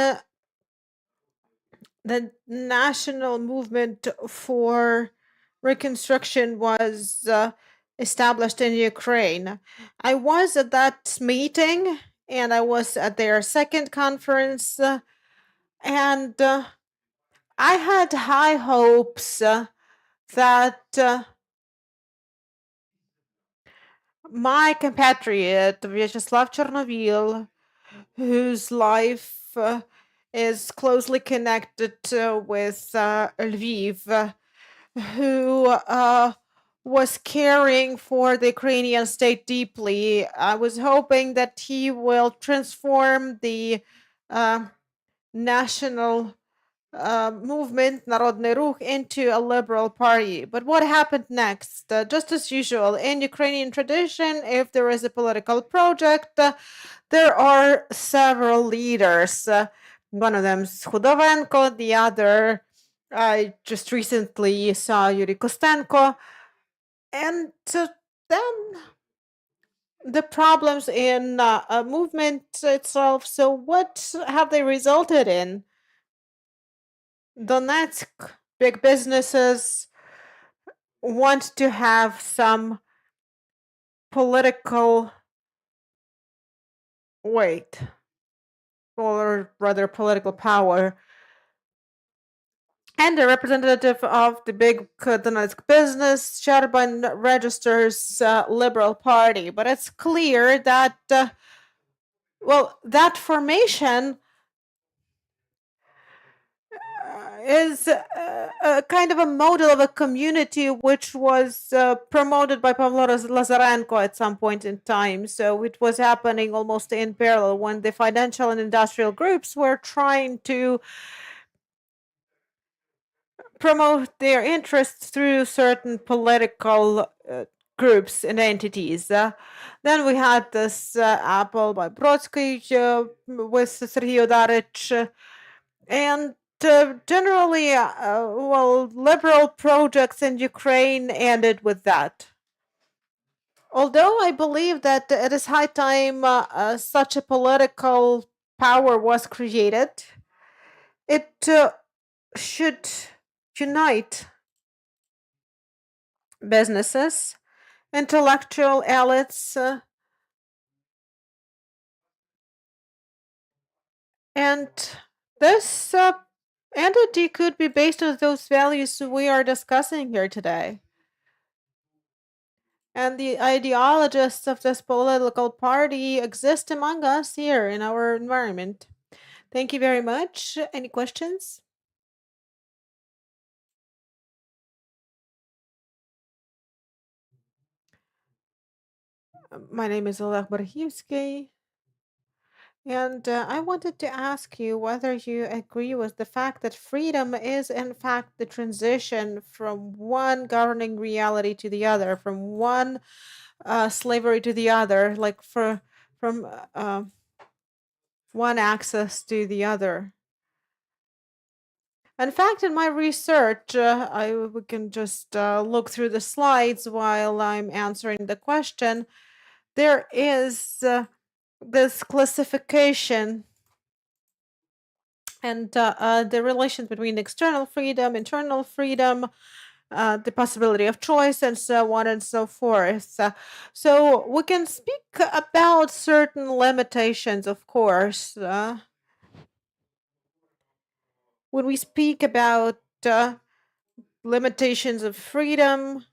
the national movement for reconstruction was established in Ukraine. I was at that meeting and I was at their second conference, and I had high hopes that my compatriot Vyacheslav Chernovil, whose life is closely connected with Lviv, who was caring for the Ukrainian state deeply. I was hoping that he will transform the national movement, Narodny Ruch, into a liberal party. But what happened next? Just as usual, in Ukrainian tradition, if there is a political project, there are several leaders. One of them is Khudovenko, the other, I just recently saw Yuri Kostenko. And then the problems in a movement itself. So what have they resulted in? Donetsk big businesses want to have some political weight, or rather political power. And the representative of the big Donetsk business, Sherban, registers Liberal Party. But it's clear that, that formation is a kind of a model of a community which was promoted by Pavlo Lazarenko at some point in time. So it was happening almost in parallel when the financial and industrial groups were trying to promote their interests through certain political groups and entities. Then we had this Apple by Brodsky with Serhiy Odarich, and generally, liberal projects in Ukraine ended with that. Although I believe that it is high time such a political power was created, it should unite businesses, intellectual elites, and this entity could be based on those values we are discussing here today. And the ideologists of this political party exist among us here in our environment. Thank you very much. Any questions? My name is Oleg Barhivsky. And I wanted to ask you whether you agree with the fact that freedom is, in fact, the transition from one governing reality to the other, from one slavery to the other, like from one access to the other. In fact, in my research, we can just look through the slides while I'm answering the question. There is this classification and the relations between external freedom, internal freedom, the possibility of choice, and so on and so forth. So we can speak about certain limitations, of course. when we speak about limitations of freedom,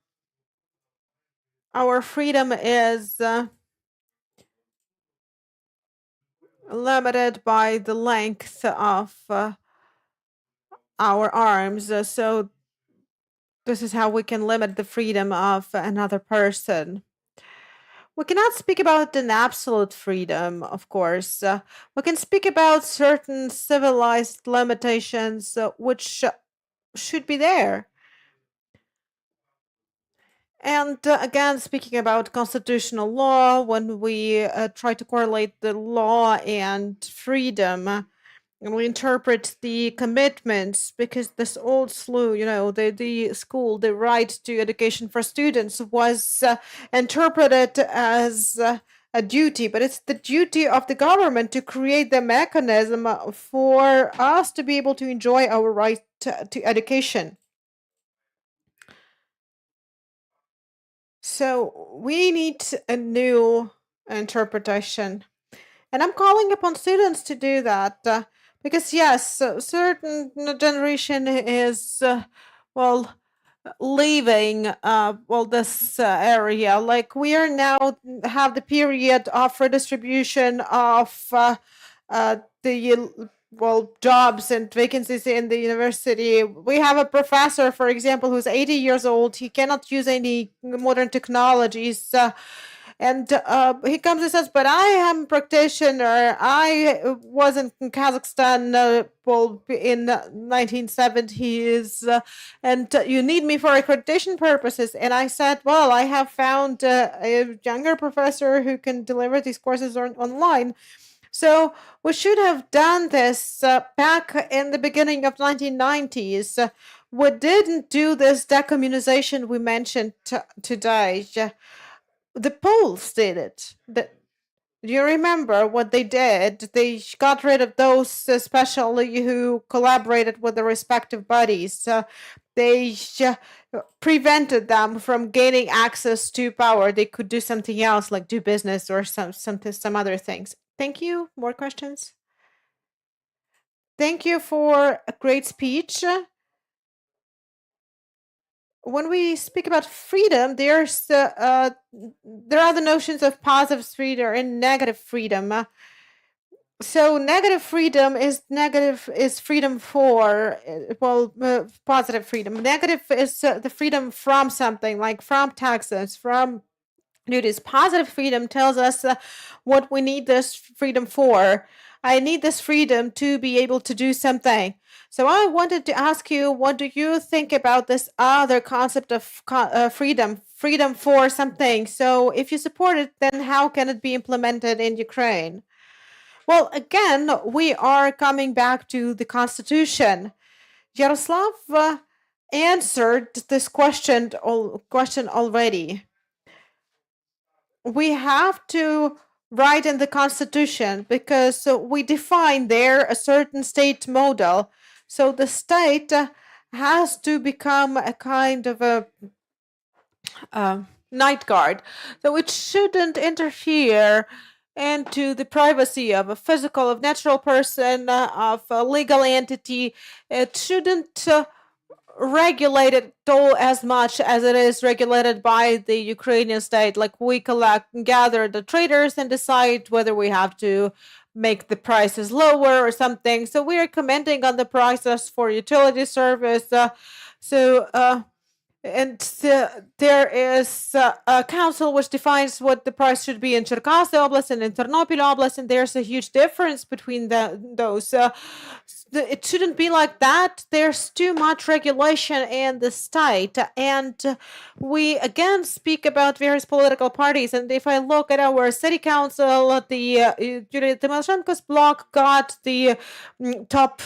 our freedom is limited by the length of our arms. So this is how we can limit the freedom of another person. We cannot speak about an absolute freedom, of course. We can speak about certain civilized limitations which should be there. And again, speaking about constitutional law, when we try to correlate the law and freedom, and we interpret the commitments, because this old slew, the school, the right to education for students was interpreted as a duty, but it's the duty of the government to create the mechanism for us to be able to enjoy our right to education. So we need a new interpretation. And I'm calling upon students to do that because, yes, a certain generation is, leaving, this area. Like we are now have the period of redistribution of the jobs and vacancies in the university. We have a professor, for example, who's 80 years old. He cannot use any modern technologies. And he comes and says, but I am a practitioner. I was in Kazakhstan in 1970s, and you need me for accreditation purposes. And I said, well, I have found a younger professor who can deliver these courses online. So we should have done this back in the beginning of 1990s. We didn't do this decommunization we mentioned today. The Poles did it. Do you remember what they did? They got rid of those especially who collaborated with the respective bodies. They prevented them from gaining access to power. They could do something else, like do business or some other things. Thank you. More questions? Thank you for a great speech. When we speak about freedom, there are the notions of positive freedom and negative freedom. So negative freedom is freedom for positive freedom. Negative is the freedom from something, like from taxes, from duties. Positive freedom tells us what we need this freedom for. I need this freedom to be able to do something. So I wanted to ask you, what do you think about this other concept of freedom for something? So if you support it, then how can it be implemented in Ukraine? Well, again, we are coming back to the Constitution. Yaroslav answered this question already. We have to write in the Constitution because we define there a certain state model. So the state has to become a kind of a night guard. So it shouldn't interfere into the privacy of a physical, of natural person, of a legal entity. It shouldn't regulate it all as much as it is regulated by the Ukrainian state. Like we gather the traders and decide whether we have to make the prices lower or something. So we are commenting on the prices for utility service. There is a council which defines what the price should be in Cherkasy Oblast and in Ternopil Oblast, and there's a huge difference between those. It shouldn't be like that. There's too much regulation in the state, and we again speak about various political parties. And if I look at our city council, the Yulia Tymoshenko's bloc got the top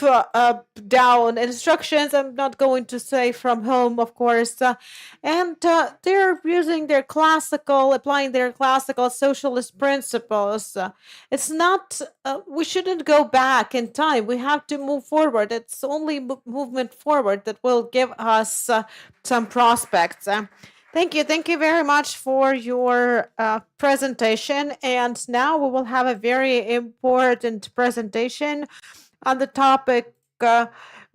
down instructions. I'm not going to say from home, of course, and they're applying their classical socialist principles. It's not. We shouldn't go back in time. We have to move forward. It's only movement forward that will give us some prospects. Thank you very much for your presentation. And now we will have a very important presentation on the topic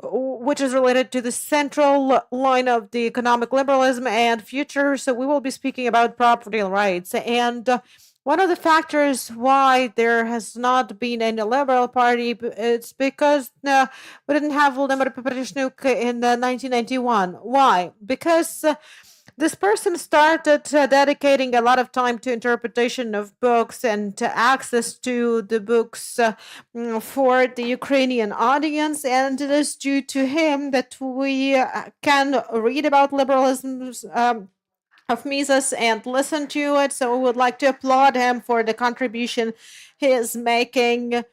which is related to the central line of the economic liberalism and future. So we will be speaking about property rights. And one of the factors why there has not been any liberal party, it's because we didn't have Vladimir Paprashnuk in 1991. Why? Because this person started dedicating a lot of time to interpretation of books and to access to the books for the Ukrainian audience, and it is due to him that we can read about liberalism of Mises and listen to it. So we would like to applaud him for the contribution he is making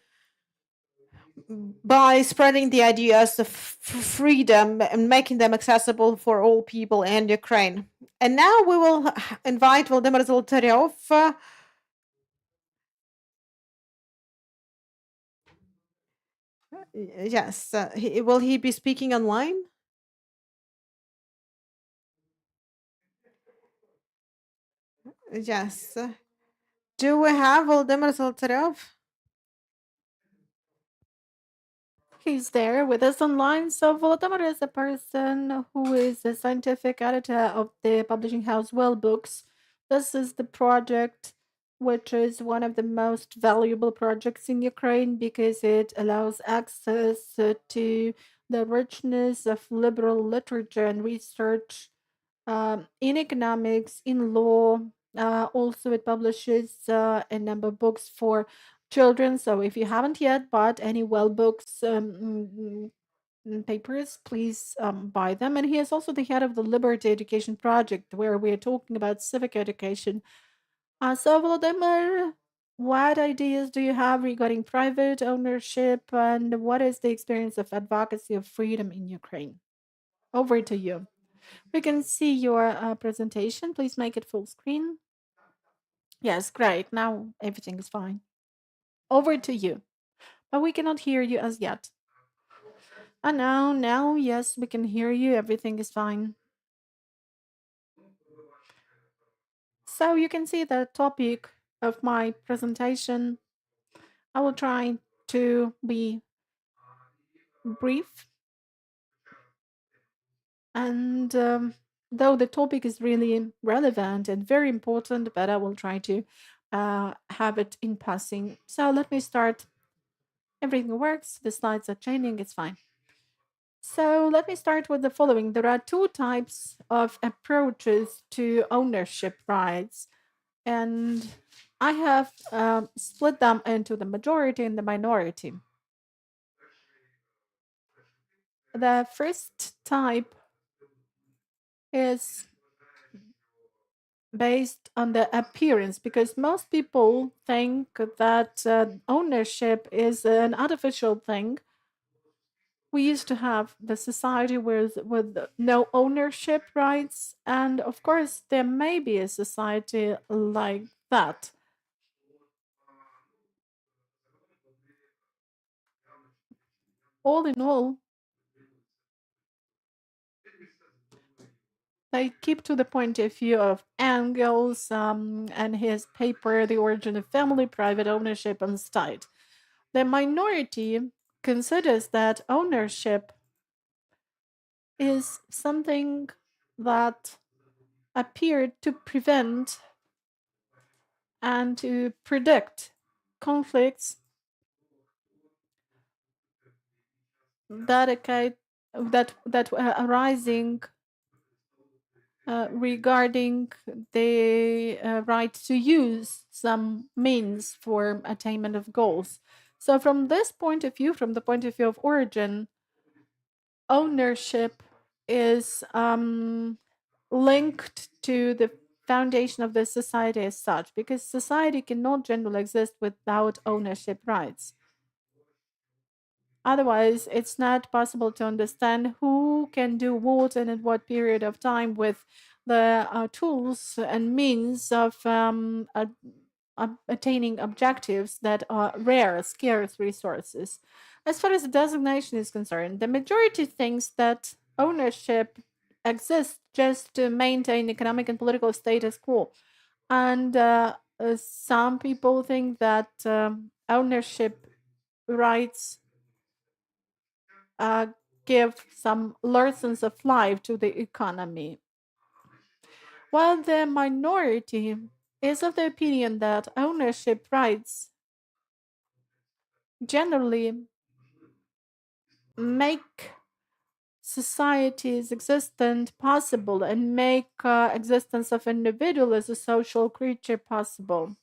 by spreading the ideas of freedom and making them accessible for all people in Ukraine. And now we will invite Vladimir Zolotaryov. Yes, will he be speaking online? Yes. Do we have Vladimir Zolotaryov? He's there with us online. So Volodymyr is a person who is a scientific editor of the publishing house Well Books. This is the project which is one of the most valuable projects in Ukraine because it allows access to the richness of liberal literature and research in economics, in law. Also, it publishes a number of books for children. So if you haven't yet bought any Well Books papers, please buy them. And he is also the head of the Liberty Education Project, where we are talking about civic education. So, Volodymyr, what ideas do you have regarding private ownership, and what is the experience of advocacy of freedom in Ukraine? Over to you. We can see your presentation. Please make it full screen. Yes, great. Now everything is fine. Over to you. But we cannot hear you as yet. Now, yes, we can hear you. Everything is fine. So you can see the topic of my presentation. I will try to be brief. And though the topic is really relevant and very important, but I will try to have it in passing. So let me start. Everything works. The slides are changing. It's fine. So let me start with the following. There are two types of approaches to ownership rights, and I have split them into the majority and the minority. The first type is based on the appearance because most people think that ownership is an artificial thing. We used to have the society with no ownership rights, and of course there may be a society like that. All in all, they keep to the point of view of Engels and his paper, The Origin of Family, Private Ownership and State. The minority considers that ownership is something that appeared to prevent and to predict conflicts that were arising regarding the right to use some means for attainment of goals. So from this point of view, from the point of view of origin, ownership is linked to the foundation of the society as such, because society cannot generally exist without ownership rights. Otherwise, it's not possible to understand who can do what and at what period of time with the tools and means of attaining objectives that are rare, scarce resources. As far as the designation is concerned, the majority thinks that ownership exists just to maintain economic and political status quo. And some people think that ownership rights give some lessons of life to the economy. While the minority is of the opinion that ownership rights generally make society's existence possible and make existence of individual as a social creature possible.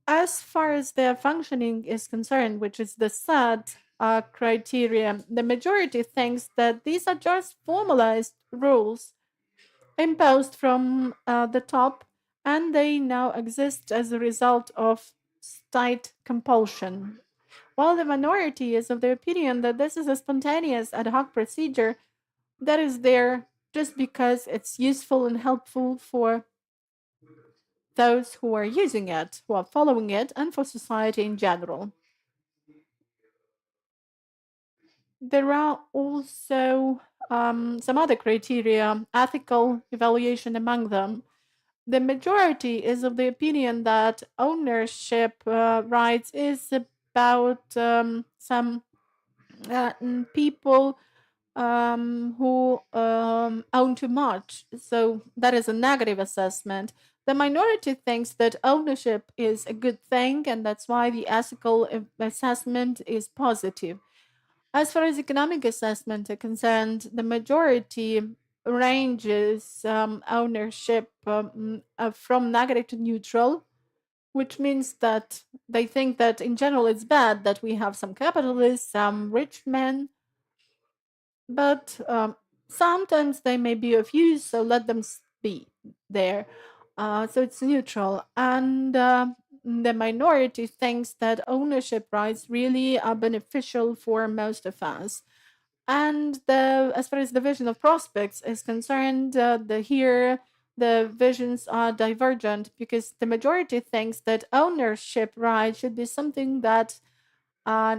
As far as their functioning is concerned, which is the third criteria, the majority thinks that these are just formalized rules imposed from the top, and they now exist as a result of state compulsion. While the minority is of the opinion that this is a spontaneous ad hoc procedure that is there just because it's useful and helpful for those who are using it, who are following it, and for society in general. There are also some other criteria, ethical evaluation among them. The majority is of the opinion that ownership rights is about some people who own too much. So that is a negative assessment. The minority thinks that ownership is a good thing, and that's why the ethical assessment is positive. As far as economic assessment are concerned, the majority ranges ownership from negative to neutral, which means that they think that in general it's bad that we have some capitalists, some rich men, but sometimes they may be of use, so let them be there. So it's neutral. And the minority thinks that ownership rights really are beneficial for most of us. And as far as the vision of prospects is concerned, the visions are divergent because the majority thinks that ownership rights should be something that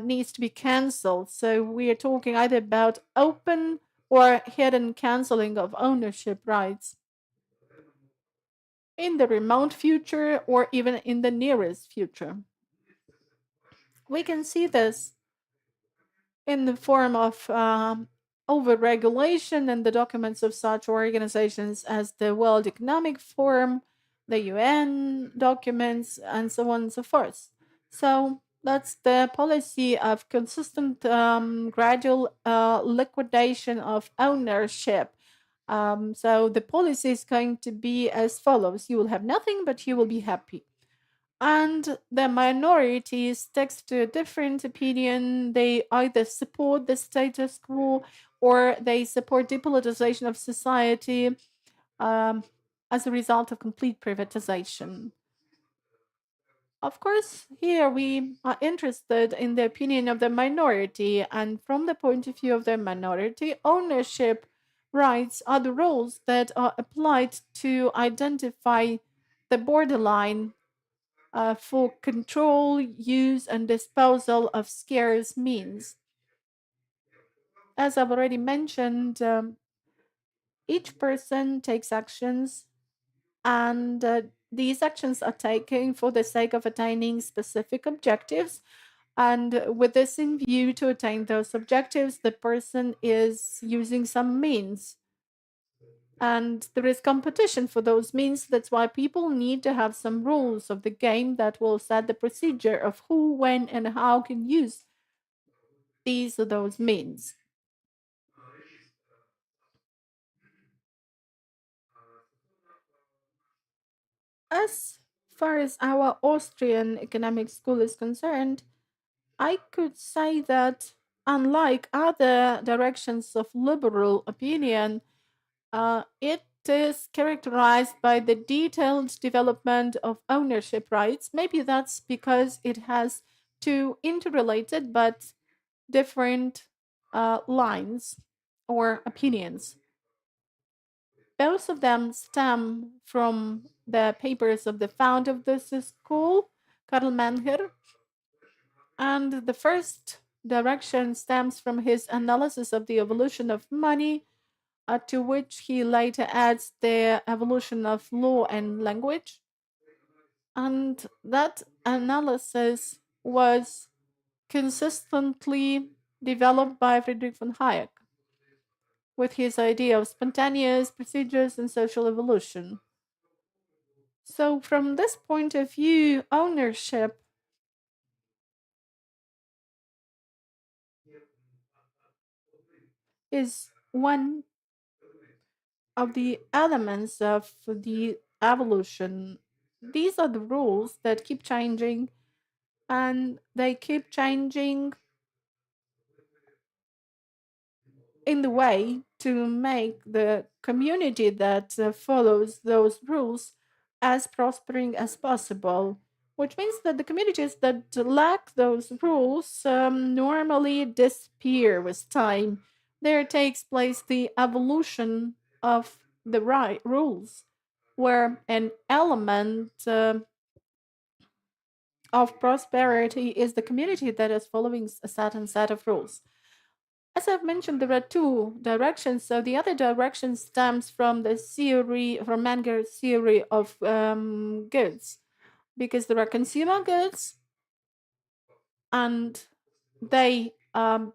needs to be cancelled. So we are talking either about open or hidden canceling of ownership rights in the remote future or even in the nearest future. We can see this in the form of overregulation and the documents of such organizations as the World Economic Forum, the UN documents, and so on and so forth. So that's the policy of consistent, gradual liquidation of ownership. So the policy is going to be as follows: you will have nothing, but you will be happy. And the minority sticks to a different opinion. They either support the status quo or they support depolitization of society as a result of complete privatization. Of course, here we are interested in the opinion of the minority, and from the point of view of the minority, ownership rights are the rules that are applied to identify the borderline for control, use, and disposal of scarce means. As I've already mentioned, each person takes actions, and these actions are taken for the sake of attaining specific objectives. And with this in view, to attain those objectives, the person is using some means. And there is competition for those means. That's why people need to have some rules of the game that will set the procedure of who, when, and how can use these or those means. As far as our Austrian economic school is concerned, I could say that unlike other directions of liberal opinion, it is characterized by the detailed development of ownership rights. Maybe that's because it has two interrelated but different lines or opinions. Both of them stem from the papers of the founder of this school, Karl Menger, and the first direction stems from his analysis of the evolution of money, to which he later adds the evolution of law and language. And that analysis was consistently developed by Friedrich von Hayek with his idea of spontaneous procedures and social evolution. So, from this point of view, ownership is one of the elements of the evolution. These are the rules that keep changing, and they keep changing in the way to make the community that follows those rules as prospering as possible, which means that the communities that lack those rules normally disappear with time. There takes place the evolution of the right rules, where an element of prosperity is the community that is following a certain set of rules. As I've mentioned, there are two directions. So the other direction stems from the theory, from Menger's theory of goods, because there are consumer goods, and they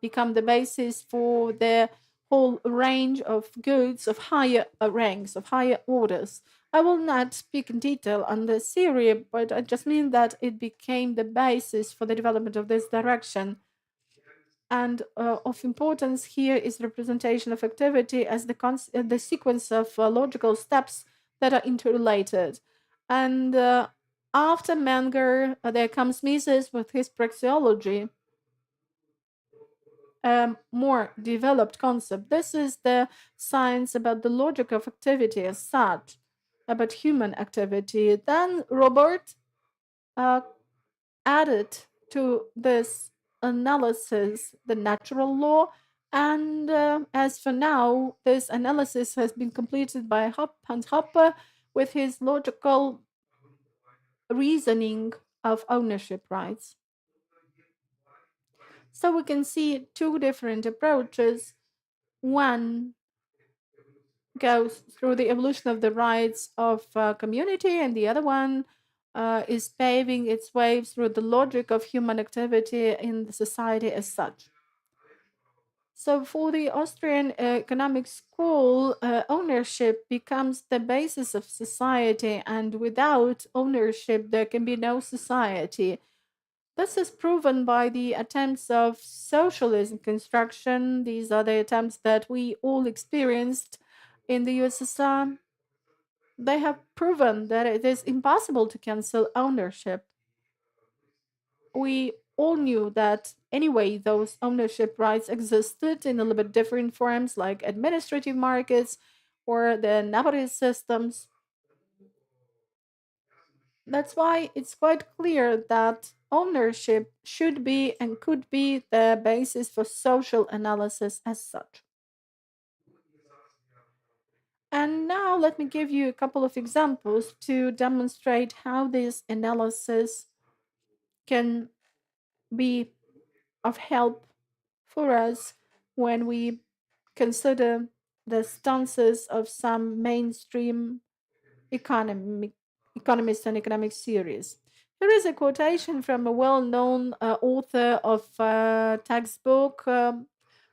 become the basis for the whole range of goods of higher ranks, of higher orders. I will not speak in detail on the theory, but I just mean that it became the basis for the development of this direction. And of importance here is representation of activity as the sequence of logical steps that are interrelated. And after Menger, there comes Mises with his praxeology, more developed concept. This is the science about the logic of activity as such, about human activity. Then Robert added to this analysis the natural law, and as for now, this analysis has been completed by Hans Hoppe with his logical reasoning of ownership rights. So we can see two different approaches. One goes through the evolution of the rights of community, and the other one is paving its way through the logic of human activity in the society as such. So, for the Austrian economic school, ownership becomes the basis of society, and without ownership, there can be no society. This is proven by the attempts of socialism construction. These are the attempts that we all experienced in the USSR. They have proven that it is impossible to cancel ownership. We all knew that anyway, those ownership rights existed in a little bit different forms, like administrative markets or the nepotism systems. That's why it's quite clear that ownership should be and could be the basis for social analysis as such. And now let me give you a couple of examples to demonstrate how this analysis can be of help for us when we consider the stances of some mainstream economists and economic theories. Here is a quotation from a well-known author of textbook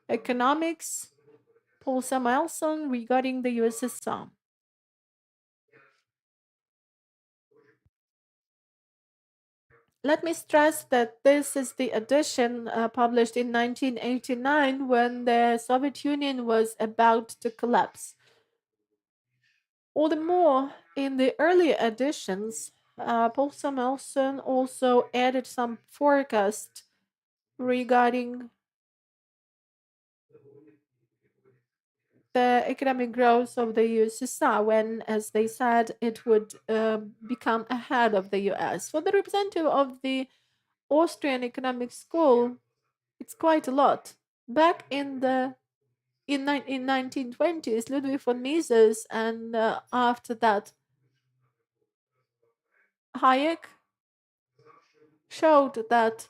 Economics, Paul Samuelson, regarding the USSR. Let me stress that this is the edition published in 1989 when the Soviet Union was about to collapse. All the more, in the earlier editions, Paul Samuelson also added some forecast regarding the economic growth of the USSR when, as they said, it would become ahead of the US. For the representative of the Austrian economic school, it's quite a lot. Back in 1920s, Ludwig von Mises, and after that, Hayek showed that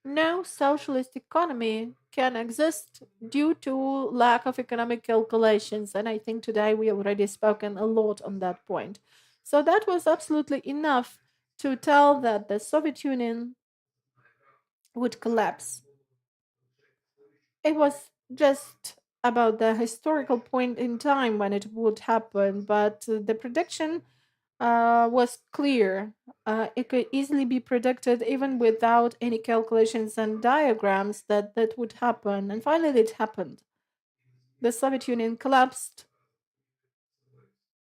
no socialist economy can exist due to lack of economic calculations. And I think today we have already spoken a lot on that point. So that was absolutely enough to tell that the Soviet Union would collapse. It was just about the historical point in time when it would happen, but the prediction was clear. It could easily be predicted even without any calculations and diagrams that that would happen. And finally, it happened. The Soviet Union collapsed,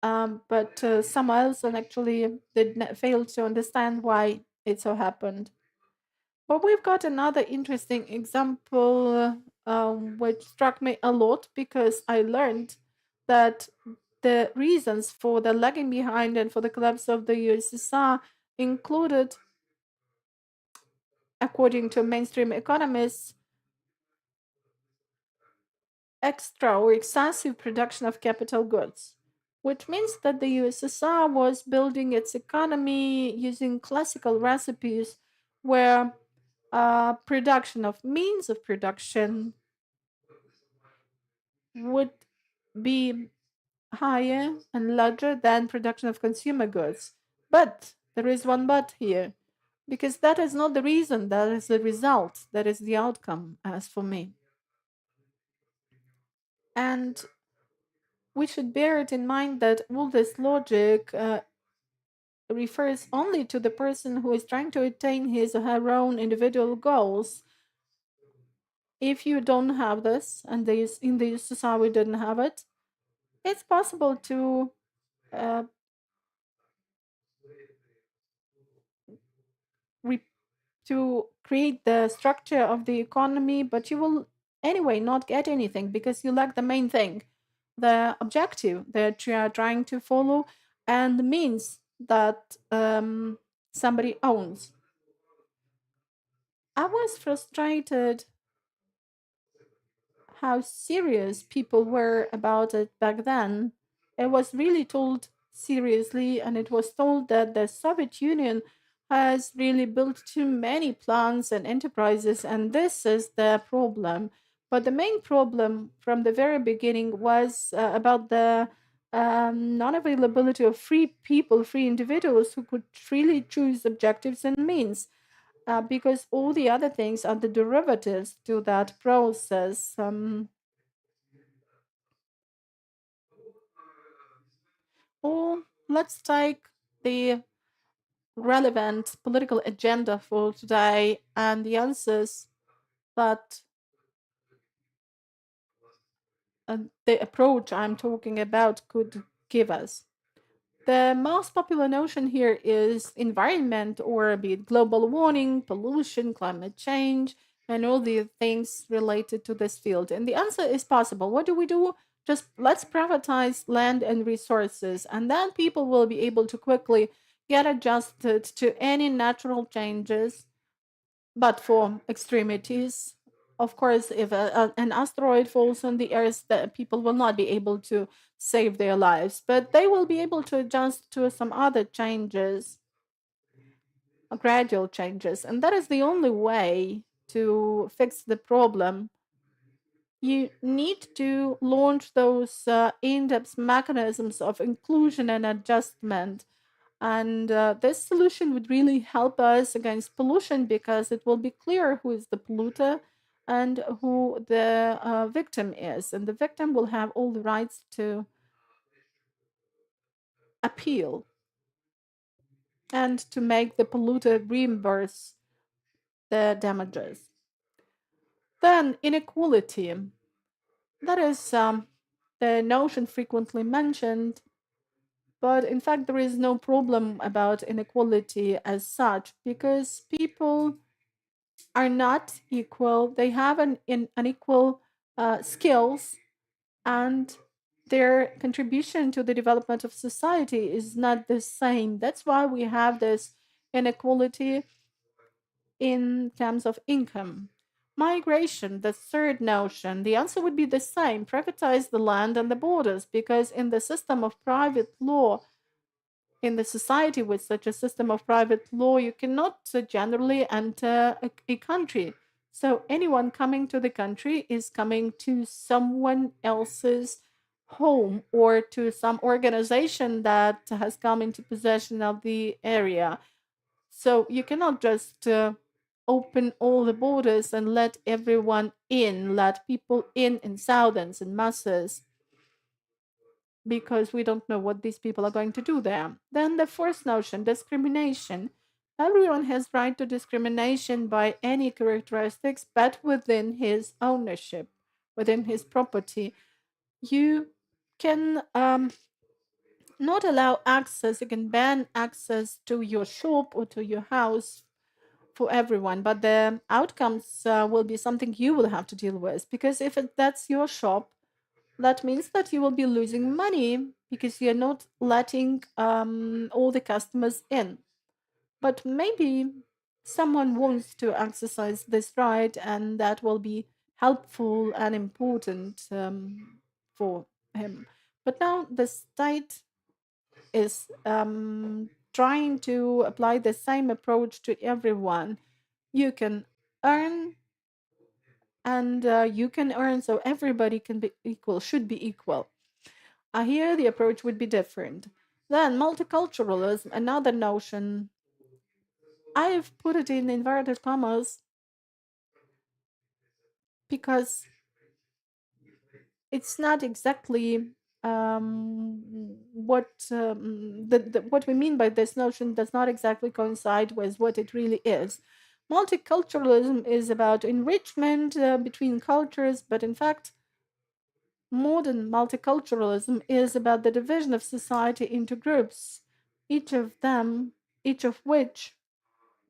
but Samuelson actually failed to understand why it so happened. But we've got another interesting example, which struck me a lot because I learned that the reasons for the lagging behind and for the collapse of the USSR included, according to mainstream economists, extra or excessive production of capital goods, which means that the USSR was building its economy using classical recipes where production of means of production would be higher and larger than production of consumer goods. But there is one but here, because that is not the reason, that is the result, that is the outcome, as for me. And we should bear it in mind that all this logic refers only to the person who is trying to attain his or her own individual goals. If you don't have this, and in the USSR we didn't have it, it's possible to uh, to create the structure of the economy, but you will anyway not get anything because you lack the main thing, the objective that you are trying to follow, and the means that somebody owns. I was frustrated how serious people were about it back then. It was really told seriously, and it was told that the Soviet Union has really built too many plants and enterprises, and this is the problem. But the main problem from the very beginning was about the non availability of free people, free individuals who could freely choose objectives and means. Because all the other things are the derivatives to that process. Or let's take the relevant political agenda for today and the answers that the approach I'm talking about could give us. The most popular notion here is environment, or be it global warming, pollution, climate change, and all the things related to this field. And the answer is possible. What do we do? Just let's privatize land and resources, and then people will be able to quickly get adjusted to any natural changes. But for extremities, of course, if an asteroid falls on the Earth, the people will not be able to save their lives, but they will be able to adjust to some other changes, gradual changes. And that is the only way to fix the problem. You need to launch those in-depth mechanisms of inclusion and adjustment. And this solution would really help us against pollution because it will be clear who is the polluter and who the victim is. And the victim will have all the rights to appeal and to make the polluter reimburse the damages. Then, inequality. That is the notion frequently mentioned, but in fact, there is no problem about inequality as such because people are not equal. They have unequal skills, and their contribution to the development of society is not the same. That's why we have this inequality in terms of income. Migration, the third notion, the answer would be the same: privatize the land and the borders, because in the system of private law, in the society with such a system of private law, you cannot generally enter a country. So anyone coming to the country is coming to someone else's home or to some organization that has come into possession of the area. So you cannot just open all the borders and let everyone in, let people in thousands and masses, because we don't know what these people are going to do there. Then the fourth notion, discrimination. Everyone has right to discrimination by any characteristics, but within his ownership, within his property. You can not allow access, you can ban access to your shop or to your house for everyone, but the outcomes will be something you will have to deal with, because if that's your shop, that means that you will be losing money because you're not letting all the customers in. But maybe someone wants to exercise this right, and that will be helpful and important for him. But now the state is trying to apply the same approach to everyone. You can earn, and you can earn, so everybody can be equal, should be equal. Here the approach would be different. Then multiculturalism, another notion. I've put it in inverted commas because it's not exactly what what we mean by this notion does not exactly coincide with what it really is. Multiculturalism is about enrichment between cultures, but in fact, modern multiculturalism is about the division of society into groups, each of them, each of which,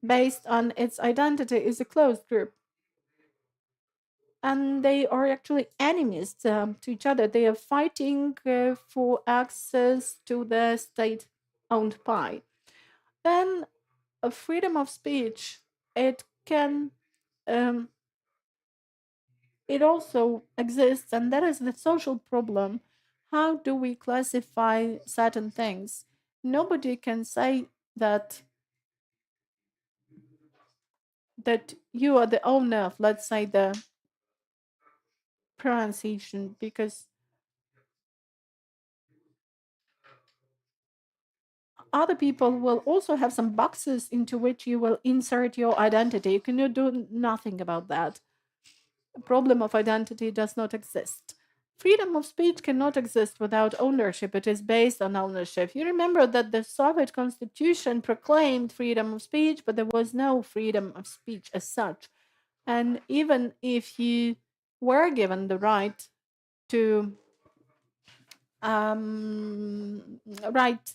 based on its identity, is a closed group. And they are actually enemies to each other. They are fighting for access to the state owned pie. Then, a freedom of speech, it can. It also exists, and that is the social problem. How do we classify certain things? Nobody can say that you are the owner of, let's say, the pronunciation, because other people will also have some boxes into which you will insert your identity. You cannot do nothing about that. The problem of identity does not exist. Freedom of speech cannot exist without ownership. It is based on ownership. You remember that the Soviet constitution proclaimed freedom of speech, but there was no freedom of speech as such. And even if you were given the right to write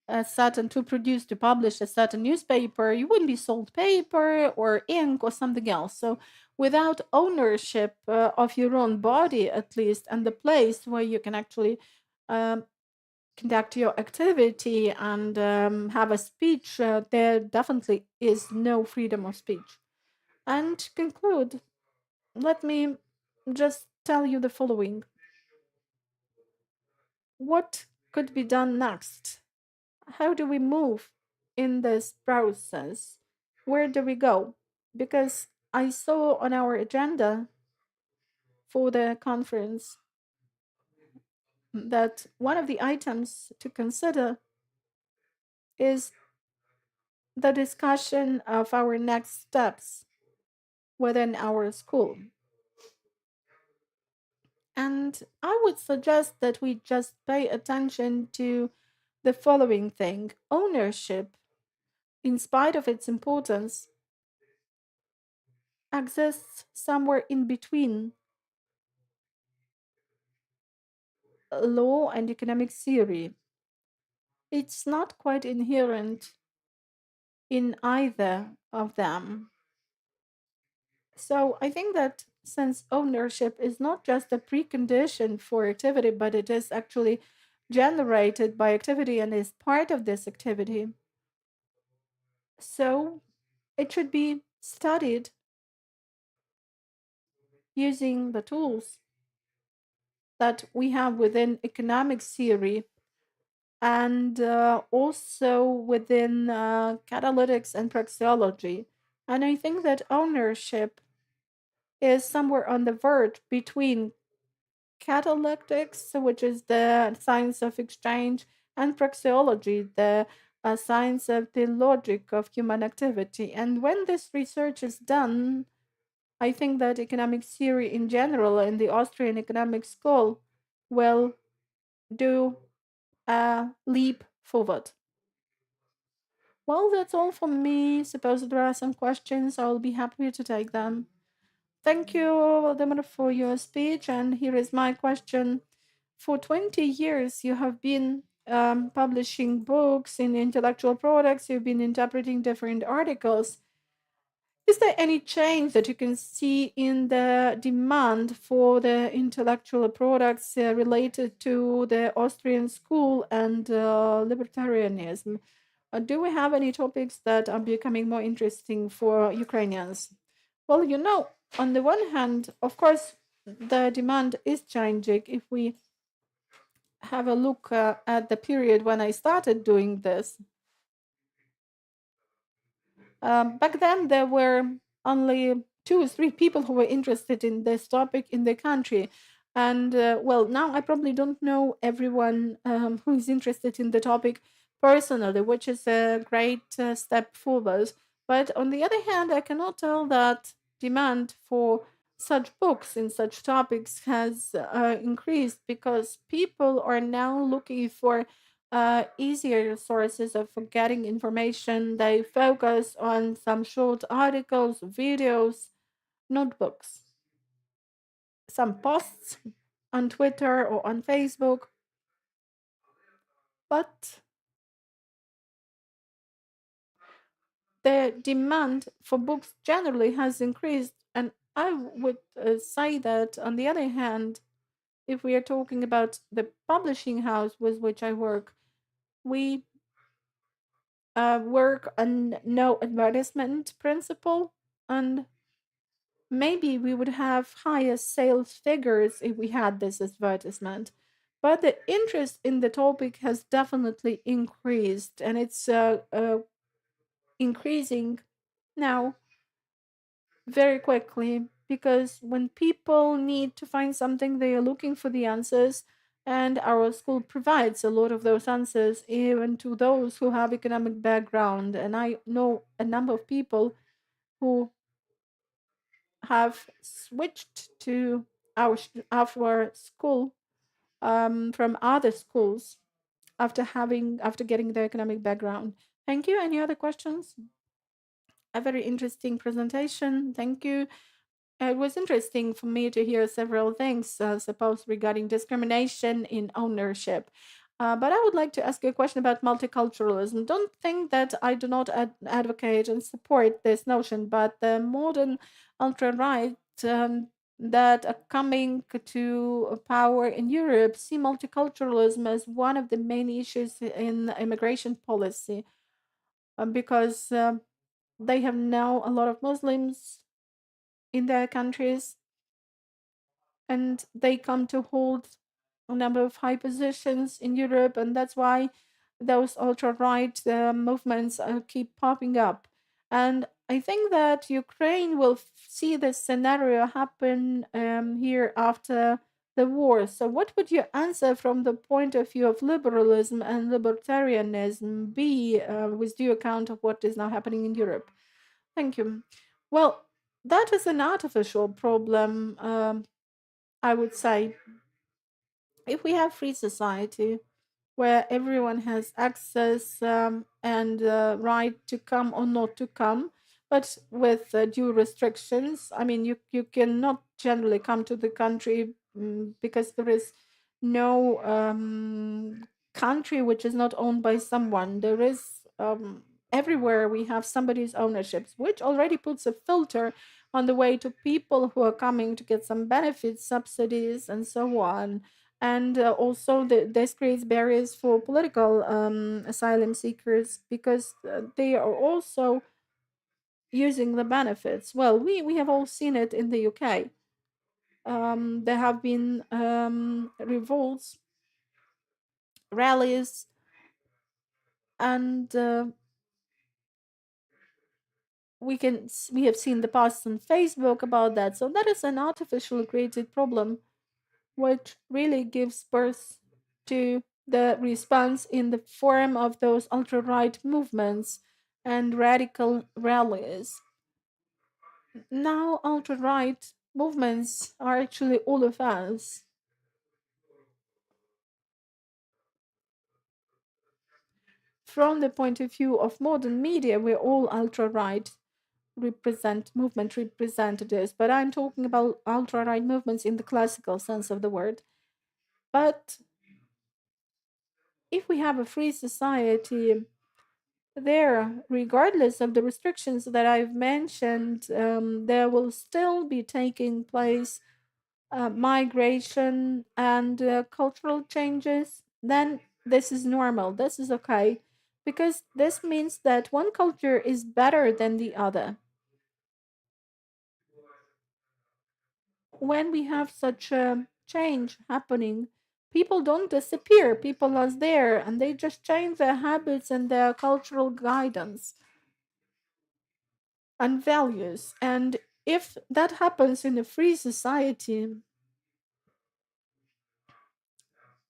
a certain, to produce, to publish a certain newspaper, you wouldn't be sold paper or ink or something else. So without ownership of your own body, at least, and the place where you can actually conduct your activity and have a speech, there definitely is no freedom of speech. And to conclude, let me just tell you the following. What could be done next? How do we move in this process? Where do we go? Because I saw on our agenda for the conference that one of the items to consider is the discussion of our next steps within our school. And I would suggest that we just pay attention to the following thing: ownership, in spite of its importance, exists somewhere in between law and economic theory. It's not quite inherent in either of them. So I think that since ownership is not just a precondition for activity, but it is actually generated by activity and is part of this activity, so it should be studied using the tools that we have within economic theory, and also within catalytics and praxeology. And I think that ownership is somewhere on the verge between catalytics, which is the science of exchange, and praxeology, the a science of the logic of human activity. And when this research is done, I think that economic theory in general and the Austrian economic school will do a leap forward. Well, that's all from me. Suppose there are some questions, I'll be happy to take them. Thank you, Vladimir, for your speech. And here is my question. For 20 years, you have been publishing books in intellectual products, you've been interpreting different articles. Is there any change that you can see in the demand for the intellectual products related to the Austrian school and libertarianism? Do we have any topics that are becoming more interesting for Ukrainians? Well, on the one hand, of course, the demand is changing. If we have a look at the period when I started doing this, back then there were only 2 or 3 people who were interested in this topic in the country. And well, now I probably don't know everyone who is interested in the topic personally, which is a great step forward. But on the other hand, I cannot tell that demand for such books in such topics has increased, because people are now looking for easier sources of getting information. They focus on some short articles, videos, notebooks, some posts on Twitter or on Facebook. But the demand for books generally has increased. And I would say that, on the other hand, if we are talking about the publishing house with which I work, we work on no advertisement principle, and maybe we would have higher sales figures if we had this advertisement. But the interest in the topic has definitely increased, and it's increasing now very quickly, because when people need to find something, they are looking for the answers, and our school provides a lot of those answers, even to those who have economic background. And I know a number of people who have switched to our school from other schools after getting their economic background. Thank you. Any other questions? A very interesting presentation. Thank you. It was interesting for me to hear several things, suppose regarding discrimination in ownership. But I would like to ask you a question about multiculturalism. Don't think that I do not advocate and support this notion, but the modern ultra right that are coming to power in Europe see multiculturalism as one of the main issues in immigration policy, because they have now a lot of Muslims in their countries, and they come to hold a number of high positions in Europe, and that's why those ultra right movements keep popping up. And I think that Ukraine will see this scenario happen here after the war. So, what would your answer from the point of view of liberalism and libertarianism be, with due account of what is now happening in Europe? Thank you. Well, that is an artificial problem, I would say. If we have free society where everyone has access and right to come or not to come, but with due restrictions. I mean, you cannot generally come to the country, because there is no country which is not owned by someone. There is everywhere we have somebody's ownerships, which already puts a filter on the way to people who are coming to get some benefits, subsidies, and so on. And also, this creates barriers for political asylum seekers, because they are also using the benefits. Well, we have all seen it in the UK. There have been revolts, rallies, and we have seen the posts on Facebook about that. So that is an artificially created problem, which really gives birth to the response in the form of those ultra-right movements and radical rallies. Now, ultra-right movements are actually all of us. From the point of view of modern media, we're all ultra-right movement representatives, but I'm talking about ultra-right movements in the classical sense of the word. But if we have a free society, there, regardless of the restrictions that I've mentioned, there will still be taking place migration and cultural changes. Then this is normal, this is okay, because this means that one culture is better than the other. When we have such a change happening, people don't disappear, people are there and they just change their habits and their cultural guidance and values. And if that happens in a free society,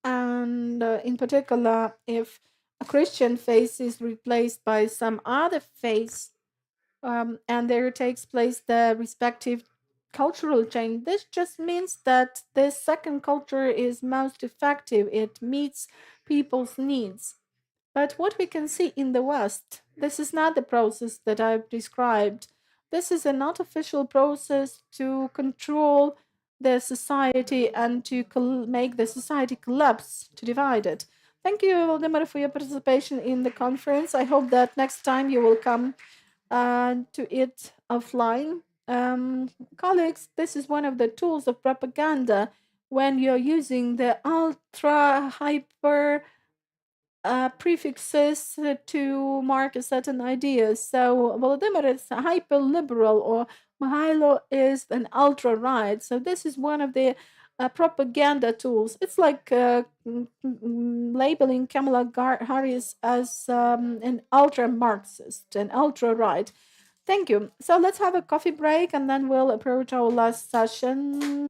and in particular, if a Christian faith is replaced by some other faith, and there takes place the respective cultural change, this just means that this second culture is most effective. It meets people's needs. But what we can see in the West, this is not the process that I've described. This is an artificial process to control the society and to make the society collapse, to divide it. Thank you, Vladimir, for your participation in the conference. I hope that next time you will come to it offline. Colleagues, this is one of the tools of propaganda when you're using the ultra hyper prefixes to mark a certain idea. So Volodymyr is hyper liberal, or Mihailo is an ultra right. So this is one of the propaganda tools. It's like labeling Kamala Harris as an ultra Marxist, an ultra right. Thank you. So let's have a coffee break and then we'll approach our last session.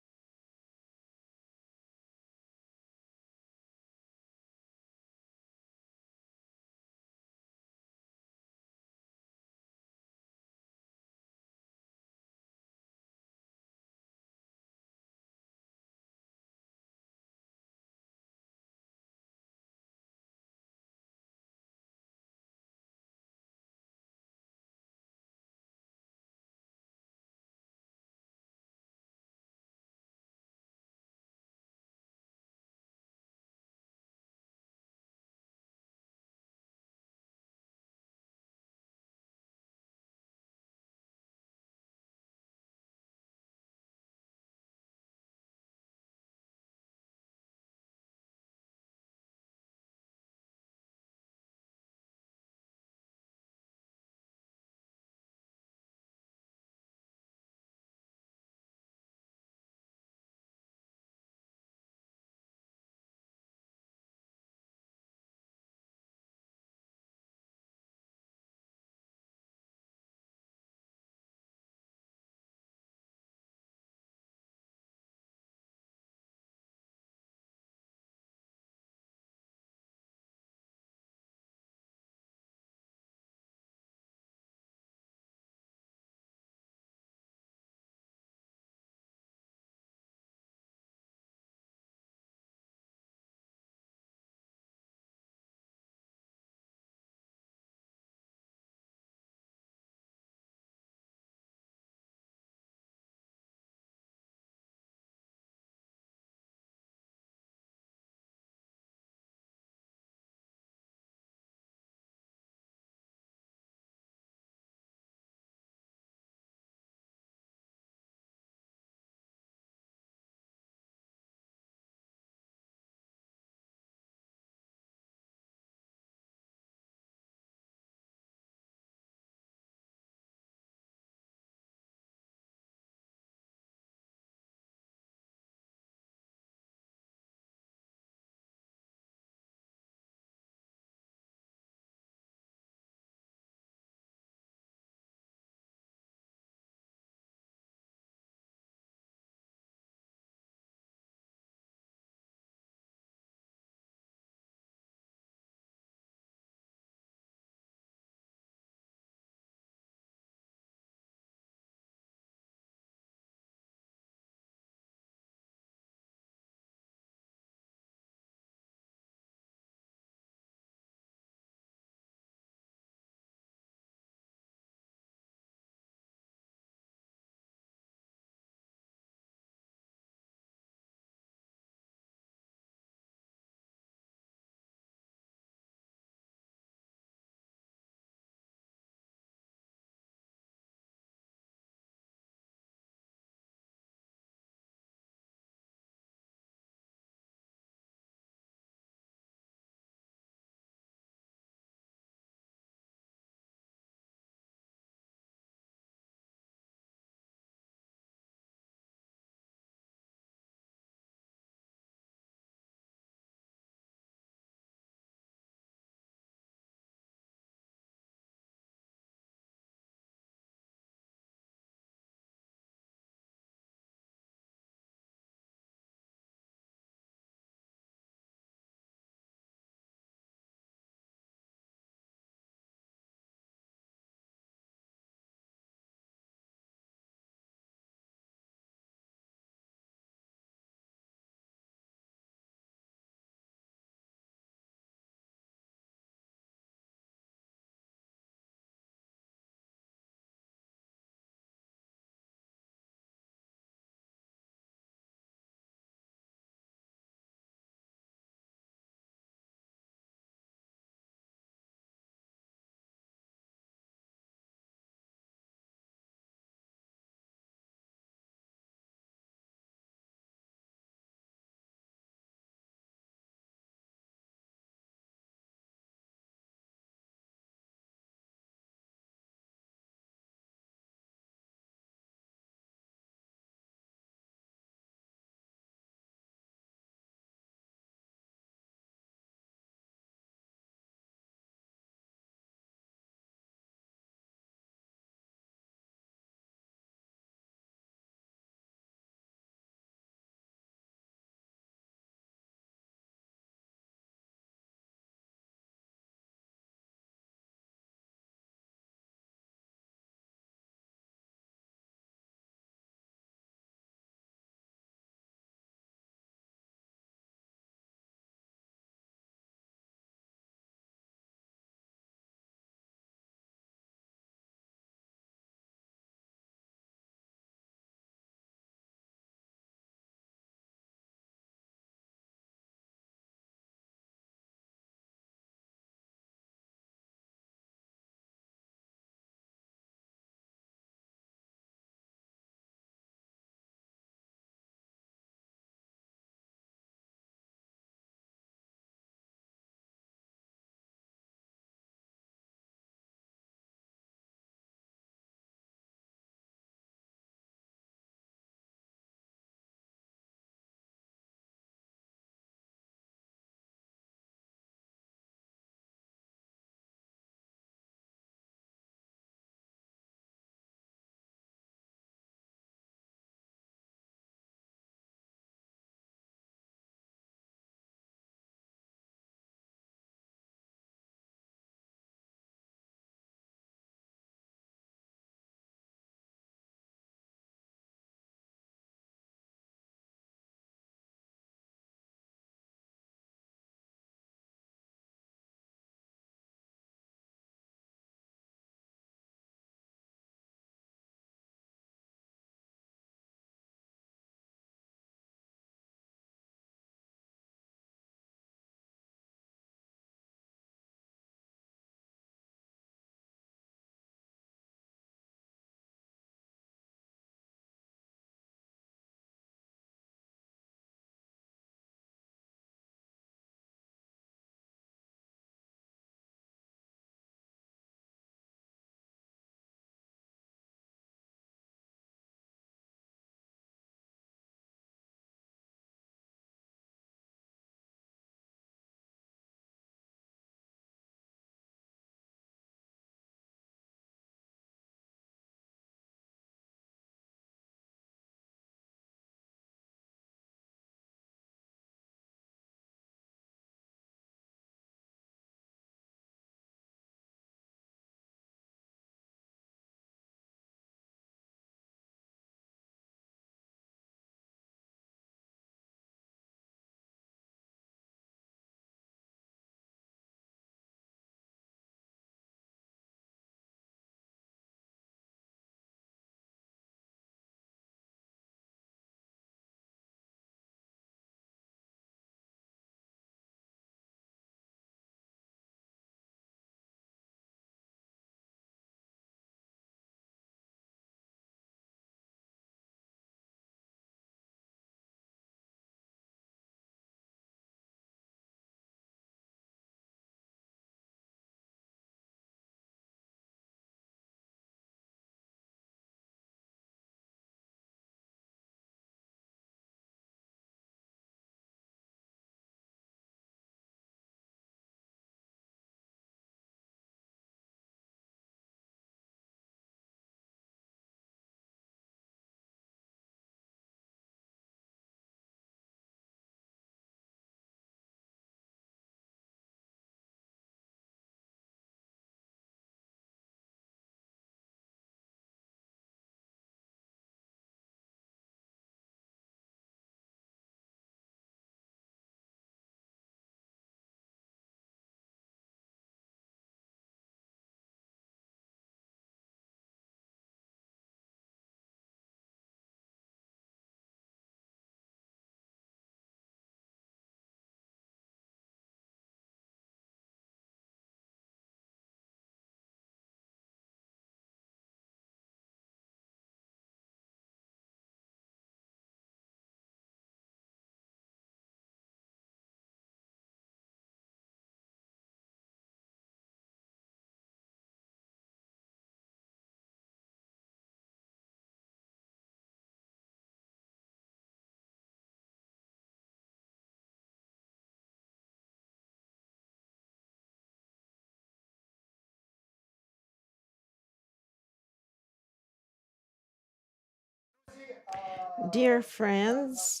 Dear friends,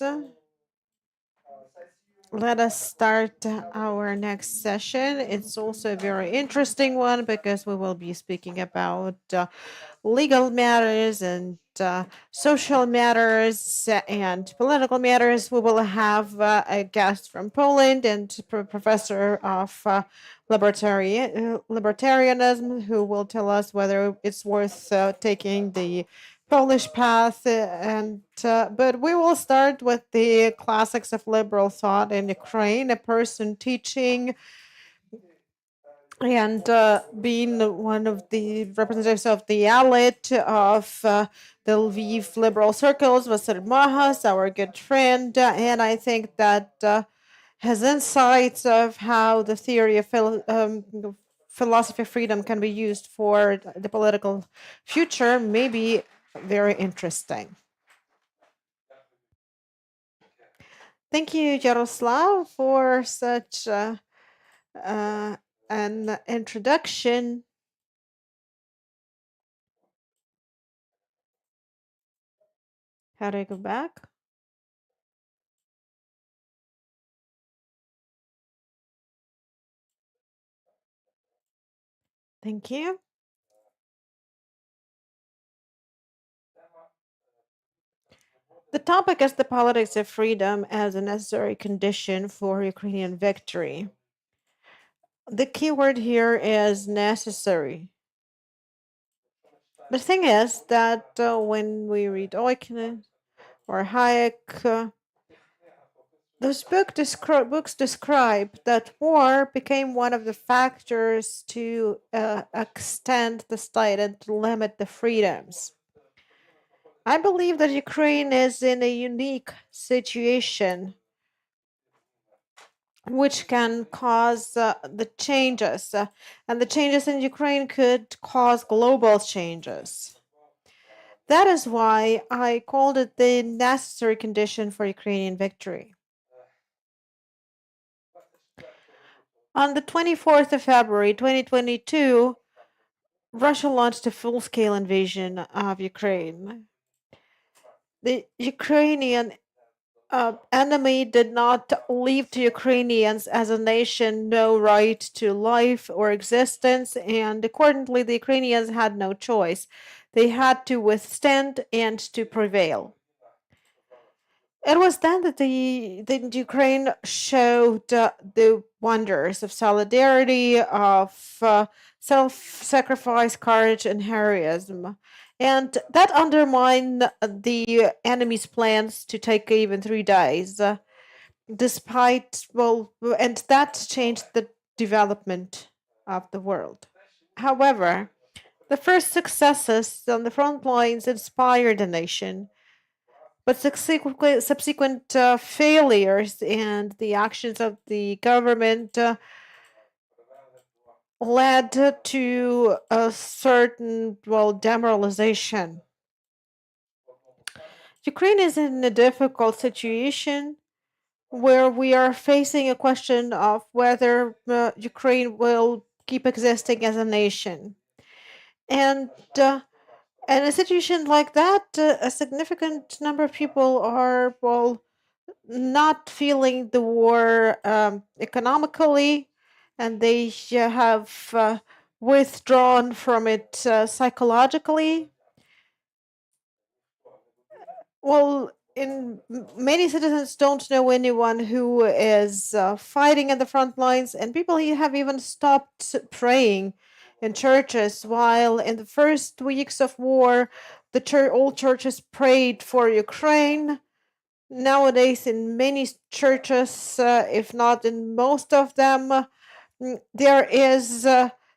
let us start our next session. It's also a very interesting one because we will be speaking about legal matters and social matters and political matters. We will have a guest from Poland and professor of libertarianism who will tell us whether it's worth taking the Polish path, and but we will start with the classics of liberal thought in Ukraine, a person teaching and being one of the representatives of the elite of the Lviv liberal circles, Vasyl Mahas, our good friend, and I think that his insights of how the theory of philosophy of freedom can be used for the political future may be very interesting. Thank you, Yaroslav, for such an introduction. How do I go back? Thank you. The topic is the politics of freedom as a necessary condition for Ukrainian victory. The key word here is necessary. The thing is that when we read Oikinen or Hayek, those books describe that war became one of the factors to extend the state and to limit the freedoms. I believe that Ukraine is in a unique situation which can cause the changes, and the changes in Ukraine could cause global changes. That is why I called it the necessary condition for Ukrainian victory. On the 24th of February 2022, Russia launched a full-scale invasion of Ukraine. The Ukrainian enemy did not leave to Ukrainians as a nation no right to life or existence, and accordingly, the Ukrainians had no choice. They had to withstand and to prevail. It was then that the Ukraine showed the wonders of solidarity, of self-sacrifice, courage, and heroism. And that undermined the enemy's plans to take even 3 days, despite, and that changed the development of the world. However, the first successes on the front lines inspired the nation, but subsequent failures and the actions of the government led to a certain, demoralization. Ukraine is in a difficult situation where we are facing a question of whether Ukraine will keep existing as a nation. And in a situation like that, a significant number of people are, not feeling the war economically, and they have withdrawn from it psychologically. Well, many citizens don't know anyone who is fighting in the front lines, and people have even stopped praying in churches. While in the first weeks of war, all churches prayed for Ukraine. Nowadays, in many churches, if not in most of them, there is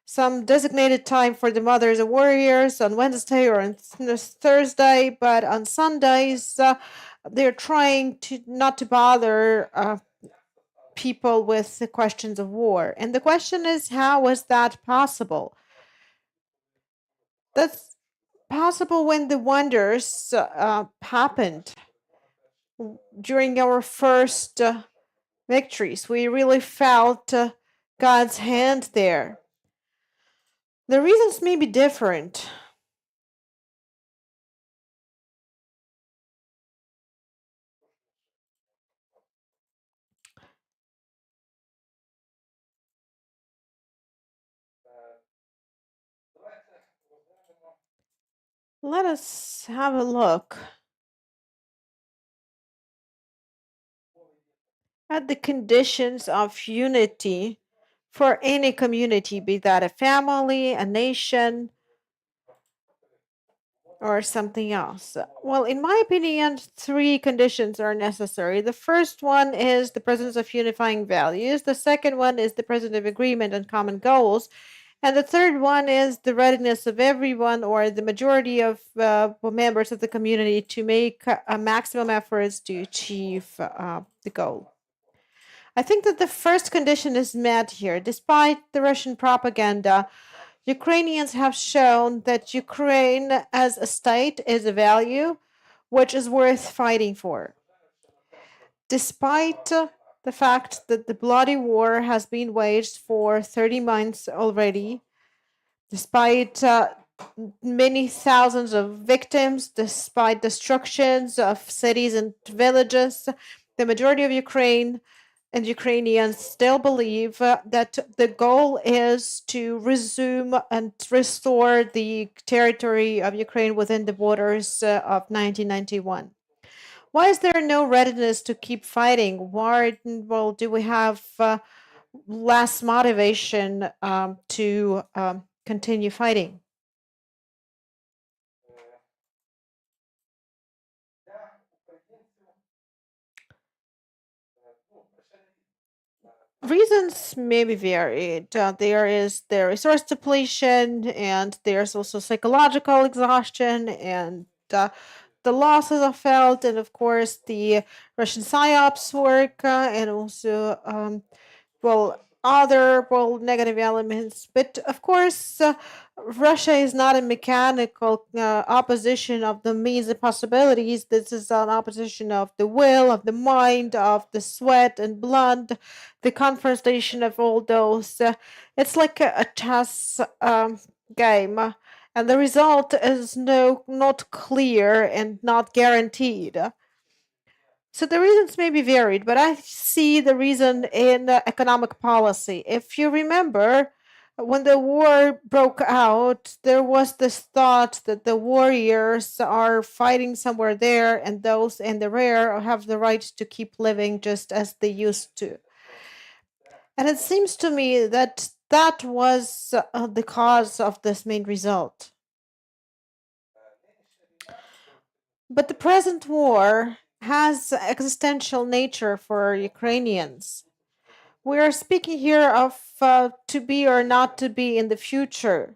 some designated time for the mothers and warriors on Wednesday or on Thursday, but on Sundays, they're trying to not to bother people with the questions of war. And the question is, how is that possible? That's possible when the wonders happened during our first victories. We really felt God's hand there. The reasons may be different. Let us have a look at the conditions of unity for any community, be that a family, a nation, or something else. Well, in my opinion, three conditions are necessary. The first one is the presence of unifying values, the second one is the presence of agreement and common goals, and the third one is the readiness of everyone or the majority of members of the community to make a maximum efforts to achieve the goal. I think that the first condition is met here. Despite the Russian propaganda, Ukrainians have shown that Ukraine as a state is a value which is worth fighting for. Despite the fact that the bloody war has been waged for 30 months already, despite many thousands of victims, despite destructions of cities and villages, the majority of Ukraine and Ukrainians still believe that the goal is to resume and restore the territory of Ukraine within the borders of 1991. Why is there no readiness to keep fighting? Why, well, do we have less motivation to continue fighting? Reasons may be varied. There is the resource depletion, and there's also psychological exhaustion, and the losses are felt, and of course the Russian psyops work, and also other negative elements. But of course, Russia is not a mechanical opposition of the means and possibilities. This is an opposition of the will, of the mind, of the sweat and blood, the confrontation of all those. It's like a chess game, and the result is not clear and not guaranteed. So the reasons may be varied, but I see the reason in economic policy. If you remember, when the war broke out, there was this thought that the warriors are fighting somewhere there, and those in the rear have the right to keep living just as they used to. And it seems to me that that was the cause of this main result. But the present war has existential nature for Ukrainians. We are speaking here of to be or not to be in the future,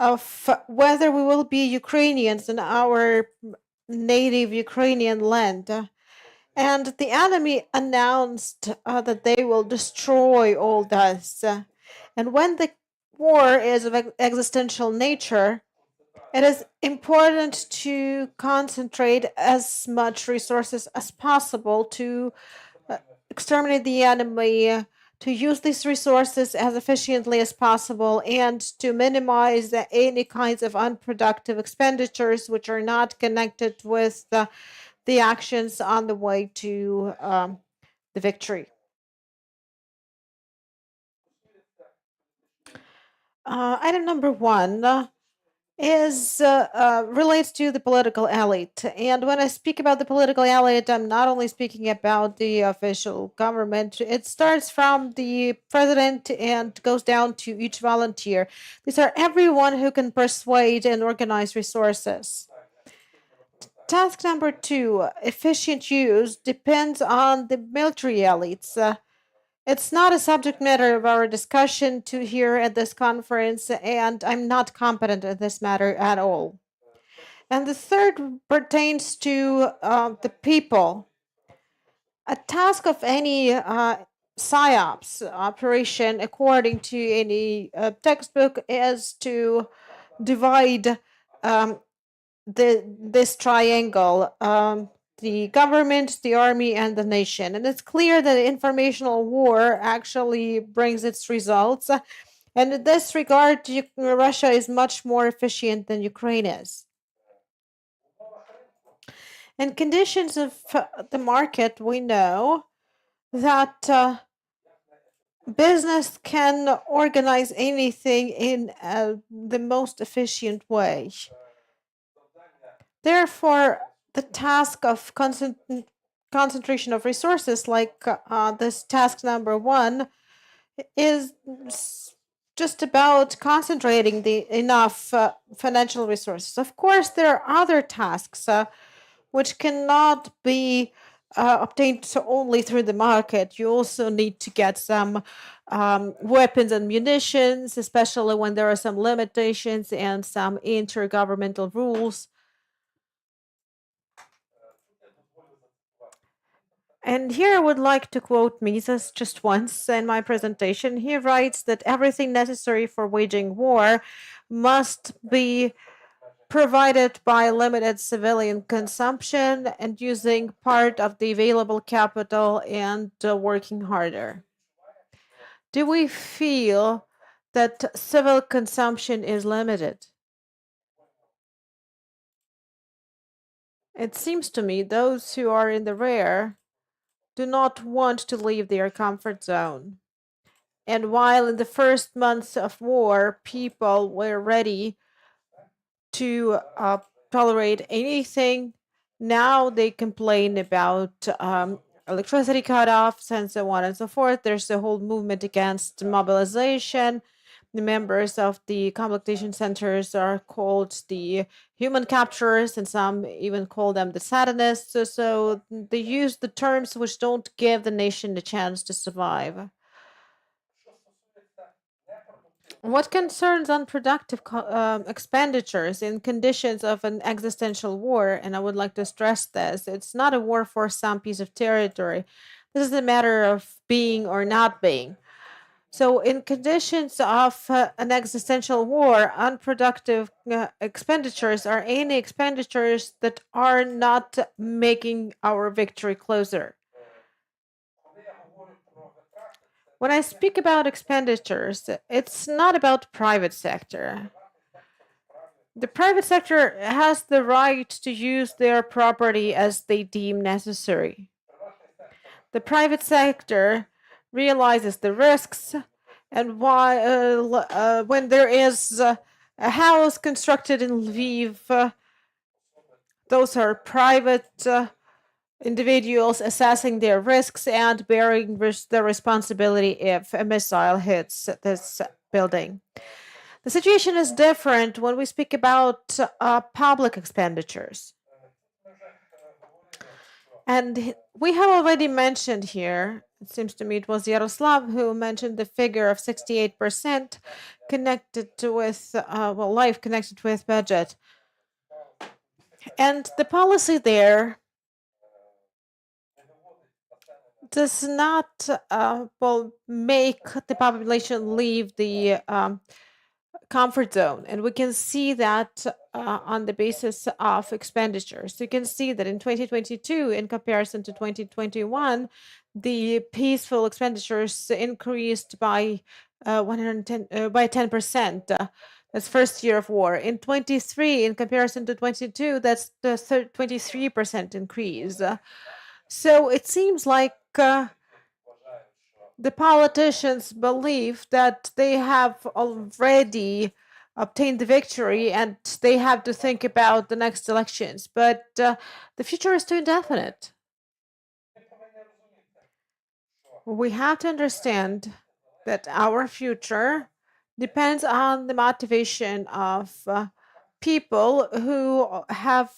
of whether we will be Ukrainians in our native Ukrainian land. And the enemy announced that they will destroy all this. And when the war is of existential nature, it is important to concentrate as much resources as possible to exterminate the enemy, to use these resources as efficiently as possible, and to minimize any kinds of unproductive expenditures which are not connected with the actions on the way to the victory. Item number one is relates to the political elite. And when I speak about the political elite, I'm not only speaking about the official government. It starts from the president and goes down to each volunteer. These are everyone who can persuade and organize resources. Task number two, efficient use, depends on the military elites. It's not a subject matter of our discussion to here at this conference, and I'm not competent in this matter at all. And the third pertains to the people. A task of any PSYOPs operation, according to any textbook, is to divide this triangle. The government, the army, and the nation. And it's clear that informational war actually brings its results. And in this regard, Russia is much more efficient than Ukraine is. In conditions of the market, we know that business can organize anything in the most efficient way. Therefore, the task of concentration of resources, like this task number 1, is just about concentrating the enough financial resources. Of course, there are other tasks which cannot be obtained only through the market. You also need to get some weapons and munitions, especially when there are some limitations and some intergovernmental rules. And here I would like to quote Mises just once in my presentation. He writes that everything necessary for waging war must be provided by limited civilian consumption and using part of the available capital and working harder. Do we feel that civil consumption is limited? It seems to me those who are in the rear do not want to leave their comfort zone. And while in the first months of war, people were ready to tolerate anything, now they complain about electricity cutoffs and so on and so forth. There's a whole movement against mobilization. The members of the compactation centers are called the human capturers, and some even call them the satanists. So they use the terms which don't give the nation a chance to survive. What concerns unproductive expenditures in conditions of an existential war, and I would like to stress this, it's not a war for some piece of territory. This is a matter of being or not being. So, in conditions of an existential war, unproductive expenditures are any expenditures that are not making our victory closer. When I speak about expenditures, it's not about private sector. The private sector has the right to use their property as they deem necessary. The private sector realizes the risks, and why when there is a house constructed in Lviv, those are private individuals assessing their risks and bearing the responsibility if a missile hits this building. The situation is different when we speak about public expenditures. And we have already mentioned here, it seems to me it was Yaroslav who mentioned the figure of 68% connected with, life connected with budget. And the policy there does not make the population leave the comfort zone. And we can see that on the basis of expenditures. You can see that in 2022, in comparison to 2021, the peaceful expenditures increased by 10%. That's first year of war. In 23, in comparison to 22, that's the 23% increase. So it seems like the politicians believe that they have already obtained the victory and they have to think about the next elections. But the future is too indefinite. We have to understand that our future depends on the motivation of people who have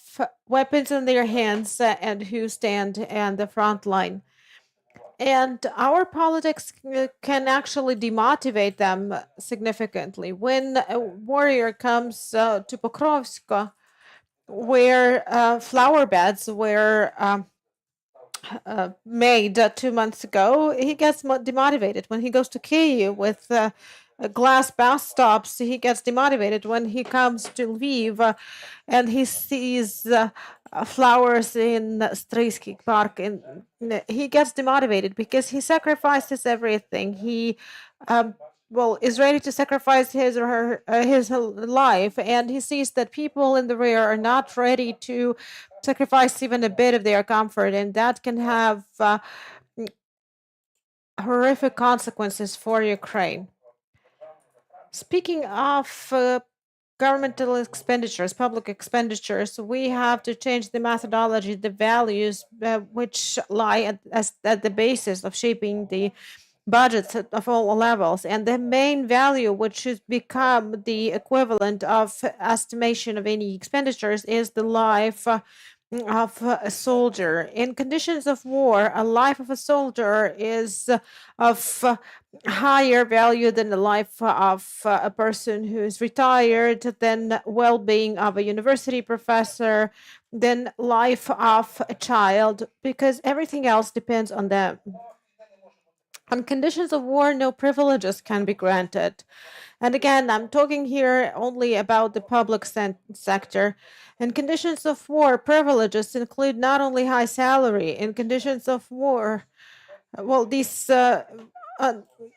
weapons in their hands and who stand on the front line. And our politics can actually demotivate them significantly. When a warrior comes to Pokrovsk, where flower beds were made 2 months ago, he gets demotivated. When he goes to Kyiv with glass bus stops, he gets demotivated. When he comes to Lviv and he sees flowers in Streisky Park, and he gets demotivated because he sacrifices everything. He is ready to sacrifice his or her his life, and he sees that people in the rear are not ready to sacrifice even a bit of their comfort, and that can have horrific consequences for Ukraine. Speaking of governmental expenditures, public expenditures, we have to change the methodology, the values which lie at the basis of shaping the budgets of all levels. And the main value, which should become the equivalent of estimation of any expenditures, is the life of a soldier. In conditions of war, a life of a soldier is of higher value than the life of a person who is retired, than well-being of a university professor, than life of a child, because everything else depends on them. On conditions of war, no privileges can be granted. And again, I'm talking here only about the public sector. In conditions of war, privileges include not only high salary. In conditions of war, well, these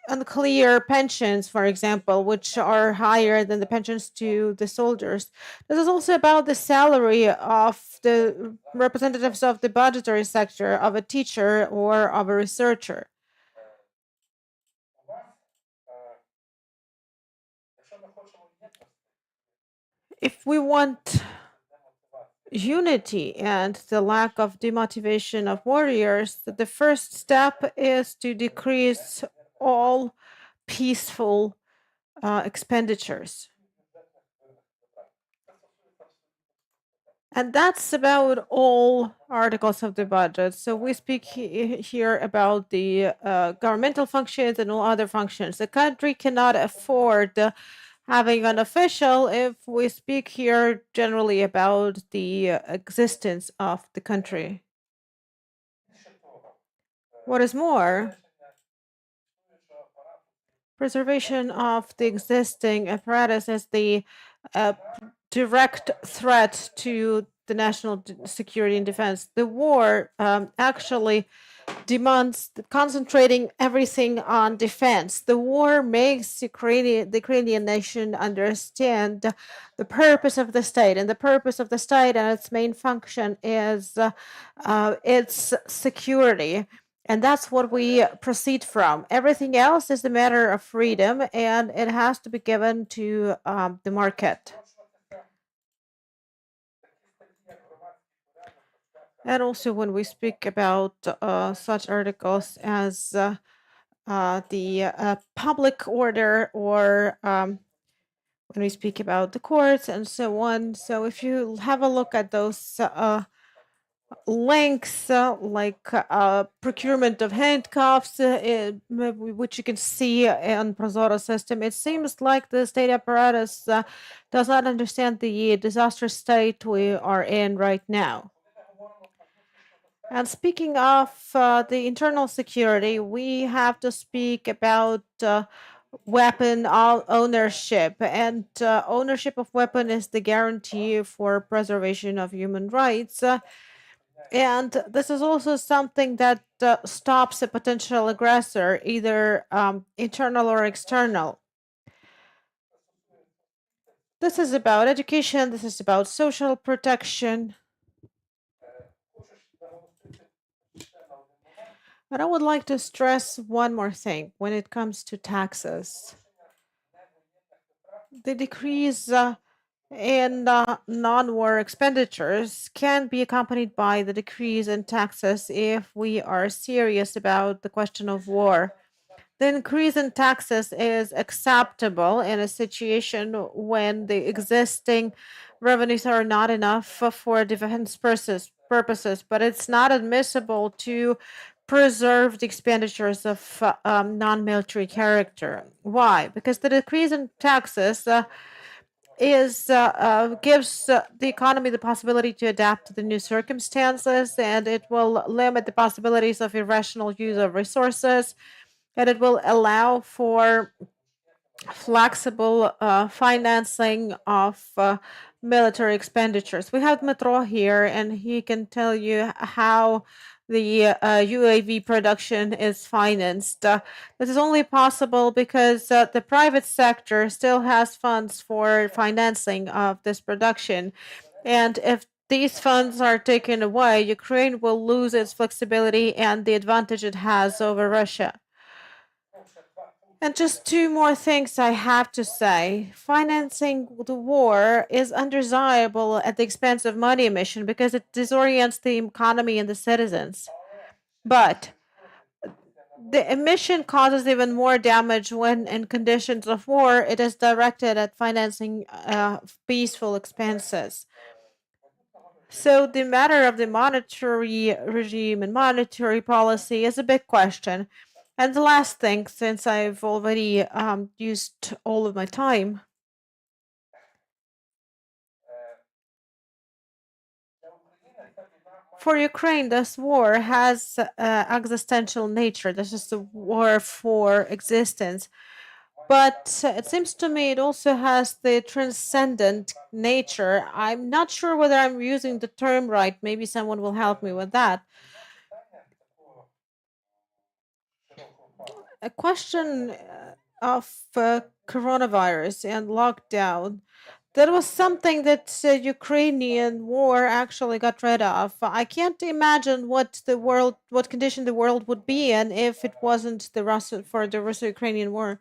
unclear pensions, for example, which are higher than the pensions to the soldiers. This is also about the salary of the representatives of the budgetary sector, of a teacher or of a researcher. If we want unity and the lack of demotivation of warriors, the first step is to decrease all peaceful expenditures. And that's about all articles of the budget. So we speak here about the governmental functions and all other functions. The country cannot afford having an official if we speak here generally about the existence of the country. What is more, preservation of the existing apparatus is the direct threat to the national security and defense. The war actually demands concentrating everything on defense. The war makes the Ukrainian nation understand the purpose of the state, and the purpose of the state and its main function is its security. And that's what we proceed from. Everything else is a matter of freedom, and it has to be given to the market. And also when we speak about such articles as the public order, or when we speak about the courts and so on. So if you have a look at those links, like procurement of handcuffs, which you can see in Prozoro system, it seems like the state apparatus does not understand the disastrous state we are in right now. And speaking of the internal security, we have to speak about weapon ownership. And ownership of weapon is the guarantee for preservation of human rights. And this is also something that stops a potential aggressor, either internal or external. This is about education. This is about social protection. But I would like to stress one more thing when it comes to taxes. The decrease in non-war expenditures can be accompanied by the decrease in taxes if we are serious about the question of war. The increase in taxes is acceptable in a situation when the existing revenues are not enough for defense purposes, but it's not admissible to preserve the expenditures of non-military character. Why? Because the decrease in taxes gives the economy the possibility to adapt to the new circumstances, and it will limit the possibilities of irrational use of resources, and it will allow for flexible financing of military expenditures. We have Metro here, and he can tell you how the UAV production is financed. This is only possible because the private sector still has funds for financing of this production. And if these funds are taken away, Ukraine will lose its flexibility and the advantage it has over Russia. And just two more things I have to say. Financing the war is undesirable at the expense of money emission because it disorients the economy and the citizens. But the emission causes even more damage when, in conditions of war, it is directed at financing peaceful expenses. So the matter of the monetary regime and monetary policy is a big question. And the last thing, since I've already used all of my time, for Ukraine, this war has existential nature. This is a war for existence. But it seems to me it also has the transcendent nature. I'm not sure whether I'm using the term right. Maybe someone will help me with that. A question of coronavirus and lockdown. That was something that Ukrainian war actually got rid of. I can't imagine what condition the world would be in if it wasn't the Russo-Ukrainian war.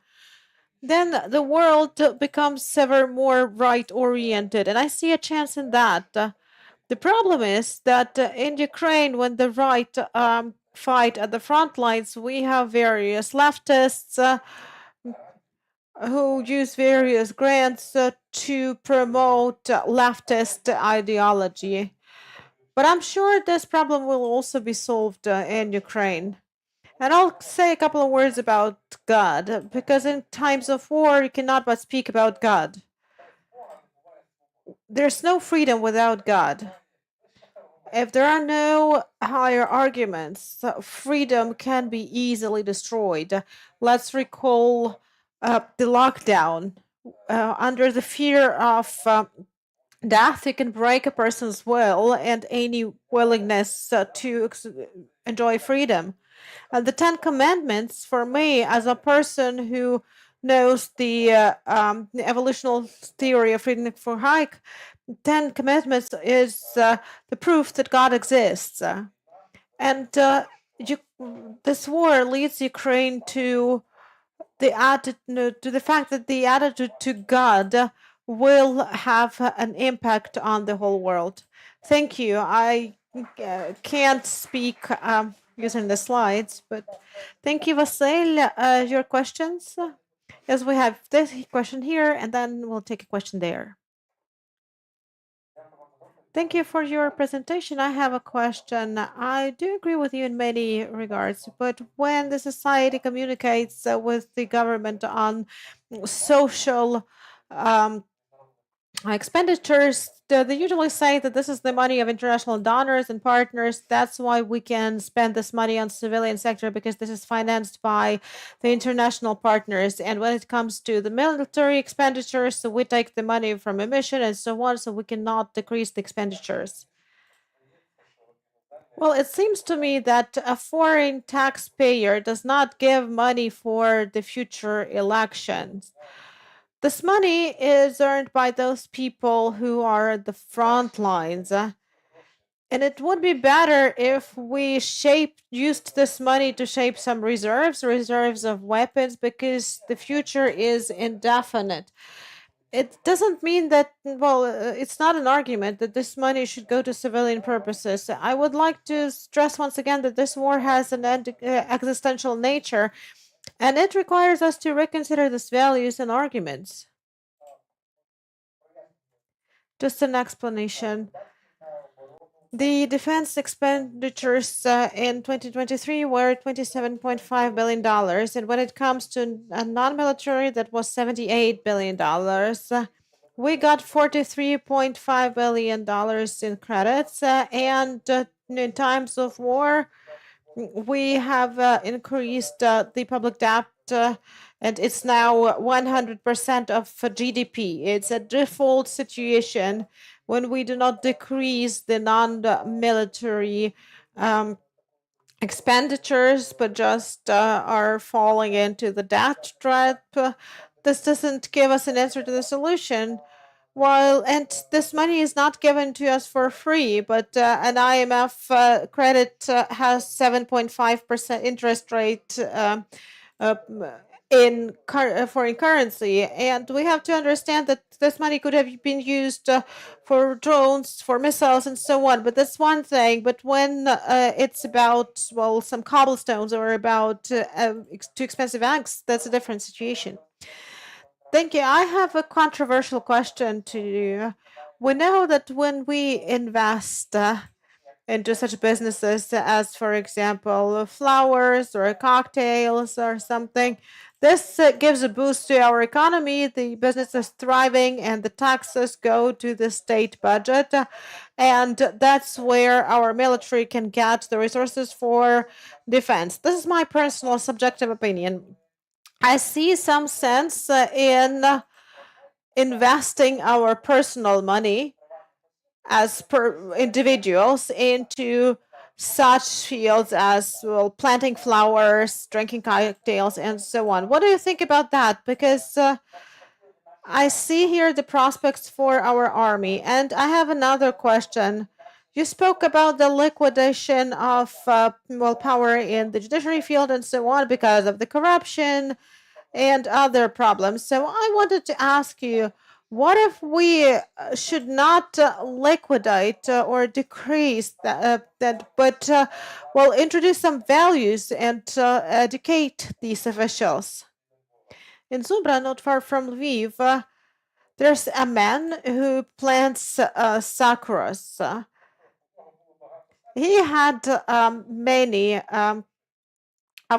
Then the world becomes ever more right-oriented, and I see a chance in that. The problem is that in Ukraine, when the right fight at the front lines, we have various leftists who use various grants to promote leftist ideology. But I'm sure this problem will also be solved in Ukraine. And I'll say a couple of words about God, because in times of war, you cannot but speak about God. There's no freedom without God. If there are no higher arguments, freedom can be easily destroyed. Let's recall the lockdown. Under the fear of death, you can break a person's will and any willingness to enjoy freedom. The Ten Commandments, for me, as a person who knows the evolutional theory of Friedrich von Hayek, Ten Commandments is the proof that God exists. And this war leads Ukraine to the fact that the attitude to God will have an impact on the whole world. Thank you. I can't speak using the slides, but thank you, Vasil. Your questions? Yes, we have this question here, and then we'll take a question there. Thank you for your presentation. I have a question. I do agree with you in many regards, but when the society communicates with the government on social expenditures, they usually say that this is the money of international donors and partners. That's why we can spend this money on civilian sector, because this is financed by the international partners. And when it comes to the military expenditures, so we take the money from emission and so on, so we cannot decrease the expenditures. Well, it seems to me that a foreign taxpayer does not give money for the future elections. This money is earned by those people who are at the front lines. And it would be better if we used this money to shape some reserves of weapons, because the future is indefinite. It doesn't mean that, well, it's not an argument that this money should go to civilian purposes. I would like to stress once again that this war has an existential nature, and it requires us to reconsider these values and arguments. Just an explanation. The defense expenditures in 2023 were $27.5 billion. And when it comes to non-military, that was $78 billion. We got $43.5 billion in credits. And in times of war, we have increased the public debt, and it's now 100% of GDP. It's a default situation when we do not decrease the non-military expenditures, but just are falling into the debt trap. This doesn't give us an answer to the solution. And this money is not given to us for free, but an IMF credit has 7.5% interest rate. in foreign currency. And we have to understand that this money could have been used for drones, for missiles, and so on. But that's one thing. But when it's about, well, some cobblestones or about too expensive eggs, that's a different situation. Thank you. I have a controversial question to you. We know that when we invest into such businesses as, for example, flowers or cocktails or something, this gives a boost to our economy. The business is thriving and the taxes go to the state budget. And that's where our military can get the resources for defense. This is my personal subjective opinion. I see some sense in investing our personal money as per individuals into such fields as, well, planting flowers, drinking cocktails, and so on. What do you think about that? Because I see here the prospects for our army. And I have another question. You spoke about the liquidation of well, power in the judiciary field and so on because of the corruption and other problems. So I wanted to ask you, what if we should not liquidate or decrease that, but well, introduce some values and educate these officials? In Zubra, not far from Lviv, there's a man who plants sakuras. He had many of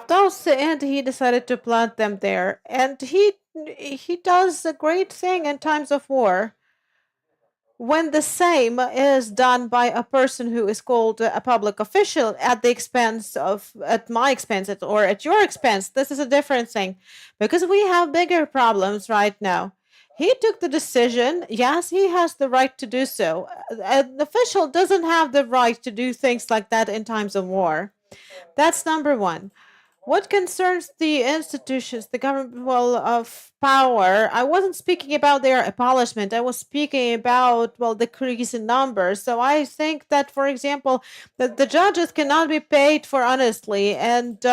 those, and he decided to plant them there. And he does a great thing in times of war. When the same is done by a person who is called a public official at the expense of, at my expense or at your expense, this is a different thing, because we have bigger problems right now. He took the decision. Yes, he has the right to do so. An official doesn't have the right to do things like that in times of war. That's number one. What concerns the institutions, the government, well, of power, I wasn't speaking about their abolishment. I was speaking about, well, decrease in numbers. So I think that, for example, that the judges cannot be paid for honestly. And,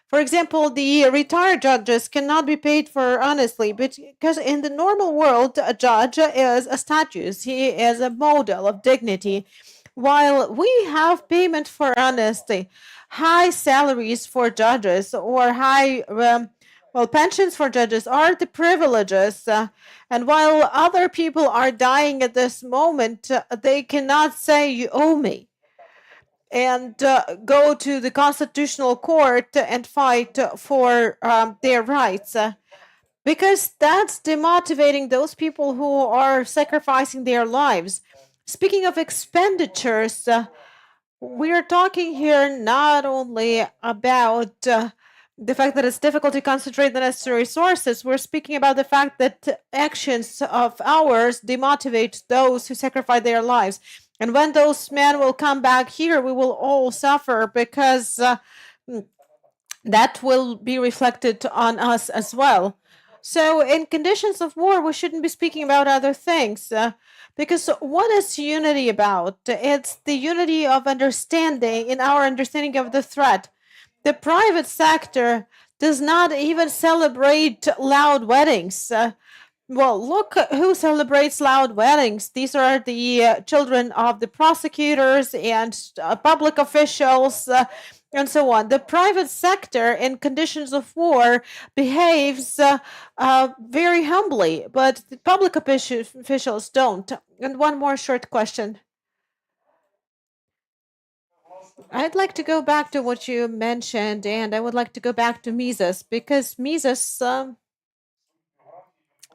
for example, the retired judges cannot be paid for honestly, because in the normal world, a judge is a status. He is a model of dignity, while we have payment for honesty, high salaries for judges, or high well, pensions for judges are the privileges. And while other people are dying at this moment, they cannot say, you owe me, and go to the constitutional court and fight for their rights. Because that's demotivating those people who are sacrificing their lives. Speaking of expenditures, we are talking here not only about the fact that it's difficult to concentrate the necessary resources. We're speaking about the fact that actions of ours demotivate those who sacrifice their lives. And when those men will come back here, we will all suffer, because that will be reflected on us as well. So in conditions of war, we shouldn't be speaking about other things. Because what is unity about? It's the unity of understanding, in our understanding of the threat. The private sector does not even celebrate loud weddings. Well, look who celebrates loud weddings. These are the children of the prosecutors and public officials and so on. The private sector in conditions of war behaves very humbly, but the public officials don't. And one more short question. I'd like to go back to what you mentioned, and I would like to go back to Mises, because Mises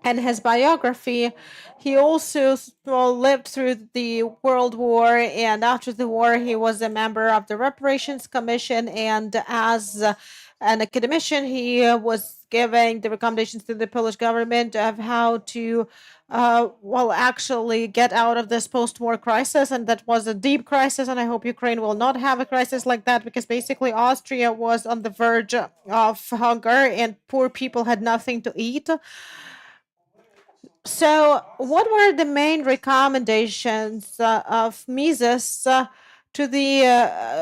and his biography, he also lived through the World War, and after the war, he was a member of the Reparations Commission, and as an academician, he was giving the recommendations to the Polish government of how to well, actually get out of this post-war crisis, and that was a deep crisis, and I hope Ukraine will not have a crisis like that, because basically Austria was on the verge of hunger and poor people had nothing to eat. So what were the main recommendations of Mises to the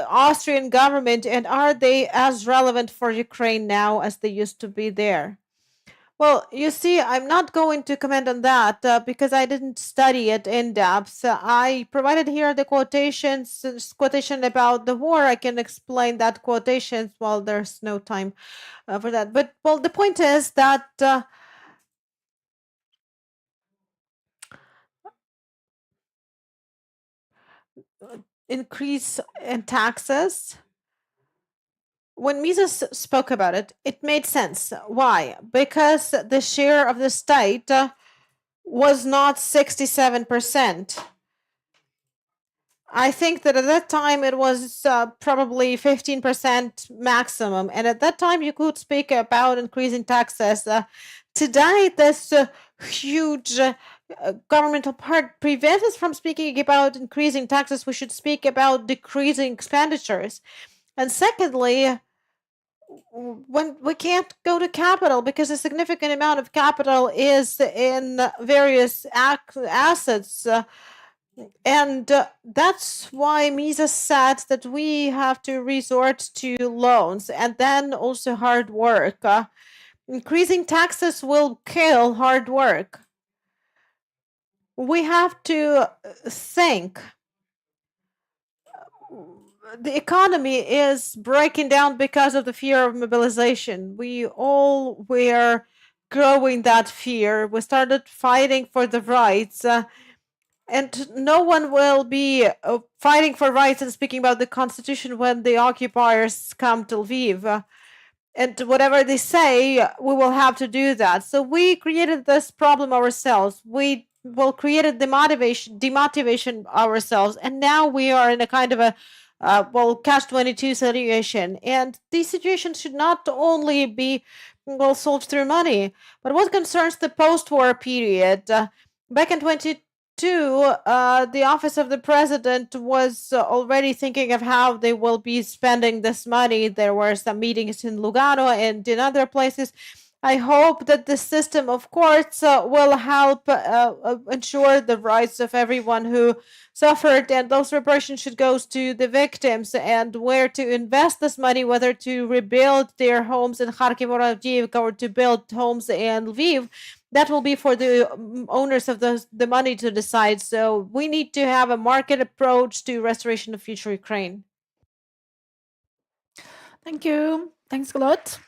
Austrian government, and are they as relevant for Ukraine now as they used to be there? Well, you see, I'm not going to comment on that because I didn't study it in depth. I provided here the quotation about the war. I can explain that quotations while there's no time for that. But well, the point is that increase in taxes. When Mises spoke about it, it made sense. Why? Because the share of the state was not 67%. I think that at that time it was probably 15% maximum. And at that time you could speak about increasing taxes. Today, this huge governmental part prevents us from speaking about increasing taxes. We should speak about decreasing expenditures. And secondly, when we can't go to capital because a significant amount of capital is in various assets. And that's why Mises said that we have to resort to loans and then also hard work. Increasing taxes will kill hard work. We have to think. The economy is breaking down because of the fear of mobilization. We all were growing that fear. We started fighting for the rights. And no one will be fighting for rights and speaking about the constitution when the occupiers come to Lviv. And whatever they say, we will have to do that. So we created this problem ourselves. We created the demotivation ourselves. And now we are in a kind of a catch-22 situation. And these situations should not only be solved through money, but what concerns the post-war period. Back in 2022, the office of the president was already thinking of how they will be spending this money. There were some meetings in Lugano and in other places. I hope that the system of courts will help ensure the rights of everyone who suffered, and those reparations should go to the victims, and where to invest this money, whether to rebuild their homes in Kharkiv or Avdiivka or to build homes in Lviv. That will be for the owners of the money to decide. So we need to have a market approach to restoration of future Ukraine. Thank you. Thanks a lot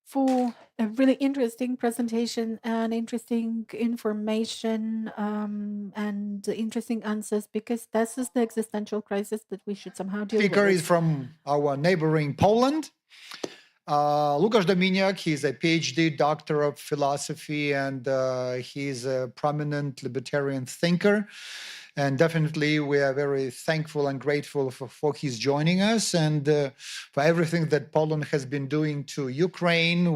for a really interesting presentation and interesting information and interesting answers, because this is the existential crisis that we should somehow deal Speaker with. is from our neighboring Poland. Łukasz Dominiak, he's a PhD doctor of philosophy, and he's a prominent libertarian thinker. And definitely we are very thankful and grateful for his joining us and for everything that Poland has been doing to Ukraine.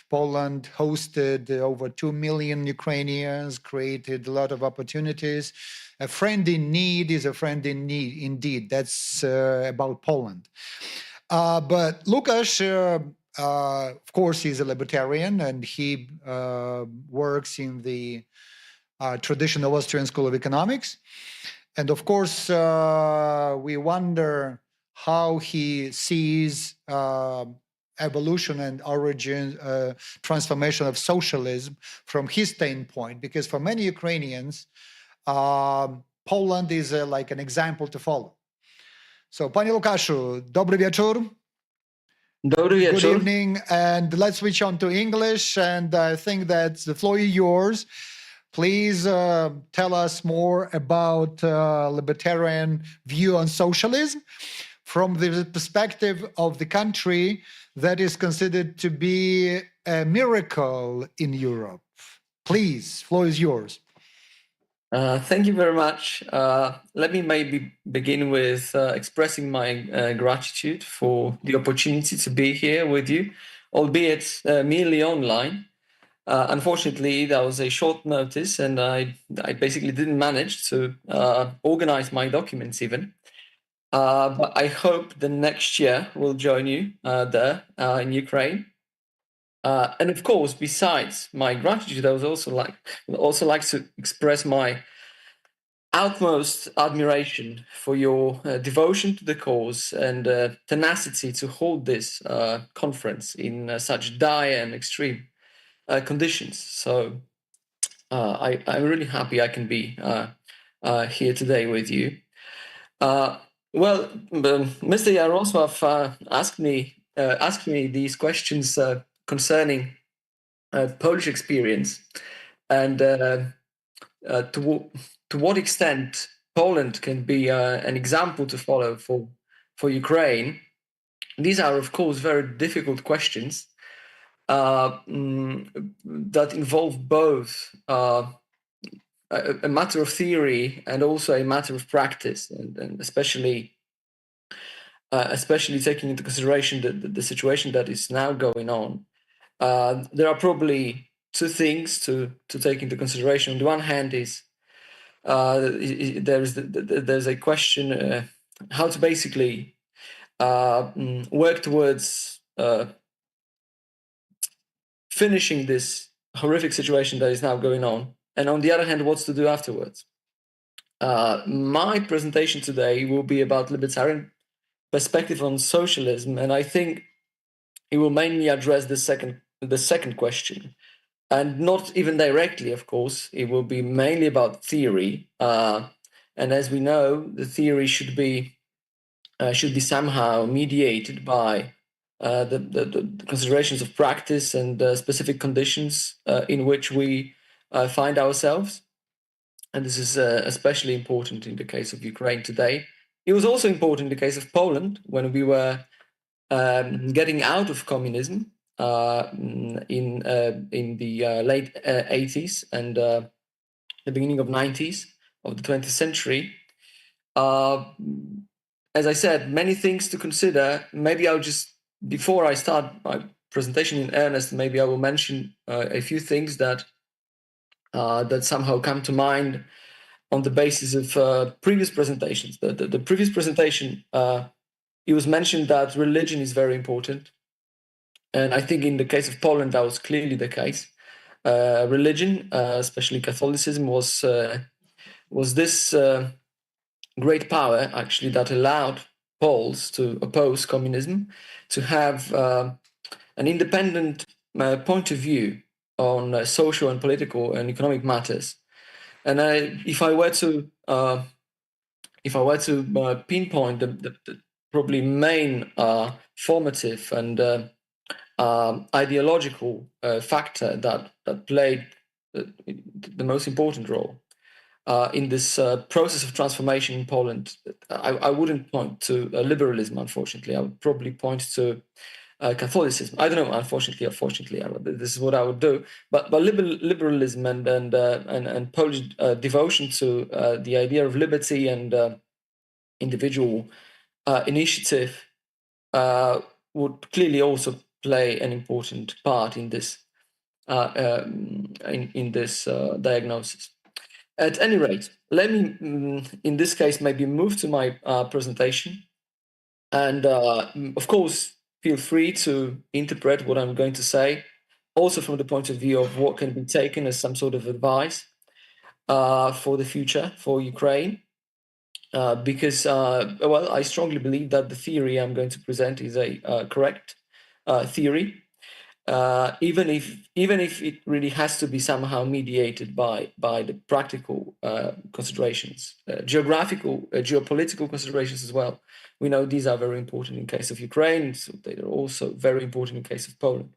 Poland hosted over 2 million Ukrainians, created a lot of opportunities. A friend in need is a friend in need, indeed. That's about Poland. But Łukasz, of course, he's a libertarian, and he works in the traditional Austrian School of Economics. And of course, we wonder how he sees evolution and origin, transformation of socialism from his standpoint, because for many Ukrainians, Poland is like an example to follow. So, Panie Łukaszu, dobry wieczór. Dobry wieczór. Good evening, and let's switch on to English, and I think that the floor is yours. Please tell us more about libertarian view on socialism from the perspective of the country that is considered to be a miracle in Europe. Please, floor is yours. Thank you very much. Let me maybe begin with expressing my gratitude for the opportunity to be here with you, albeit merely online. Unfortunately, that was a short notice, and I basically didn't manage to organize my documents even. But I hope the next year we'll join you there in Ukraine. And of course, besides my gratitude, I would also like to express my utmost admiration for your devotion to the cause and tenacity to hold this conference in such dire and extreme conditions. So I'm really happy I can be here today with you. Well, Mr. Jarosław asked me these questions concerning Polish experience and to what extent Poland can be an example to follow for Ukraine. These are, of course, very difficult questions that involve both a matter of theory and also a matter of practice, and especially taking into consideration the situation that is now going on. There are probably two things to take into consideration. On the one hand is there's a question how to basically work towards finishing this horrific situation that is now going on, and on the other hand, what's to do afterwards. My presentation today will be about libertarian perspective on socialism, and I think it will mainly address the second question, and not even directly, of course. It will be mainly about theory, and as we know, the theory should be somehow mediated by the considerations of practice and specific conditions in which we find ourselves. And this is especially important in the case of Ukraine today. It was also important in the case of Poland when we were getting out of communism in the late 80s and the beginning of 90s of the 20th century. As I said, many things to consider. Maybe I'll just, before I start my presentation in earnest, maybe I will mention a few things that somehow come to mind on the basis of previous presentations. The previous presentation, it was mentioned that religion is very important. And I think in the case of Poland, that was clearly the case. Religion, especially Catholicism, was this great power, actually, that allowed Poles to oppose communism, to have an independent point of view on social and political and economic matters. And if I were to pinpoint the probably main formative and ideological factor that played the most important role in this process of transformation in Poland, I wouldn't point to liberalism, unfortunately. I would probably point to Catholicism. I don't know, unfortunately or fortunately, this is what I would do. But liberalism and Polish devotion to the idea of liberty and individual initiative would clearly also play an important part in this diagnosis. At any rate, let me, in this case, maybe move to my presentation. And of course, feel free to interpret what I'm going to say, also from the point of view of what can be taken as some sort of advice for the future for Ukraine. Because, well, I strongly believe that the theory I'm going to present is a correct theory. Even if it really has to be somehow mediated by the practical considerations, geographical, geopolitical considerations as well. We know these are very important in case of Ukraine, so they are also very important in case of Poland.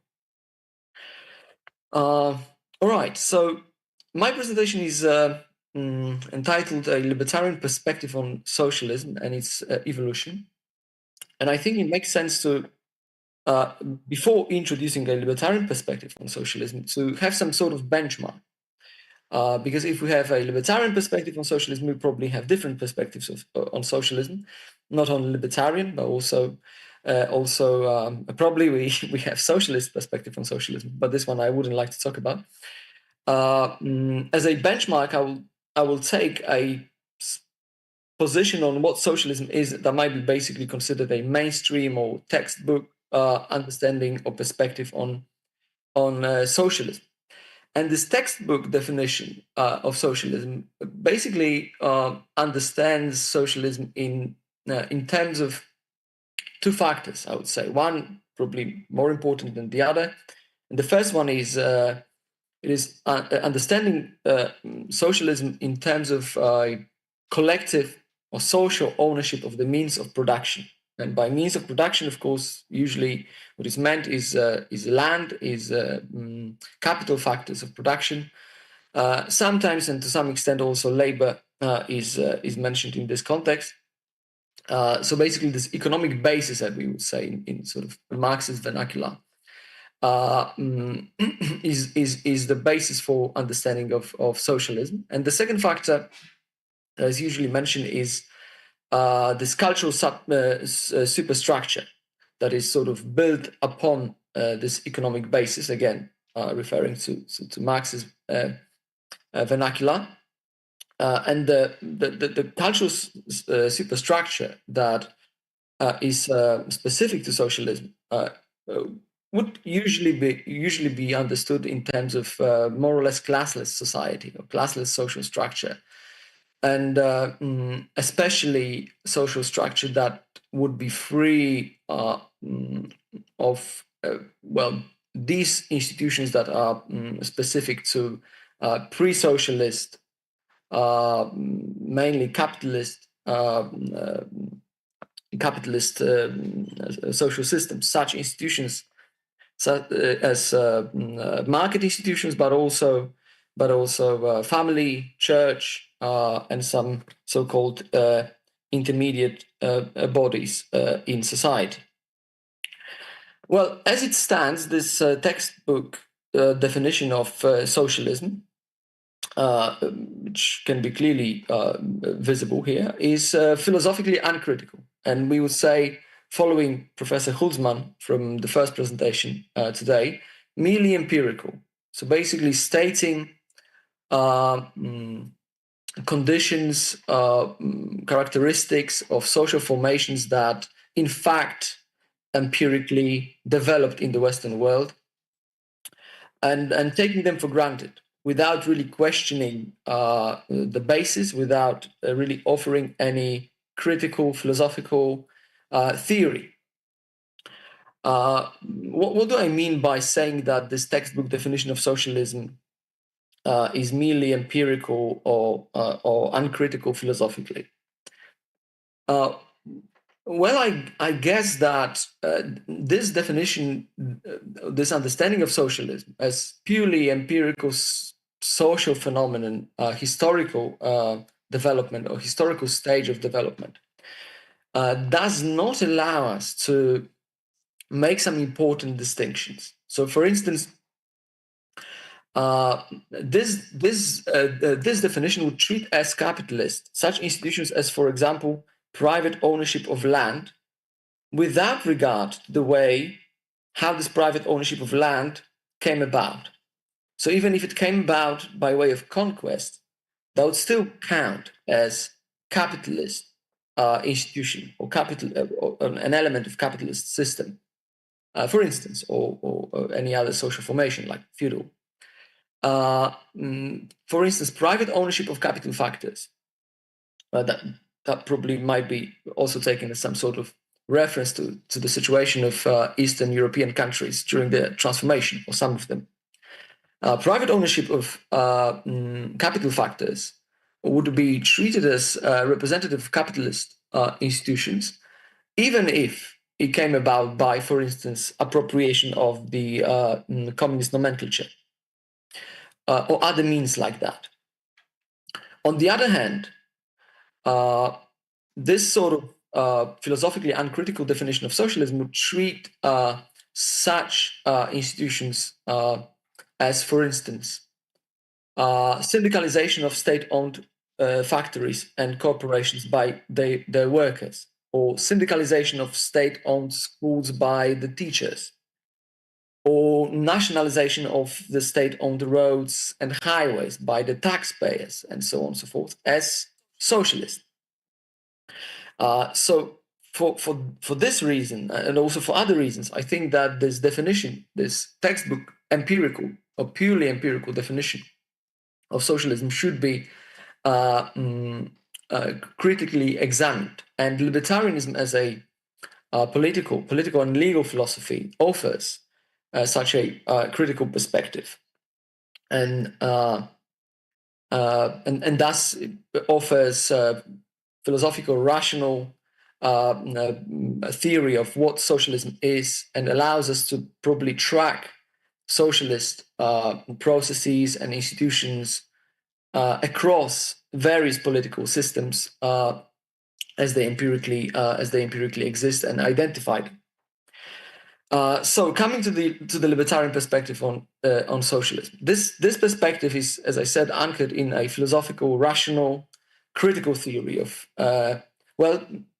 All right, so my presentation is entitled A Libertarian Perspective on Socialism and its Evolution. And I think it makes sense to before introducing a libertarian perspective on socialism, to have some sort of benchmark. Because if we have a libertarian perspective on socialism, we probably have different perspectives on socialism, not only libertarian, but also probably we have socialist perspective on socialism, but this one I wouldn't like to talk about. As a benchmark, I will take a position on what socialism is that might be basically considered a mainstream or textbook understanding or perspective on socialism. And this textbook definition of socialism basically understands socialism in terms of two factors, I would say. One probably more important than the other. And the first one is understanding socialism in terms of collective or social ownership of the means of production. And by means of production, of course, usually what is meant is land, is capital factors of production. Sometimes, and to some extent, also labor is mentioned in this context. So basically, this economic basis, as we would say in sort of Marxist vernacular, is the basis for understanding of socialism. And the second factor, as usually mentioned, is this cultural superstructure that is sort of built upon this economic basis, again, referring to Marx's vernacular. And the cultural superstructure that is specific to socialism would usually be understood in terms of more or less classless society or classless social structure. And especially social structure that would be free of these institutions that are specific to pre-socialist, mainly capitalist social systems, such institutions as market institutions, but also family, church, and some so-called intermediate bodies in society. Well, as it stands, this textbook definition of socialism, which can be clearly visible here, is philosophically uncritical. And we would say, following Professor Hulsmann from the first presentation today, merely empirical. So basically stating conditions, characteristics of social formations that, in fact, empirically developed in the Western world, and taking them for granted without really questioning the basis, without really offering any critical philosophical theory. What do I mean by saying that this textbook definition of socialism is merely empirical or uncritical philosophically? Well, I guess that this definition, this understanding of socialism as purely empirical social phenomenon, historical development or historical stage of development, does not allow us to make some important distinctions. So, for instance, this definition would treat as capitalist such institutions as, for example, private ownership of land, without regard to the way how this private ownership of land came about. So even if it came about by way of conquest, that would still count as capitalist institution or an element of capitalist system, for instance, or any other social formation like feudal. For instance, private ownership of capital factors. That probably might be also taken as some sort of reference to the situation of Eastern European countries during the transformation, or some of them. Private ownership of capital factors would be treated as representative capitalist institutions, even if it came about by, for instance, appropriation of the communist nomenclature or other means like that. On the other hand, this sort of philosophically uncritical definition of socialism would treat such institutions as, for instance, syndicalization of state-owned factories and corporations by their workers, or syndicalization of state-owned schools by the teachers, or nationalization of the state-owned roads and highways by the taxpayers, and so on and so forth, as socialist. So for this reason, and also for other reasons, I think that this definition, this textbook empirical or purely empirical definition of socialism should be critically examined. And libertarianism as a political and legal philosophy offers such a critical perspective, and thus offers philosophical, rational a theory of what socialism is, and allows us to probably track socialist processes and institutions across various political systems as they empirically exist and identify them. So coming to the libertarian perspective on socialism, this perspective is, as I said, anchored in a philosophical, rational, critical theory of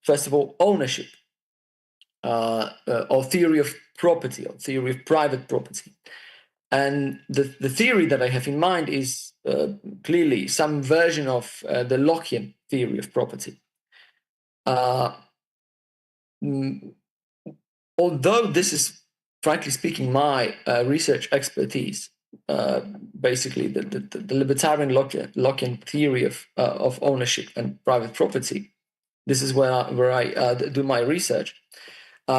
first of all, ownership, or theory of property, or theory of private property. And the theory that I have in mind is clearly some version of the Lockean theory of property. Although this is, frankly speaking, my research expertise, basically the libertarian Lockean theory of ownership and private property, this is where I do my research.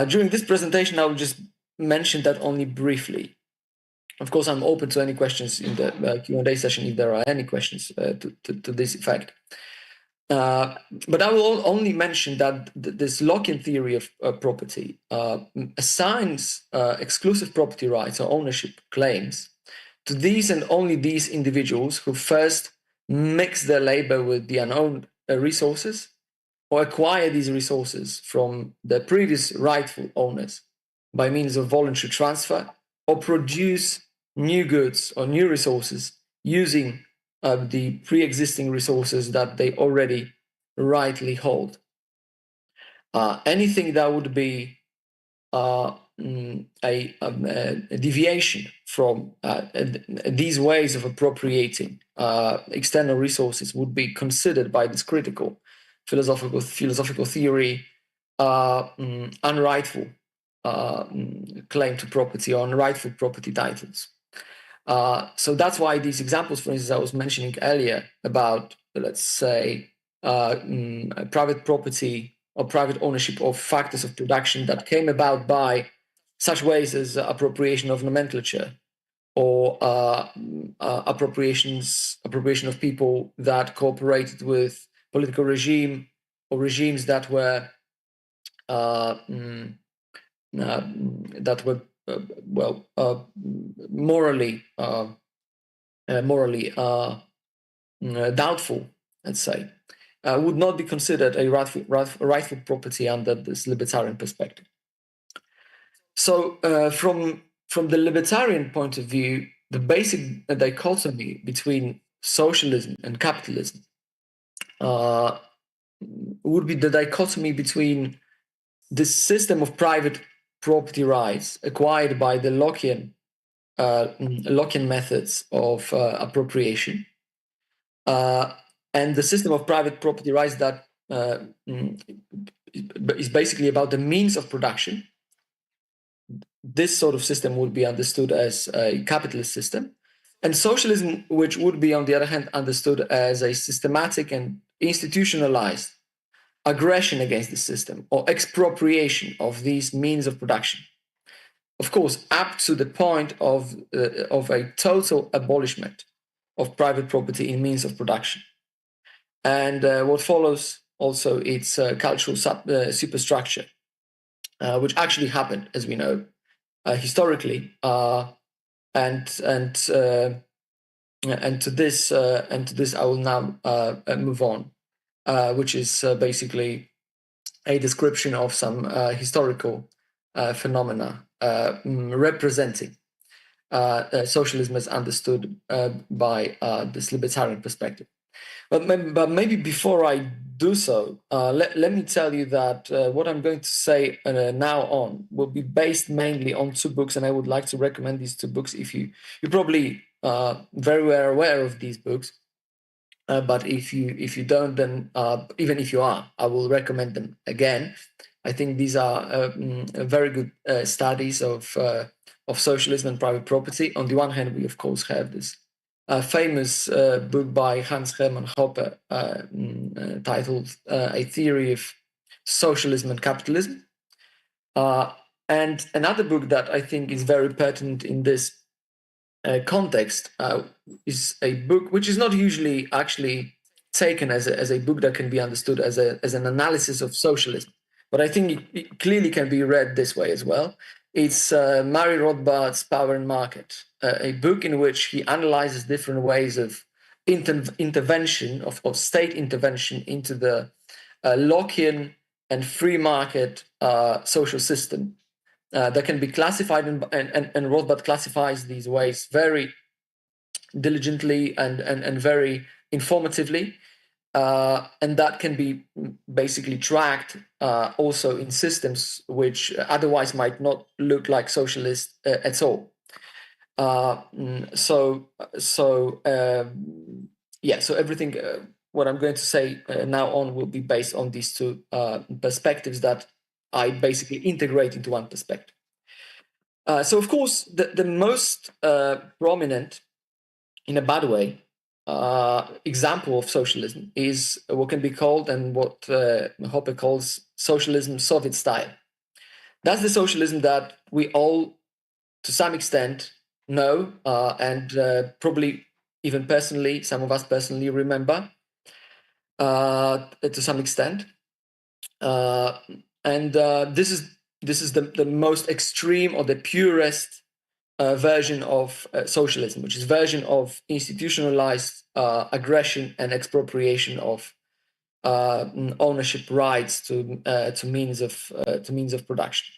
During this presentation, I will just mention that only briefly. Of course, I'm open to any questions in the Q&A session if there are any questions to this effect. But I will only mention that this Lockean theory of property assigns exclusive property rights or ownership claims to these and only these individuals who first mix their labor with the unowned resources, or acquire these resources from the previous rightful owners by means of voluntary transfer, or produce new goods or new resources using the pre-existing resources that they already rightly hold. Anything that would be a deviation from these ways of appropriating external resources would be considered by this critical philosophical theory unrightful claim to property or unrightful property titles. So that's why these examples, for instance, I was mentioning earlier about, let's say, private property or private ownership of factors of production that came about by such ways as appropriation of nomenclature, or appropriation of people that cooperated with political regime or regimes that were morally doubtful, let's say, would not be considered a rightful property under this libertarian perspective. So from the libertarian point of view, the basic dichotomy between socialism and capitalism would be the dichotomy between this system of private property rights acquired by the Lockean methods of appropriation, and the system of private property rights that is basically about the means of production. This sort of system would be understood as a capitalist system, and socialism, which would be, on the other hand, understood as a systematic and institutionalized aggression against the system or expropriation of these means of production. Of course, up to the point of a total abolishment of private property in means of production. And what follows also, its cultural superstructure, which actually happened, as we know, historically, and to this I will now move on, which is basically a description of some historical phenomena representing socialism as understood by this libertarian perspective. But maybe before I do so, let me tell you that what I'm going to say now on will be based mainly on two books, and I would like to recommend these two books. If you're probably very well aware of these books, but if you don't, then even if you are, I will recommend them again. I think these are very good studies of socialism and private property. On the one hand, we of course have this famous book by Hans Hermann Hoppe titled A Theory of Socialism and Capitalism. And another book that I think is very pertinent in this context is a book which is not usually actually taken as a book that can be understood as an analysis of socialism, but I think it clearly can be read this way as well. It's Murray Rothbard's Power and Market, a book in which he analyzes different ways of intervention, of state intervention into the Lockean and free market social system that can be classified, and Rothbard classifies these ways very diligently and very informatively. And that can be basically tracked also in systems which otherwise might not look like socialist at all. So everything what I'm going to say now on will be based on these two perspectives that I basically integrate into one perspective. So of course, the most prominent, in a bad way, example of socialism is what can be called, and what Hoppe calls, socialism Soviet style. That's the socialism that we all, to some extent, know, and probably even personally, some of us personally remember to some extent. And this is the most extreme or the purest version of socialism, which is version of institutionalized aggression and expropriation of ownership rights to means of production.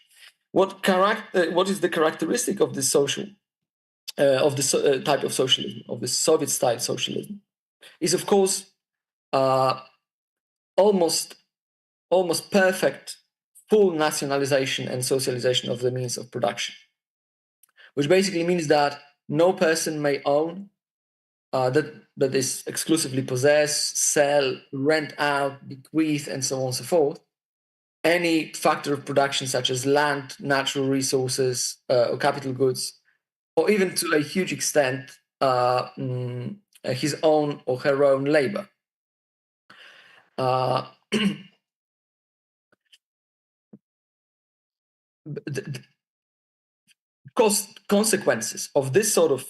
What is the characteristic of this type of socialism, of the Soviet style socialism, is of course almost perfect full nationalization and socialization of the means of production, which basically means that no person may own, that is exclusively possess, sell, rent out, bequeath, and so on and so forth, any factor of production such as land, natural resources, or capital goods, or even to a huge extent his own or her own labor. The consequences of this sort of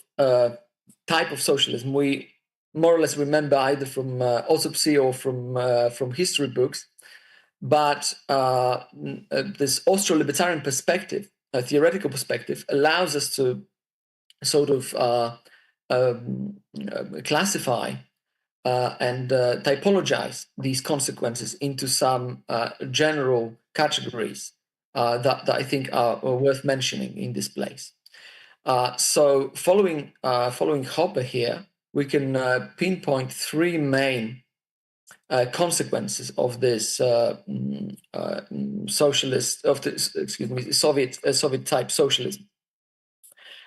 type of socialism we more or less remember either from autopsy or from history books, but this Austro-libertarian perspective, a theoretical perspective, allows us to sort of classify and typologize these consequences into some general categories that I think are worth mentioning in this place. So following Hoppe here, we can pinpoint three main consequences of this Soviet type socialism,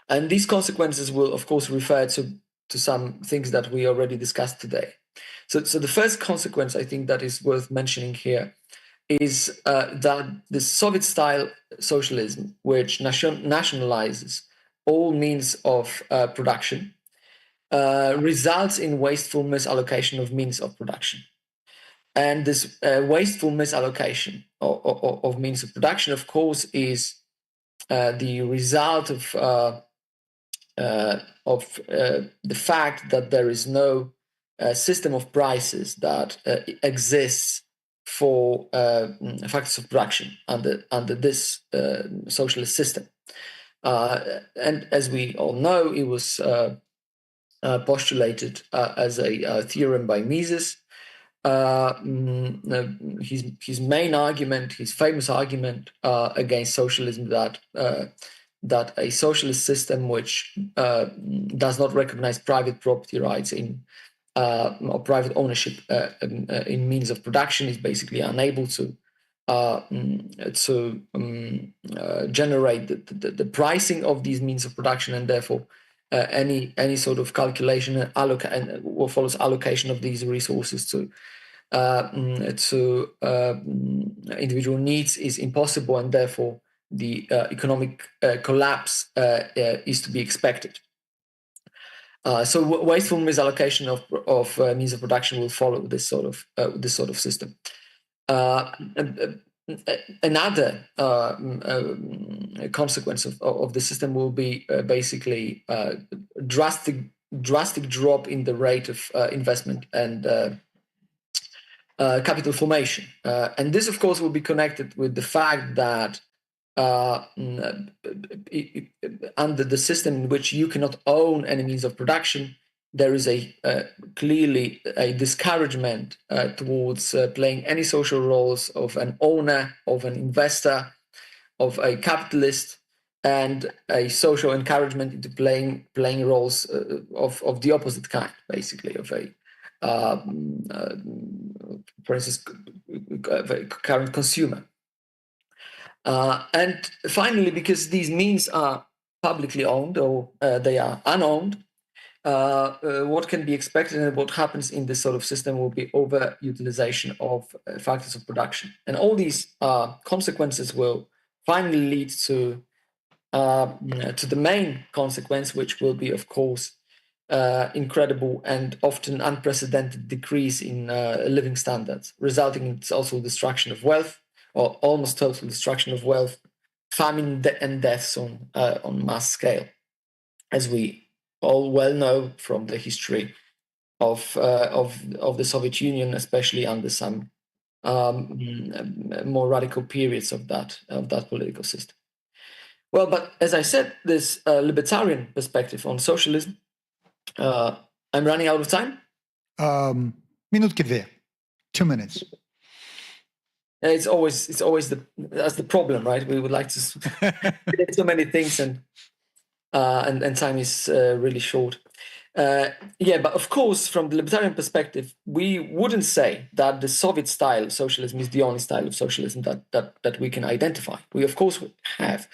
and these consequences will of course refer to some things that we already discussed today. So the first consequence I think that is worth mentioning here is that the Soviet-style socialism, which nationalizes all means of production, results in wasteful misallocation of means of production. And this wasteful misallocation of means of production, of course, is the result of the fact that there is no system of prices that exists for factors of production under this socialist system. And as we all know, it was postulated as a theorem by Mises. His main argument, his famous argument against socialism, that a socialist system which does not recognize private property rights or private ownership in means of production is basically unable to generate the pricing of these means of production, and therefore any sort of calculation and what follows allocation of these resources to individual needs is impossible, and therefore the economic collapse is to be expected. So wasteful misallocation of means of production will follow this sort of system. Another consequence of the system will be basically drastic drop in the rate of investment and capital formation. And this, of course, will be connected with the fact that under the system in which you cannot own any means of production, there is clearly a discouragement towards playing any social roles of an owner, of an investor, of a capitalist, and a social encouragement into playing roles of the opposite kind, basically, of a for instance, a current consumer. And finally, because these means are publicly owned or they are unowned, what can be expected and what happens in this sort of system will be overutilization of factors of production. And all these consequences will finally lead to the main consequence, which will be, of course, incredible and often unprecedented decrease in living standards, resulting in also destruction of wealth, or almost total destruction of wealth, famine and deaths on mass scale, as we all well know from the history of the Soviet Union, especially under some more radical periods of that political system. Well, but as I said, this libertarian perspective on socialism. I'm running out of time. Minutki 2. 2 minutes. It's always that's the problem, right? We would like to say so many things, and time is really short. But of course, from the libertarian perspective, we wouldn't say that the Soviet style of socialism is the only style of socialism that we can identify. We of course have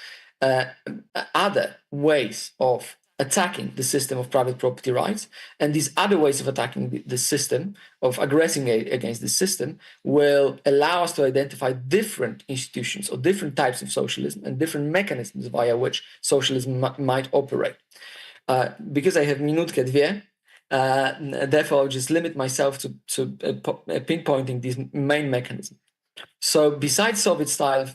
other ways of attacking the system of private property rights, and these other ways of attacking the system, of aggressing against the system, will allow us to identify different institutions or different types of socialism and different mechanisms via which socialism might operate. Because I have minutkę 2, therefore I'll just limit myself to pinpointing these main mechanisms. So besides Soviet-style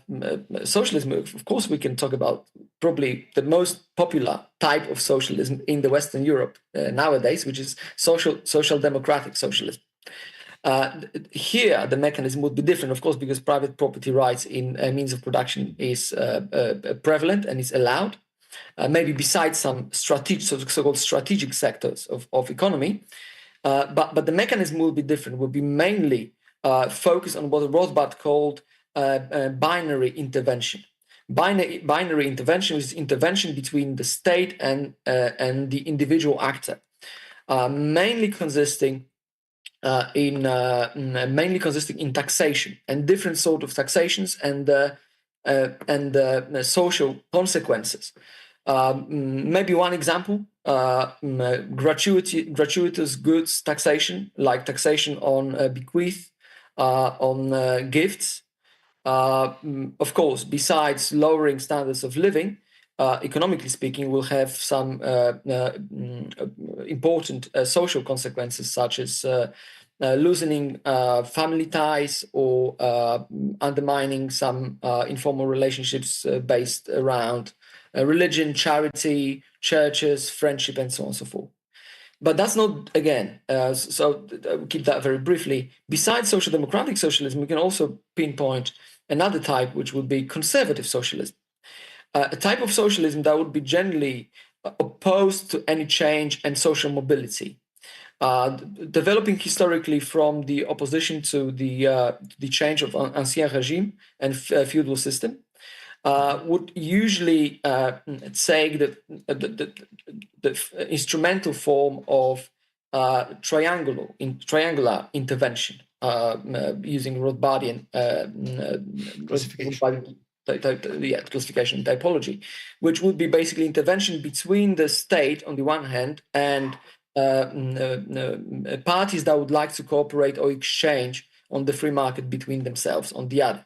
socialism, of course, we can talk about probably the most popular type of socialism in the Western Europe nowadays, which is social democratic socialism. Here, the mechanism would be different, of course, because private property rights in means of production is prevalent and is allowed. Maybe besides some so-called strategic sectors of economy, but the mechanism will be different. Will be mainly focused on what Rothbard called binary intervention. Binary intervention is intervention between the state and the individual actor, mainly consisting in taxation and different sort of taxations and social consequences. Maybe one example: gratuitous goods taxation, like taxation on bequeath, on gifts. Of course, besides lowering standards of living, economically speaking, will have some important social consequences, such as loosening family ties or undermining some informal relationships based around religion, charity, churches, friendship, and so on and so forth. But that's not, again, so I'll keep that very briefly. Besides social democratic socialism, we can also pinpoint another type, which would be conservative socialism. A type of socialism that would be generally opposed to any change and social mobility, developing historically from the opposition to the change of ancien regime and feudal system. Would usually take the instrumental form of triangular intervention, using Rothbardian classification typology, which would be basically intervention between the state on the one hand and parties that would like to cooperate or exchange on the free market between themselves on the other.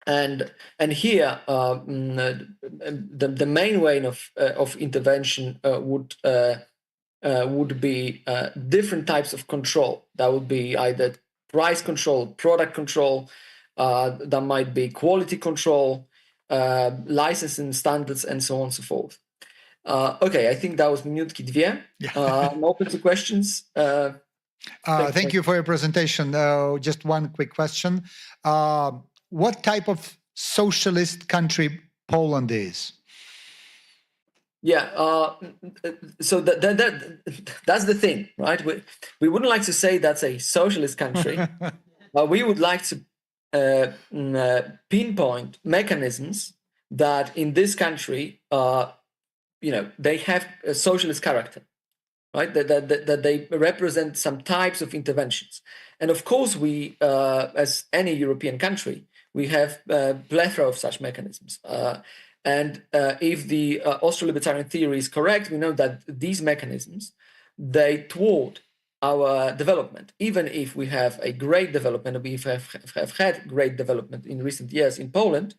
And here the main way of intervention would be different types of control. That would be either price control, product control, that might be quality control, licensing standards, and so on and so forth. Okay, I think that was minutki dwie. I'm open to questions. Thank you for your presentation. Just one quick question. What type of socialist country Poland is? Yeah, so that's the thing, right? We wouldn't like to say that's a socialist country. We would like to pinpoint mechanisms that in this country, they have a socialist character, right? That they represent some types of interventions. And of course, we, as any European country, we have a plethora of such mechanisms. And if the Austro-libertarian theory is correct, we know that these mechanisms, they thwart our development. Even if we have a great development, we have had great development in recent years in Poland,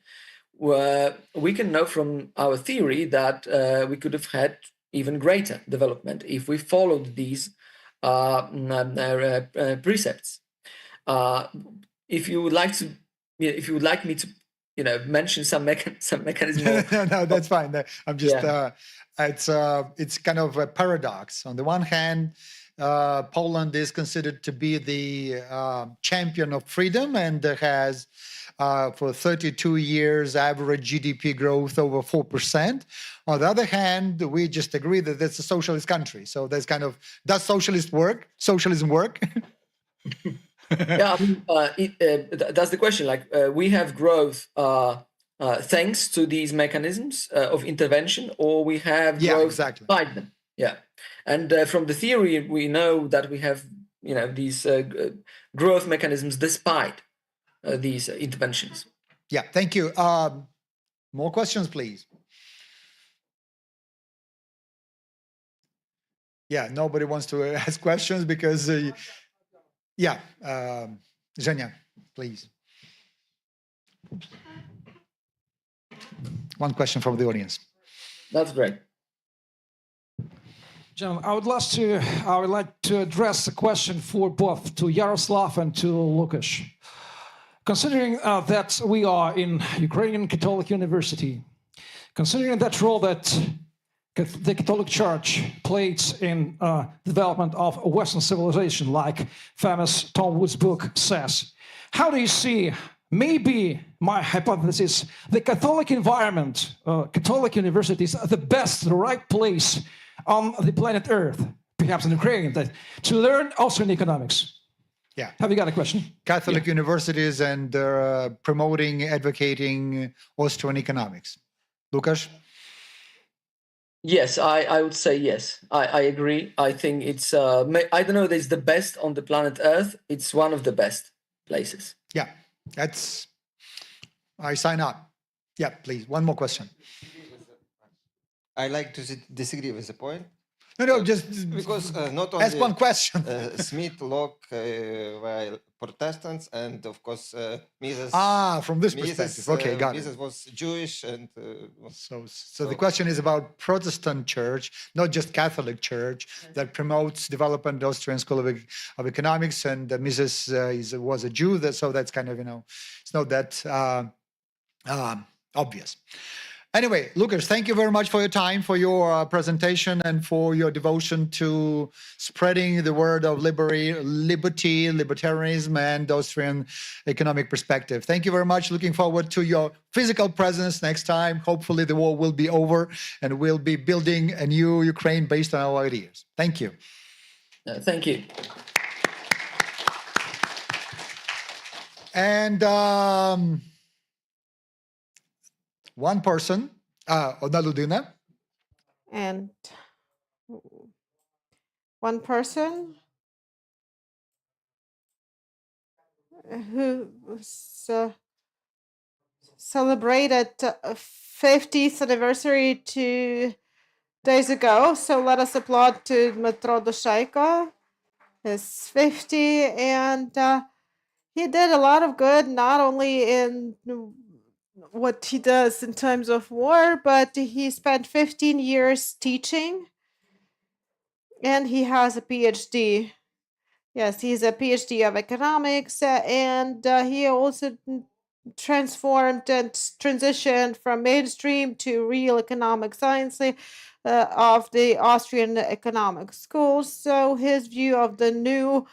we can know from our theory that we could have had even greater development if we followed these precepts. If you would like me to, mention some mechanism. No, that's fine. I'm just. It's kind of a paradox. On the one hand, Poland is considered to be the champion of freedom and has, for 32 years, average GDP growth over 4%. On the other hand, we just agree that it's a socialist country. So there's kind of, does socialism work? Yeah, that's the question. Like we have growth thanks to these mechanisms of intervention, or we have growth despite them. Yeah, and from the theory, we know that we have these growth mechanisms despite these interventions. Yeah, thank you. More questions, please. Yeah, nobody wants to ask questions because. Yeah, Zhenya, please. One question from the audience. That's great. Gentlemen, I would like to address a question for both to Yaroslav and to Lukasz. Considering that we are in Ukrainian Catholic University, considering that role that the Catholic Church played in development of Western civilization, like famous Tom Wood's book says, how do you see, maybe my hypothesis, the Catholic environment, Catholic universities, the best, the right place on the planet Earth, perhaps in Ukraine, to learn Austrian economics? Yeah. Have you got a question? Catholic universities and promoting, advocating Austrian economics. Lukasz? Yes, I would say yes. I agree. I think it's, I don't know, it's the best on the planet Earth. It's one of the best places. Yeah, I sign up. Yeah, please, one more question. I like to disagree with the point. No, just because not only ask one question. Smith, Locke were Protestants, and of course Mises. From this perspective, okay, got Mises it. was Jewish, and so the question is about Protestant Church, not just Catholic Church, that promotes development of Austrian School of Economics, and Mises was a Jew, so that's kind of it's not that obvious. Anyway, Lukasz, thank you very much for your time, for your presentation, and for your devotion to spreading the word of liberty, libertarianism, and Austrian economic perspective. Thank you very much. Looking forward to your physical presence next time. Hopefully the war will be over and we'll be building a new Ukraine based on our ideas. Thank you. Thank you. And one person, одна людина. And one person who celebrated 50th anniversary 2 days ago. So let us applaud to Dmytro Dushaiko. He's 50, and he did a lot of good, not only in what he does in times of war, but he spent 15 years teaching and he has a PhD. Yes, he's a PhD of economics, and he also transformed and transitioned from mainstream to real economic science of the Austrian economic schools. So his view of the new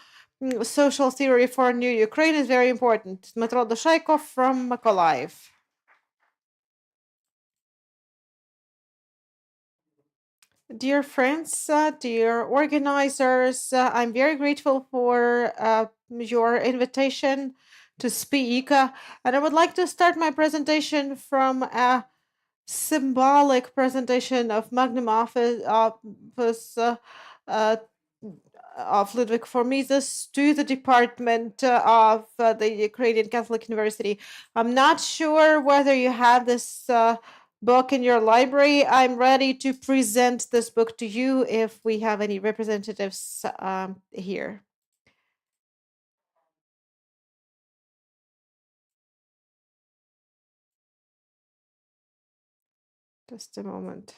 social theory for new Ukraine is very important. Dmitro Dushaikov from Mykolaiv. Dear friends, dear organizers, I'm very grateful for your invitation to speak. And I would like to start my presentation from a symbolic presentation of magnum opus of Ludwig von Mises to the department of the Ukrainian Catholic University. I'm not sure whether you have this book in your library. I'm ready to present this book to you if we have any representatives here. Just a moment.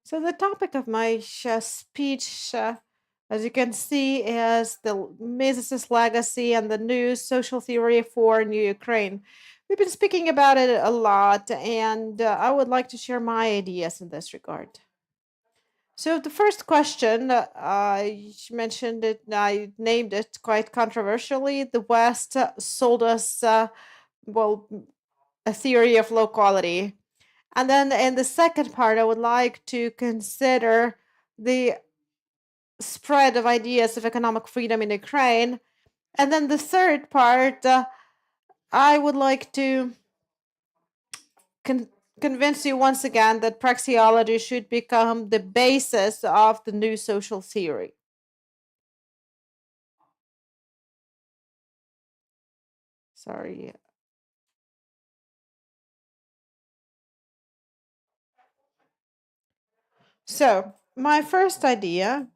So the topic of my speech, as you can see, is the Mises' legacy and the new social theory for New Ukraine. We've been speaking about it a lot, and I would like to share my ideas in this regard. So the first question, I mentioned it, I named it quite controversially. The West sold us, well, a theory of low quality. And then in the second part, I would like to consider the spread of ideas of economic freedom in Ukraine. And then the third part, I would like to convince you once again that praxeology should become the basis of the new social theory. Sorry. So, my first idea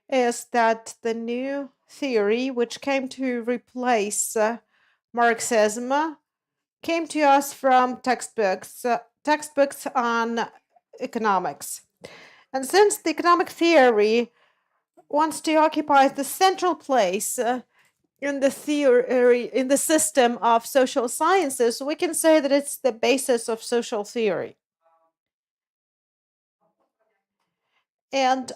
is that the new theory, which came to replace Marxism, came to us from textbooks on economics. And since the economic theory wants to occupy the central place in the theory, in the system of social sciences, we can say that it's the basis of social theory. And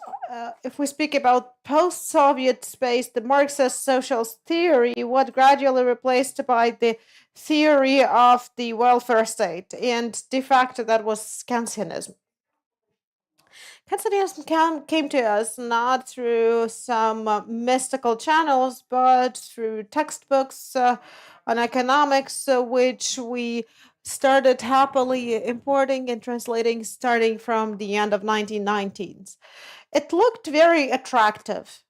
if we speak about post-Soviet space, the Marxist social theory was gradually replaced by the theory of the welfare state, and de facto that was Keynesianism. Keynesianism came to us not through some mystical channels, but through textbooks on economics, which we started happily importing and translating starting from the end of 1990s. It looked very attractive.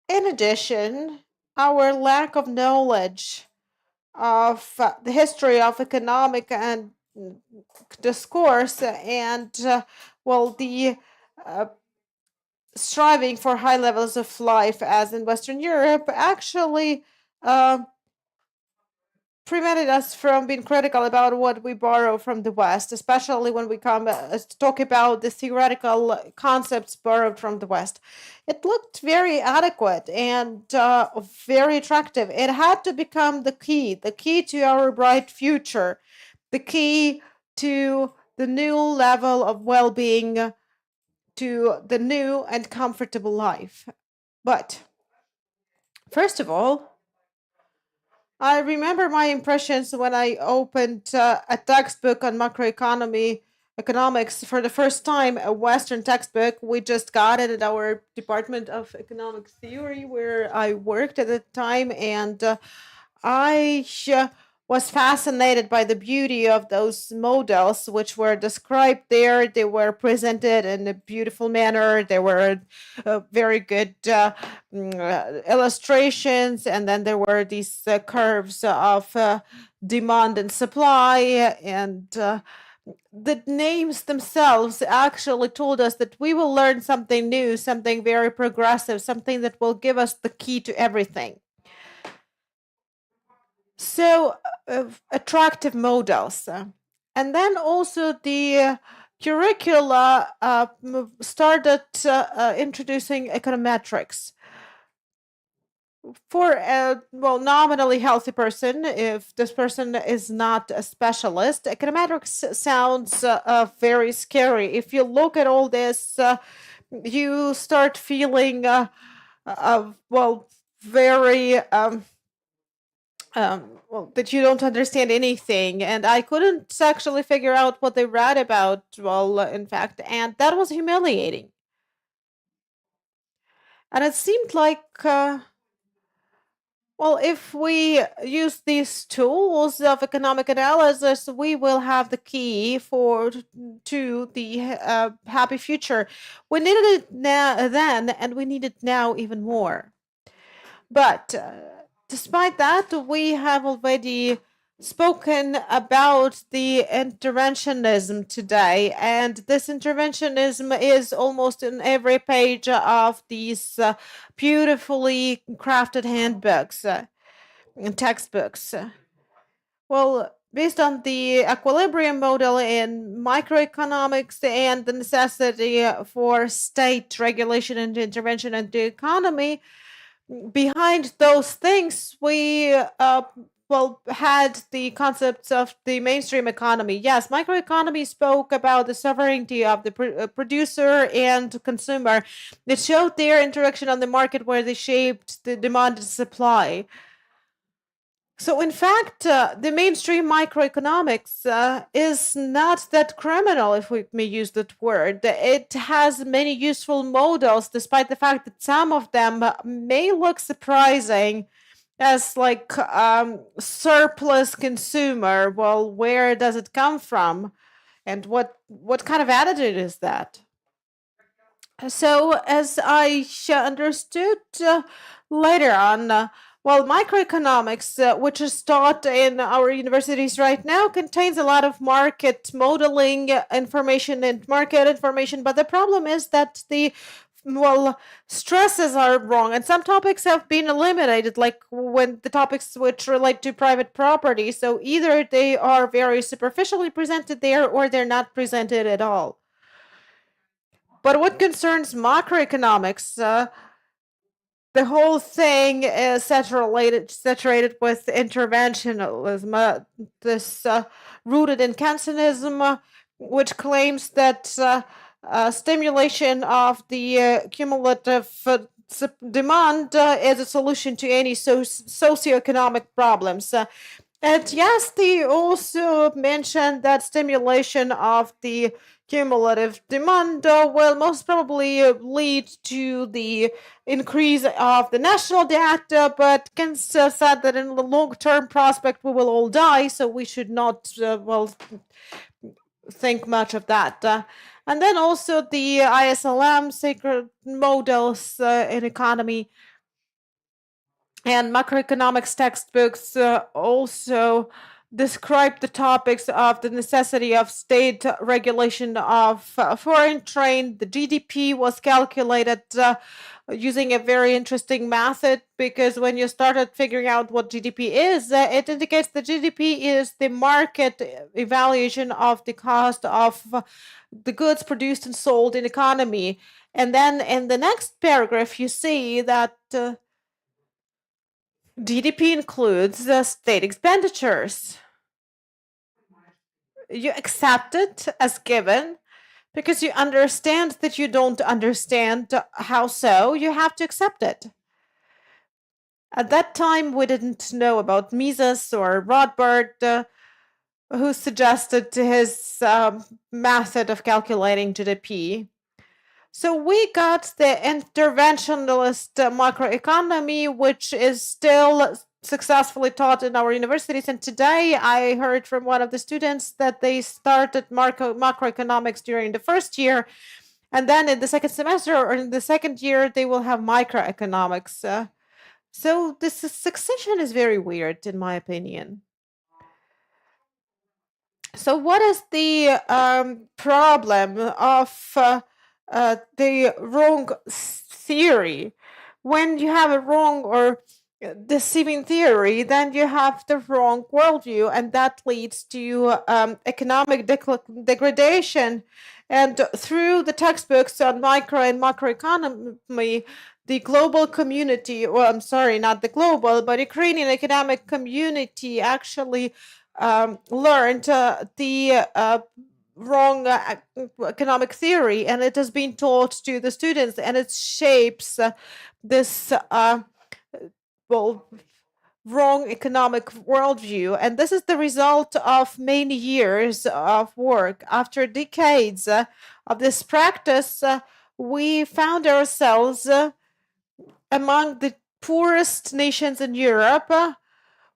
In addition, our lack of knowledge of the history of economic and discourse and well, the striving for high levels of life as in Western Europe actually prevented us from being critical about what we borrow from the West, especially when we come to talk about the theoretical concepts borrowed from the West. It looked very adequate and very attractive. It had to become the key to our bright future, the key to the new level of well-being, to the new and comfortable life. But first of all, I remember my impressions when I opened a textbook on macroeconomy economics for the first time, a Western textbook. We just got it at our Department of Economic Theory where I worked at the time, and I was fascinated by the beauty of those models which were described there. They were presented in a beautiful manner. There were very good illustrations, and then there were these curves of demand and supply, and the names themselves actually told us that we will learn something new, something very progressive, something that will give us the key to everything. So attractive models. And then also the curricula started introducing econometrics. For a nominally healthy person, if this person is not a specialist, econometrics sounds very scary. If you look at all this, you start feeling very that you don't understand anything, and I couldn't actually figure out what they read about, in fact, and that was humiliating. And it seemed like if we use these tools of economic analysis, we will have the key to the happy future. We needed it then, and we need it now even more. But despite that, we have already spoken about the interventionism today, and this interventionism is almost in every page of these beautifully crafted handbooks and textbooks. Based on the equilibrium model in microeconomics and the necessity for state regulation and intervention in the economy, behind those things, we had the concepts of the mainstream economy. Yes, microeconomy spoke about the sovereignty of the producer and consumer. It showed their interaction on the market where they shaped the demand and supply. So, in fact, the mainstream microeconomics is not that criminal, if we may use that word. It has many useful models, despite the fact that some of them may look surprising as like surplus consumer. Well, where does it come from? And what kind of attitude is that? So, as I understood later on, microeconomics, which is taught in our universities right now, contains a lot of market modeling information and market information. But the problem is that the stresses are wrong, and some topics have been eliminated, like when the topics which relate to private property. So either they are very superficially presented there, or they're not presented at all. But what concerns macroeconomics, the whole thing is saturated with interventionism, this rooted in Keynesianism, which claims that stimulation of the cumulative demand is a solution to any socioeconomic problems. And yes, they also mentioned that stimulation of the cumulative demand will most probably lead to the increase of the national debt, but Keynes said that in the long-term prospect we will all die, so we should not think much of that. And then also the ISLM sacred models in economy and macroeconomics textbooks also describe the topics of the necessity of state regulation of foreign trade. The GDP was calculated using a very interesting method, because when you started figuring out what GDP is, it indicates that GDP is the market evaluation of the cost of the goods produced and sold in economy. And then in the next paragraph, you see that GDP includes the state expenditures. You accept it as given because you understand that you don't understand how so. You have to accept it. At that time, we didn't know about Mises or Rothbard, who suggested his method of calculating GDP. So we got the interventionist macroeconomy, which is still successfully taught in our universities. And today I heard from one of the students that they started macroeconomics during the first year, and then in the second semester or in the second year, they will have microeconomics. So this succession is very weird, in my opinion. So what is the problem of the wrong theory? When you have a wrong or deceiving theory, then you have the wrong worldview, and that leads to economic degradation. And through the textbooks on micro and macroeconomy, the global community, well, I'm sorry, not the global, but Ukrainian economic community actually learned the wrong economic theory, and it has been taught to the students, and it shapes this wrong economic worldview. And this is the result of many years of work. After decades of this practice, we found ourselves among the poorest nations in Europe,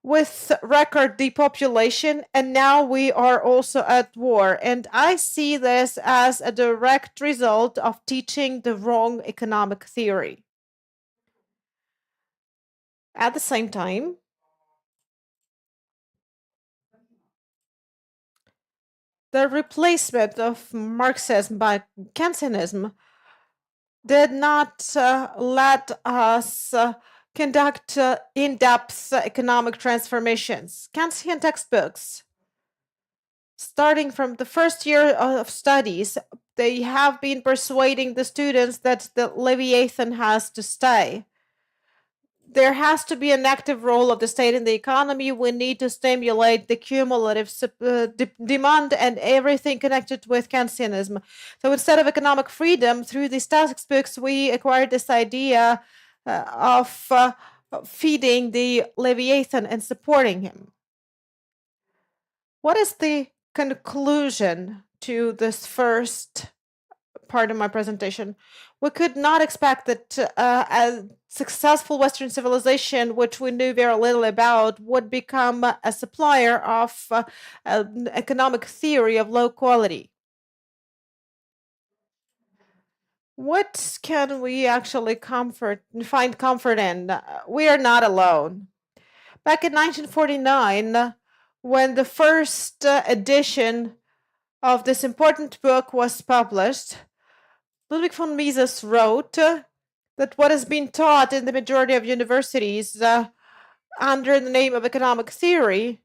with record depopulation, and now we are also at war. And I see this as a direct result of teaching the wrong economic theory. At the same time, the replacement of Marxism by Keynesianism did not let us conduct in-depth economic transformations. Keynesian textbooks, starting from the first year of studies, they have been persuading the students that the Leviathan has to stay. There has to be an active role of the state in the economy. We need to stimulate the cumulative demand and everything connected with Keynesianism. So instead of economic freedom, through these textbooks, we acquired this idea of feeding the Leviathan and supporting him. What is the conclusion to this first part of my presentation? We could not expect that a successful Western civilization, which we knew very little about, would become a supplier of an economic theory of low quality. What can we actually find comfort in? We are not alone. Back in 1949, when the first edition of this important book was published, Ludwig von Mises wrote that what has been taught in the majority of universities under the name of economic theory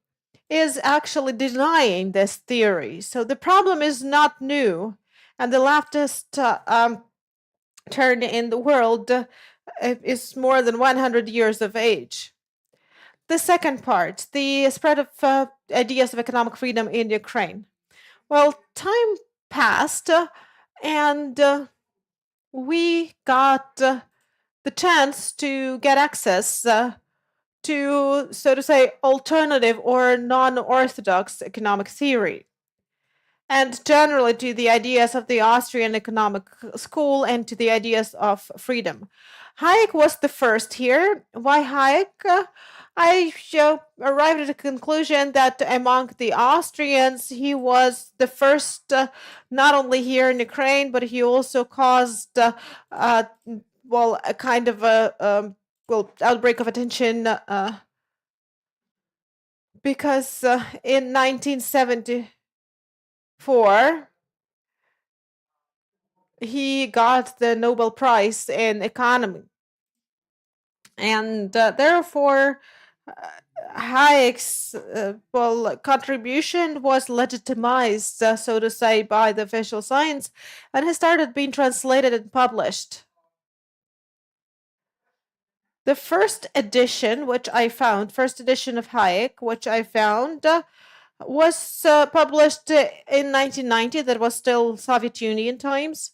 is actually denying this theory. So the problem is not new, and the leftist turn in the world is more than 100 years of age. The second part, the spread of ideas of economic freedom in Ukraine. Well, time passed, and we got the chance to get access to, so to say, alternative or non-orthodox economic theory, and generally to the ideas of the Austrian economic school and to the ideas of freedom. Hayek was the first here. Why Hayek? I arrived at a conclusion that among the Austrians, he was the first, not only here in Ukraine, but he also caused, a kind of a outbreak of attention because in 1974, he got the Nobel Prize in economy. And therefore, Hayek's contribution was legitimized, so to say, by the official science, and has started being translated and published. The first edition of Hayek, which I found, was published in 1990. That was still Soviet Union times.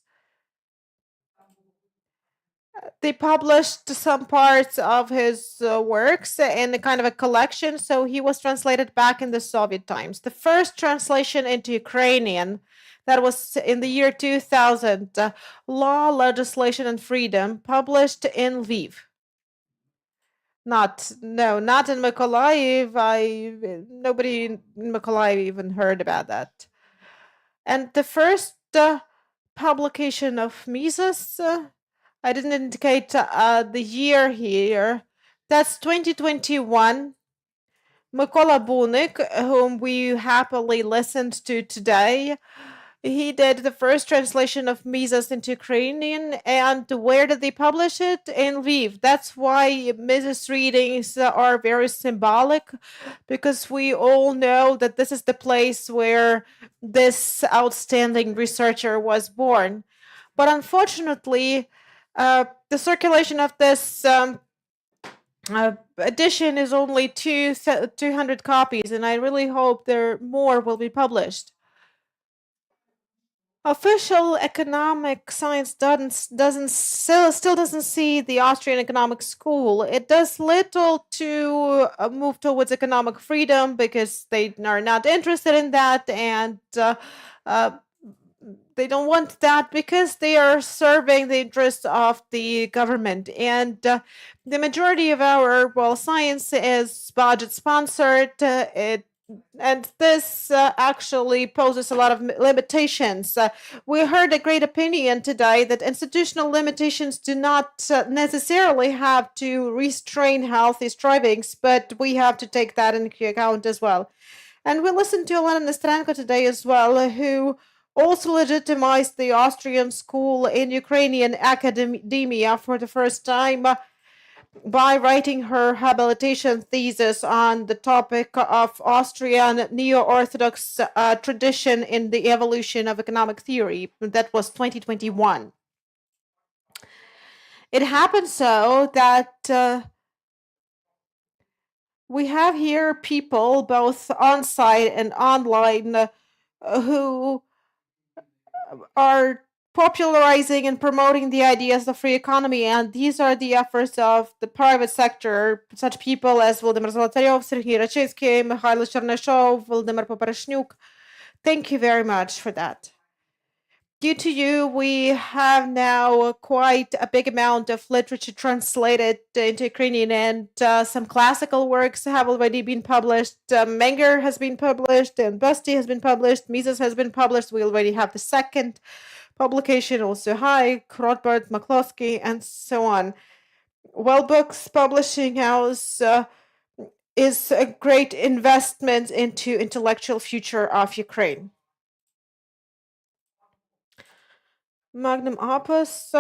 They published some parts of his works in a kind of a collection, so he was translated back in the Soviet times. The first translation into Ukrainian, that was in the year 2000, Law, Legislation, and Freedom, published in Lviv. Not in Mykolaiv. Nobody in Mykolaiv even heard about that. And the first publication of Mises, I didn't indicate the year here. That's 2021. Mykola Bunik, whom we happily listened to today, he did the first translation of Mises into Ukrainian. And where did they publish it? In Lviv. That's why Mises readings are very symbolic, because we all know that this is the place where this outstanding researcher was born. But unfortunately, the circulation of this edition is only 200 copies, and I really hope more will be published. Official economic science still doesn't see the Austrian economic school. It does little to move towards economic freedom because they are not interested in that, and they don't want that because they are serving the interests of the government. And the majority of our science is budget sponsored. And this actually poses a lot of limitations. We heard a great opinion today that institutional limitations do not necessarily have to restrain healthy strivings, but we have to take that into account as well. And we listened to Elena Nestrenko today as well, who also legitimized the Austrian school in Ukrainian academia for the first time by writing her habilitation thesis on the topic of Austrian neo-Orthodox tradition in the evolution of economic theory. That was 2021. It happened so that we have here people both on site and online who are popularizing and promoting the ideas of free economy, and these are the efforts of the private sector, such people as Volodymyr Zolotaryov, Serhiy Racheitsky, Mikhailo Chernyshev, Volodymyr Poparashnyuk. Thank you very much for that. Due to you, we have now quite a big amount of literature translated into Ukrainian, and some classical works have already been published. Menger has been published, and Busty has been published, Mises has been published. We already have the second publication, also Hayek, Rothbard, McCloskey, and so on. Well Books Publishing House is a great investment into intellectual future of Ukraine. Magnum Opus,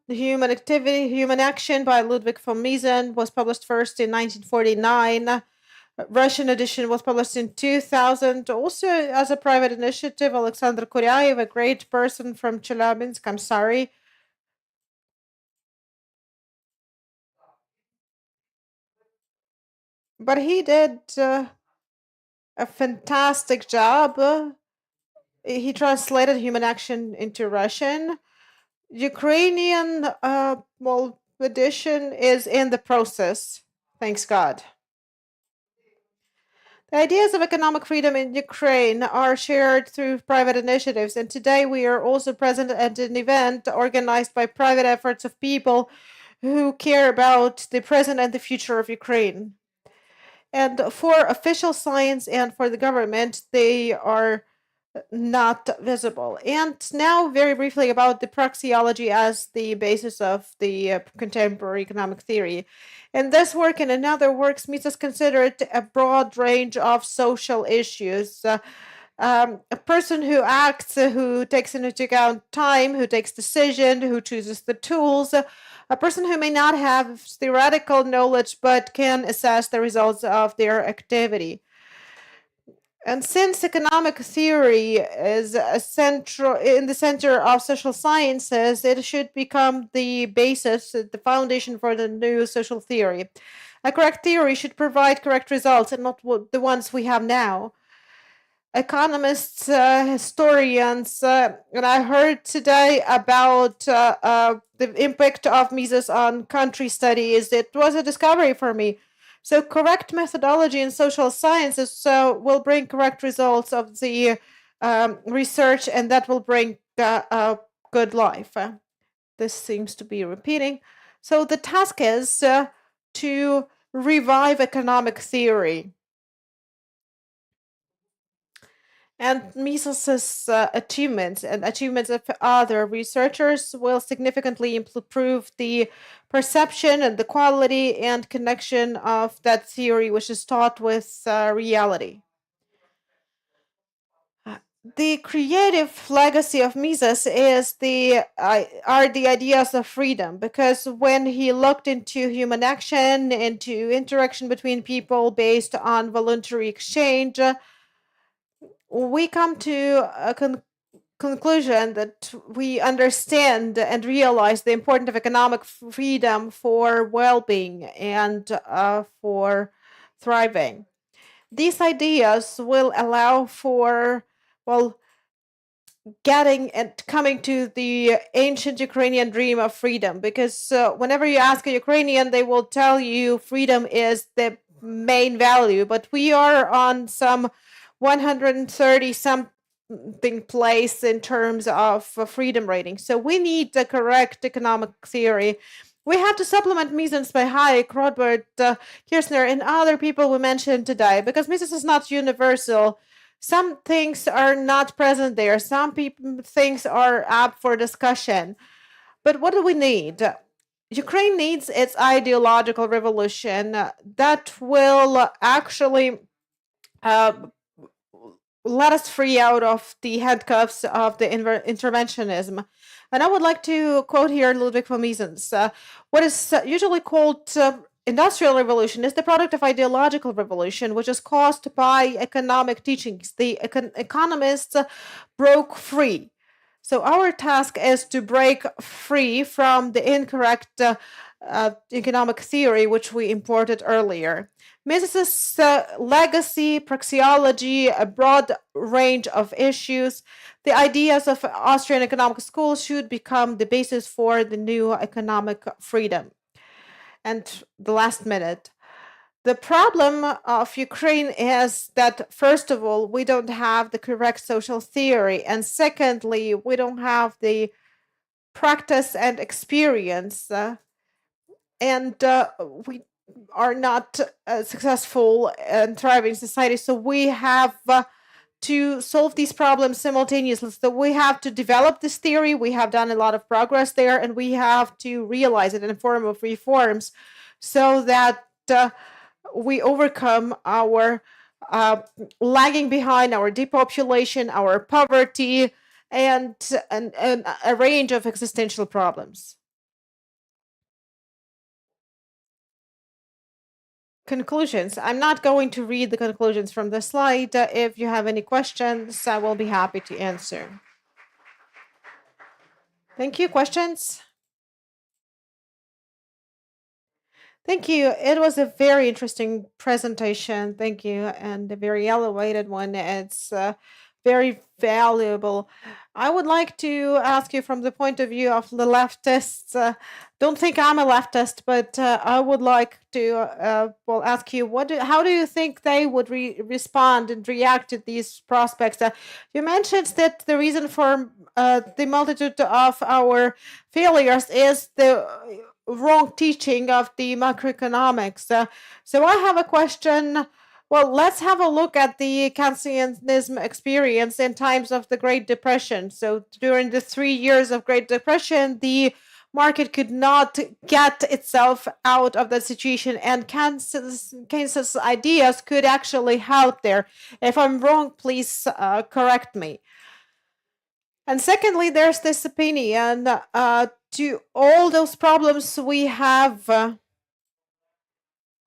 Human Activity, Human Action by Ludwig von Mises was published first in 1949. Russian edition was published in 2000, also as a private initiative. Alexander Kuryaev, a great person from Chelyabinsk, I'm sorry. But he did a fantastic job. He translated Human Action into Russian. Ukrainian edition is in the process, thanks God. The ideas of economic freedom in Ukraine are shared through private initiatives, and today we are also present at an event organized by private efforts of people who care about the present and the future of Ukraine. And for official science and for the government, they are not visible. And now, very briefly, about the praxeology as the basis of the contemporary economic theory. In this work and in other works, Mises considered a broad range of social issues. A person who acts, who takes into account time, who takes decision, who chooses the tools, a person who may not have theoretical knowledge but can assess the results of their activity. And since economic theory is in the center of social sciences, it should become the basis, the foundation for the new social theory. A correct theory should provide correct results and not the ones we have now. Economists, historians, and I heard today about the impact of Mises on country studies. It was a discovery for me. So correct methodology in social sciences will bring correct results of the research, and that will bring a good life. This seems to be repeating. So the task is to revive economic theory. And Misos's achievements and achievements of other researchers will significantly improve the perception and the quality and connection of that theory, which is taught with reality. The creative legacy of Mises is are the ideas of freedom, because when he looked into human action, into interaction between people based on voluntary exchange, we come to a conclusion that we understand and realize the importance of economic freedom for well-being and for thriving. These ideas will allow for, well, getting and coming to the ancient Ukrainian dream of freedom, because whenever you ask a Ukrainian, they will tell you freedom is the main value, but we are on some 130 something place in terms of freedom rating. So we need the correct economic theory. We have to supplement Mises by Hayek, Rothbard, Kirchner, and other people we mentioned today, because Mises is not universal. Some things are not present there. Some things are up for discussion. But what do we need? Ukraine needs its ideological revolution that will actually let us free out of the handcuffs of the interventionism. And I would like to quote here Ludwig von Mises. What is usually called industrial revolution is the product of ideological revolution, which is caused by economic teachings. The economists broke free. So our task is to break free from the incorrect economic theory which we imported earlier. Mises's legacy, praxeology, a broad range of issues, the ideas of Austrian economic school should become the basis for the new economic freedom. And the last minute. The problem of Ukraine is that, first of all, we don't have the correct social theory. And secondly, we don't have the practice and experience. And we are not successful and thriving society. So we have to solve these problems simultaneously. So we have to develop this theory. We have done a lot of progress there, and we have to realize it in the form of reforms so that we overcome our lagging behind, our depopulation, our poverty, and a range of existential problems. Conclusions. I'm not going to read the conclusions from the slide. If you have any questions, I will be happy to answer. Thank you. Questions? Thank you. It was a very interesting presentation. Thank you. And a very elevated one. It's very valuable. I would like to ask you from the point of view of the leftists. Don't think I'm a leftist, but I would like to well, ask you, how do you think they would respond and react to these prospects? You mentioned that the reason for the multitude of our failures is the wrong teaching of the macroeconomics. So I have a question. Well, let's have a look at the Keynesianism experience in times of the Great Depression. So during the 3 years of Great Depression, the market could not get itself out of that situation, and Keynes's ideas could actually help there. If I'm wrong, please correct me. And secondly, there's this opinion to all those problems we have.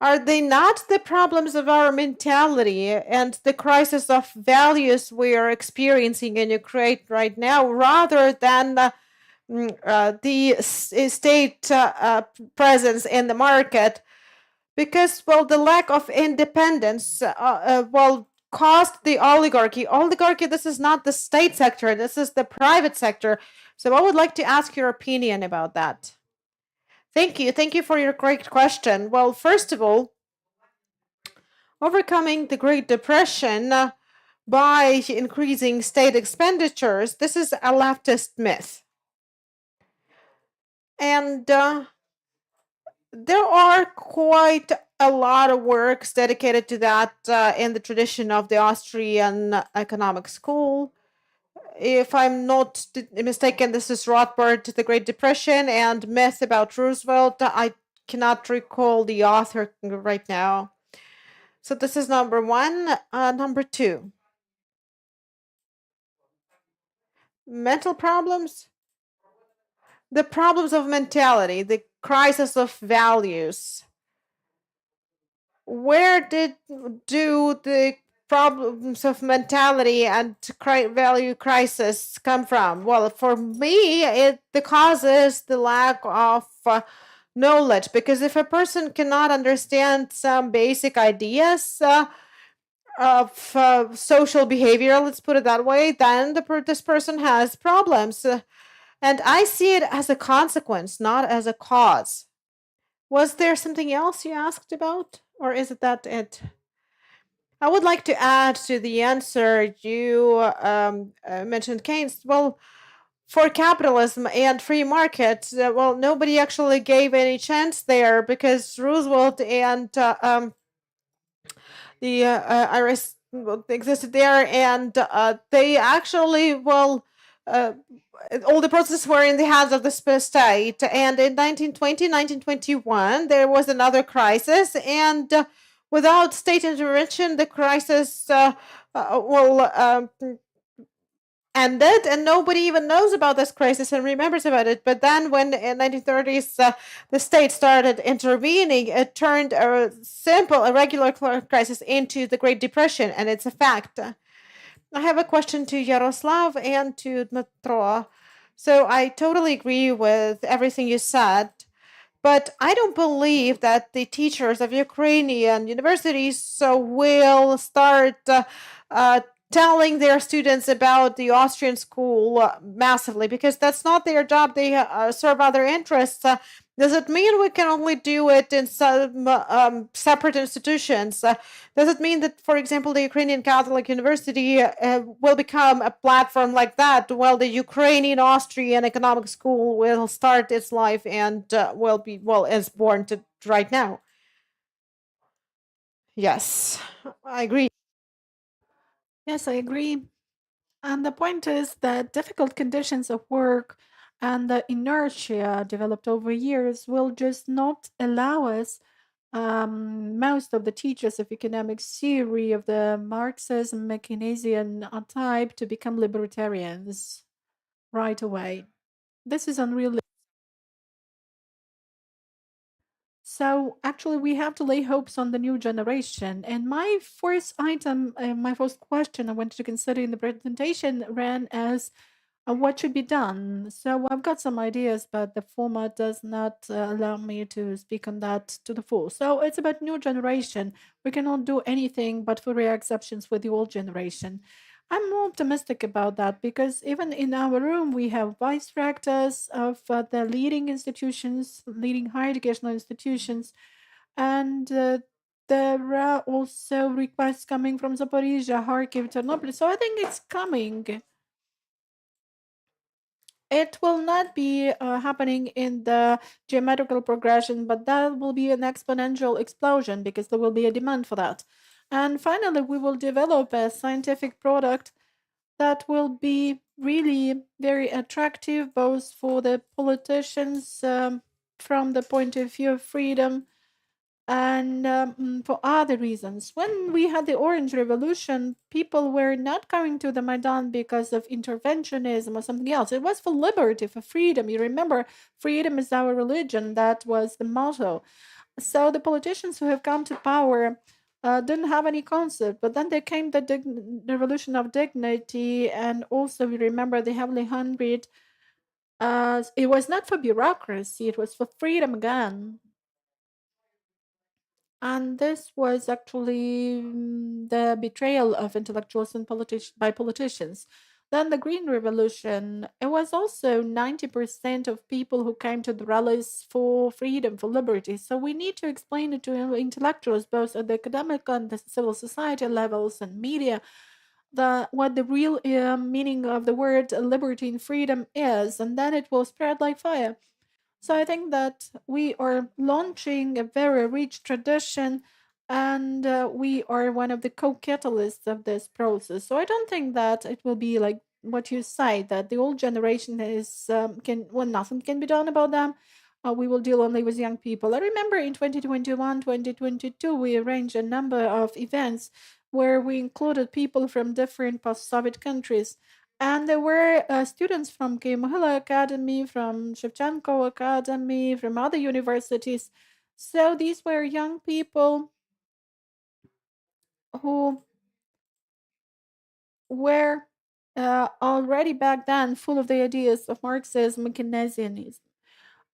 Are they not the problems of our mentality and the crisis of values we are experiencing in Ukraine right now, rather than the state presence in the market? Because, well, the lack of independence, well, caused the oligarchy. Oligarchy, this is not the state sector, this is the private sector. So I would like to ask your opinion about that. Thank you. Thank you for your great question. Well, first of all, overcoming the Great Depression by increasing state expenditures, this is a leftist myth. And there are quite a lot of works dedicated to that in the tradition of the Austrian economic school. If I'm not mistaken, this is Rothbard, The Great Depression, and Myth about Roosevelt. I cannot recall the author right now. So this is number one. Number two, mental problems. The problems of mentality, the crisis of values. Where do the problems of mentality and value crisis come from? Well, for me, the cause is the lack of knowledge, because if a person cannot understand some basic ideas of social behavior, let's put it that way, then this person has problems. And I see it as a consequence, not as a cause. Was there something else you asked about, or is that it? I would like to add to the answer you mentioned Keynes. Well, for capitalism and free market, well, nobody actually gave any chance there, because Roosevelt and the IRS existed there, and they actually, well, all the processes were in the hands of the state. And in 1920, 1921, there was another crisis, and without state intervention, the crisis ended, and nobody even knows about this crisis and remembers about it. But then when in 1930s the state started intervening, it turned a simple, irregular crisis into the Great Depression, and it's a fact. I have a question to Yaroslav and to Dmitro. So I totally agree with everything you said, but I don't believe that the teachers of Ukrainian universities will start telling their students about the Austrian school massively, because that's not their job. They serve other interests. Does it mean we can only do it in some separate institutions? Does it mean that, for example, the Ukrainian Catholic University will become a platform like that, while the Ukrainian Austrian Economic School will start its life and will be, well, is born to right now? Yes, I agree. Yes, I agree. And the point is that difficult conditions of work and the inertia developed over years will just not allow us, most of the teachers of economics theory of the Marxism, Keynesian type, to become libertarians right away. This is unrealistic. So actually, we have to lay hopes on the new generation. And my first item, my first question I wanted to consider in the presentation ran as what should be done. So I've got some ideas, but the format does not allow me to speak on that to the full. So it's about new generation. We cannot do anything but for rare exceptions with the old generation. I'm more optimistic about that, because even in our room, we have vice rectors of the leading institutions, leading higher educational institutions, and there are also requests coming from Zaporizhia, Kharkiv, Ternopil. So I think it's coming. It will not be happening in the geometrical progression, but that will be an exponential explosion, because there will be a demand for that. And finally, we will develop a scientific product that will be really very attractive, both for the politicians from the point of view of freedom, and for other reasons. When we had the Orange Revolution, people were not coming to the Maidan because of interventionism or something else. It was for liberty, for freedom. You remember, freedom is our religion. That was the motto. So the politicians who have come to power didn't have any concept, but then there came the revolution of dignity, and also we remember the Heavenly 100. It was not for bureaucracy, it was for freedom again. And this was actually the betrayal of intellectuals and by politicians. Then the Green Revolution, it was also 90% of people who came to the rallies for freedom, for liberty. So we need to explain it to intellectuals, both at the academic and the civil society levels and media, what the real meaning of the word liberty and freedom is, and then it will spread like fire. So I think that we are launching a very rich tradition, and we are one of the co-catalysts of this process. So I don't think that it will be like what you say, that the old generation is can well, nothing can be done about them. We will deal only with young people. I remember in 2021, 2022, we arranged a number of events where we included people from different post-Soviet countries. And there were students from Kyiv Academy, from Shevchenko Academy, from other universities. So these were young people who were already back then full of the ideas of Marxism and Keynesianism.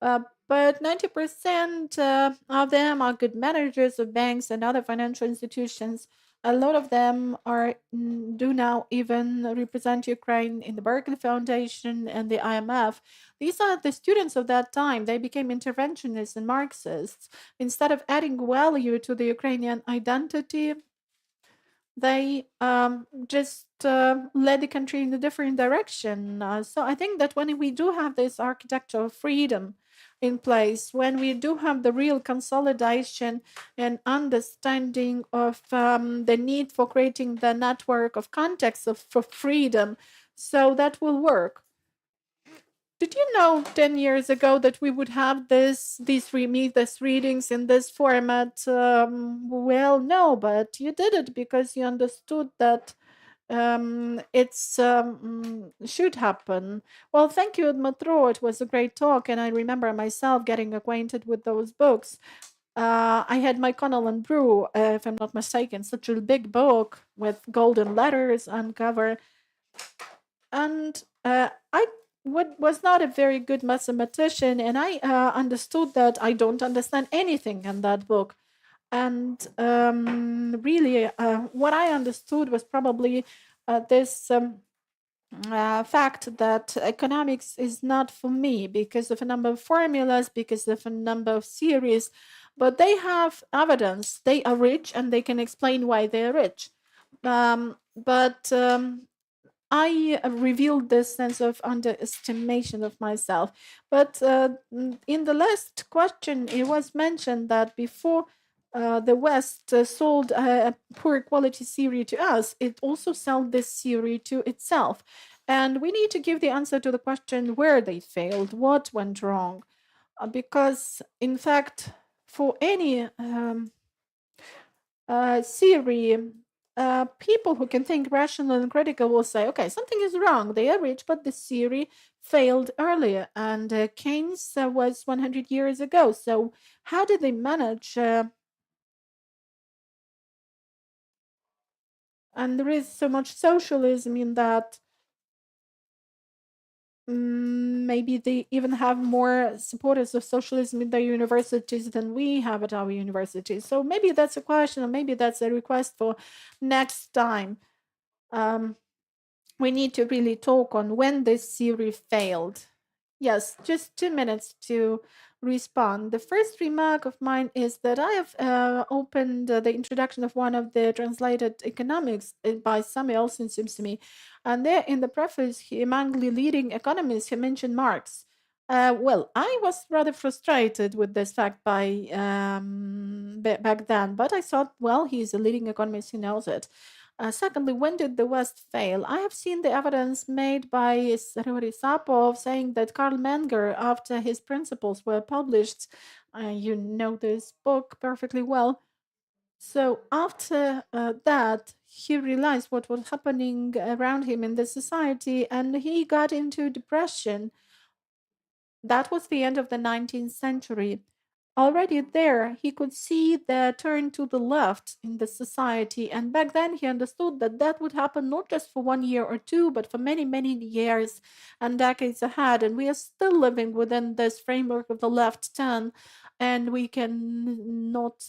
But 90% of them are good managers of banks and other financial institutions. A lot of them do now even represent Ukraine in the Berkeley Foundation and the IMF. These are the students of that time. They became interventionists and Marxists. Instead of adding value to the Ukrainian identity, they just led the country in a different direction. So I think that when we do have this architecture of freedom in place, when we do have the real consolidation and understanding of the need for creating the network of contexts for freedom, so that will work. Did you know 10 years ago that we would have these readings in this format? Well, no, but you did it because you understood that it's should happen. Well, thank you, Dmitro. It was a great talk, and I remember myself getting acquainted with those books. I had my Connell and Brew, if I'm not mistaken, such a big book with golden letters on cover, and I was not a very good mathematician, and I understood that I don't understand anything in that book. And really, what I understood was probably this fact that economics is not for me because of a number of formulas, because of a number of theories, but they have evidence. They are rich and they can explain why they're rich. But I revealed this sense of underestimation of myself. But in the last question, it was mentioned that before the West sold a poor quality theory to us, it also sold this theory to itself. And we need to give the answer to the question where they failed, what went wrong. Because, in fact, for any theory, people who can think rational and critical will say, okay, something is wrong. They are rich, but the theory failed earlier. And Keynes was 100 years ago. So how did they manage? And there is so much socialism in that. Maybe they even have more supporters of socialism in their universities than we have at our universities. So maybe that's a question, or maybe that's a request for next time. We need to really talk on when this theory failed. Yes, just 2 minutes to respond. The first remark of mine is that I have opened the introduction of one of the translated economics by Samuelson, seems to me. And there in the preface, among the leading economists, he mentioned Marx. Well, I was rather frustrated with this fact back then, but I thought, well, he's a leading economist, he knows it. Secondly, when did the West fail? I have seen the evidence made by Hryhorij Sapov saying that Karl Menger, after his principles were published, you know this book perfectly well. So after that, he realized what was happening around him in the society, and he got into depression. That was the end of the 19th century. Already there, he could see the turn to the left in the society, and back then he understood that that would happen not just for 1 year or two, but for many, many years and decades ahead. And we are still living within this framework of the left turn, and we can not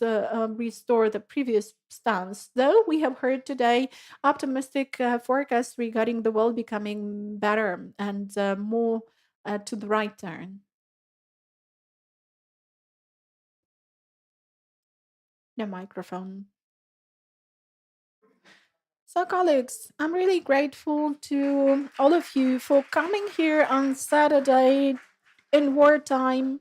restore the previous stance. Though we have heard today optimistic forecasts regarding the world becoming better and more to the right turn. No microphone. So, colleagues, I'm really grateful to all of you for coming here on Saturday in wartime.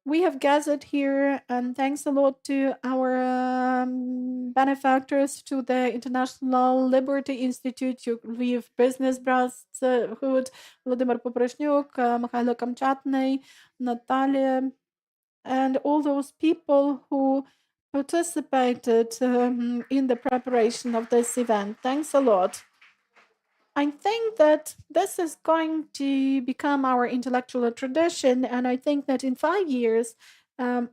We have gathered here, and thanks a lot to our benefactors, to the International Liberty Institute, to Lviv Business Brotherhood, Vladimir Poprashnyuk, Mikhailo Kamchatny, Natalia, and all those people who participated in the preparation of this event. Thanks a lot. I think that this is going to become our intellectual tradition, and I think that in 5 years,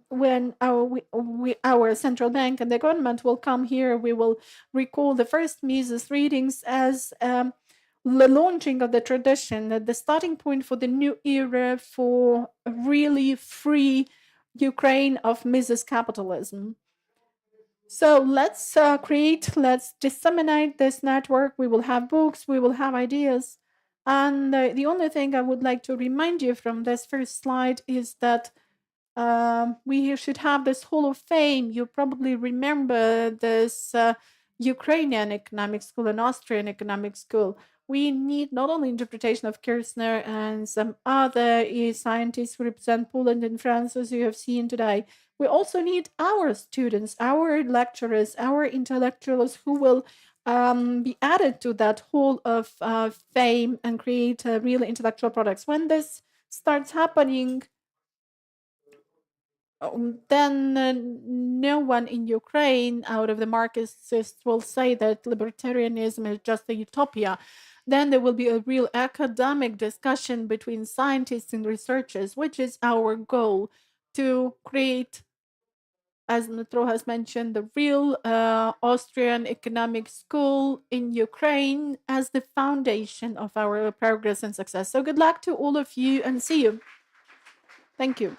when our central bank and the government will come here, we will recall the first Mises readings as the launching of the tradition, the starting point for the new era for a really free Ukraine of Mises capitalism. So let's let's disseminate this network. We will have books, we will have ideas. And the only thing I would like to remind you from this first slide is that we should have this Hall of Fame. You probably remember this Ukrainian economic school and Austrian economic school. We need not only interpretation of Kirchner and some other scientists who represent Poland and France, as you have seen today. We also need our students, our lecturers, our intellectuals who will be added to that hall of fame and create real intellectual products. When this starts happening, then no one in Ukraine out of the Marxists will say that libertarianism is just a utopia. Then there will be a real academic discussion between scientists and researchers, which is our goal, to create, as Natro has mentioned, the real Austrian economic school in Ukraine as the foundation of our progress and success. So good luck to all of you and see you. Thank you.